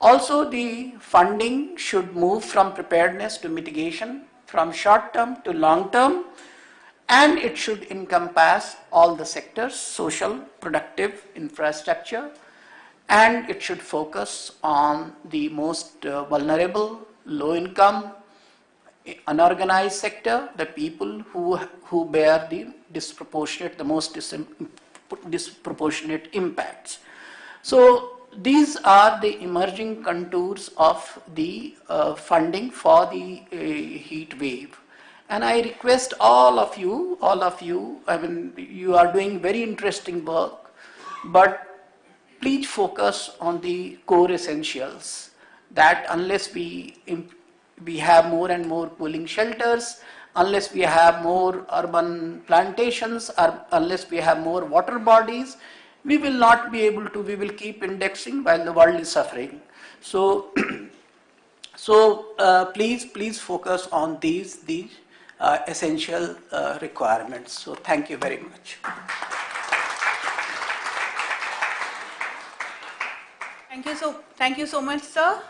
Also, the funding should move from preparedness to mitigation, from short term to long term, and it should encompass all the sectors, social, productive, infrastructure, and it should focus on the most vulnerable, low income, unorganized sector, the people who bear the most disproportionate impacts. So these are the emerging contours of the funding for the heat wave. And I request all of you, I mean, you are doing very interesting work, but please focus on the core essentials, that unless we have more and more cooling shelters, unless we have more urban plantations, or unless we have more water bodies, we will not be able to, we will keep indexing while the world is suffering. So, please focus on these essential requirements. So thank you very much. Thank you so much, sir.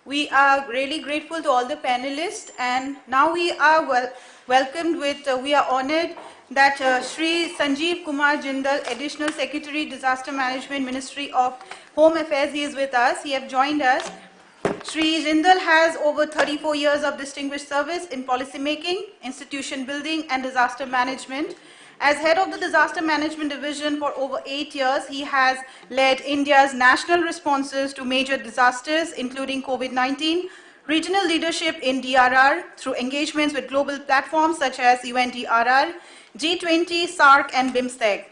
We are really grateful to all the panelists, and now we are welcomed with, we are honored that Shri Sanjeev Kumar Jindal, Additional Secretary, Disaster Management, Ministry of Home Affairs, he is with us. He has joined us. Shri Jindal has over 34 years of distinguished service in policy making, institution building, and disaster management. As head of the Disaster Management Division for over 8 years, he has led India's national responses to major disasters, including COVID-19, regional leadership in DRR through engagements with global platforms such as UNDRR, G20, SAARC, and BIMSTEC.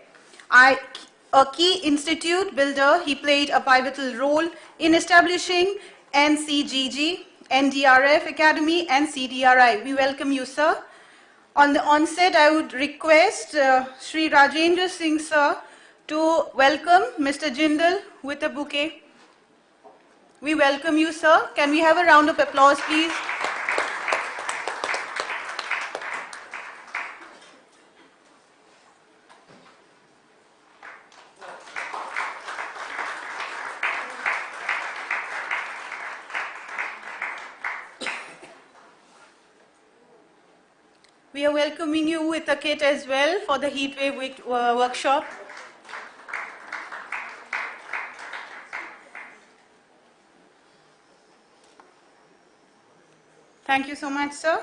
A key institute builder, he played a pivotal role in establishing NCGG, NDRF Academy, and CDRI. We welcome you, sir. On the onset, I would request Shri Rajendra Singh, sir, to welcome Mr. Jindal with a bouquet. We welcome you, sir. Can we have a round of applause, please? We are welcoming you with a kit as well for the Heatwave workshop. Thank you so much, sir.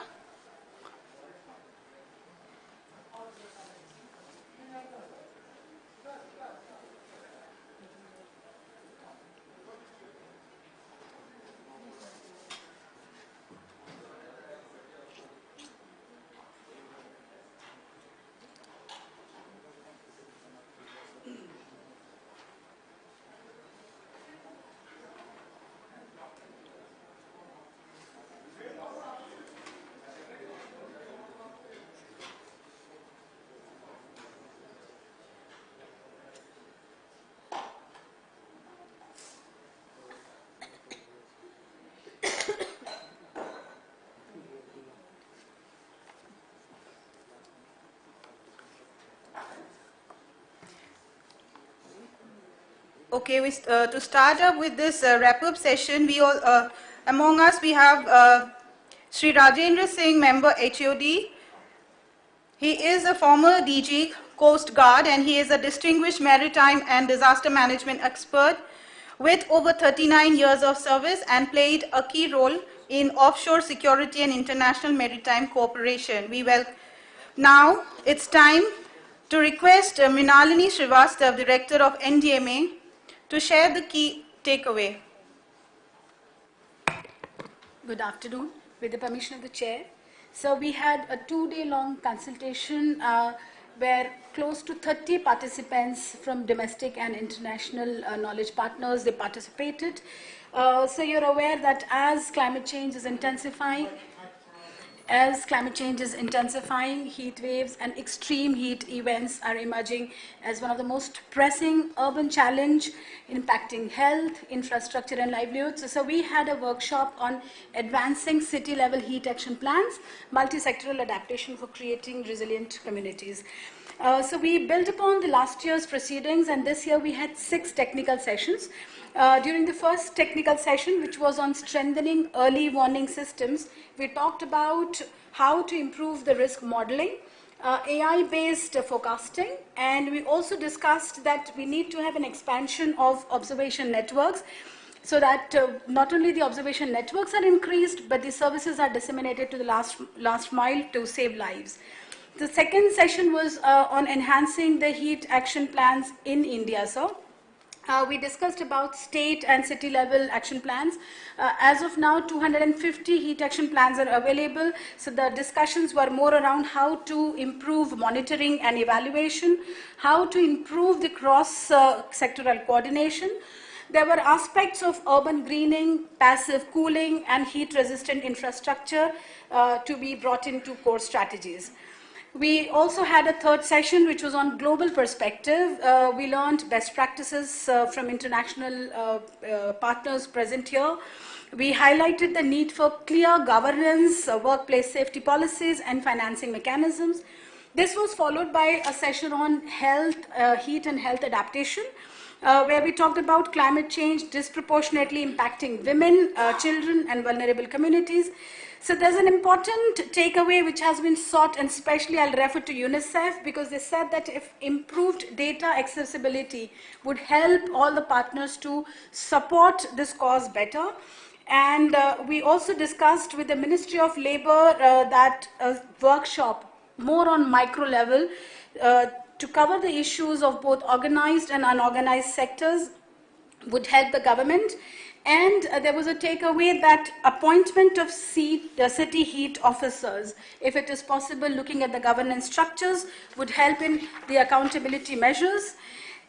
Okay, to start up with this wrap-up session, we all, among us we have Sri Rajendra Singh, member HOD. He is a former DG Coast Guard and he is a distinguished maritime and disaster management expert with over 39 years of service and played a key role in offshore security and international maritime cooperation. Now it's time to request Mrinalini Srivastav, Director of NDMA, to share the key takeaway. Good afternoon. With the permission of the chair. So we had a 2-day-long consultation where close to 30 participants from domestic and international knowledge partners, they participated. So you're aware that as climate change is intensifying, heat waves and extreme heat events are emerging as one of the most pressing urban challenge impacting health, infrastructure and livelihoods. So we had a workshop on advancing city-level heat action plans, multi-sectoral adaptation for creating resilient communities. So we built upon the last year's proceedings, and this year we had 6 technical sessions. During the first technical session, which was on strengthening early warning systems, we talked about how to improve the risk modeling, AI-based forecasting, and we also discussed that we need to have an expansion of observation networks so that not only the observation networks are increased, but the services are disseminated to the last mile to save lives. The second session was on enhancing the heat action plans in India. So we discussed about state and city level action plans. As of now, 250 heat action plans are available. So the discussions were more around how to improve monitoring and evaluation, how to improve the cross-sectoral coordination. There were aspects of urban greening, passive cooling, and heat-resistant infrastructure to be brought into core strategies. We also had a third session which was on global perspective. We learned best practices from international partners present here. We highlighted the need for clear governance, workplace safety policies and financing mechanisms. This was followed by a session on health, heat and health adaptation, where we talked about climate change disproportionately impacting women, children and vulnerable communities. So there's an important takeaway which has been sought, and especially I'll refer to UNICEF, because they said that if improved data accessibility would help all the partners to support this cause better. And we also discussed with the Ministry of Labour that a workshop more on micro level to cover the issues of both organized and unorganized sectors would help the government. And there was a takeaway that appointment of city heat officers, if it is possible, looking at the governance structures, would help in the accountability measures.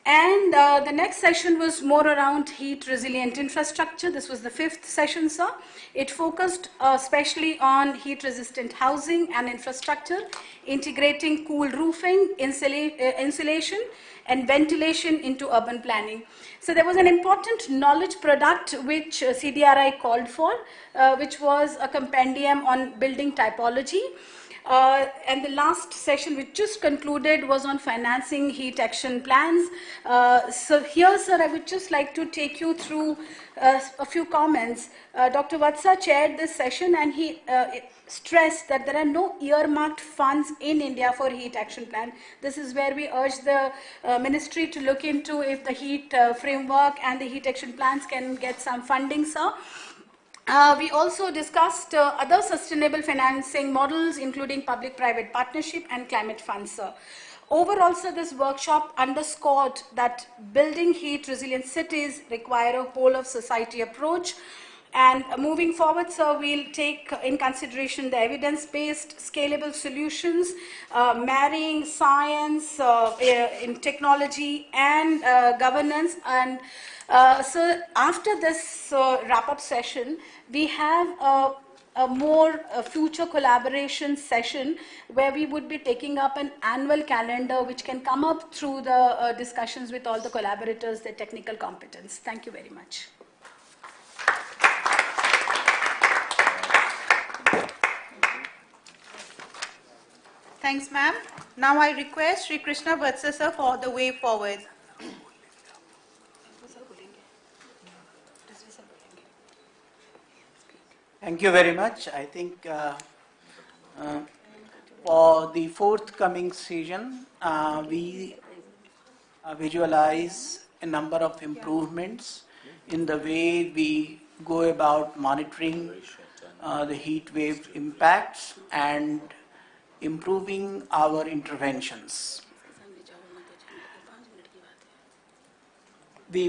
And the next session was more around heat resilient infrastructure. This was the 5th session, sir. It focused especially on heat resistant housing and infrastructure, integrating cool roofing, insulation, and ventilation into urban planning. So there was an important knowledge product which CDRI called for, which was a compendium on building typology. And the last session which just concluded was on financing heat action plans. So here, sir, I would just like to take you through a few comments. Dr. Vatsa chaired this session and he stressed that there are no earmarked funds in India for heat action plan. This is where we urge the ministry to look into if the heat framework and the heat action plans can get some funding, sir. We also discussed other sustainable financing models, including public-private partnership and climate funds, sir. Overall, sir, this workshop underscored that building heat-resilient cities require a whole-of-society approach. And moving forward, sir, we'll take in consideration the evidence-based, scalable solutions, marrying science in technology and governance. And so after this wrap-up session, we have a more future collaboration session where we would be taking up an annual calendar which can come up through the discussions with all the collaborators, their technical competence. Thank you very much. Thanks, ma'am. Now I request Sri Krishna Vatsa sir for the way forward. Thank you very much. I think for the forthcoming season, we visualize a number of improvements in the way we go about monitoring the heat wave impacts and improving our interventions. We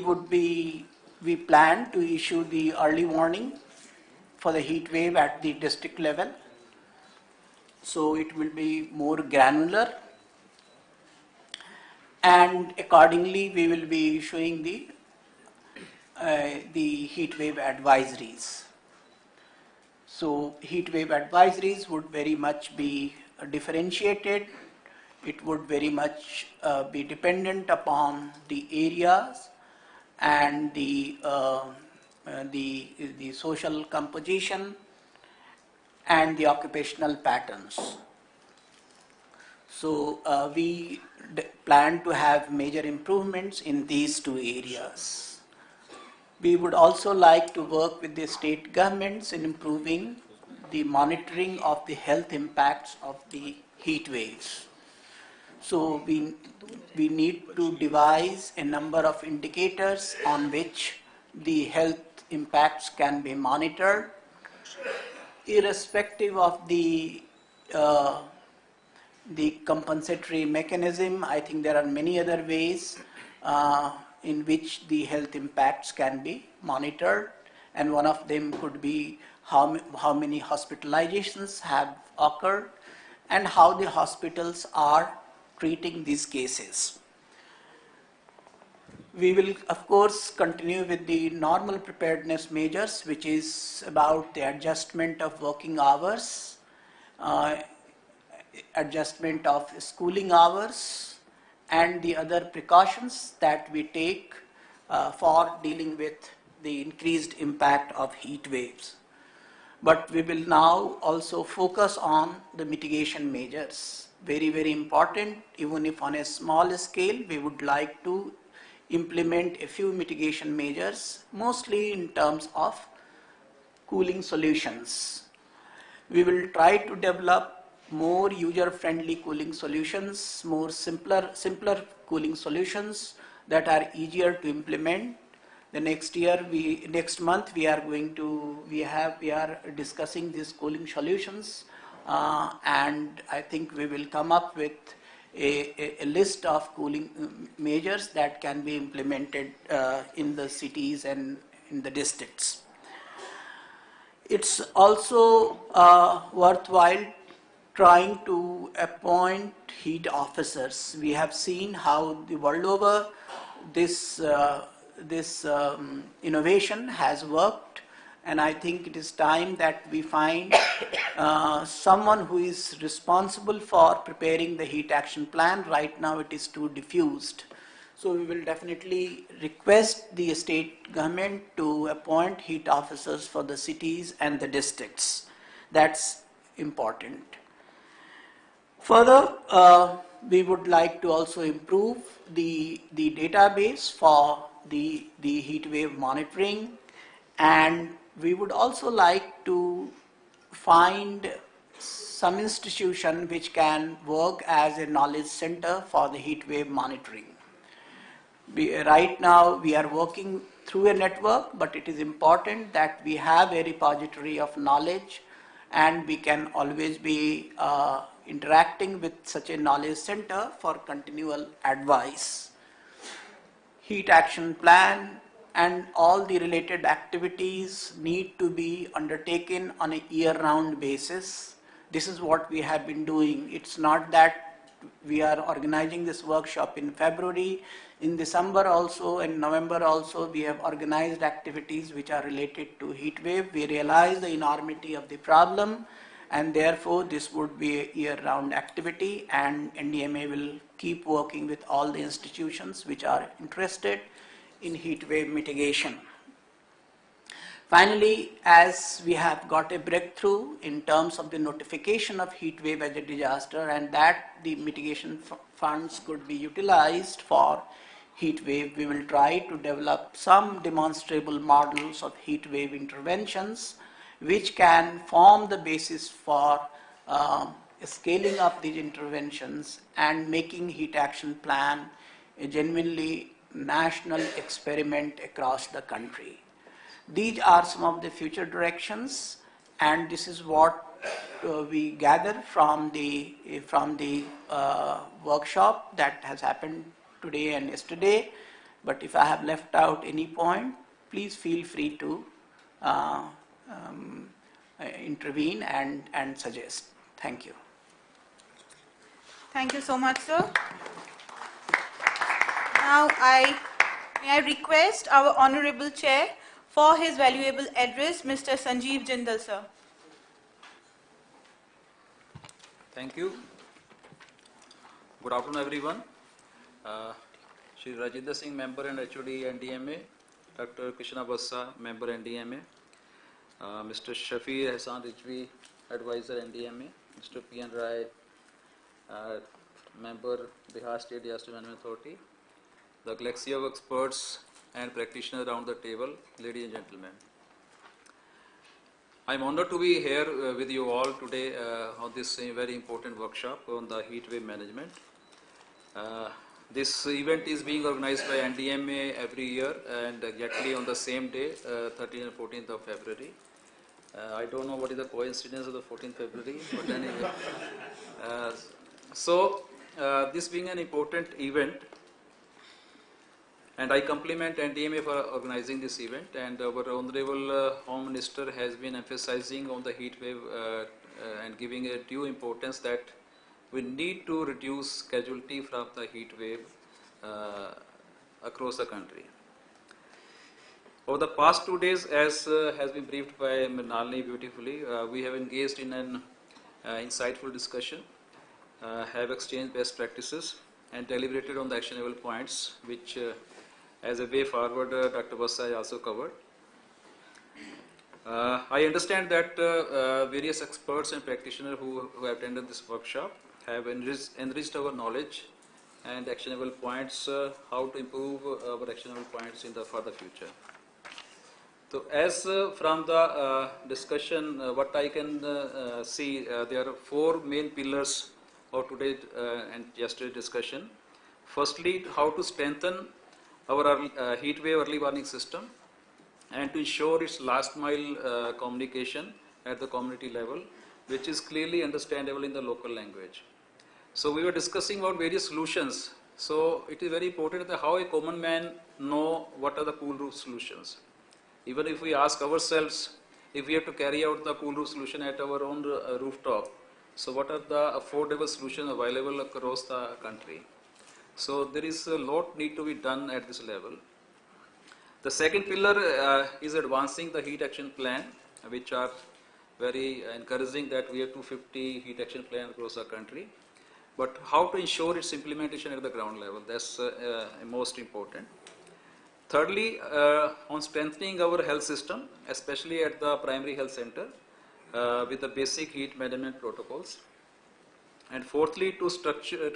plan to issue the early warning for the heat wave at the district level. So it will be more granular, and accordingly we will be issuing the heat wave advisories. So heat wave advisories would very much be differentiated. It would very much be dependent upon the areas and the social composition and the occupational patterns. So we plan to have major improvements in these two areas. We would also like to work with the state governments in improving the monitoring of the health impacts of the heat waves. So we need to devise a number of indicators on which the health impacts can be monitored, irrespective of the compensatory mechanism. I think there are many other ways in which the health impacts can be monitored, and one of them could be how many hospitalizations have occurred and how the hospitals are treating these cases. We will, of course, continue with the normal preparedness measures, which is about the adjustment of working hours, adjustment of schooling hours, and the other precautions that we take for dealing with the increased impact of heat waves. But we will now also focus on the mitigation measures. Very, very important. Even if on a small scale, we would like to implement a few mitigation measures, mostly in terms of cooling solutions. We will try to develop more user-friendly cooling solutions, more simpler cooling solutions that are easier to implement. The next month we are discussing these cooling solutions, and I think we will come up with a list of cooling measures that can be implemented in the cities and in the districts. It's also worthwhile trying to appoint heat officers. We have seen how the world over this innovation has worked, and I think it is time that we find someone who is responsible for preparing the heat action plan. Right now it is too diffused. So we will definitely request the state government to appoint heat officers for the cities and the districts. That's important. Further, we would like to also improve the database for the heat wave monitoring, and we would also like to find some institution which can work as a knowledge center for the heat wave monitoring. Right now we are working through a network, but it is important that we have a repository of knowledge, and we can always be interacting with such a knowledge center for continual advice. Heat action plan and all the related activities need to be undertaken on a year-round basis. This is what we have been doing. It's not that we are organizing this workshop in February. In December also and November also, we have organized activities which are related to heat wave. We realize the enormity of the problem, and therefore this would be a year-round activity, and NDMA will keep working with all the institutions which are interested in heat wave mitigation. Finally, as we have got a breakthrough in terms of the notification of heat wave as a disaster, and that the mitigation funds could be utilized for heat wave, we will try to develop some demonstrable models of heat wave interventions which can form the basis for scaling up these interventions and making heat action plan a genuinely national experiment across the country. These are some of the future directions, and this is what we gather from the workshop that has happened today and yesterday. But if I have left out any point, please feel free to intervene and suggest. Thank you. Thank you so much, sir. Now may I request our Honorable Chair for his valuable address, Mr. Sanjeev Jindal, sir. Thank you. Good afternoon, everyone. Shri Rajinder Singh, member and HOD NDMA, Dr. Krishna Bassa, member NDMA, Mr. Shafi Hassan Rijvi, advisor NDMA, Mr. P.N. Rai, member Bihar State Disaster Management Authority, the galaxy of experts and practitioners around the table, ladies and gentlemen. I am honored to be here with you all today on this very important workshop on the heat wave management. This event is being organized by NDMA every year and exactly on the same day, 13th and 14th of February. I don't know what is the coincidence of the 14th February, but anyway. This being an important event, and I compliment NDMA for organizing this event, and our Honorable Home Minister has been emphasizing on the heat wave and giving a due importance that we need to reduce casualty from the heat wave across the country. Over the past 2 days, as has been briefed by Mrinalini beautifully, we have engaged in an insightful discussion, have exchanged best practices, and deliberated on the actionable points, which as a way forward, Dr. Bassa has also covered. I understand that various experts and practitioners who have attended this workshop have enriched our knowledge and actionable points, how to improve our actionable points in the further future. So as from the discussion, what I can see, there are 4 main pillars of today's and yesterday's discussion. Firstly, how to strengthen our heat wave early warning system and to ensure its last mile communication at the community level, which is clearly understandable in the local language. So we were discussing about various solutions. So it is very important that how a common man know what are the cool roof solutions. Even if we ask ourselves, if we have to carry out the cool roof solution at our own rooftop, so what are the affordable solutions available across the country? So there is a lot need to be done at this level. The second pillar is advancing the heat action plan, which are very encouraging that we have 250 heat action plan across the country. But how to ensure its implementation at the ground level, that's most important. Thirdly, on strengthening our health system, especially at the primary health center, with the basic heat management protocols. And fourthly, to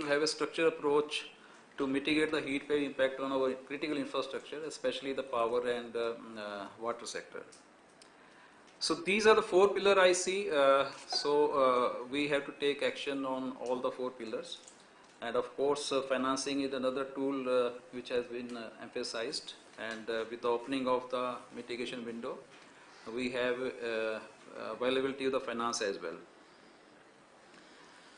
have a structured approach to mitigate the heat wave impact on our critical infrastructure, especially the power and water sector. So these are the 4 pillars I see. We have to take action on all the 4 pillars. And of course, financing is another tool which has been emphasized. And with the opening of the mitigation window, we have availability of the finance as well.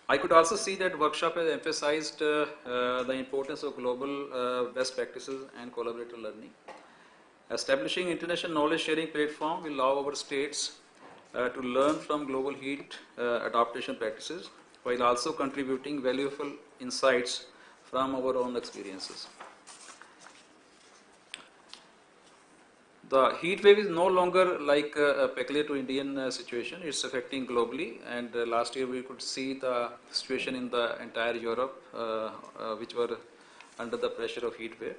I could also see that workshop has emphasized the importance of global best practices and collaborative learning. Establishing international knowledge sharing platform will allow our states to learn from global heat adaptation practices while also contributing valuable insights from our own experiences. The heat wave is no longer like a peculiar to Indian situation. It's affecting globally, and last year we could see the situation in the entire Europe, which were under the pressure of heat wave.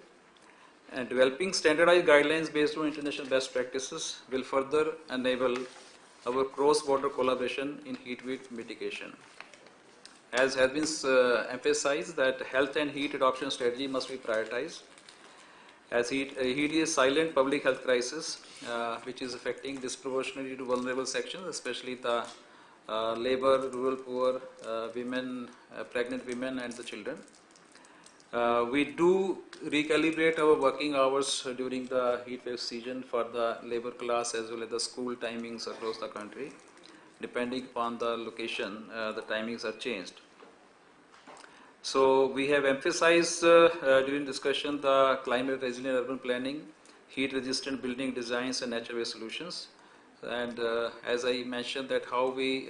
And developing standardized guidelines based on international best practices will further enable our cross-border collaboration in heat wave mitigation. As has been emphasized that health and heat adoption strategy must be prioritized. As heat is a silent public health crisis, which is affecting disproportionately to vulnerable sections, especially the labor, rural poor, women, pregnant women and the children. We do recalibrate our working hours during the heat wave season for the labor class as well as the school timings across the country. Depending upon the location, the timings are changed. So we have emphasized during discussion the climate resilient urban planning, heat resistant building designs and natural waste solutions. And as I mentioned that how we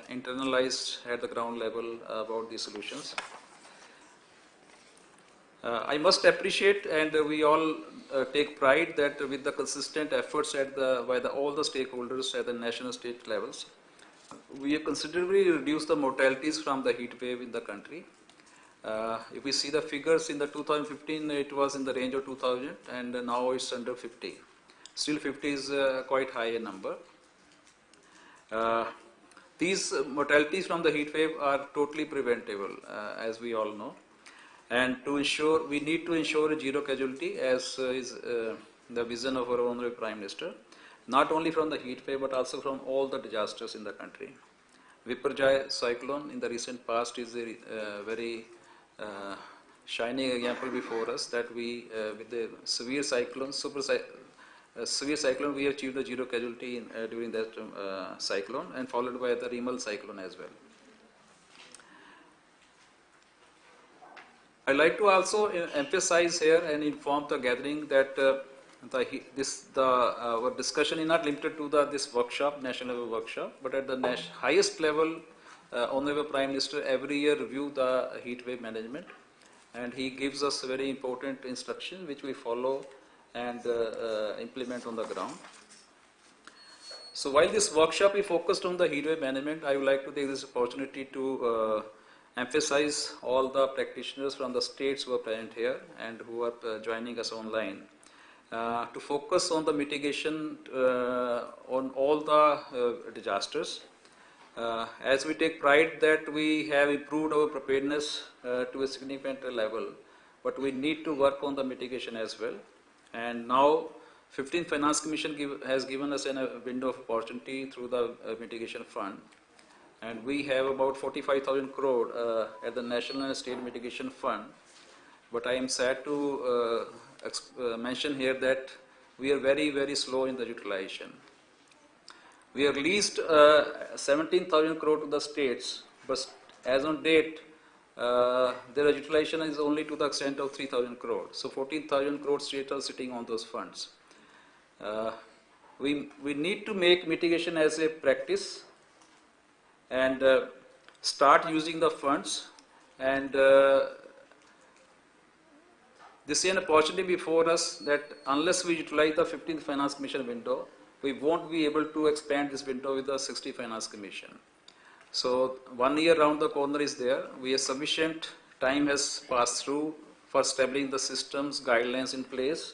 internalized at the ground level about these solutions. I must appreciate and we all take pride that with the consistent efforts by all the stakeholders at the national state levels, we have considerably reduced the mortalities from the heat wave in the country. If we see the figures in the 2015, it was in the range of 2000 and now it's under 50. Still 50 is quite high a number. These mortalities from the heat wave are totally preventable, as we all know. And to ensure, we need to ensure a zero casualty as is the vision of our Honorable Prime Minister, not only from the heat wave but also from all the disasters in the country. Viparjaya cyclone in the recent past is a very shining example before us that we, with the severe cyclone, severe cyclone, we achieved a zero casualty during that cyclone and followed by the Rimal cyclone as well. I like to also emphasize here and inform the gathering that our discussion is not limited to this workshop, national level workshop, but at the highest level, Honorable Prime Minister every year review the heat wave management, and he gives us very important instruction which we follow and implement on the ground. So while this workshop is focused on the heat wave management, I would like to take this opportunity to emphasize all the practitioners from the states who are present here and who are joining us online to focus on the mitigation on all the disasters. As we take pride that we have improved our preparedness to a significant level, but we need to work on the mitigation as well. And now 15th Finance Commission has given us a window of opportunity through the mitigation fund. And we have about 45,000 crore at the National and State Mitigation Fund. But I am sad to mention here that we are very, very slow in the utilization. We have released 17,000 crore to the states, but as on date, their utilization is only to the extent of 3,000 crore. So 14,000 crore states are sitting on those funds. We need to make mitigation as a practice and start using the funds, and this is an opportunity before us that unless we utilize the 15th Finance Commission window, we won't be able to expand this window with the 60th Finance Commission. So 1 year round the corner is there. We have sufficient time has passed through for establishing the systems, guidelines in place,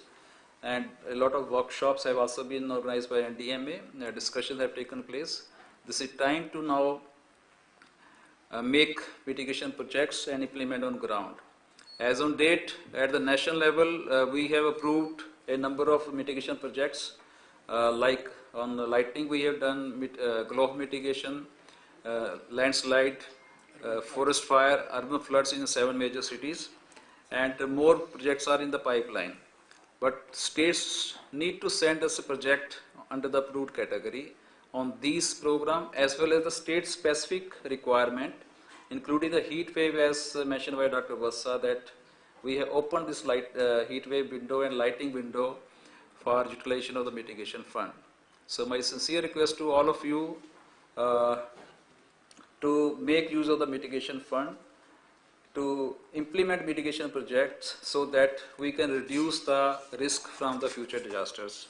and a lot of workshops have also been organized by NDMA. Discussions have taken place. This is time to now make mitigation projects and implement on ground. As on date, at the national level, we have approved a number of mitigation projects, like on the lightning we have done globe mitigation, landslide, forest fire, urban floods in 7 major cities, and more projects are in the pipeline. But states need to send us a project under the approved category on these program as well as the state specific requirement, including the heat wave as mentioned by Dr. Vassa, that we have opened this heat wave window and lighting window for utilization of the mitigation fund. So my sincere request to all of you to make use of the mitigation fund, to implement mitigation projects so that we can reduce the risk from the future disasters.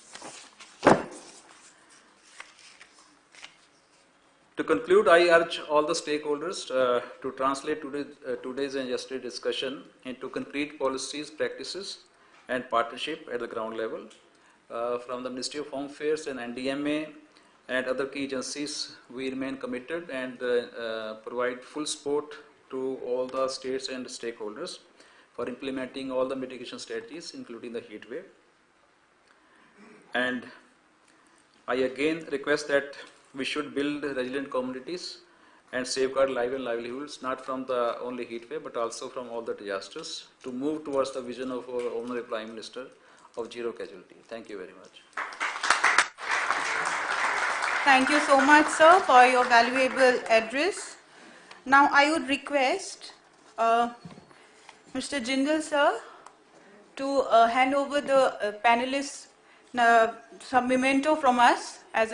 To conclude, I urge all the stakeholders to translate today's and yesterday's discussion into concrete policies, practices, and partnership at the ground level. From the Ministry of Home Affairs and NDMA and other key agencies, we remain committed and provide full support to all the states and stakeholders for implementing all the mitigation strategies, including the heat wave. And I again request that we should build resilient communities and safeguard life and livelihoods, not from the only heat wave, but also from all the disasters, to move towards the vision of our Honorable Prime Minister of zero casualty. Thank you very much. Thank you so much, sir, for your valuable address. Now, I would request Mr. Jindal, sir, to hand over the panelists some memento from us as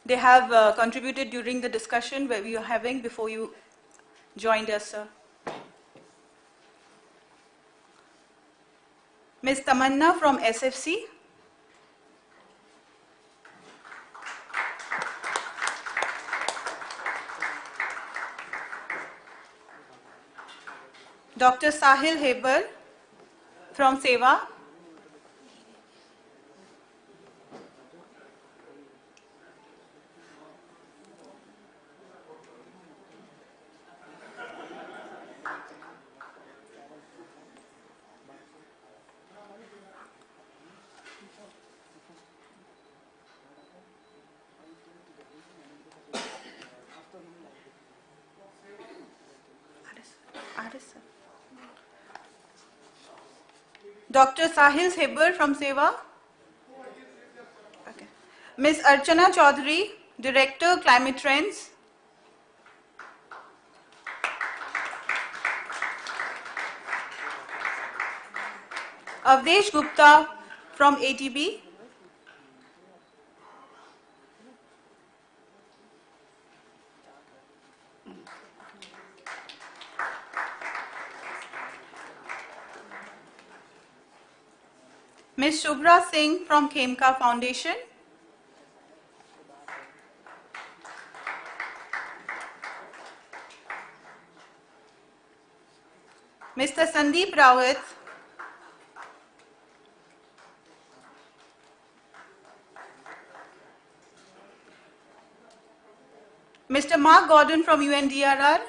they have contributed during the discussion where we were having before you joined us, sir. Ms. Tamanna from SFC. Dr. Sahil Hebar from Seva. Dr. Sahil Hebar from Seva. Okay. Ms. Archana Chaudhary, Director, Climate Trends. Avdesh Gupta from ATB. Ms. Shubhra Singh from Khemka Foundation. Mr. Sandeep Rawat. Mr. Mark Gordon from UNDRR.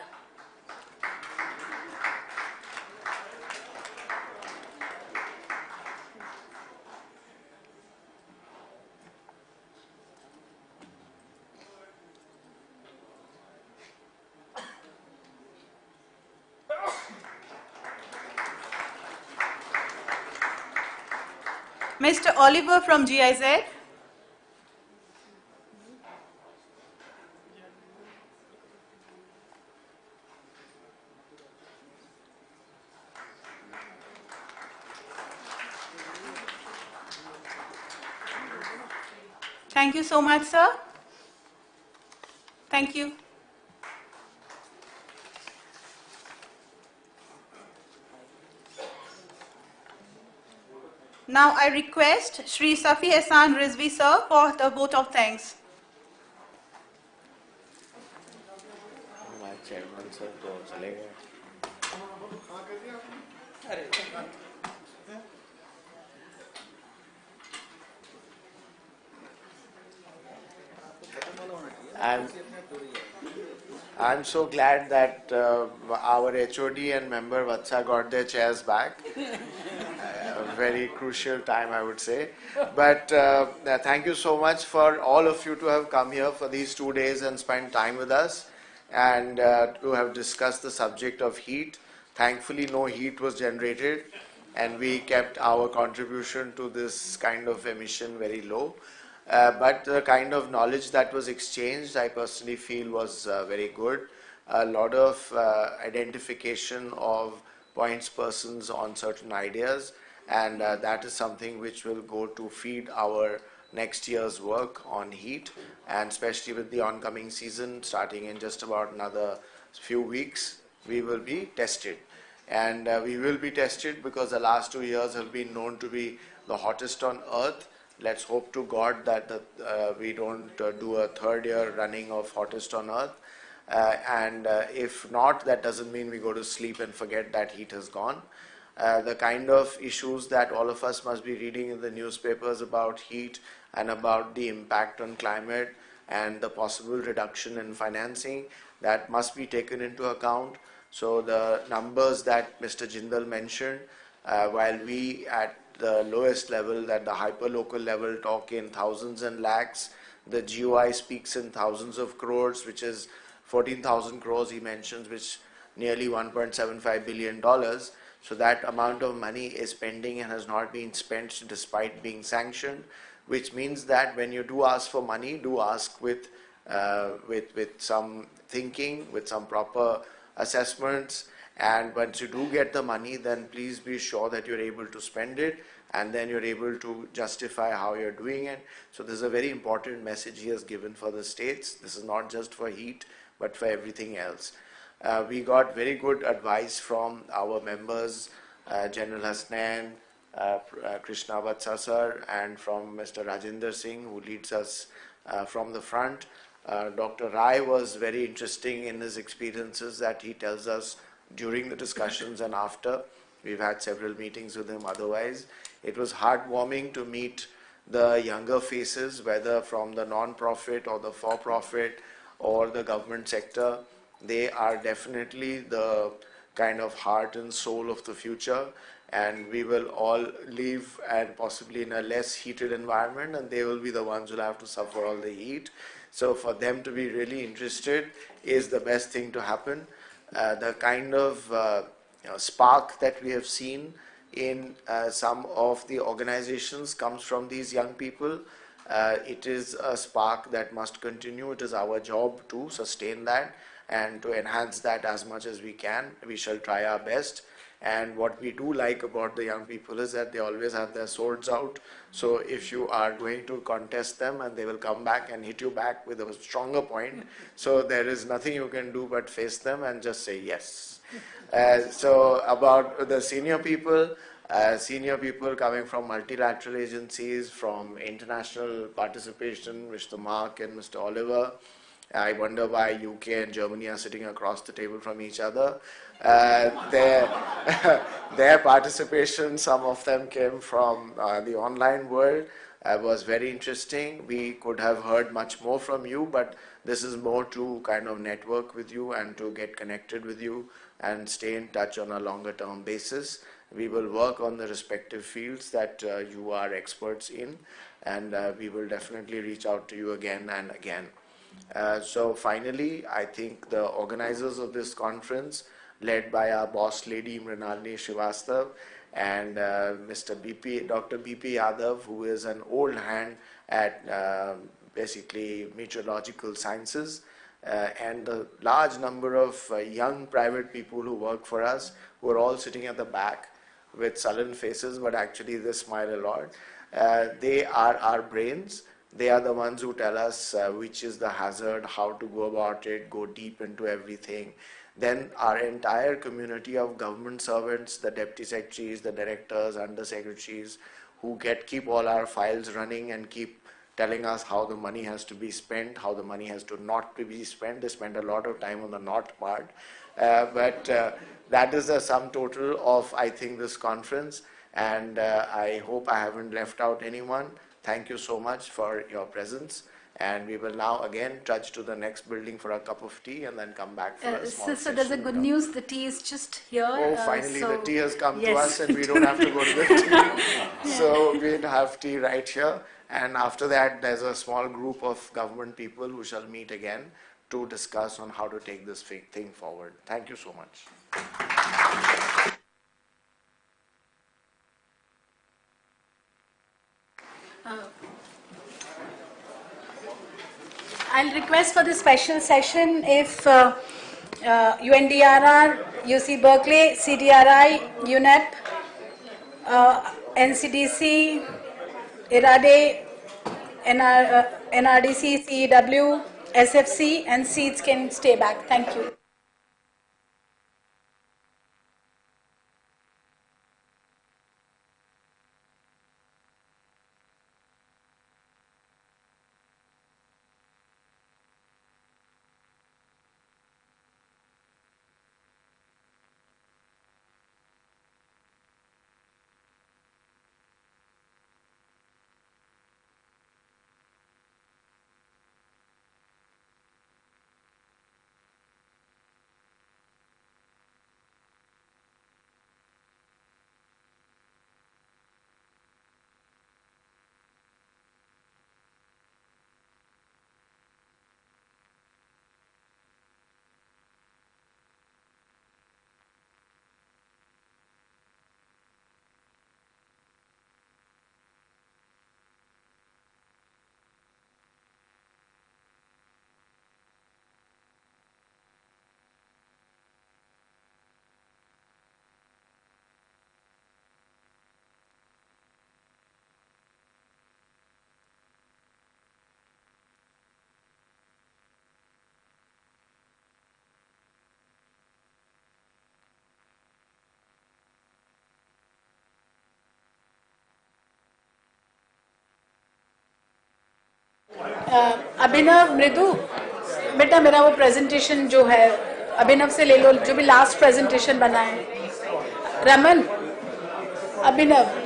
Mr. Oliver from GIZ. Thank you so much, sir. Thank you. Now I request Shri Safi Ehsan Rizvi, sir, for the vote of thanks. I'm so glad that our HOD and member Vatsa got their chairs back. A very crucial time, I would say. But thank you so much for all of you to have come here for these 2 days and spent time with us and to have discussed the subject of heat. Thankfully, no heat was generated and we kept our contribution to this kind of emission very low. But the kind of knowledge that was exchanged, I personally feel was very good. A lot of identification of points persons on certain ideas, and that is something which will go to feed our next year's work on heat, and especially with the oncoming season starting in just about another few weeks, we will be tested. And we will be tested because the last 2 years have been known to be the hottest on earth. Let's hope to God that we don't do a third year running of hottest on earth. And if not, that doesn't mean we go to sleep and forget that heat has gone. The kind of issues that all of us must be reading in the newspapers about heat and about the impact on climate and the possible reduction in financing, that must be taken into account. So the numbers that Mr. Jindal mentioned, while we at the lowest level, that the hyperlocal level talk in thousands and lakhs. The GOI speaks in thousands of crores, which is 14,000 crores he mentions, which nearly $1.75 billion. So that amount of money is pending and has not been spent despite being sanctioned, which means that when you do ask for money, do ask with some thinking, with some proper assessments. And once you do get the money, then please be sure that you're able to spend it, and then you're able to justify how you're doing it. So this is a very important message he has given for the states. This is not just for heat, but for everything else. We got very good advice from our members, General Hasnain, Krishna Vatsa sir, and from Mr. Rajinder Singh, who leads us from the front. Dr. Rai was very interesting in his experiences that he tells us during the discussions and after. We've had several meetings with him otherwise. It was heartwarming to meet the younger faces, whether from the non-profit or the for-profit or the government sector. They are definitely the kind of heart and soul of the future, and we will all live and possibly in a less heated environment, and they will be the ones who will have to suffer all the heat. So for them to be really interested is the best thing to happen. The kind of spark that we have seen in some of the organizations comes from these young people. It is a spark that must continue. It is our job to sustain that and to enhance that as much as we can. We shall try our best. And what we do like about the young people is that they always have their swords out. So if you are going to contest them, and they will come back and hit you back with a stronger point. So there is nothing you can do but face them and just say yes. So about the senior people coming from multilateral agencies, from international participation, Mr. Mark and Mr. Oliver. I wonder why UK and Germany are sitting across the table from each other. Their participation, some of them came from the online world, was very interesting. We could have heard much more from you, but this is more to kind of network with you and to get connected with you and stay in touch on a longer term basis. We will work on the respective fields that you are experts in, and we will definitely reach out to you again and again. So finally, I think the organizers of this conference, led by our boss lady Mrinalini Srivastav and Dr. BP Yadav, who is an old hand at basically meteorological sciences, and the large number of young private people who work for us, who are all sitting at the back with sullen faces, but actually they smile a lot. They are our brains. They are the ones who tell us which is the hazard, how to go about it, go deep into everything. Then our entire community of government servants, the deputy secretaries, the directors, undersecretaries, who keep all our files running and keep telling us how the money has to be spent, how the money has to not to be spent. They spend a lot of time on the not part. But that is the sum total of, I think, this conference. And I hope I haven't left out anyone. Thank you so much for your presence. And we will now again trudge to the next building for a cup of tea and then come back for a small So there's a good news. The tea is just here. Oh, finally the tea has come to yes. us and we don't have to go to the tea. So we'll have tea right here. And after that, there's a small group of government people who shall meet again to discuss on how to take this thing forward. Thank you so much. I'll request for the special session if UNDRR, UC Berkeley, CDRI, UNEP, NCDC, IRADE, NRDC, CEW, SFC, and seats can stay back. Thank you. अभिनव मृदु बेटा मेरा वो presentation जो है अभिनव से ले लो जो भी लास्ट प्रेजेंटेशन बना है रमन अभिनव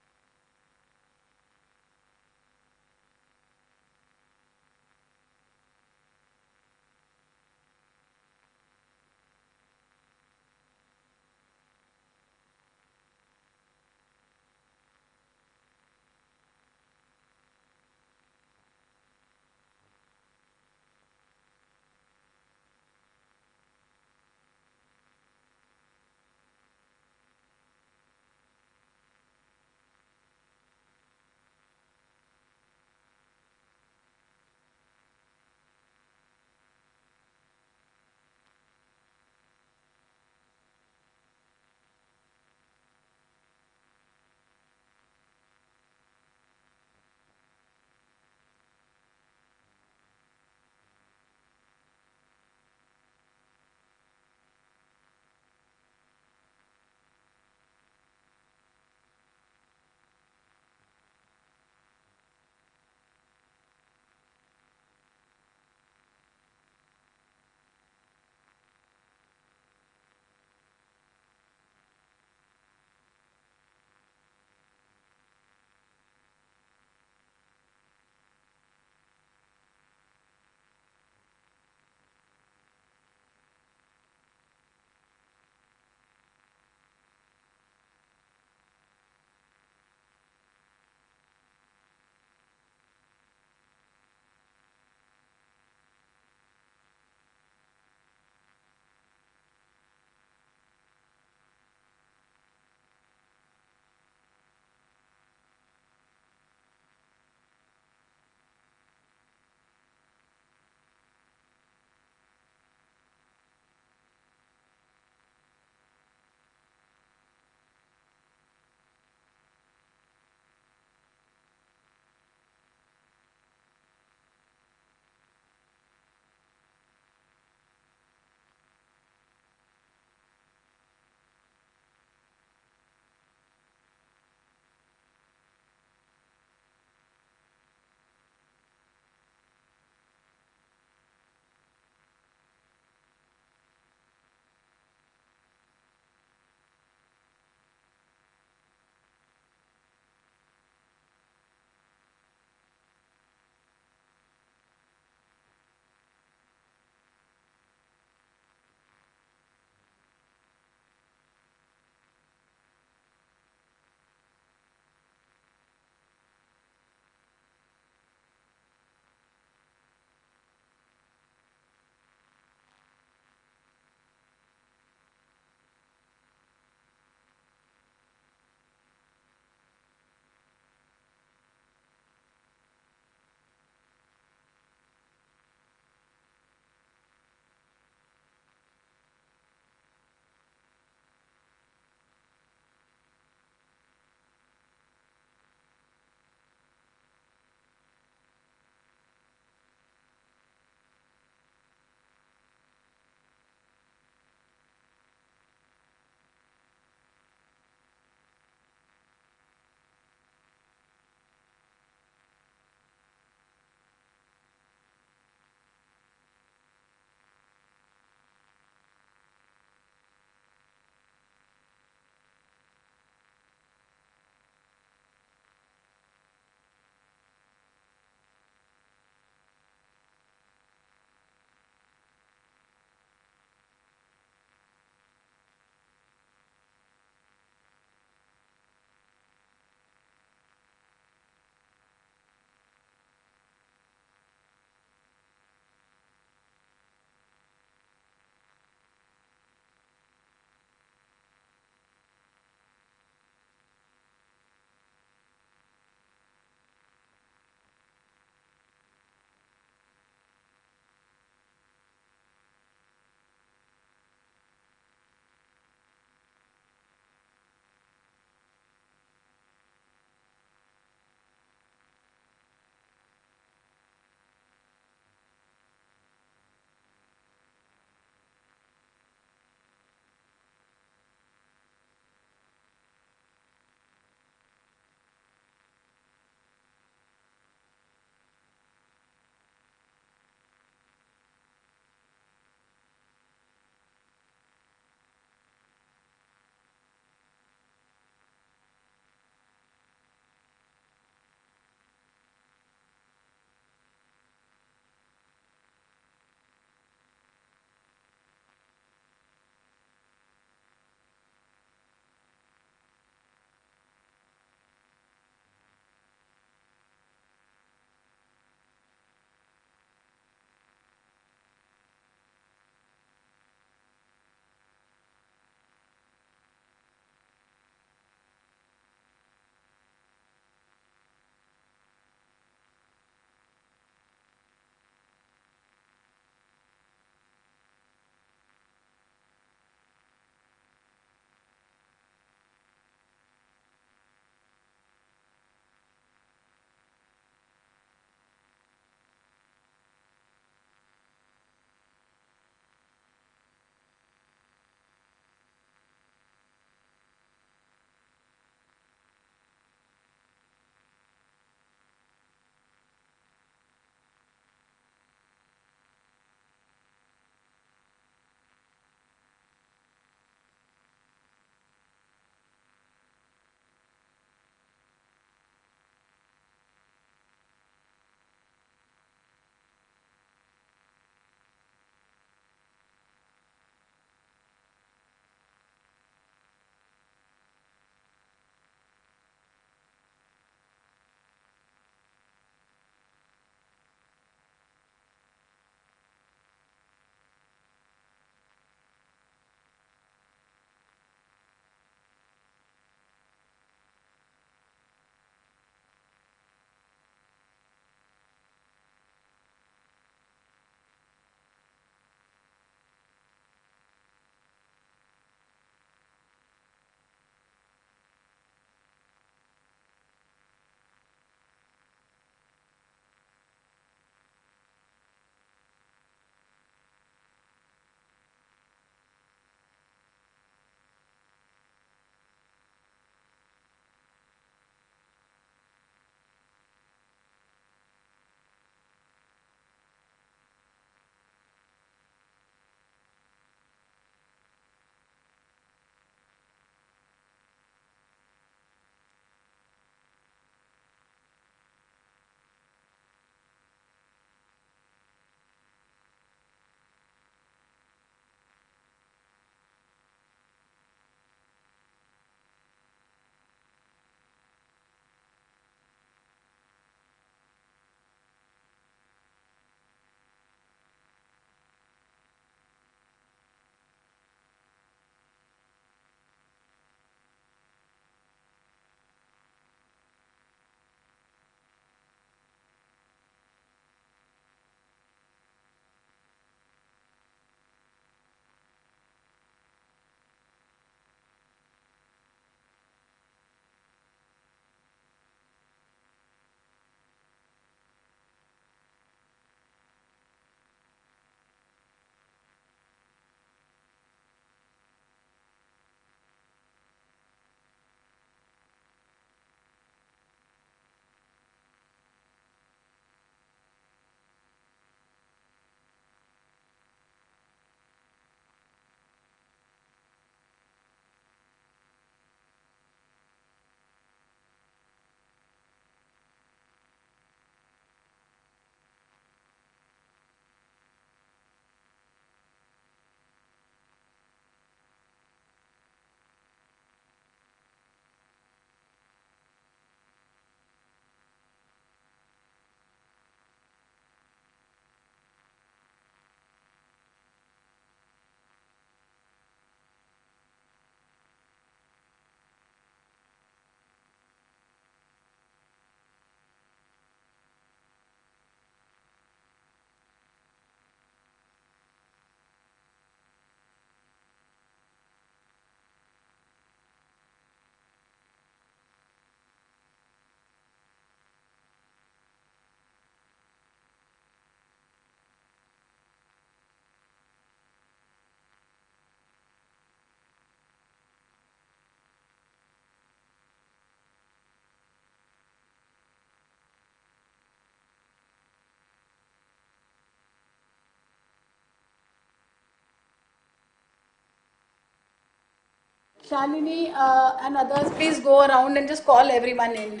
Shalini and others, please go around and just call everyone in.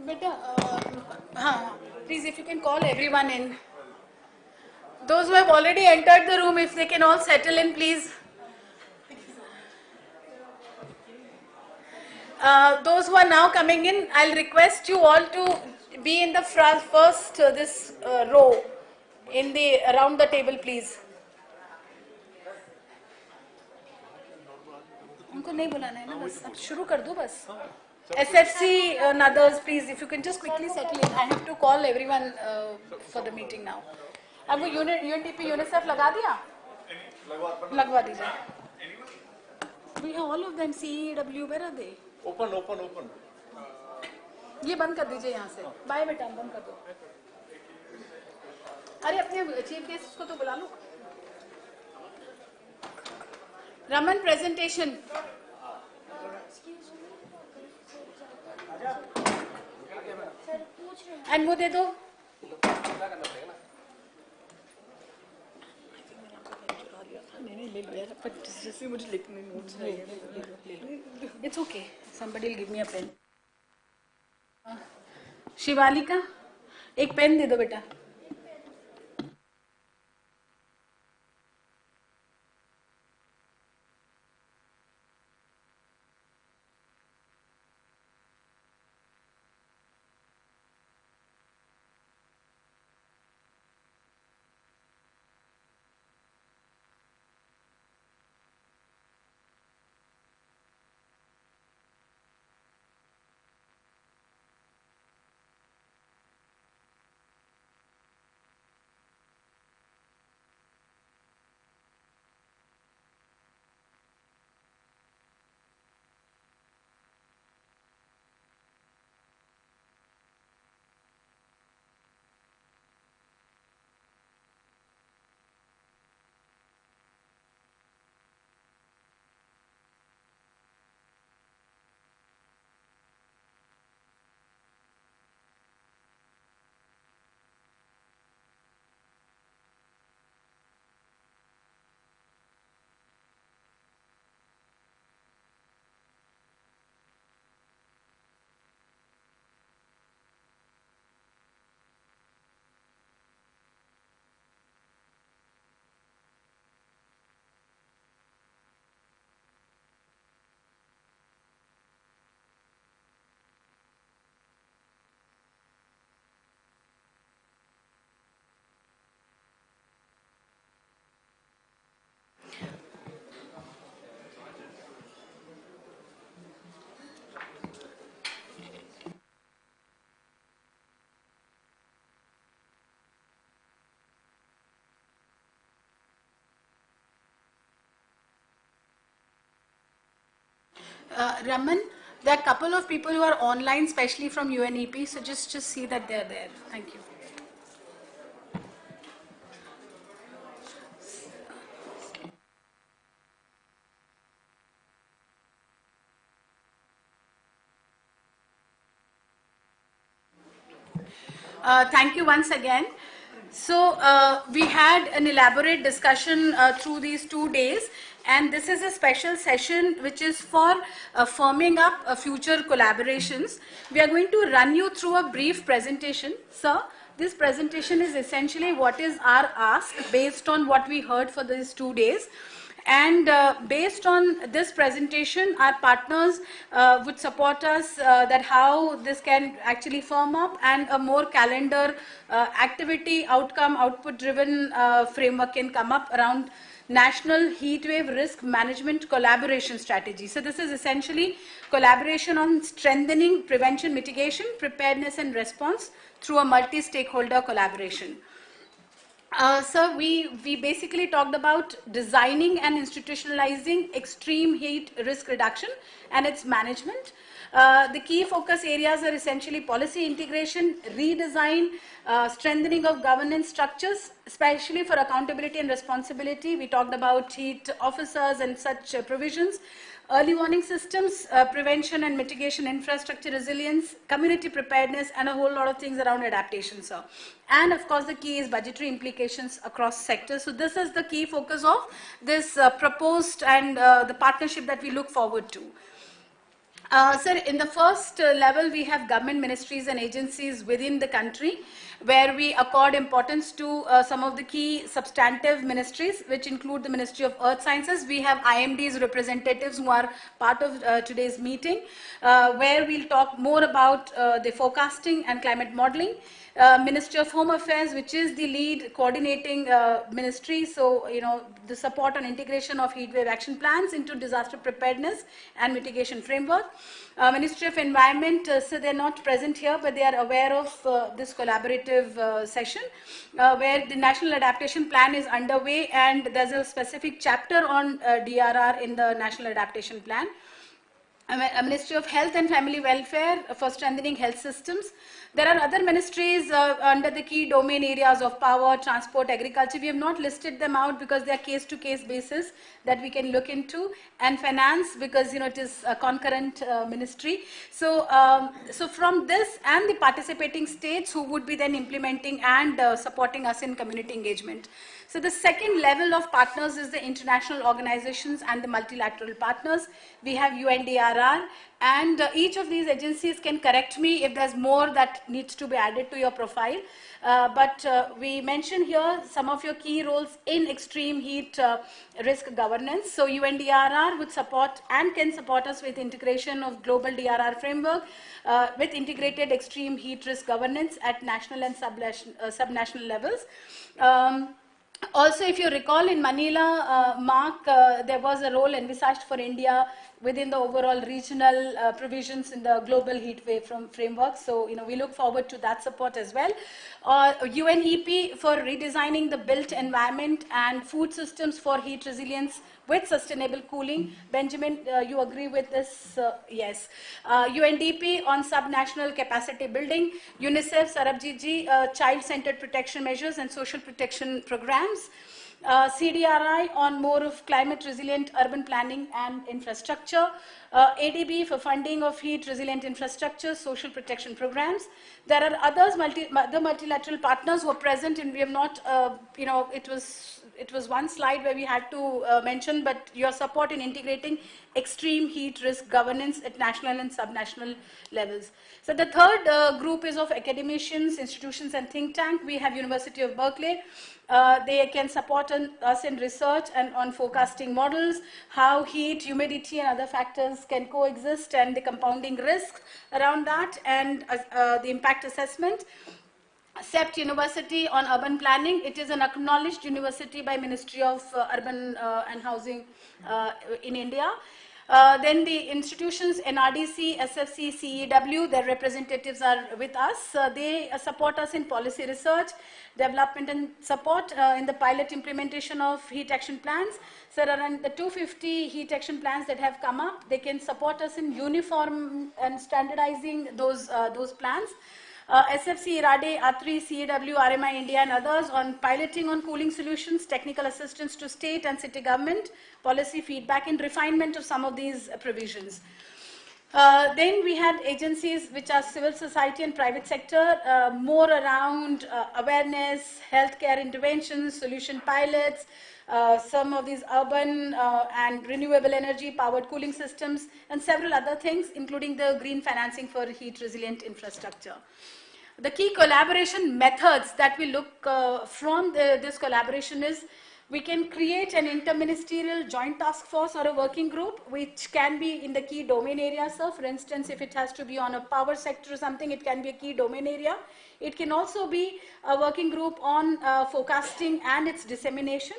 Beta, please, if you can call everyone in. Those who have already entered the room, if they can all settle in, please. Those who are now coming in, I'll request you all to be in the first this row in the around the table, please. उनको नहीं बुलाना है ना, बस अब शुरू कर दो बस. SFC and others, please, if you can just quickly settle in. I have to call everyone for the meeting now. अब वो UNDP UNICEF लगा दिया? लगवा दीजिए. We have all of them. CEW, where are they? Open. ये बंद कर दीजिए यहाँ से. बाय बेटा, बंद कर दो. अरे अपने चीफ गेस्ट को तो बुला लो. रमन, presentation. And वो दे दो. It's okay. Somebody will give me a pen. Shivalika, एक पेन दे दो बेटा. Raman, there are a couple of people who are online, especially from UNEP, so just see that they're there. Thank you. Thank you once again. So we had an elaborate discussion through these 2 days, and this is a special session which is for firming up future collaborations. We are going to run you through a brief presentation. Sir, this presentation is essentially what is our ask based on what we heard for these 2 days. And based on this presentation, our partners would support us that how this can actually firm up, and a more calendar activity outcome output driven framework can come up around National Heatwave Risk Management Collaboration Strategy. So this is essentially collaboration on strengthening prevention, mitigation, preparedness and response through a multi-stakeholder collaboration. So we basically talked about designing and institutionalizing extreme heat risk reduction and its management. The key focus areas are essentially policy integration, redesign, strengthening of governance structures, especially for accountability and responsibility. We talked about heat officers and such provisions. Early warning systems, prevention and mitigation infrastructure resilience, community preparedness, and a whole lot of things around adaptation, sir. And of course, the key is budgetary implications across sectors. So this is the key focus of this proposed and the partnership that we look forward to. Sir, in the first level, we have government ministries and agencies within the country, where we accord importance to some of the key substantive ministries, which include the Ministry of Earth Sciences. We have IMD's representatives who are part of today's meeting, where we'll talk more about the forecasting and climate modeling. Ministry of Home Affairs, which is the lead coordinating ministry, so the support on integration of heatwave action plans into disaster preparedness and mitigation framework. Ministry of Environment, so they're not present here, but they are aware of this collaborative session, where the National Adaptation Plan is underway, and there's a specific chapter on DRR in the National Adaptation Plan. Ministry of Health and Family Welfare for strengthening health systems. There are other ministries under the key domain areas of power, transport, agriculture. We have not listed them out because they are case-to-case basis that we can look into, and finance, because it is a concurrent ministry. So, so from this and the participating states who would be then implementing and supporting us in community engagement. So the second level of partners is the international organizations and the multilateral partners. We have UNDRR, and each of these agencies can correct me if there's more that needs to be added to your profile. But we mention here some of your key roles in extreme heat risk governance. So UNDRR would support and can support us with integration of global DRR framework with integrated extreme heat risk governance at national and subnational levels. Also, if you recall, in Manila, Mark, there was a role envisaged for India within the overall regional provisions in the global heat wave framework. So, we look forward to that support as well. UNEP for redesigning the built environment and food systems for heat resilience with sustainable cooling. Benjamin, you agree with this? Yes. UNDP on subnational capacity building. UNICEF, Sarabjiji, child-centered protection measures and social protection programs. CDRI on more of climate resilient urban planning and infrastructure. ADB for funding of heat resilient infrastructure, social protection programs. There are others, other multilateral partners who are present, and we have not, it was one slide where we had to mention, but your support in integrating extreme heat risk governance at national and subnational levels. So the third group is of academicians, institutions and think tank. We have University of Berkeley. They can support us in research and on forecasting models, how heat, humidity and other factors can coexist, and the compounding risks around that, and the impact assessment. CEPT University on urban planning. It is an acknowledged university by Ministry of Urban and Housing in India. Then the institutions, NRDC, SFC, CEW, their representatives are with us. They support us in policy research, development and support in the pilot implementation of heat action plans. So around the 250 heat action plans that have come up, they can support us in uniform and standardizing those plans. SFC, IRADE, A3, CEW, RMI India and others on piloting on cooling solutions, technical assistance to state and city government, policy feedback and refinement of some of these provisions. Then we had agencies which are civil society and private sector, more around awareness, healthcare interventions, solution pilots, some of these urban and renewable energy powered cooling systems, and several other things, including the green financing for heat resilient infrastructure. The key collaboration methods that we look from this collaboration is we can create an interministerial joint task force or a working group which can be in the key domain areas. So for instance, if it has to be on a power sector or something, it can be a key domain area. It can also be a working group on forecasting and its dissemination.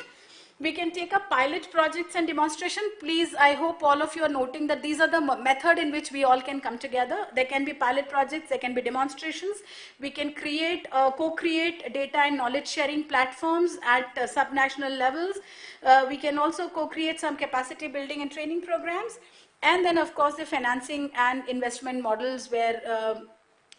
We can take up pilot projects and demonstration. Please, I hope all of you are noting that these are the method in which we all can come together. There can be pilot projects, there can be demonstrations. We can create, co-create data and knowledge sharing platforms at subnational levels. We can also co-create some capacity building and training programs. And then of course the financing and investment models where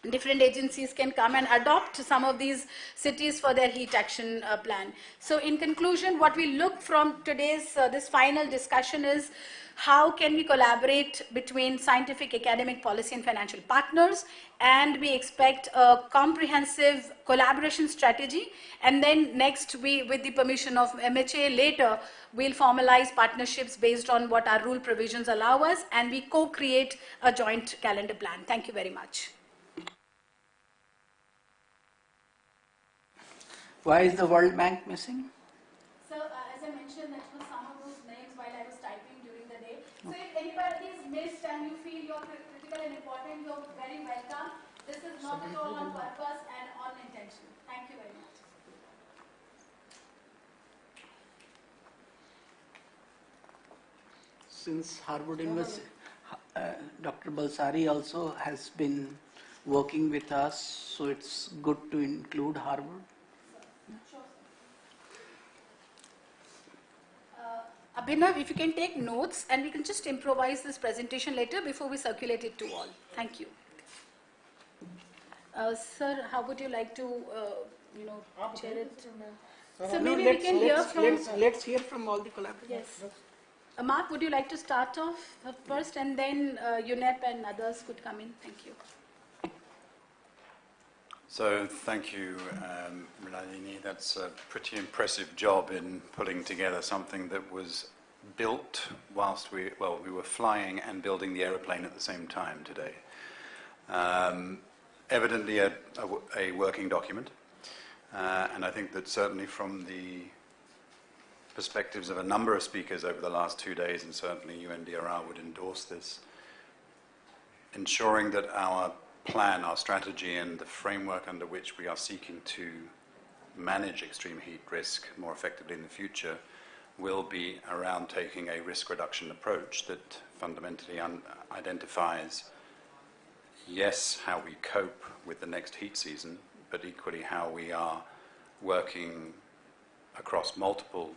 different agencies can come and adopt some of these cities for their heat action plan. So in conclusion, what we look from today's this final discussion is how can we collaborate between scientific, academic, policy and financial partners, and we expect a comprehensive collaboration strategy, and then next we, with the permission of MHA later, we'll formalize partnerships based on what our rule provisions allow us, and we co-create a joint calendar plan. Thank you very much. Why is the World Bank missing? So, as I mentioned, that was some of those names while I was typing during the day. So, if anybody is missed and you feel you're critical and important, you're very welcome. This is not at all on purpose and on intention. Thank you very much. Since Harvard University, Dr. Balsari also has been working with us, so it's good to include Harvard. Abhinav, if you can take notes and we can just improvise this presentation later before we circulate it to all. Thank you. Sir, how would you like to, chair it? So maybe we can hear from... Let's hear from all the collaborators. Yes. Mark, would you like to start off first, and then UNEP and others could come in? Thank you. So thank you, Mrinalini. That's a pretty impressive job in putting together something that was built whilst we were flying and building the aeroplane at the same time today. Evidently a working document, and I think that certainly from the perspectives of a number of speakers over the last 2 days, and certainly UNDRR would endorse this, ensuring that our plan, our strategy, and the framework under which we are seeking to manage extreme heat risk more effectively in the future will be around taking a risk reduction approach that fundamentally identifies, yes, how we cope with the next heat season, but equally how we are working across multiple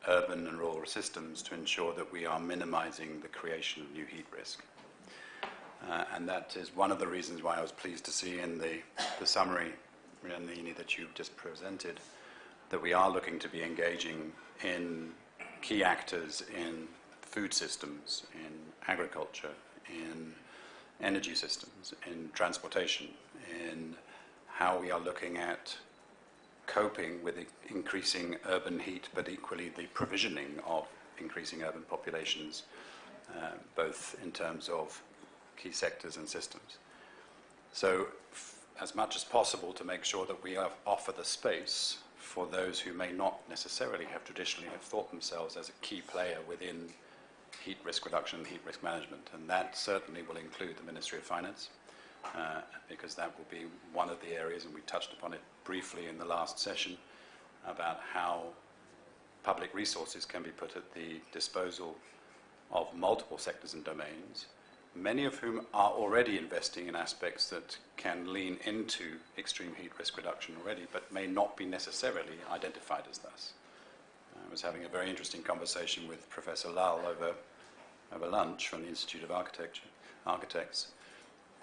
urban and rural systems to ensure that we are minimizing the creation of new heat risk. And that is one of the reasons why I was pleased to see in the summary, Mrinalini, that you've just presented, that we are looking to be engaging in key actors in food systems, in agriculture, in energy systems, in transportation, in how we are looking at coping with increasing urban heat, but equally the provisioning of increasing urban populations, both in terms of key sectors and systems. So as much as possible to make sure that we offer the space for those who may not necessarily have traditionally have thought themselves as a key player within heat risk reduction and heat risk management. And that certainly will include the Ministry of Finance, because that will be one of the areas, and we touched upon it briefly in the last session, about how public resources can be put at the disposal of multiple sectors and domains, many of whom are already investing in aspects that can lean into extreme heat risk reduction already, but may not be necessarily identified as thus. I was having a very interesting conversation with Professor Lal over lunch from the Institute of Architects,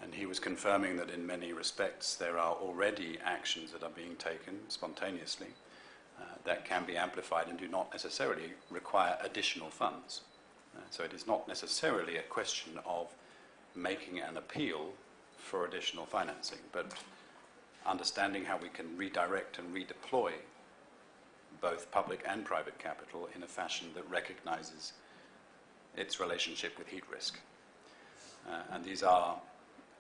and he was confirming that in many respects there are already actions that are being taken spontaneously that can be amplified and do not necessarily require additional funds. So it is not necessarily a question of making an appeal for additional financing, but understanding how we can redirect and redeploy both public and private capital in a fashion that recognizes its relationship with heat risk. And these are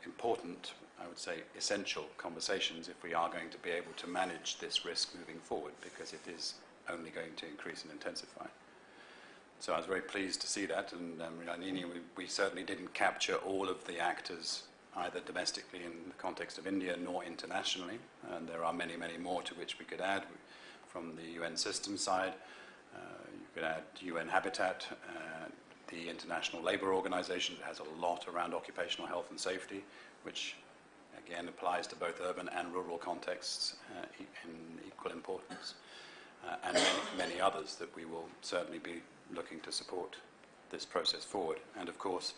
important, I would say, essential conversations if we are going to be able to manage this risk moving forward, because it is only going to increase and intensify. So I was very pleased to see that, and we certainly didn't capture all of the actors, either domestically in the context of India nor internationally, and there are many, many more to which we could add from the UN system side. You could add UN Habitat, the International Labour Organization that has a lot around occupational health and safety, which again applies to both urban and rural contexts in equal importance, and many others that we will certainly be looking to support this process forward. And of course,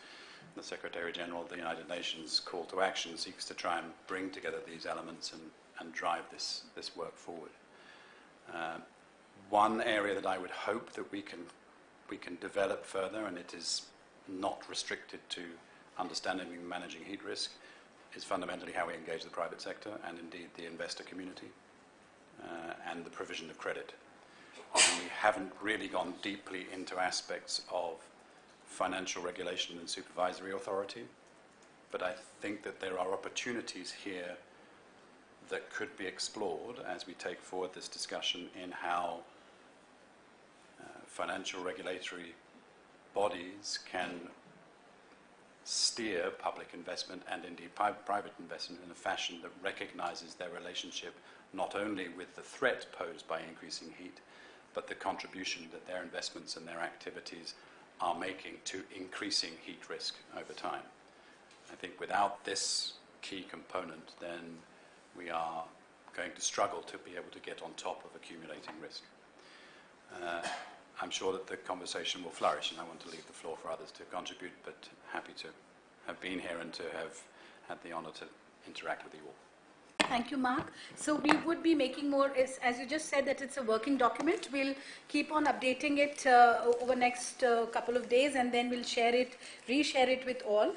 the Secretary General of the United Nations call to action seeks to try and bring together these elements and drive this work forward. One area that I would hope that we can develop further, and it is not restricted to understanding and managing heat risk, is fundamentally how we engage the private sector and indeed the investor community and the provision of credit. And we haven't really gone deeply into aspects of financial regulation and supervisory authority, but I think that there are opportunities here that could be explored as we take forward this discussion in how financial regulatory bodies can steer public investment and indeed private investment in a fashion that recognizes their relationship not only with the threat posed by increasing heat, but the contribution that their investments and their activities are making to increasing heat risk over time. I think without this key component, then we are going to struggle to be able to get on top of accumulating risk. I'm sure that the conversation will flourish, and I want to leave the floor for others to contribute, but happy to have been here and to have had the honor to interact with you all. Thank you, Mark. So we would be making more, as you just said, that it's a working document. We'll keep on updating it over next couple of days, and then we'll reshare it with all.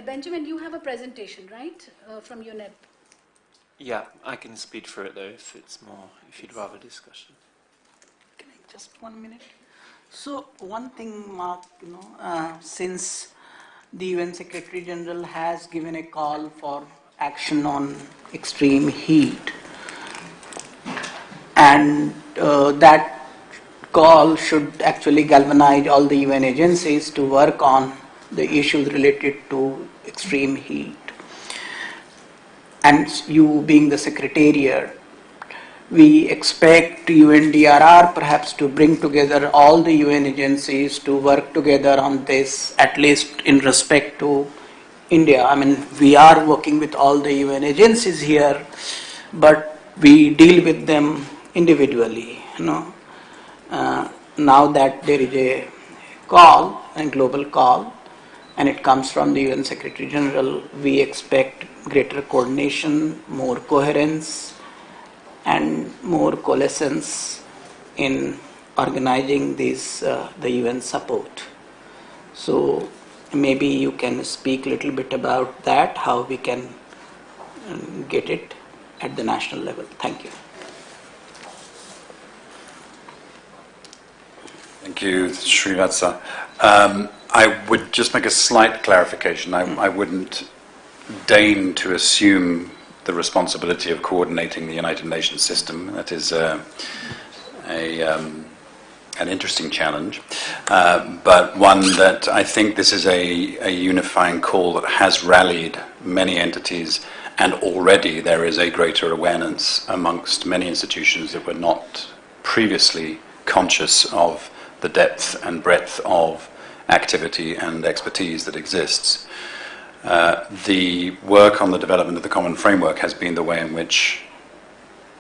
Benjamin, you have a presentation, right, from UNEP? Yeah, I can speed through it though, if you'd rather discussion. Can I just 1 minute? So one thing, Mark, since the UN Secretary General has given a call for action on extreme heat, and that call should actually galvanize all the UN agencies to work on the issues related to extreme heat. And you being the Secretariat, we expect UNDRR perhaps to bring together all the UN agencies to work together on this, at least in respect to India. I mean, we are working with all the UN agencies here, but we deal with them individually. Now that there is a call, a global call, and it comes from the UN Secretary General, we expect greater coordination, more coherence, and more coalescence in organizing this, the UN support. So maybe you can speak a little bit about that, how we can get it at the national level. Thank you. Thank you, Srivatsa. I would just make a slight clarification. I wouldn't deign to assume the responsibility of coordinating the United Nations system. That is an interesting challenge, but one that I think this is a unifying call that has rallied many entities, and already there is a greater awareness amongst many institutions that were not previously conscious of the depth and breadth of activity and expertise that exists. The work on the development of the common framework has been the way in which,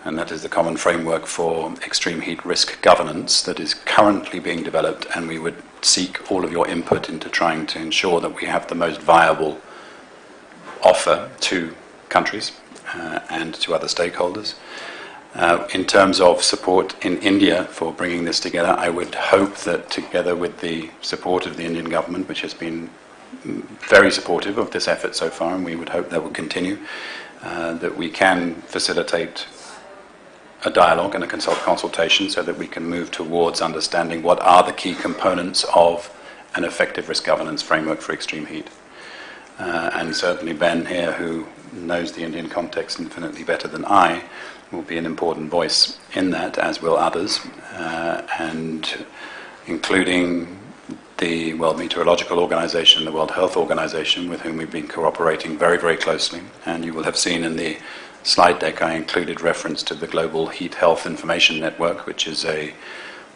and that is the common framework for extreme heat risk governance that is currently being developed, and we would seek all of your input into trying to ensure that we have the most viable offer to countries and to other stakeholders. In terms of support in India for bringing this together, I would hope that together with the support of the Indian government, which has been very supportive of this effort so far, and we would hope that will continue, that we can facilitate a dialogue and a consultation so that we can move towards understanding what are the key components of an effective risk governance framework for extreme heat. And certainly Ben here, who knows the Indian context infinitely better than I, will be an important voice in that, as will others, and including the World Meteorological Organization, the World Health Organization, with whom we've been cooperating very, very closely. And you will have seen in the slide deck I included reference to the Global Heat Health Information Network, which is a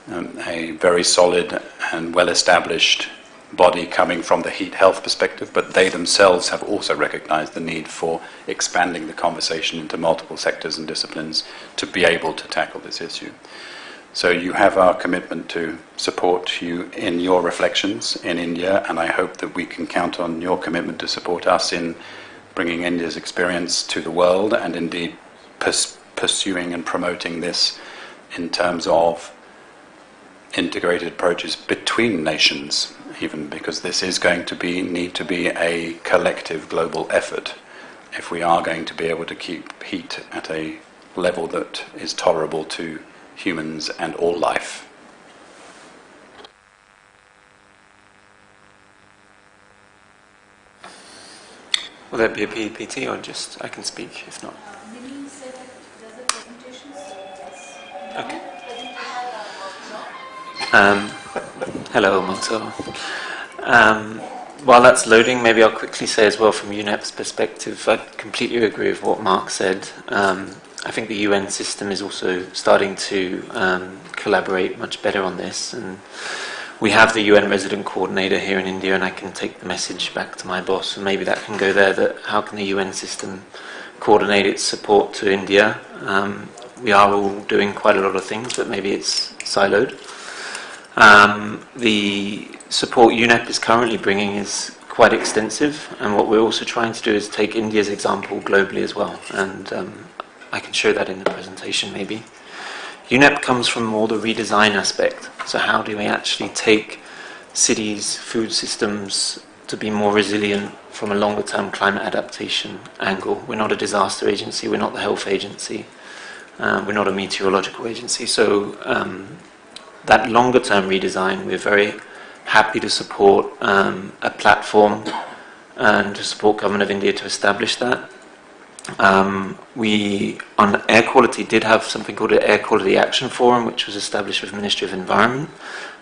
very solid and well-established body coming from the heat health perspective, but they themselves have also recognized the need for expanding the conversation into multiple sectors and disciplines to be able to tackle this issue. So you have our commitment to support you in your reflections in India, and I hope that we can count on your commitment to support us in bringing India's experience to the world, and indeed pursuing and promoting this in terms of integrated approaches between nations, even because this is going to need to be a collective global effort if we are going to be able to keep heat at a level that is tolerable to humans and all life. Will there be a PPT or just I can speak if not? Okay. Hello, Moto. While that's loading, maybe I'll quickly say as well from UNEP's perspective, I completely agree with what Mark said. I think the UN system is also starting to collaborate much better on this, and we have the UN resident coordinator here in India, and I can take the message back to my boss, and maybe that can go there, that how can the UN system coordinate its support to India? We are all doing quite a lot of things, but maybe it's siloed. The support UNEP is currently bringing is quite extensive, and what we're also trying to do is take India's example globally as well, and I can show that in the presentation maybe. UNEP comes from more the redesign aspect, so how do we actually take cities, food systems to be more resilient from a longer term climate adaptation angle. We're not a disaster agency, we're not the health agency, we're not a meteorological agency, so that longer term redesign, we're very happy to support a platform and to support Government of India to establish that. We, on air quality, did have something called an Air Quality Action Forum, which was established with the Ministry of Environment,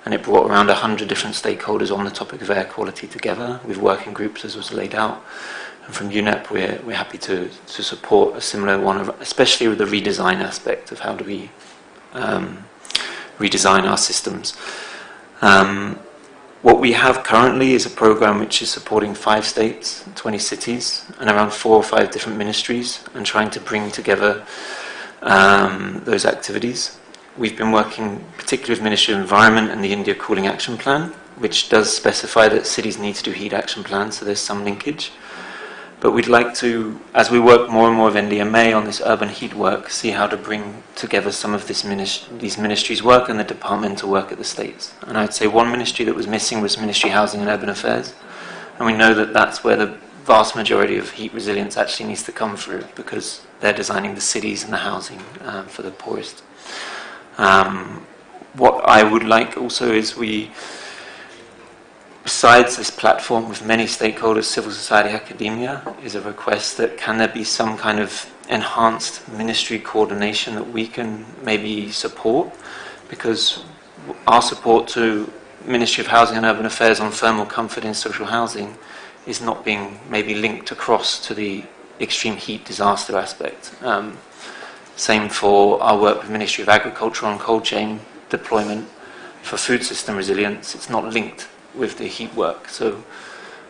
and it brought around 100 different stakeholders on the topic of air quality together, with working groups as was laid out. And from UNEP, we're happy to support a similar one, especially with the redesign aspect of how do we redesign our systems. What we have currently is a program which is supporting 5 states, 20 cities, and around 4 or 5 different ministries, and trying to bring together those activities. We've been working particularly with Ministry of Environment and the India Cooling Action Plan, which does specify that cities need to do heat action plans, so there's some linkage. But we'd like to, as we work more and more with NDMA on this urban heat work, see how to bring together some of these ministries' work and the departmental work at the states. And I'd say one ministry that was missing was Ministry of Housing and Urban Affairs. And we know that that's where the vast majority of heat resilience actually needs to come through, because they're designing the cities and the housing for the poorest. What I would like also is besides this platform with many stakeholders, civil society, academia, is a request that can there be some kind of enhanced ministry coordination that we can maybe support, because our support to Ministry of Housing and Urban Affairs on thermal comfort in social housing is not being maybe linked across to the extreme heat disaster aspect. Same for our work with Ministry of Agriculture on cold chain deployment for food system resilience. It's not linked with the heat work. So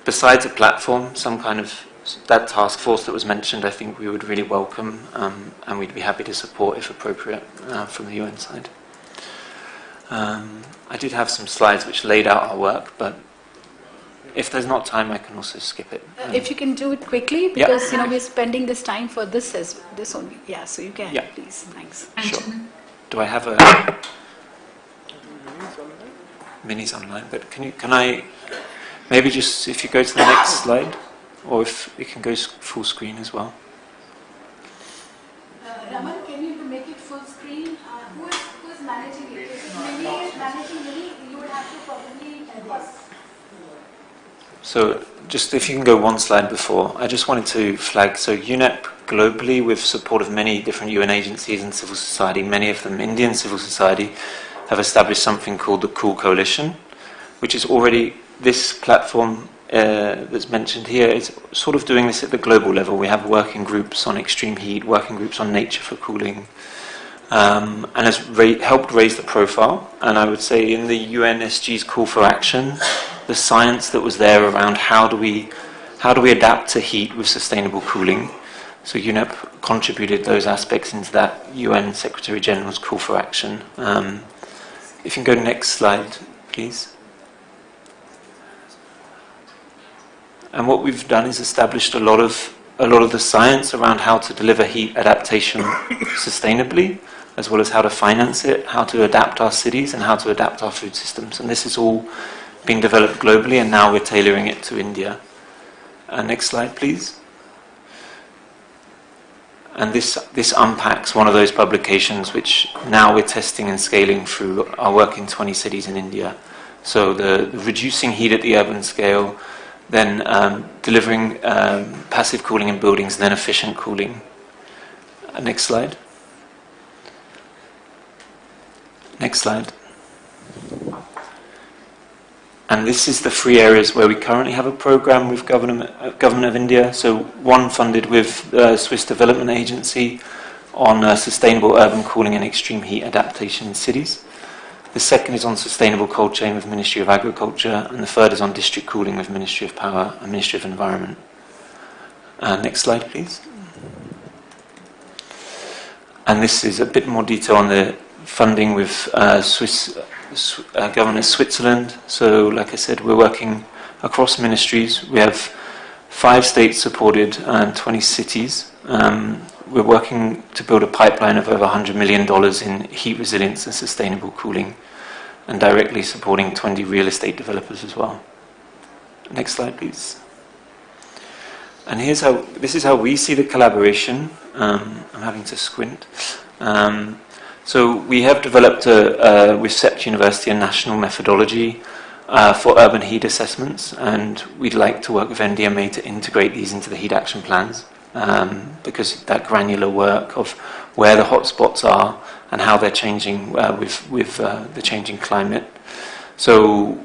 besides a platform, some kind of that task force that was mentioned, I think we would really welcome, and we'd be happy to support if appropriate from the UN side. I did have some slides which laid out our work, but if there's not time, I can also skip it. If you can do it quickly, because we're spending this time for this only. Yeah, so you can, please. Thanks. Sure. Do I have a minis online? But can I Maybe just if you go to the next slide, or if it can go full screen as well. Raman, can you make it full screen? Who is managing it? If Mimi is managing Mimi, you would have to probably help us. So just if you can go one slide before, I just wanted to flag, so UNEP globally, with support of many different UN agencies and civil society, many of them Indian civil society, have established something called the Cool Coalition, which is already, this platform that's mentioned here is sort of doing this at the global level. We have working groups on extreme heat, working groups on nature for cooling, and has helped raise the profile. And I would say in the UN SG's call for action, the science that was there around how do we adapt to heat with sustainable cooling. So UNEP contributed those aspects into that UN Secretary General's call for action. If you can go next slide, please. And what we've done is established a lot of the science around how to deliver heat adaptation sustainably, as well as how to finance it, how to adapt our cities, and how to adapt our food systems. And this is all being developed globally, and now we're tailoring it to India. Next slide, please. And this unpacks one of those publications which now we're testing and scaling through our work in 20 cities in India. So the reducing heat at the urban scale, then delivering passive cooling in buildings, and then efficient cooling. Next slide. Next slide. And this is the 3 areas where we currently have a program with Government of India. So one funded with the Swiss Development Agency on sustainable urban cooling and extreme heat adaptation in cities. The second is on sustainable cold chain with Ministry of Agriculture, and the third is on district cooling with Ministry of Power and Ministry of Environment. Next slide, please. And this is a bit more detail on the funding with Government of Switzerland. So, like I said, we're working across ministries. We have 5 states supported and 20 cities. We're working to build a pipeline of over $100 million in heat resilience and sustainable cooling, and directly supporting 20 real estate developers as well. Next slide, please. And this is how we see the collaboration. I'm having to squint. So we have developed with CEPT University a national methodology for urban heat assessments, and we'd like to work with NDMA to integrate these into the heat action plans, because that granular work of where the hotspots are and how they're changing with the changing climate. So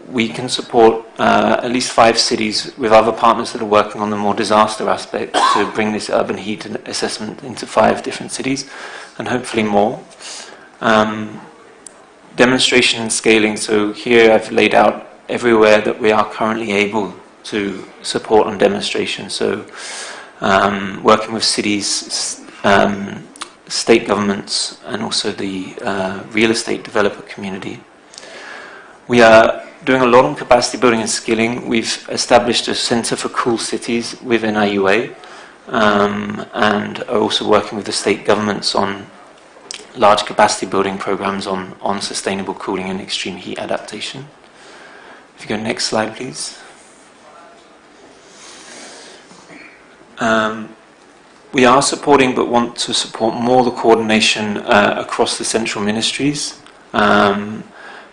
we can support at least 5 cities with other partners that are working on the more disaster aspect to bring this urban heat assessment into 5 different cities, and hopefully more. Demonstration and scaling. So here I've laid out everywhere that we are currently able to support on demonstration. So working with cities, state governments, and also the real estate developer community. We are doing a lot on capacity building and skilling. We've established a Centre for Cool Cities within NIUA, and are also working with the state governments on large capacity building programs on sustainable cooling and extreme heat adaptation. If you go next slide, please. We are supporting, but want to support more the coordination across the central ministries,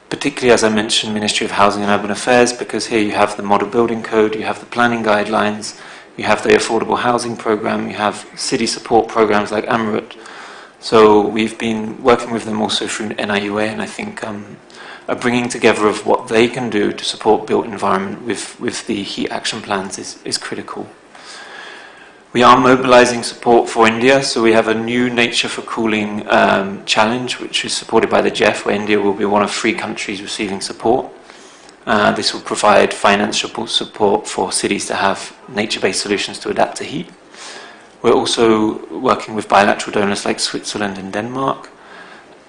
particularly, as I mentioned, Ministry of Housing and Urban Affairs, because here you have the Model Building Code, you have the planning guidelines, you have the Affordable Housing Programme, you have city support programs like Amrut. So we've been working with them also through NIUA, and I think a bringing together of what they can do to support built environment with the heat action plans is critical. We are mobilizing support for India, so we have a new Nature for Cooling challenge, which is supported by the GEF, where India will be one of 3 countries receiving support. This will provide financial support for cities to have nature-based solutions to adapt to heat. We're also working with bilateral donors like Switzerland and Denmark,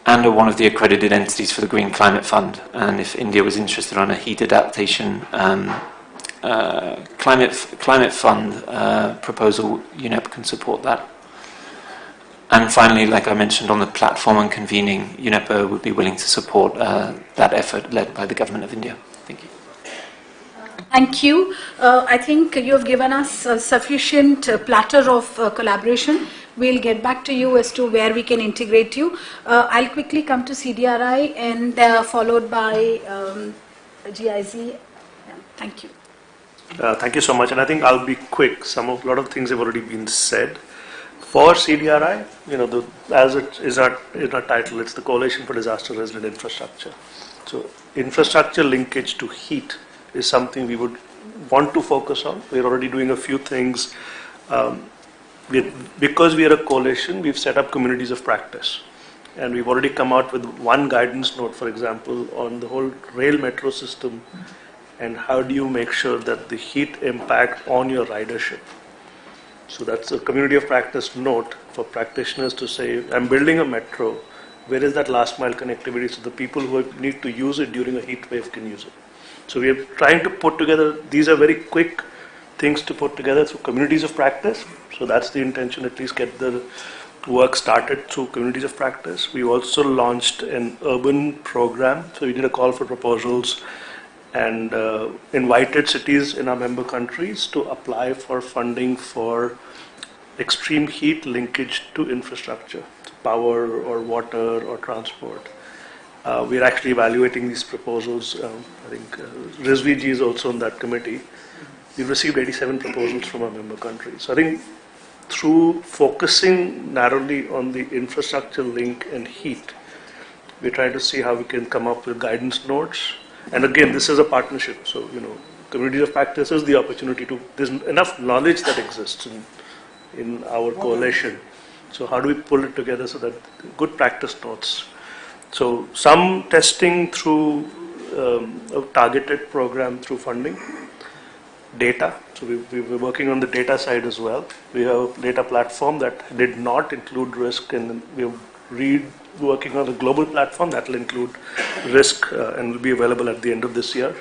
and are one of the accredited entities for the Green Climate Fund. And if India was interested on a heat adaptation climate fund proposal, UNEP can support that. And finally, like I mentioned on the platform and convening, UNEP would be willing to support that effort led by the Government of India. Thank you. Thank you. I think you have given us a sufficient platter of collaboration. We'll get back to you as to where we can integrate you. I'll quickly come to CDRI and followed by GIZ. Yeah, thank you. Thank you so much, and I think I'll be quick. A lot of things have already been said. For CDRI, as it is our title, it's the Coalition for Disaster Resilient Infrastructure. So infrastructure linkage to heat is something we would want to focus on. We're already doing a few things. Because we are a coalition, we've set up communities of practice. And we've already come out with one guidance note, for example, on the whole rail metro system and how do you make sure that the heat impact on your ridership. So that's a community of practice note for practitioners to say, I'm building a metro, where is that last mile connectivity so the people who need to use it during a heat wave can use it. So we are trying to put together, these are very quick things to put together through communities of practice. So that's the intention, at least get the work started through communities of practice. We also launched an urban program. So we did a call for proposals and invited cities in our member countries to apply for funding for extreme heat linkage to infrastructure, power or water or transport. We're actually evaluating these proposals. I think Rizvi is also on that committee. We've received 87 proposals from our member countries. So I think through focusing narrowly on the infrastructure link and heat, we're trying to see how we can come up with guidance notes. And again, this is a partnership. So, communities of practice is the opportunity to, there's enough knowledge that exists in our coalition. So how do we pull it together so that good practice notes. So some testing through a targeted program through funding. Data. So we're working on the data side as well. We have a data platform that did not include risk, and we're working on a global platform that will include risk and will be available at the end of this year.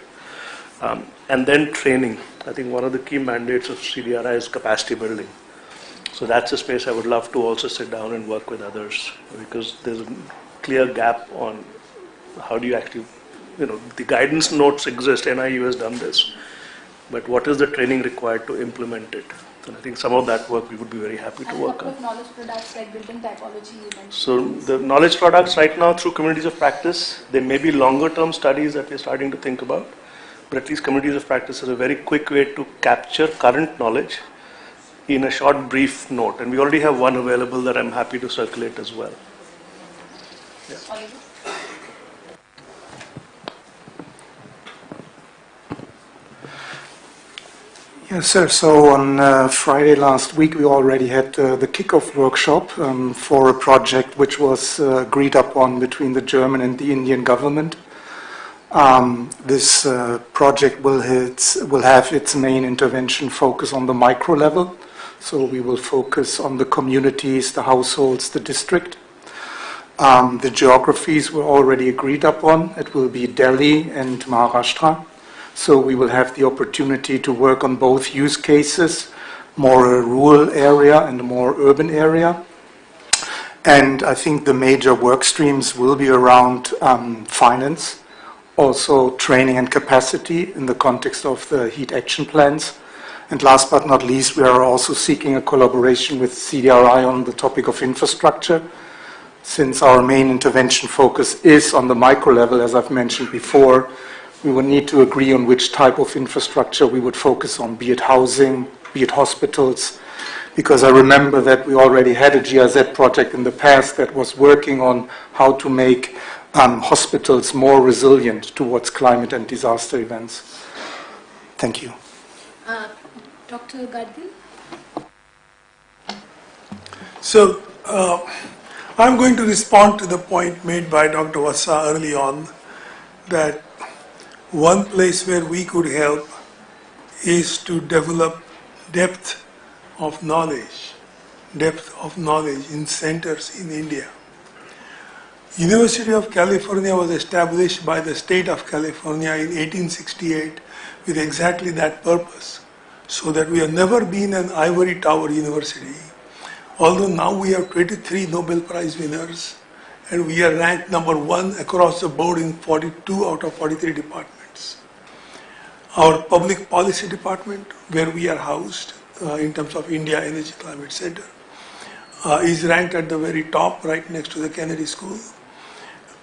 And then training. I think one of the key mandates of CDRI is capacity building. So that's a space I would love to also sit down and work with others, because there's a clear gap on how do you actually, the guidance notes exist, NIU has done this, but what is the training required to implement it? And I think some of that work we would be very happy to work on. Knowledge products like building typology you mentioned. So the knowledge products right now through communities of practice, there may be longer term studies that we're starting to think about, but at least communities of practice is a very quick way to capture current knowledge in a short brief note. And we already have one available that I'm happy to circulate as well. Yeah. Yes, sir. So on Friday last week, we already had the kickoff workshop for a project which was agreed upon between the German and the Indian government. This project will have its main intervention focus on the micro level. So we will focus on the communities, the households, the district. The geographies were already agreed upon. It will be Delhi and Maharashtra. So we will have the opportunity to work on both use cases, more a rural area and a more urban area. And I think the major work streams will be around finance, also training and capacity in the context of the heat action plans. And last but not least, we are also seeking a collaboration with CDRI on the topic of infrastructure. Since our main intervention focus is on the micro level, as I've mentioned before, we will need to agree on which type of infrastructure we would focus on, be it housing, be it hospitals, because I remember that we already had a GIZ project in the past that was working on how to make hospitals more resilient towards climate and disaster events. Thank you. Dr. Gadgil? So, I'm going to respond to the point made by Dr. Vasa early on, that one place where we could help is to develop depth of knowledge in centers in India. University of California was established by the state of California in 1868 with exactly that purpose, so that we have never been an ivory tower university, although now we have 23 Nobel Prize winners and we are ranked number 1 across the board in 42 out of 43 departments. Our public policy department, where we are housed in terms of India Energy Climate Center, is ranked at the very top, right next to the Kennedy School.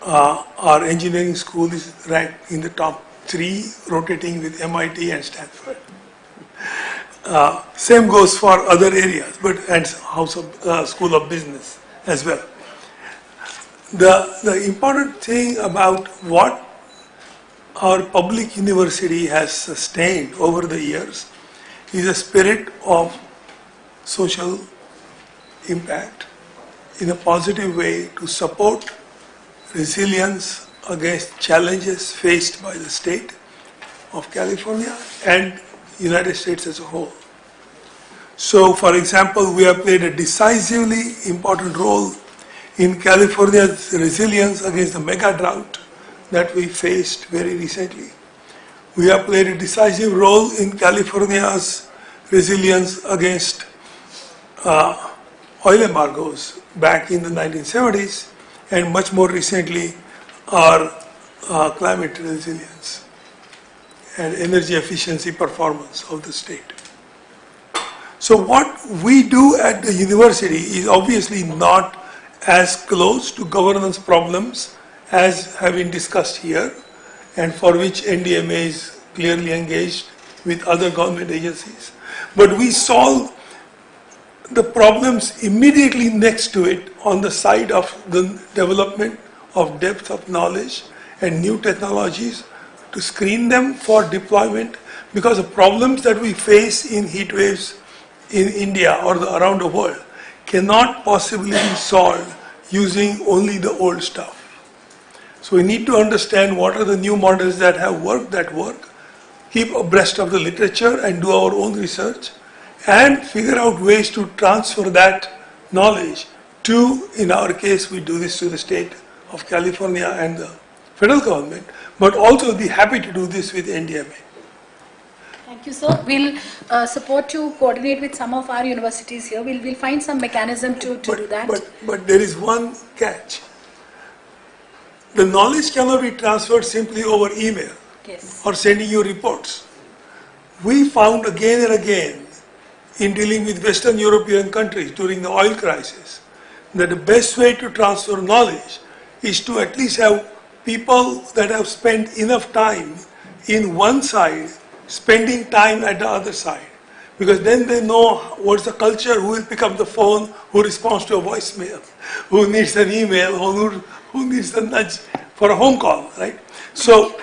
Our engineering school is ranked in the top 3, rotating with MIT and Stanford. Same goes for other areas, and School of Business as well. The important thing about what our public university has sustained over the years is a spirit of social impact in a positive way to support resilience against challenges faced by the state of California and United States as a whole. So, for example, we have played a decisively important role in California's resilience against the mega drought that we faced very recently. We have played a decisive role in California's resilience against oil embargoes back in the 1970s, and much more recently our climate resilience and energy efficiency performance of the state. So what we do at the university is obviously not as close to governance problems as have been discussed here, and for which NDMA is clearly engaged with other government agencies. But we solve the problems immediately next to it on the side of the development of depth of knowledge and new technologies to screen them for deployment, because the problems that we face in heat waves in India or around the world cannot possibly be solved using only the old stuff. So we need to understand what are the new models that have worked, that work, keep abreast of the literature and do our own research, and figure out ways to transfer that knowledge to, in our case, we do this to the state of California and the federal government, but also be happy to do this with NDMA. Thank you, sir. We'll support you coordinate with some of our universities here. We'll find some mechanism to do that. But there is one catch. The knowledge cannot be transferred simply over email or sending you reports. We found again and again in dealing with Western European countries during the oil crisis that the best way to transfer knowledge is to at least have people that have spent enough time in one side spending time at the other side, because then they know what's the culture, who will pick up the phone, who responds to a voicemail, who needs an email, who needs the nudge for a home call, right? So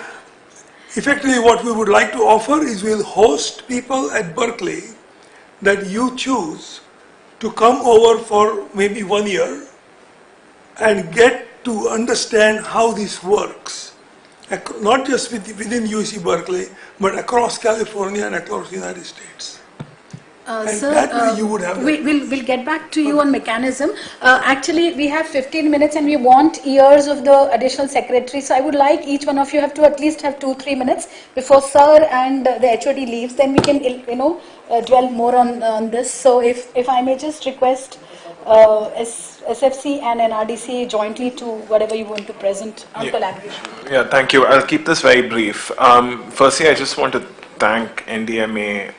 effectively what we would like to offer is we'll host people at Berkeley that you choose to come over for maybe 1 year and get to understand how this works, not just within UC Berkeley, but across California and across the United States. Sir, that way you would have we'll get back to you on mechanism. Actually, we have 15 minutes and we want ears of the additional secretary. So I would like each one of you have to at least have 2-3 minutes before sir and the HOD leaves. Then we can, dwell more on this. So if I may just request SFC and NRDC jointly to whatever you want to present on collaboration. Yeah, thank you. I'll keep this very brief. Firstly, I just want to thank NDMA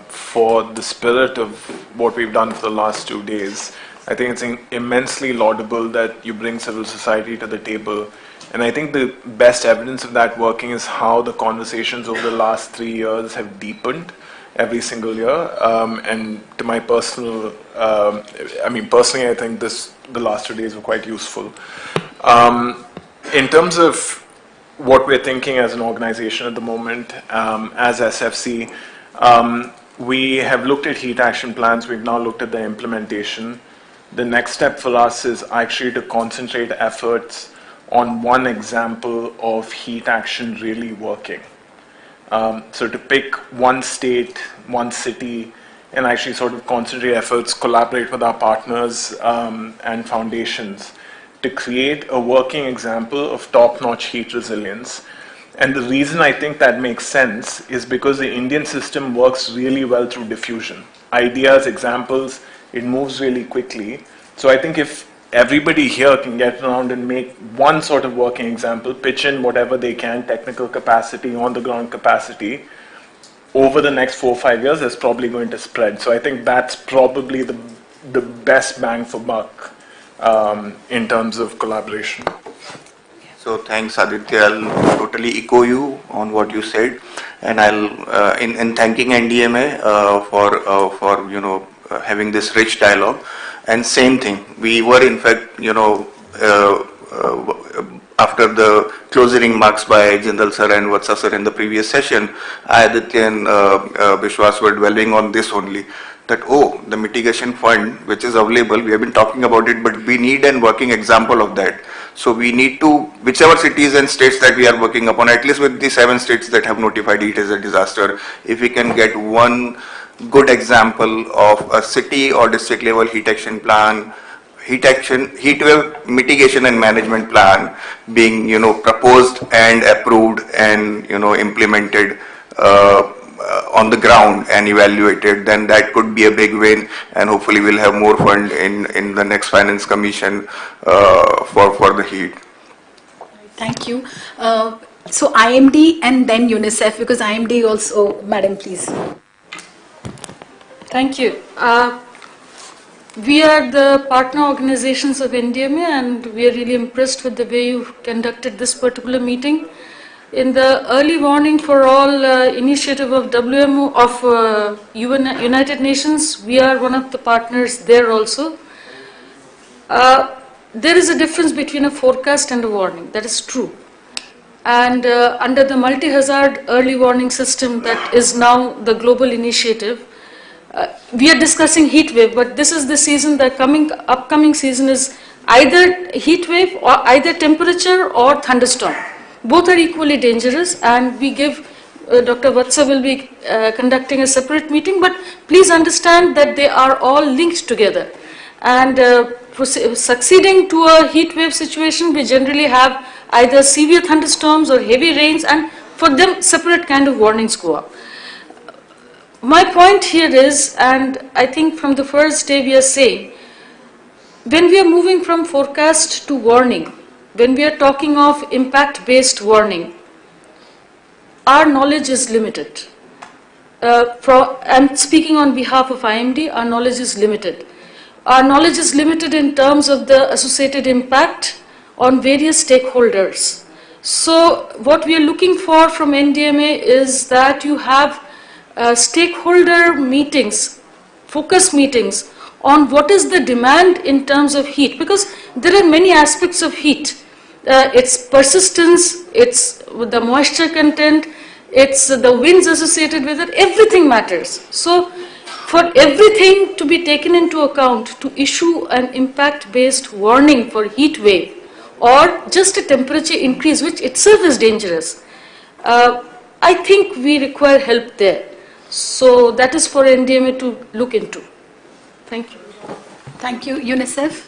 for the spirit of what we've done for the last 2 days. I think it's immensely laudable that you bring civil society to the table. And I think the best evidence of that working is how the conversations over the last 3 years have deepened every single year. And to my personal, personally, I think the last 2 days were quite useful. In terms of what we're thinking as an organization at the moment, as SFC, we have looked at heat action plans. We've now looked at the implementation. The next step for us is actually to concentrate efforts on one example of heat action really working. So to pick one state, one city, and actually sort of concentrate efforts, collaborate with our partners and foundations to create a working example of top-notch heat resilience. And the reason I think that makes sense is because the Indian system works really well through diffusion. Ideas, examples, it moves really quickly. So I think if everybody here can get around and make one sort of working example, pitch in whatever they can, technical capacity, on-the-ground capacity, over the next 4 or 5 years, is probably going to spread. So I think that's probably the best bang for buck in terms of collaboration. So thanks, Aditya. I'll totally echo you on what you said, and I'll in thanking NDMA for having this rich dialogue. And same thing, we were in fact after the closing remarks by Jindal sir and Vatsa sir in the previous session, Aditya and Bishwas were dwelling on this only, that the mitigation fund which is available, we have been talking about it, but we need a working example of that. So we need to, whichever cities and states that we are working upon, at least with the 7 states that have notified it as a disaster, if we can get one good example of a city or district level heat action plan, heat wave mitigation and management plan being proposed and approved and implemented on the ground and evaluated, then that could be a big win, and hopefully we'll have more fund in the next finance commission for the heat. Thank you. So IMD and then UNICEF, because IMD also, madam, please. Thank you. We are the partner organizations of NDMA, and we are really impressed with the way you conducted this particular meeting. In the early warning for all initiative of WMO of United Nations, we are one of the partners there also. There is a difference between a forecast and a warning. That is true. And under the multi-hazard early warning system that is now the global initiative, we are discussing heat wave, but this is the season, the upcoming season is either heat wave or either temperature or thunderstorm. Both are equally dangerous, and we give, Dr. Vatsa will be conducting a separate meeting, but please understand that they are all linked together. And succeeding to a heat wave situation, we generally have either severe thunderstorms or heavy rains, and for them separate kind of warnings go up. My point here is, and I think from the first day we are saying, when we are moving from forecast to warning, when we are talking of impact-based warning, our knowledge is limited. I'm speaking on behalf of IMD, our knowledge is limited. Our knowledge is limited in terms of the associated impact on various stakeholders. So what we are looking for from NDMA is that you have stakeholder meetings, focus meetings on what is the demand in terms of heat, because there are many aspects of heat. Its persistence, it's the moisture content, it's the winds associated with it, everything matters. So for everything to be taken into account, to issue an impact-based warning for heat wave or just a temperature increase, which itself is dangerous, I think we require help there. So that is for NDMA to look into. Thank you. Thank you. UNICEF?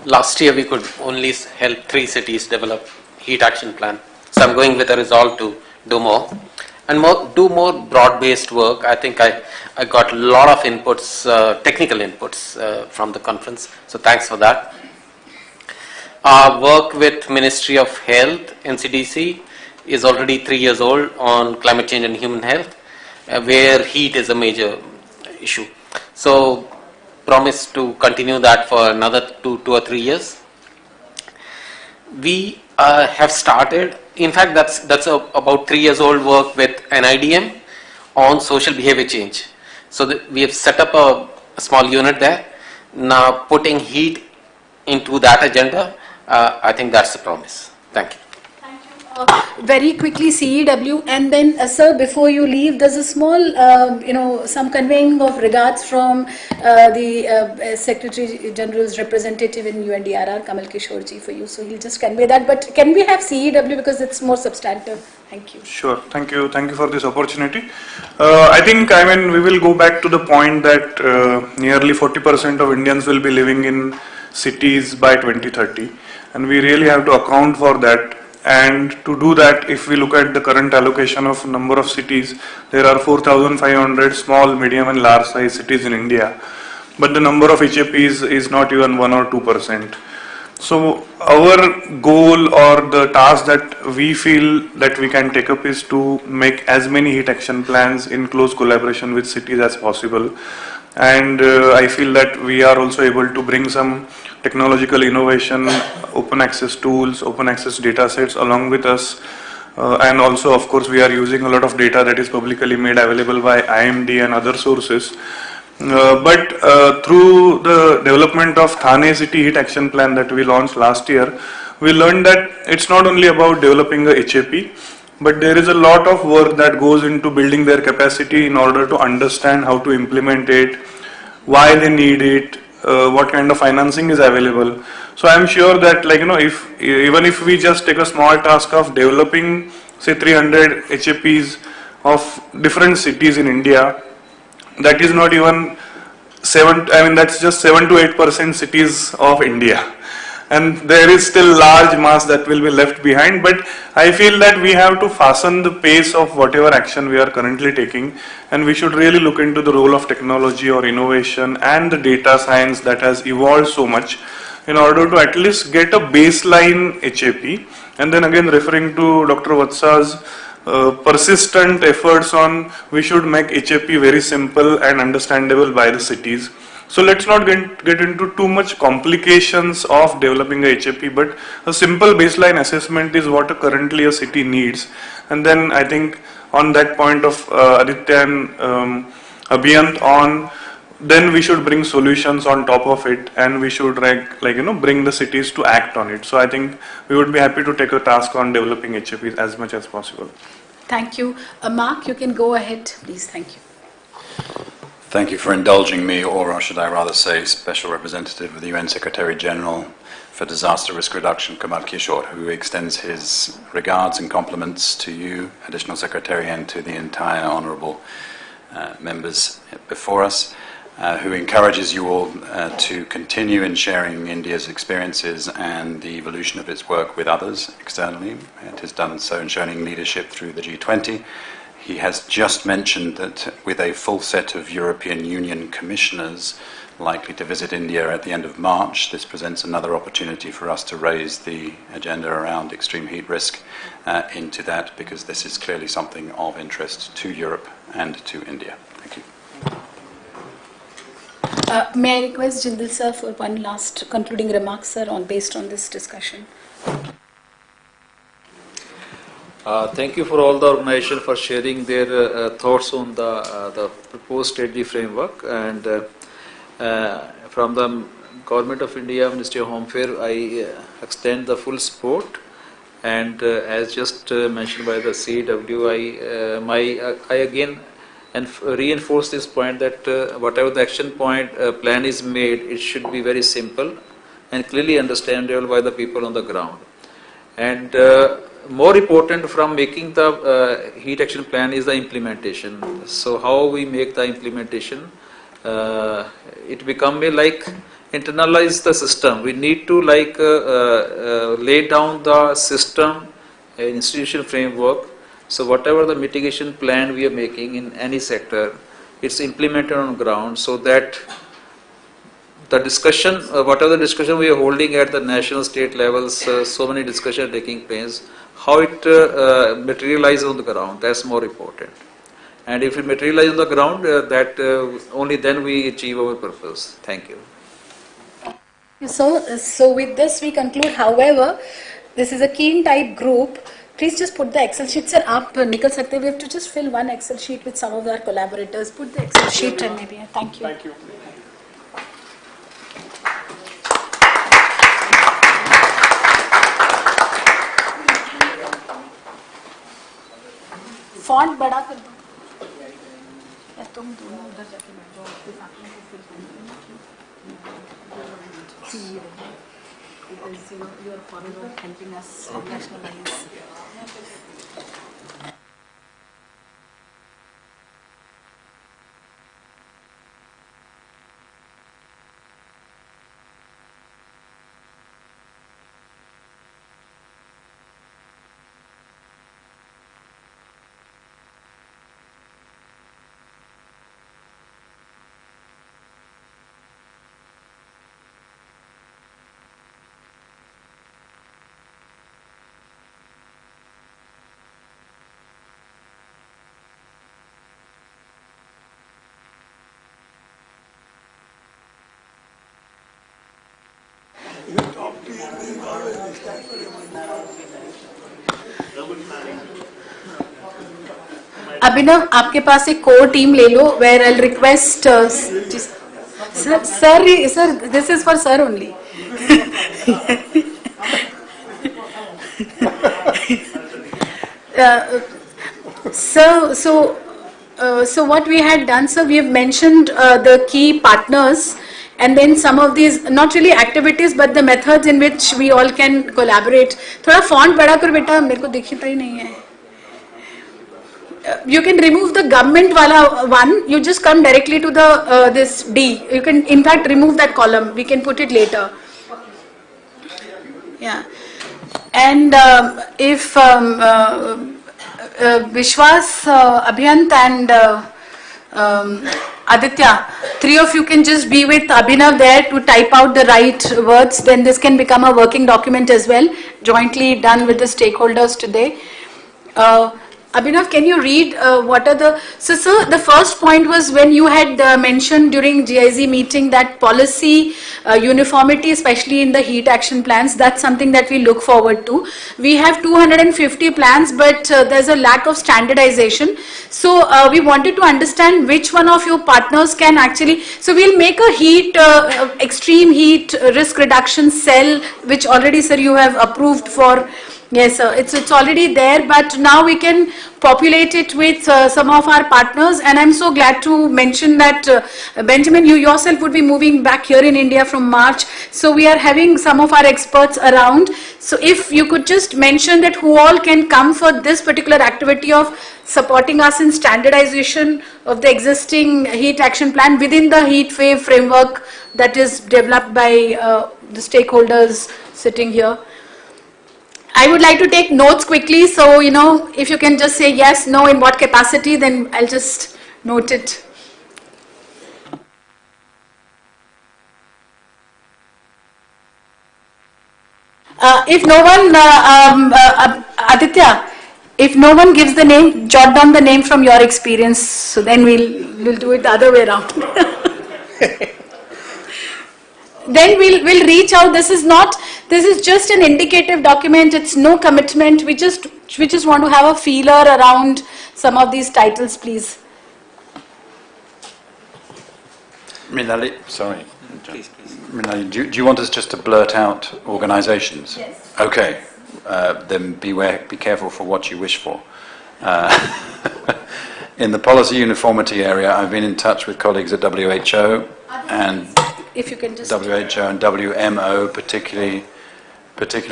Last year we could only help 3 cities develop heat action plan. So I'm going with a resolve to do more. And do more broad-based work. I think I got a lot of inputs, technical inputs from the conference. So thanks for that. Work with Ministry of Health, NCDC, is already 3 years old on climate change and human health, where heat is a major issue. So promise to continue that for another 2 or 3 years. We have started, in fact that's about 3 years old work with NIDM on social behavior change. So we have set up a small unit there. Now putting heat into that agenda, I think that's the promise. Thank you. Very quickly, CEW, and then sir, before you leave, there's a small, some conveying of regards from the Secretary General's representative in UNDRR, Kamal Kishore ji, for you. So he'll just convey that. But can we have CEW because it's more substantive? Thank you. Sure. Thank you. Thank you for this opportunity. I think, we will go back to the point that nearly 40% of Indians will be living in cities by 2030, and we really have to account for that. And to do that, if we look at the current allocation of number of cities, there are 4,500 small, medium and large size cities in India. But the number of HAPs is not even 1 or 2%. So our goal or the task that we feel that we can take up is to make as many heat action plans in close collaboration with cities as possible. And I feel that we are also able to bring some technological innovation, open access tools, open access data sets along with us. And also, of course, we are using a lot of data that is publicly made available by IMD and other sources. But through the development of Thane City Heat Action Plan that we launched last year, we learned that it's not only about developing a HAP, but there is a lot of work that goes into building their capacity in order to understand how to implement it, why they need it, what kind of financing is available. So I'm sure that, like, if even if we just take a small task of developing say 300 HAPs of different cities in India, that is not even that's just 7 to 8% cities of India. And there is still large mass that will be left behind, but I feel that we have to fasten the pace of whatever action we are currently taking, and we should really look into the role of technology or innovation and the data science that has evolved so much in order to at least get a baseline HAP. And then again, referring to Dr. Vatsa's persistent efforts on, we should make HAP very simple and understandable by the cities. So let's not get into too much complications of developing a HAP, but a simple baseline assessment is what currently a city needs. And then I think on that point of Aditya and Abhiyant on, then we should bring solutions on top of it, and we should bring the cities to act on it. So I think we would be happy to take a task on developing HAPs as much as possible. Thank you. Mark, you can go ahead, please. Thank you. Thank you for indulging me, or should I rather say Special Representative of the UN Secretary General for Disaster Risk Reduction, Kamal Kishore, who extends his regards and compliments to you, Additional Secretary, and to the entire honourable members before us, who encourages you all to continue in sharing India's experiences and the evolution of its work with others externally. It has done so in showing leadership through the G20. He has just mentioned that with a full set of European Union commissioners likely to visit India at the end of March, this presents another opportunity for us to raise the agenda around extreme heat risk into that, because this is clearly something of interest to Europe and to India. Thank you. May I request Jindal sir for one last concluding remark, sir, based on this discussion? Thank you for all the organization for sharing their thoughts on the proposed strategy framework, and from the Government of India, Ministry of Home Affairs, I extend the full support. And as just mentioned by the CW, I again reinforce this point that whatever the action plan is made, it should be very simple and clearly understandable by the people on the ground. And more important from making the heat action plan is the implementation. So how we make the implementation, it become like internalize the system. We need to lay down the system, institution framework. So whatever the mitigation plan we are making in any sector, it's implemented on ground, so that the discussion, whatever the discussion we are holding at the national, state levels, so many discussions are taking place, how it materializes on the ground, that's more important. And if it materializes on the ground, only then we achieve our purpose. Thank you. So with this we conclude. However, this is a keen type group. Please just put the Excel sheet. Sir, आप निकल सकते. We have to just fill one Excel sheet with some of our collaborators. Put the Excel sheet and maybe. Thank you. Thank you. Font बड़ा कर दो या तुम दोनों उधर जाके बैठ जाओ उसके साथ में फिर because you are forever helping us operationalize. अभिनव, आपके पास एक कोर टीम ले लो, where I'll request sir, this is for sir only. So what we had done, sir, we have mentioned the key partners, and then some of these, not really activities, but the methods in which we all can collaborate. थोड़ा font बड़ा कर बेटा, मेरे को दिखता ही नहीं है. You can remove the government wala one. You just come directly to the this D. You can in fact remove that column. We can put it later. Yeah, and if Vishwas, Abhyant and Aditya, three of you can just be with Abhinav there to type out the right words, then this can become a working document as well, jointly done with the stakeholders today. Abhinav, can you read what are the... So, sir, the first point was when you had mentioned during GIZ meeting that policy uniformity, especially in the heat action plans, that's something that we look forward to. We have 250 plans, but there's a lack of standardization. So, we wanted to understand which one of your partners can actually... So, we'll make a heat, extreme heat risk reduction cell, which already, sir, you have approved for... Yes, sir. It's already there, but now we can populate it with some of our partners, and I'm so glad to mention that Benjamin, you yourself would be moving back here in India from March, so we are having some of our experts around. So if you could just mention that who all can come for this particular activity of supporting us in standardization of the existing heat action plan within the heat wave framework that is developed by the stakeholders sitting here. I would like to take notes quickly, so, you know, if you can just say yes, no, in what capacity, then I'll just note it. If no one, Aditya, if no one gives the name, jot down the name from your experience, so then we'll do it the other way around. Then we'll reach out. This is just an indicative document. It's no commitment. We just want to have a feeler around some of these titles, please. Minali, sorry. Please. Minali, do you want us just to blurt out organisations? Yes. Okay. Then be careful for what you wish for. In the policy uniformity area, I've been in touch with colleagues at WHO and if you can just WHO and WMO, particularly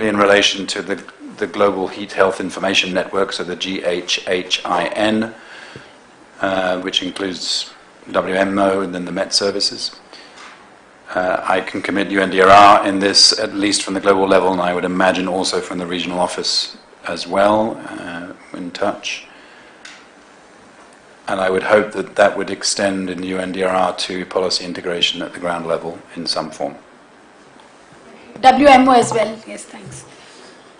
in relation to the Global Heat Health Information Network, so the GHHIN, which includes WMO and then the Met services. I can commit UNDRR in this, at least from the global level, and I would imagine also from the regional office as well, in touch. And I would hope that that would extend in WMO to policy integration at the ground level in some form. WMO as well. Yes, thanks.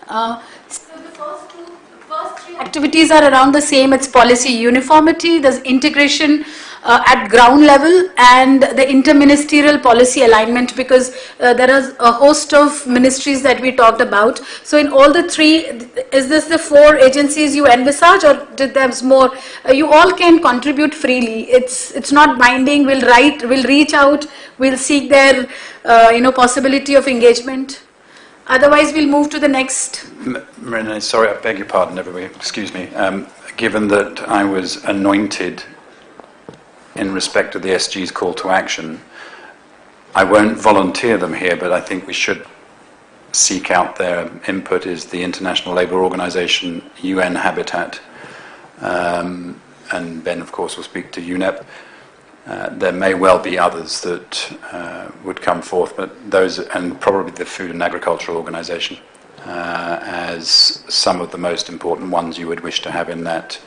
So the first three activities are around the same. It's policy uniformity, there's integration at ground level, and the interministerial policy alignment, because there is a host of ministries that we talked about. So in all the three, is this the 4 agencies you envisage, or did there's more? You all can contribute freely. It's not binding. We'll reach out. We'll seek their possibility of engagement. Otherwise, we'll move to the next. Marina, sorry, I beg your pardon, everybody. Excuse me. Given that I was anointed in respect of the SG's call to action, I won't volunteer them here, but I think we should seek out their input. Is the International Labour Organization, UN Habitat, and Ben, of course, will speak to UNEP. There may well be others that would come forth, but those, and probably the Food and Agricultural Organization, as some of the most important ones you would wish to have in that,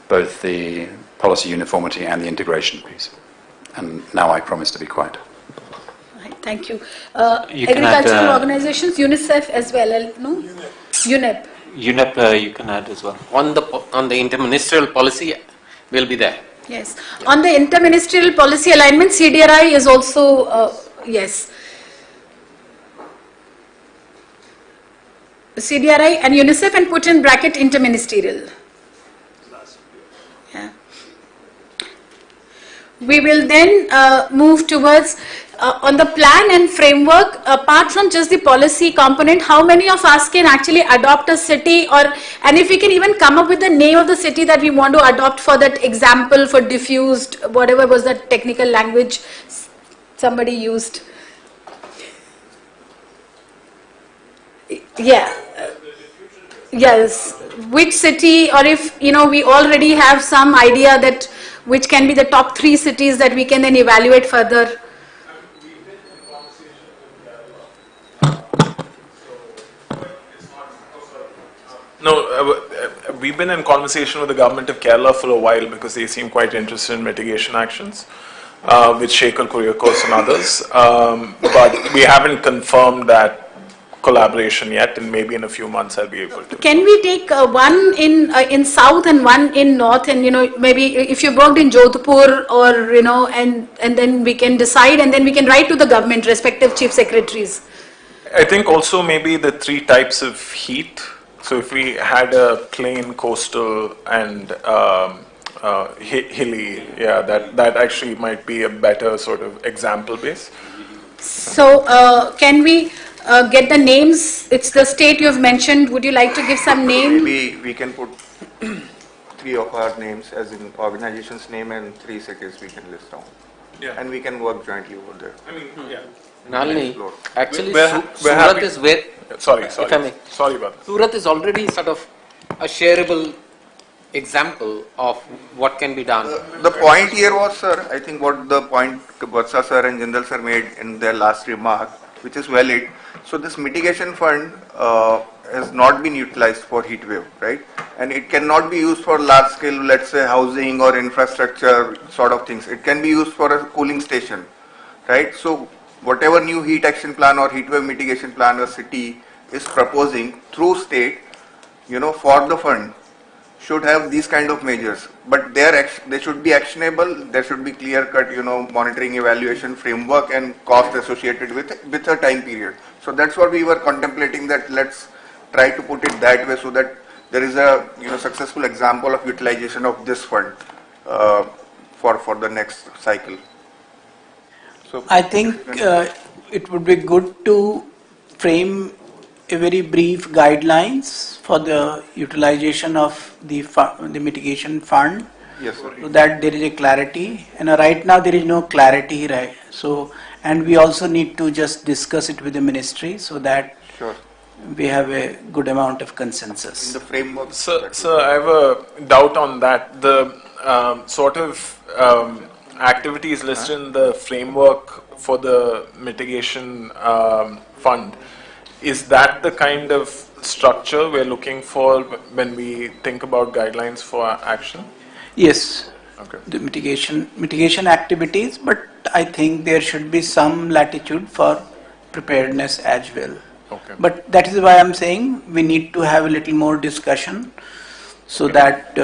both the policy uniformity and the integration piece. And now I promise to be quiet. Right, thank you. Agricultural organizations, UNICEF as well, no? UNEP. UNEP you can add as well. On the interministerial policy, we'll be there. Yes. On the interministerial policy alignment, CDRI is also, yes. CDRI and UNICEF and put in bracket interministerial. Yeah. We will then move towards on the plan and framework. Apart from just the policy component, how many of us can actually adopt a city, and if we can even come up with the name of the city that we want to adopt for that example, for diffused, whatever was that technical language somebody used. Yeah. Yes. Which city, or if we already have some idea that which can be the top 3 cities that we can then evaluate further. No, we've been in conversation with the government of Kerala for a while because they seem quite interested in mitigation actions with Shekhar Kuriakose and others. But we haven't confirmed that collaboration yet, and maybe in a few months I'll be able to. Can we take one in south and one in north, and maybe if you worked in Jodhpur, or and then we can decide, and then we can write to the government, respective chief secretaries. I think also maybe the 3 types of heat. So if we had a plain, coastal, and hilly, yeah, that actually might be a better sort of example base. So can we get the names? It's the state you have mentioned. Would you like to give some name? Maybe we can put 3 of our names, as in organization's name, and 3 cities we can list down. Yeah. And we can work jointly over there. I mean, yeah. Nalini, actually we're Surat is where, sorry, if I may. Sorry about that. Surat is already sort of a shareable example of what can be done. The point here was, sir, I think what the point Vatsa sir and Jindal sir made in their last remark, which is valid. So this mitigation fund has not been utilized for heat wave, right? And it cannot be used for large scale, let's say, housing or infrastructure sort of things. It can be used for a cooling station, right? So whatever new heat action plan or heat wave mitigation plan a city is proposing through state, for the fund, should have these kind of measures. But they should be actionable. There should be clear cut, monitoring, evaluation framework and cost associated with a time period. So that's what we were contemplating, that let's try to put it that way so that there is a successful example of utilization of this fund for the next cycle. So I think it would be good to frame a very brief guidelines for the utilization of the mitigation fund. Yes, sir. So that there is a clarity, and right now there is no clarity, right? So, and we also need to just discuss it with the ministry so that we have a good amount of consensus. In the framework. Sir, I have a doubt on that. The sort of activities listed in the framework for the mitigation fund, is that the kind of structure we're looking for when we think about guidelines for action? Yes. Okay. The mitigation activities, but I think there should be some latitude for preparedness as well. Okay. But that is why I'm saying we need to have a little more discussion so that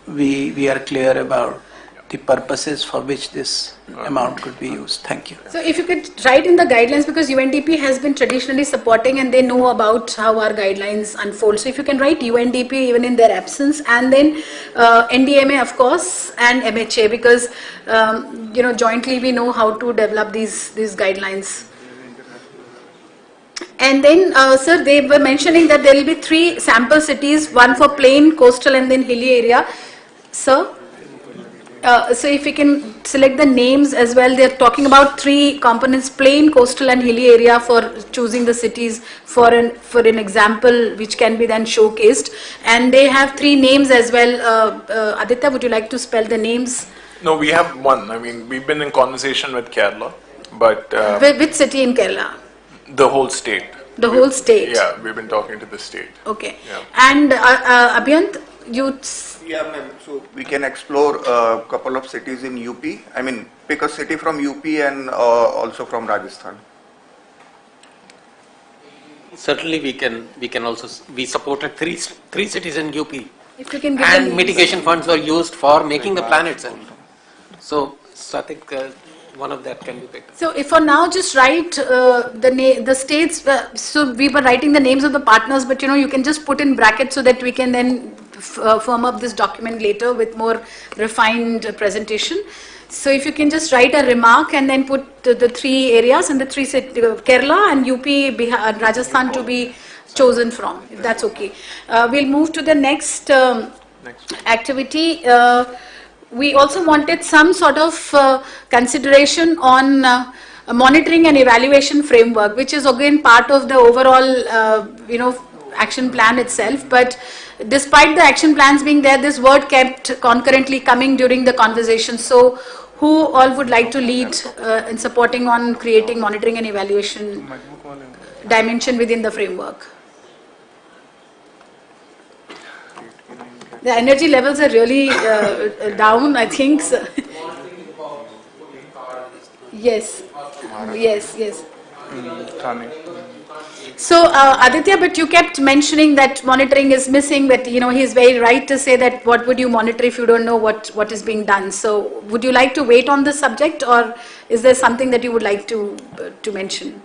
we are clear about the purposes for which this amount could be used. Thank you. So if you could write in the guidelines, because UNDP has been traditionally supporting and they know about how our guidelines unfold. So if you can write UNDP even in their absence, and then NDMA of course, and MHA, because jointly we know how to develop these guidelines. And then, sir, they were mentioning that there will be 3 sample cities, one for plain, coastal, and then hilly area. Sir? So if we can select the names as well, they're talking about 3 components: plain, coastal, and hilly area, for choosing the cities for an example which can be then showcased. And they have 3 names as well. Aditya, would you like to spell the names? No, we have one. I mean, we've been in conversation with Kerala, but Which city in Kerala? the whole state. The whole state? Yeah, we've been talking to the state. Okay. Yeah. And Abhyant, you... Yeah, ma'am. So we can explore a couple of cities in UP. I mean, pick a city from UP and also from Rajasthan. Certainly we can also, we supported three cities in UP. If you can give and them mitigation funds were used for making the plan itself. So I think one of that can be picked. So if for now just write the states, so we were writing the names of the partners, but you can just put in brackets so that we can then firm up this document later with more refined presentation. So if you can just write a remark and then put the three areas and the three Kerala and UP, Bihar, Rajasthan to be chosen from, if that's okay. We'll move to the next activity. We also wanted some sort of consideration on monitoring and evaluation framework, which is again part of the overall, action plan itself. But despite the action plans being there, this word kept concurrently coming during the conversation. So, who all would like to lead in supporting on creating monitoring and evaluation dimension within the framework? The energy levels are really down, I think. So. Yes. So Aditya, but you kept mentioning that monitoring is missing, that he's very right to say that what would you monitor if you don't know what is being done. So would you like to wait on this subject, or is there something that you would like to mention?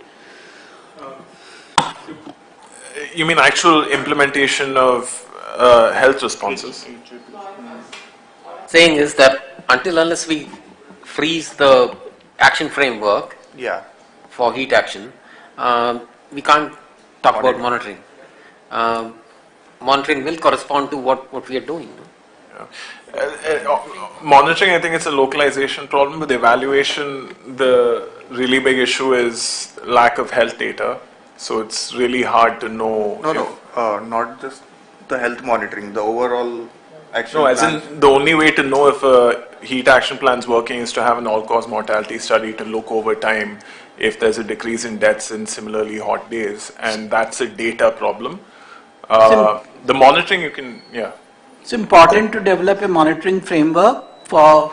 You mean actual implementation of health responses? Saying is that until unless we freeze the action framework for heat action, we can't talk about monitoring. Monitoring will correspond to what we are doing. Monitoring, I think it's a localization problem. With evaluation, the really big issue is lack of health data. So it's really hard to know. Not just the health monitoring, the overall action. No, as in the only way to know if a heat action plan is working is to have an all-cause mortality study to look over time if there's a decrease in deaths in similarly hot days, and that's a data problem. The monitoring you can, It's important to develop a monitoring framework for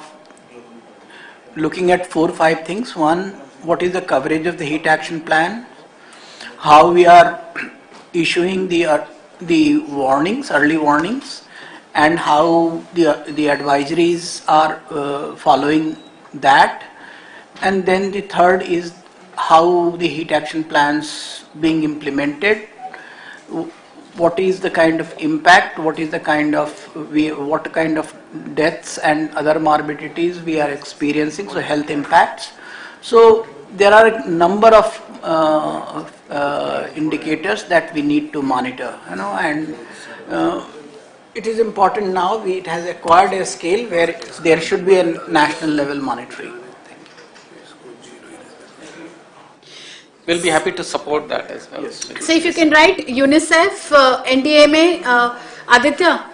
looking at 4 or 5 things. One, what is the coverage of the heat action plan? How we are issuing the warnings, early warnings, and how the advisories are following that. And then the third is how the heat action plans being implemented. What is the kind of impact? What is the kind of what kind of deaths and other morbidities we are experiencing? So health impacts. So there are a number of indicators that we need to monitor, and it is important now. It has acquired a scale where there should be a national level monitoring. We'll be happy to support that as well. So if you can write UNICEF, NDMA, Aditya,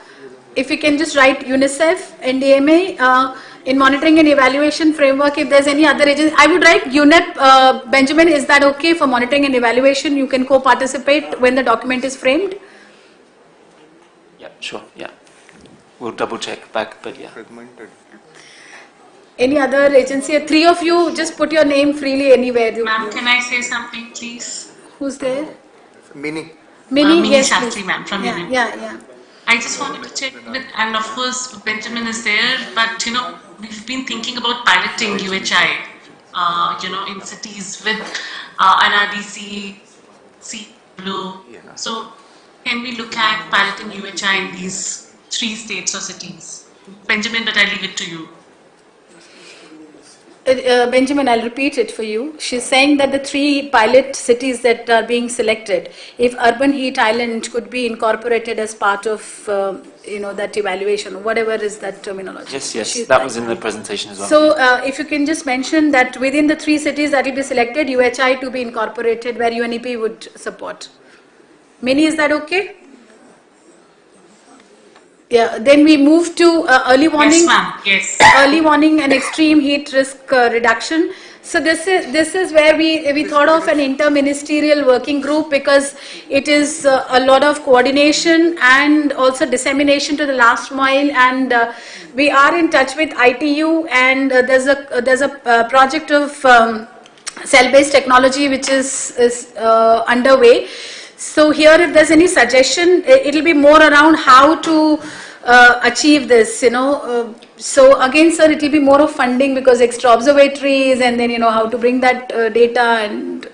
if you can just write UNICEF, NDMA, in monitoring and evaluation framework, if there's any other agency, I would write UNEP. Benjamin, is that okay for monitoring and evaluation? You can co-participate when the document is framed? Yeah, sure, yeah. We'll double check back, but yeah. Any other agency? 3 of you, just put your name freely anywhere. Ma'am, can I say something, please? Who's there? Mini, yes, Shastri, please. ma'am, from UNIP. Yeah. I just wanted to check with, and of course Benjamin is there, but we've been thinking about piloting UHI, in cities with NRDC, Blue. So can we look at piloting UHI in these 3 states or cities? Benjamin, but I leave it to you. Benjamin, I'll repeat it for you. She's saying that the 3 pilot cities that are being selected, if urban heat island could be incorporated as part of, that evaluation, whatever is that terminology. Yes, that was in the presentation as well. So, if you can just mention that within the 3 cities that will be selected, UHI to be incorporated where UNEP would support. Mini, is that okay? Yeah, then we move to early warning. Yes, ma'am. Yes. Early warning and extreme heat risk reduction. So this is where we thought of an interministerial working group, because it is a lot of coordination and also dissemination to the last mile. And we are in touch with ITU, and there's a project of cell-based technology which is underway. So here, if there's any suggestion, it will be more around how to achieve this, so again, sir, it will be more of funding because extra observatories and then, how to bring that data, and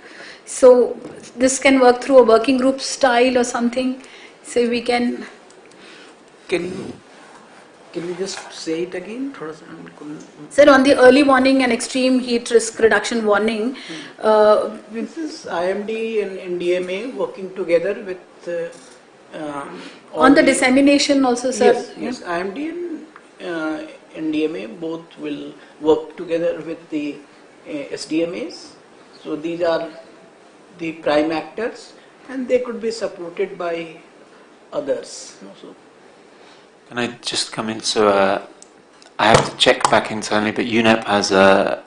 so this can work through a working group style or something, so we can... Can we just say it again? Sir, on the early warning and extreme heat risk reduction warning, this is IMD and NDMA working together with on the dissemination also, sir. Yes, IMD and NDMA both will work together with the SDMAs. So these are the prime actors, and they could be supported by others. Can I just come in? So I have to check back internally, but UNEP has a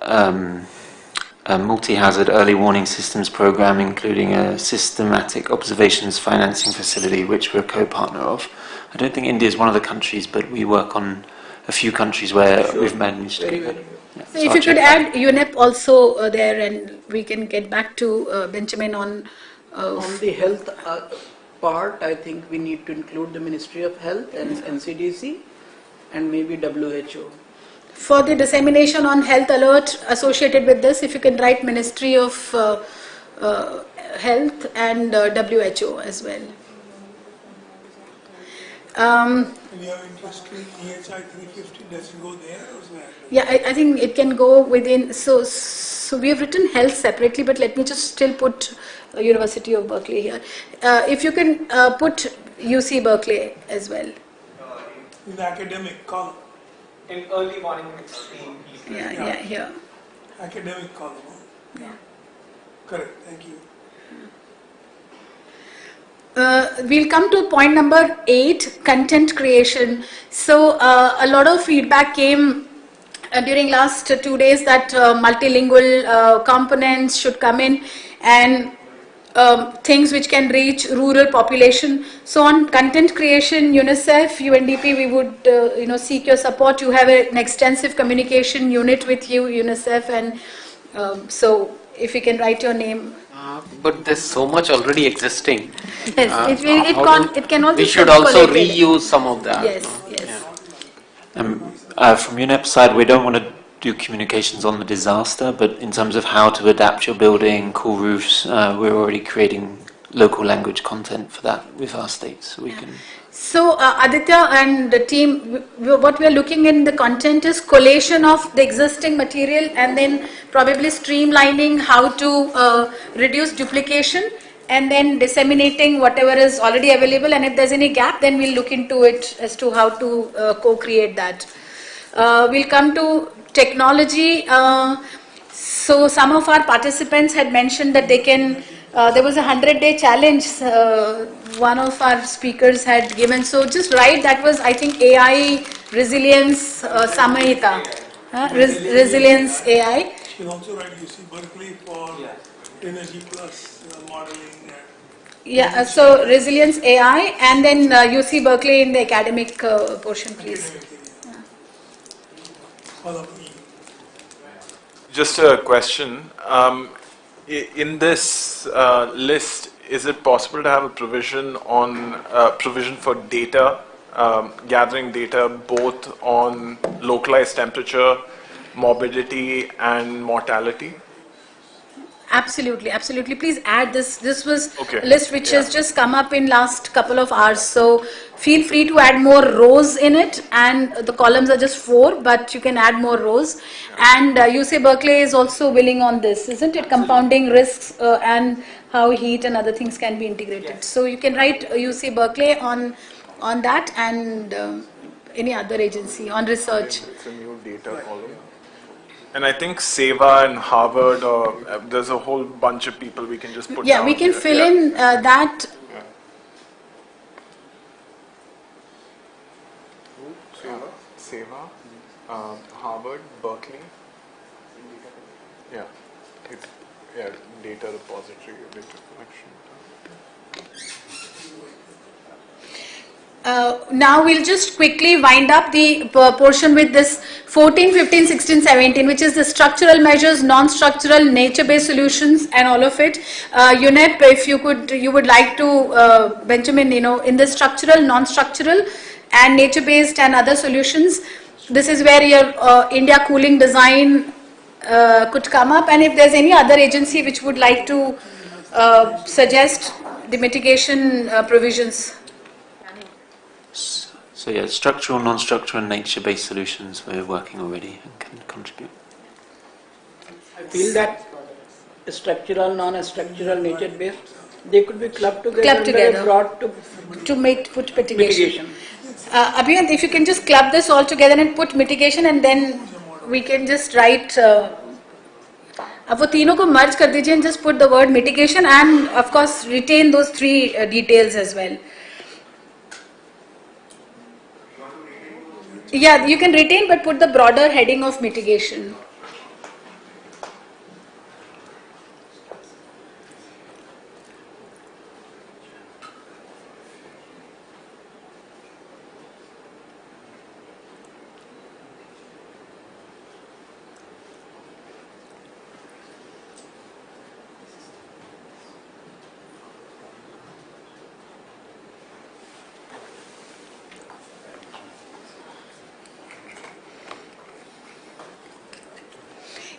multi-hazard early warning systems program, including a systematic observations financing facility, which we're a co-partner of. I don't think India is one of the countries, but we work on a few countries where we've managed to. Yeah. So if you could add UNEP also there, and we can get back to Benjamin on the health part. I think we need to include the Ministry of Health and NCDC and maybe WHO. For the dissemination on health alert associated with this, if you can write Ministry of Health and WHO as well. And you have interest in EHI 350, does it go there or where? Yeah, I think it can go within, so we have written health separately, but let me just still put University of Berkeley here. If you can put UC Berkeley as well. In the academic column. In early warning extreme heat. Yeah, here. Academic column. Yeah. Correct, thank you. We'll come to point number 8, content creation. So a lot of feedback came during last 2 days that multilingual components should come in, and things which can reach rural population. So on content creation, UNICEF, UNDP, we would seek your support. You have an extensive communication unit with you, UNICEF, and so if you can write your name. But there's so much already existing. Yes, it can also. We should also reuse some of that. Yes, yes. From UNEP's side, we don't want to do communications on the disaster, but in terms of how to adapt your building, cool roofs, we're already creating local language content for that with our states. So we can. So Aditya and the team, what we are looking in the content is collation of the existing material and then probably streamlining how to reduce duplication, and then disseminating whatever is already available, and if there's any gap, then we'll look into it as to how to co-create that. We'll come to technology. So some of our participants had mentioned that they can, there was a 100-day challenge one of our speakers had given. So just write, that was I think AI Resilience Samahita. Resilience AI. You can also write UC Berkeley for Energy Plus modeling. Yeah, so Resilience AI, and then UC Berkeley in the academic portion, please. Just a question. In this list, is it possible to have a provision on provision for data, gathering data both on localized temperature, morbidity, and mortality? Absolutely, absolutely. Please add this. This was a list which has just come up in last couple of hours. So feel free to add more rows in it, and the columns are just 4, but you can add more rows. And UC Berkeley is also willing on this, isn't it? Compounding risks and how heat and other things can be integrated. So you can write UC Berkeley on that, and any other agency on research. It's a new data column. And I think Seva and Harvard, or there's a whole bunch of people we can just put down. We can fill in that. Seva, Harvard, Berkeley. Yeah, data repository, data collection. Now we'll just quickly wind up the portion with this 14, 15, 16, 17, which is the structural measures, non-structural, nature-based solutions, and all of it. UNEP, if you would like to, Benjamin, in the structural, non-structural, and nature-based and other solutions. This is where your India cooling design could come up, and if there's any other agency which would like to suggest the mitigation provisions. So yeah, structural, non-structural and nature-based solutions we're working already and can contribute. I feel that structural, non-structural, nature-based, they could be clubbed together, brought to make put mitigation. Abhiyant, if you can just club this all together and put mitigation, and then we can just write. अब वो तीनों को merge कर दीजिए and just put the word mitigation, and of course retain those three details as well. Yeah, you can retain but put the broader heading of mitigation.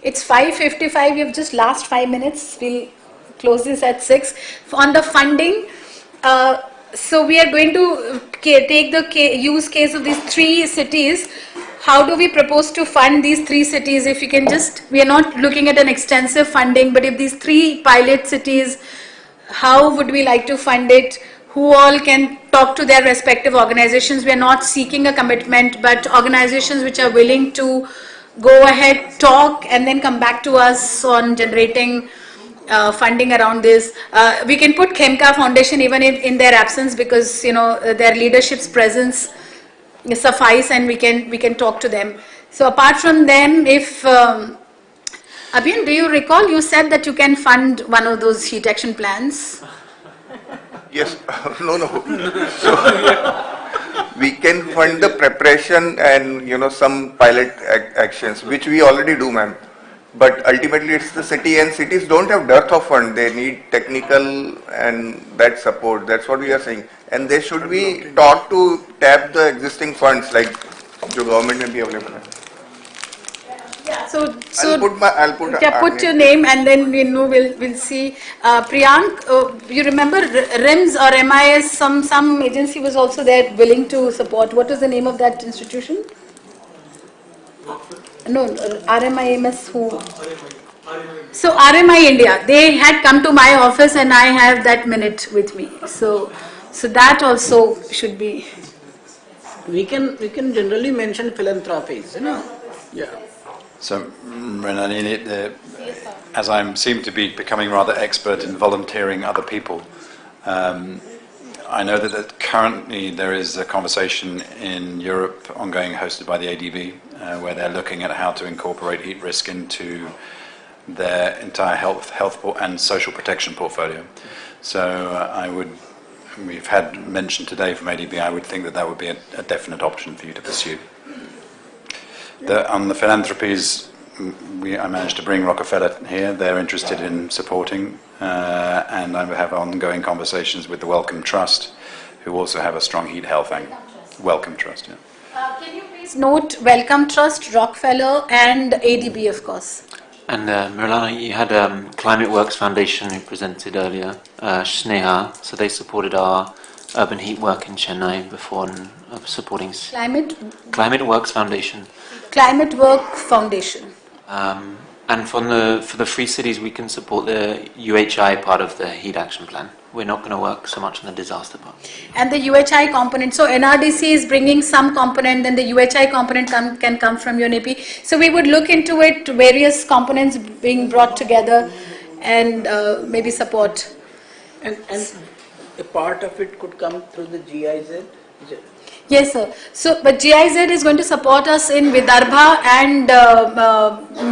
It's 5:55, we have just last 5 minutes, we'll close this at 6. On the funding, so we are going to take the use case of these 3 cities. How do we propose to fund these 3 cities? If you can just, we are not looking at an extensive funding, but if these 3 pilot cities, how would we like to fund it? Who all can talk to their respective organizations? We are not seeking a commitment, but organizations which are willing to go ahead, talk, and then come back to us on generating funding around this. We can put Khemka Foundation even in their absence, because their leadership's presence suffice, and we can talk to them. So apart from them, if Abhiyan, do you recall you said that you can fund one of those heat action plans? Yes, no. So, we can fund the preparation and some pilot actions, which we already do, ma'am. But ultimately it's the city, and cities don't have dearth of fund. They need technical and that support. That's what we are saying. And they should be taught to tap the existing funds like the government may be available. So I'll put your name, and then we'll see. Priyank, you remember RIMS or MIS? Some agency was also there willing to support. What is the name of that institution? No, RMIMS who? So RMI India, they had come to my office, and I have that minute with me. So that also should be. We can generally mention philanthropies, Yeah. So, Renani, as I seem to be becoming rather expert in volunteering other people, I know that currently there is a conversation in Europe ongoing, hosted by the ADB, where they're looking at how to incorporate heat risk into their entire health and social protection portfolio. So we've had mention today from ADB, I would think that would be a definite option for you to pursue. On the philanthropies, I managed to bring Rockefeller here. They're interested in supporting, and I have ongoing conversations with the Wellcome Trust, who also have a strong heat health angle. Wellcome Trust, yeah. Can you please note Wellcome Trust, Rockefeller, and ADB, of course. And Mirlana, you had Climate Works Foundation who presented earlier, Sneha, so they supported our urban heat work in Chennai before, and supporting Climate Works Foundation. Climate Work Foundation. And for the 3 cities, we can support the UHI part of the heat action plan. We're not going to work so much on the disaster part. And the UHI component, so NRDC is bringing some component, then the UHI component can come from UNEP. So we would look into it, various components being brought together, and maybe support. And a part of it could come through the GIZ? Yes, sir. So, but GIZ is going to support us in Vidarbha and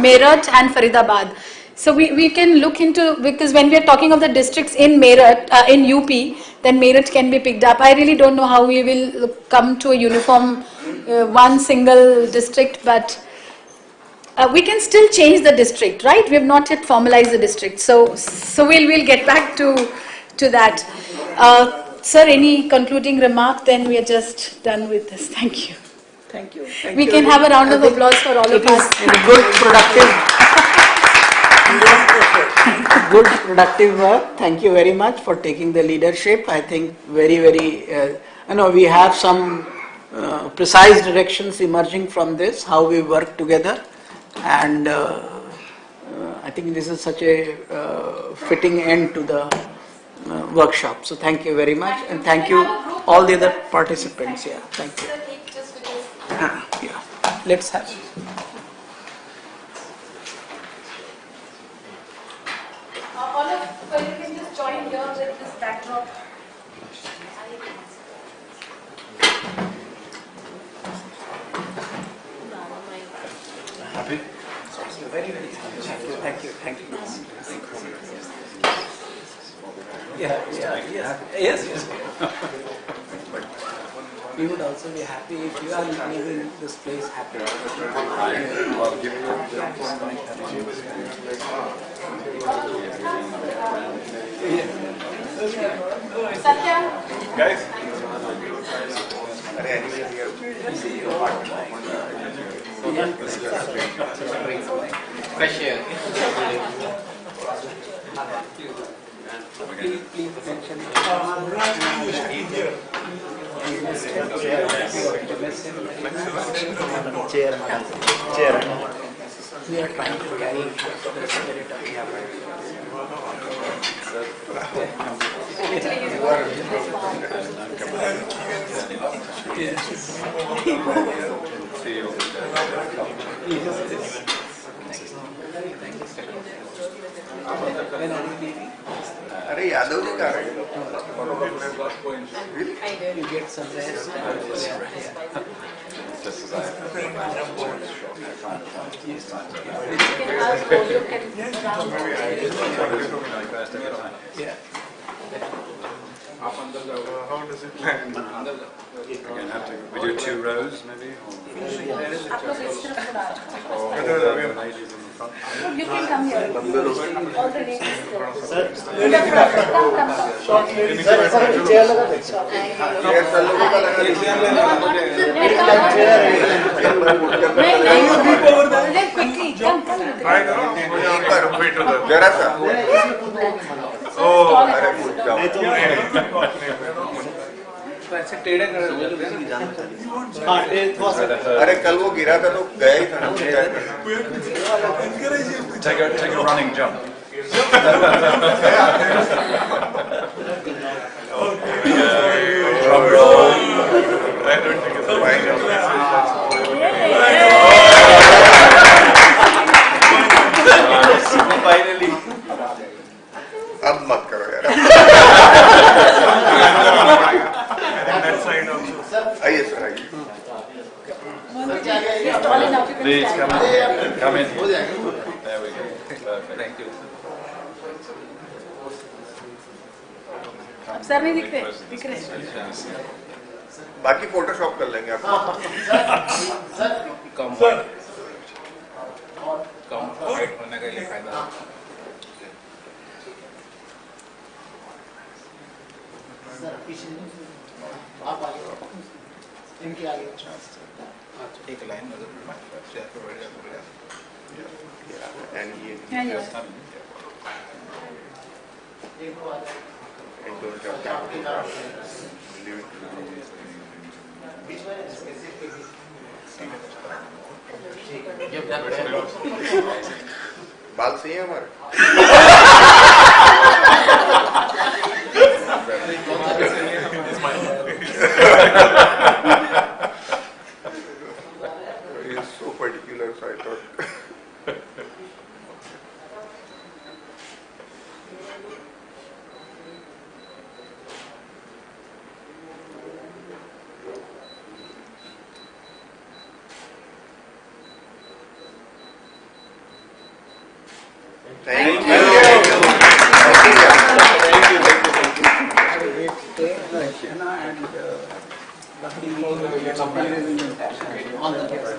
Meerut and Faridabad. So we can look into, because when we are talking of the districts in Meerut, in UP, then Meerut can be picked up. I really don't know how we will come to a uniform, one single district, but we can still change the district, right? We have not yet formalized the district. So we'll get back to that. Sir, any concluding remark? Then we are just done with this. Thank you. Thank you. We can have a round of applause for all of us. It is good, productive work. Thank you very much for taking the leadership. I think very, we have some precise directions emerging from this, how we work together. And I think this is such a fitting end to the workshop. So thank you very much. And thank you all the other participants. Yeah, thank you. Yeah, let's have. All of you can just join here with this backdrop. Happy? Very, very thank you. Thank you. Yes. We would also be happy if you are leaving this place happy. I'll give you Satya. Guys. Fresh air. Please mention chair. We are trying to carry the spirit of अरे यादव जी का you get some rest. Just as I Yeah. How does it plan? Again, have to. We do 2 rows, maybe. Ladies in the front. You can come here. All the ladies. Quickly, come. जरा सा अरे कल वो गिरा था तो गया ही था ना Take a running jump. Drum roll. I don't think it's fine. Finally. अब मत करो यार आइए सर आइए Please come in. Come in. There we go. Perfect. Thank you. अब सर नहीं दिख रहे बाकी फोटोशॉप कर लेंगे आप कम हाइट होने का ये फायदा आप आगे इनके आगे एक लाइन and ये बाल सही है हमारे He's so particular, so I thought. Thank you. All the best.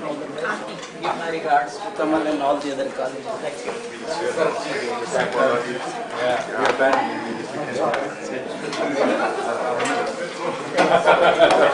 Give my regards to Kamal and all the other colleagues. Thank you. Yes.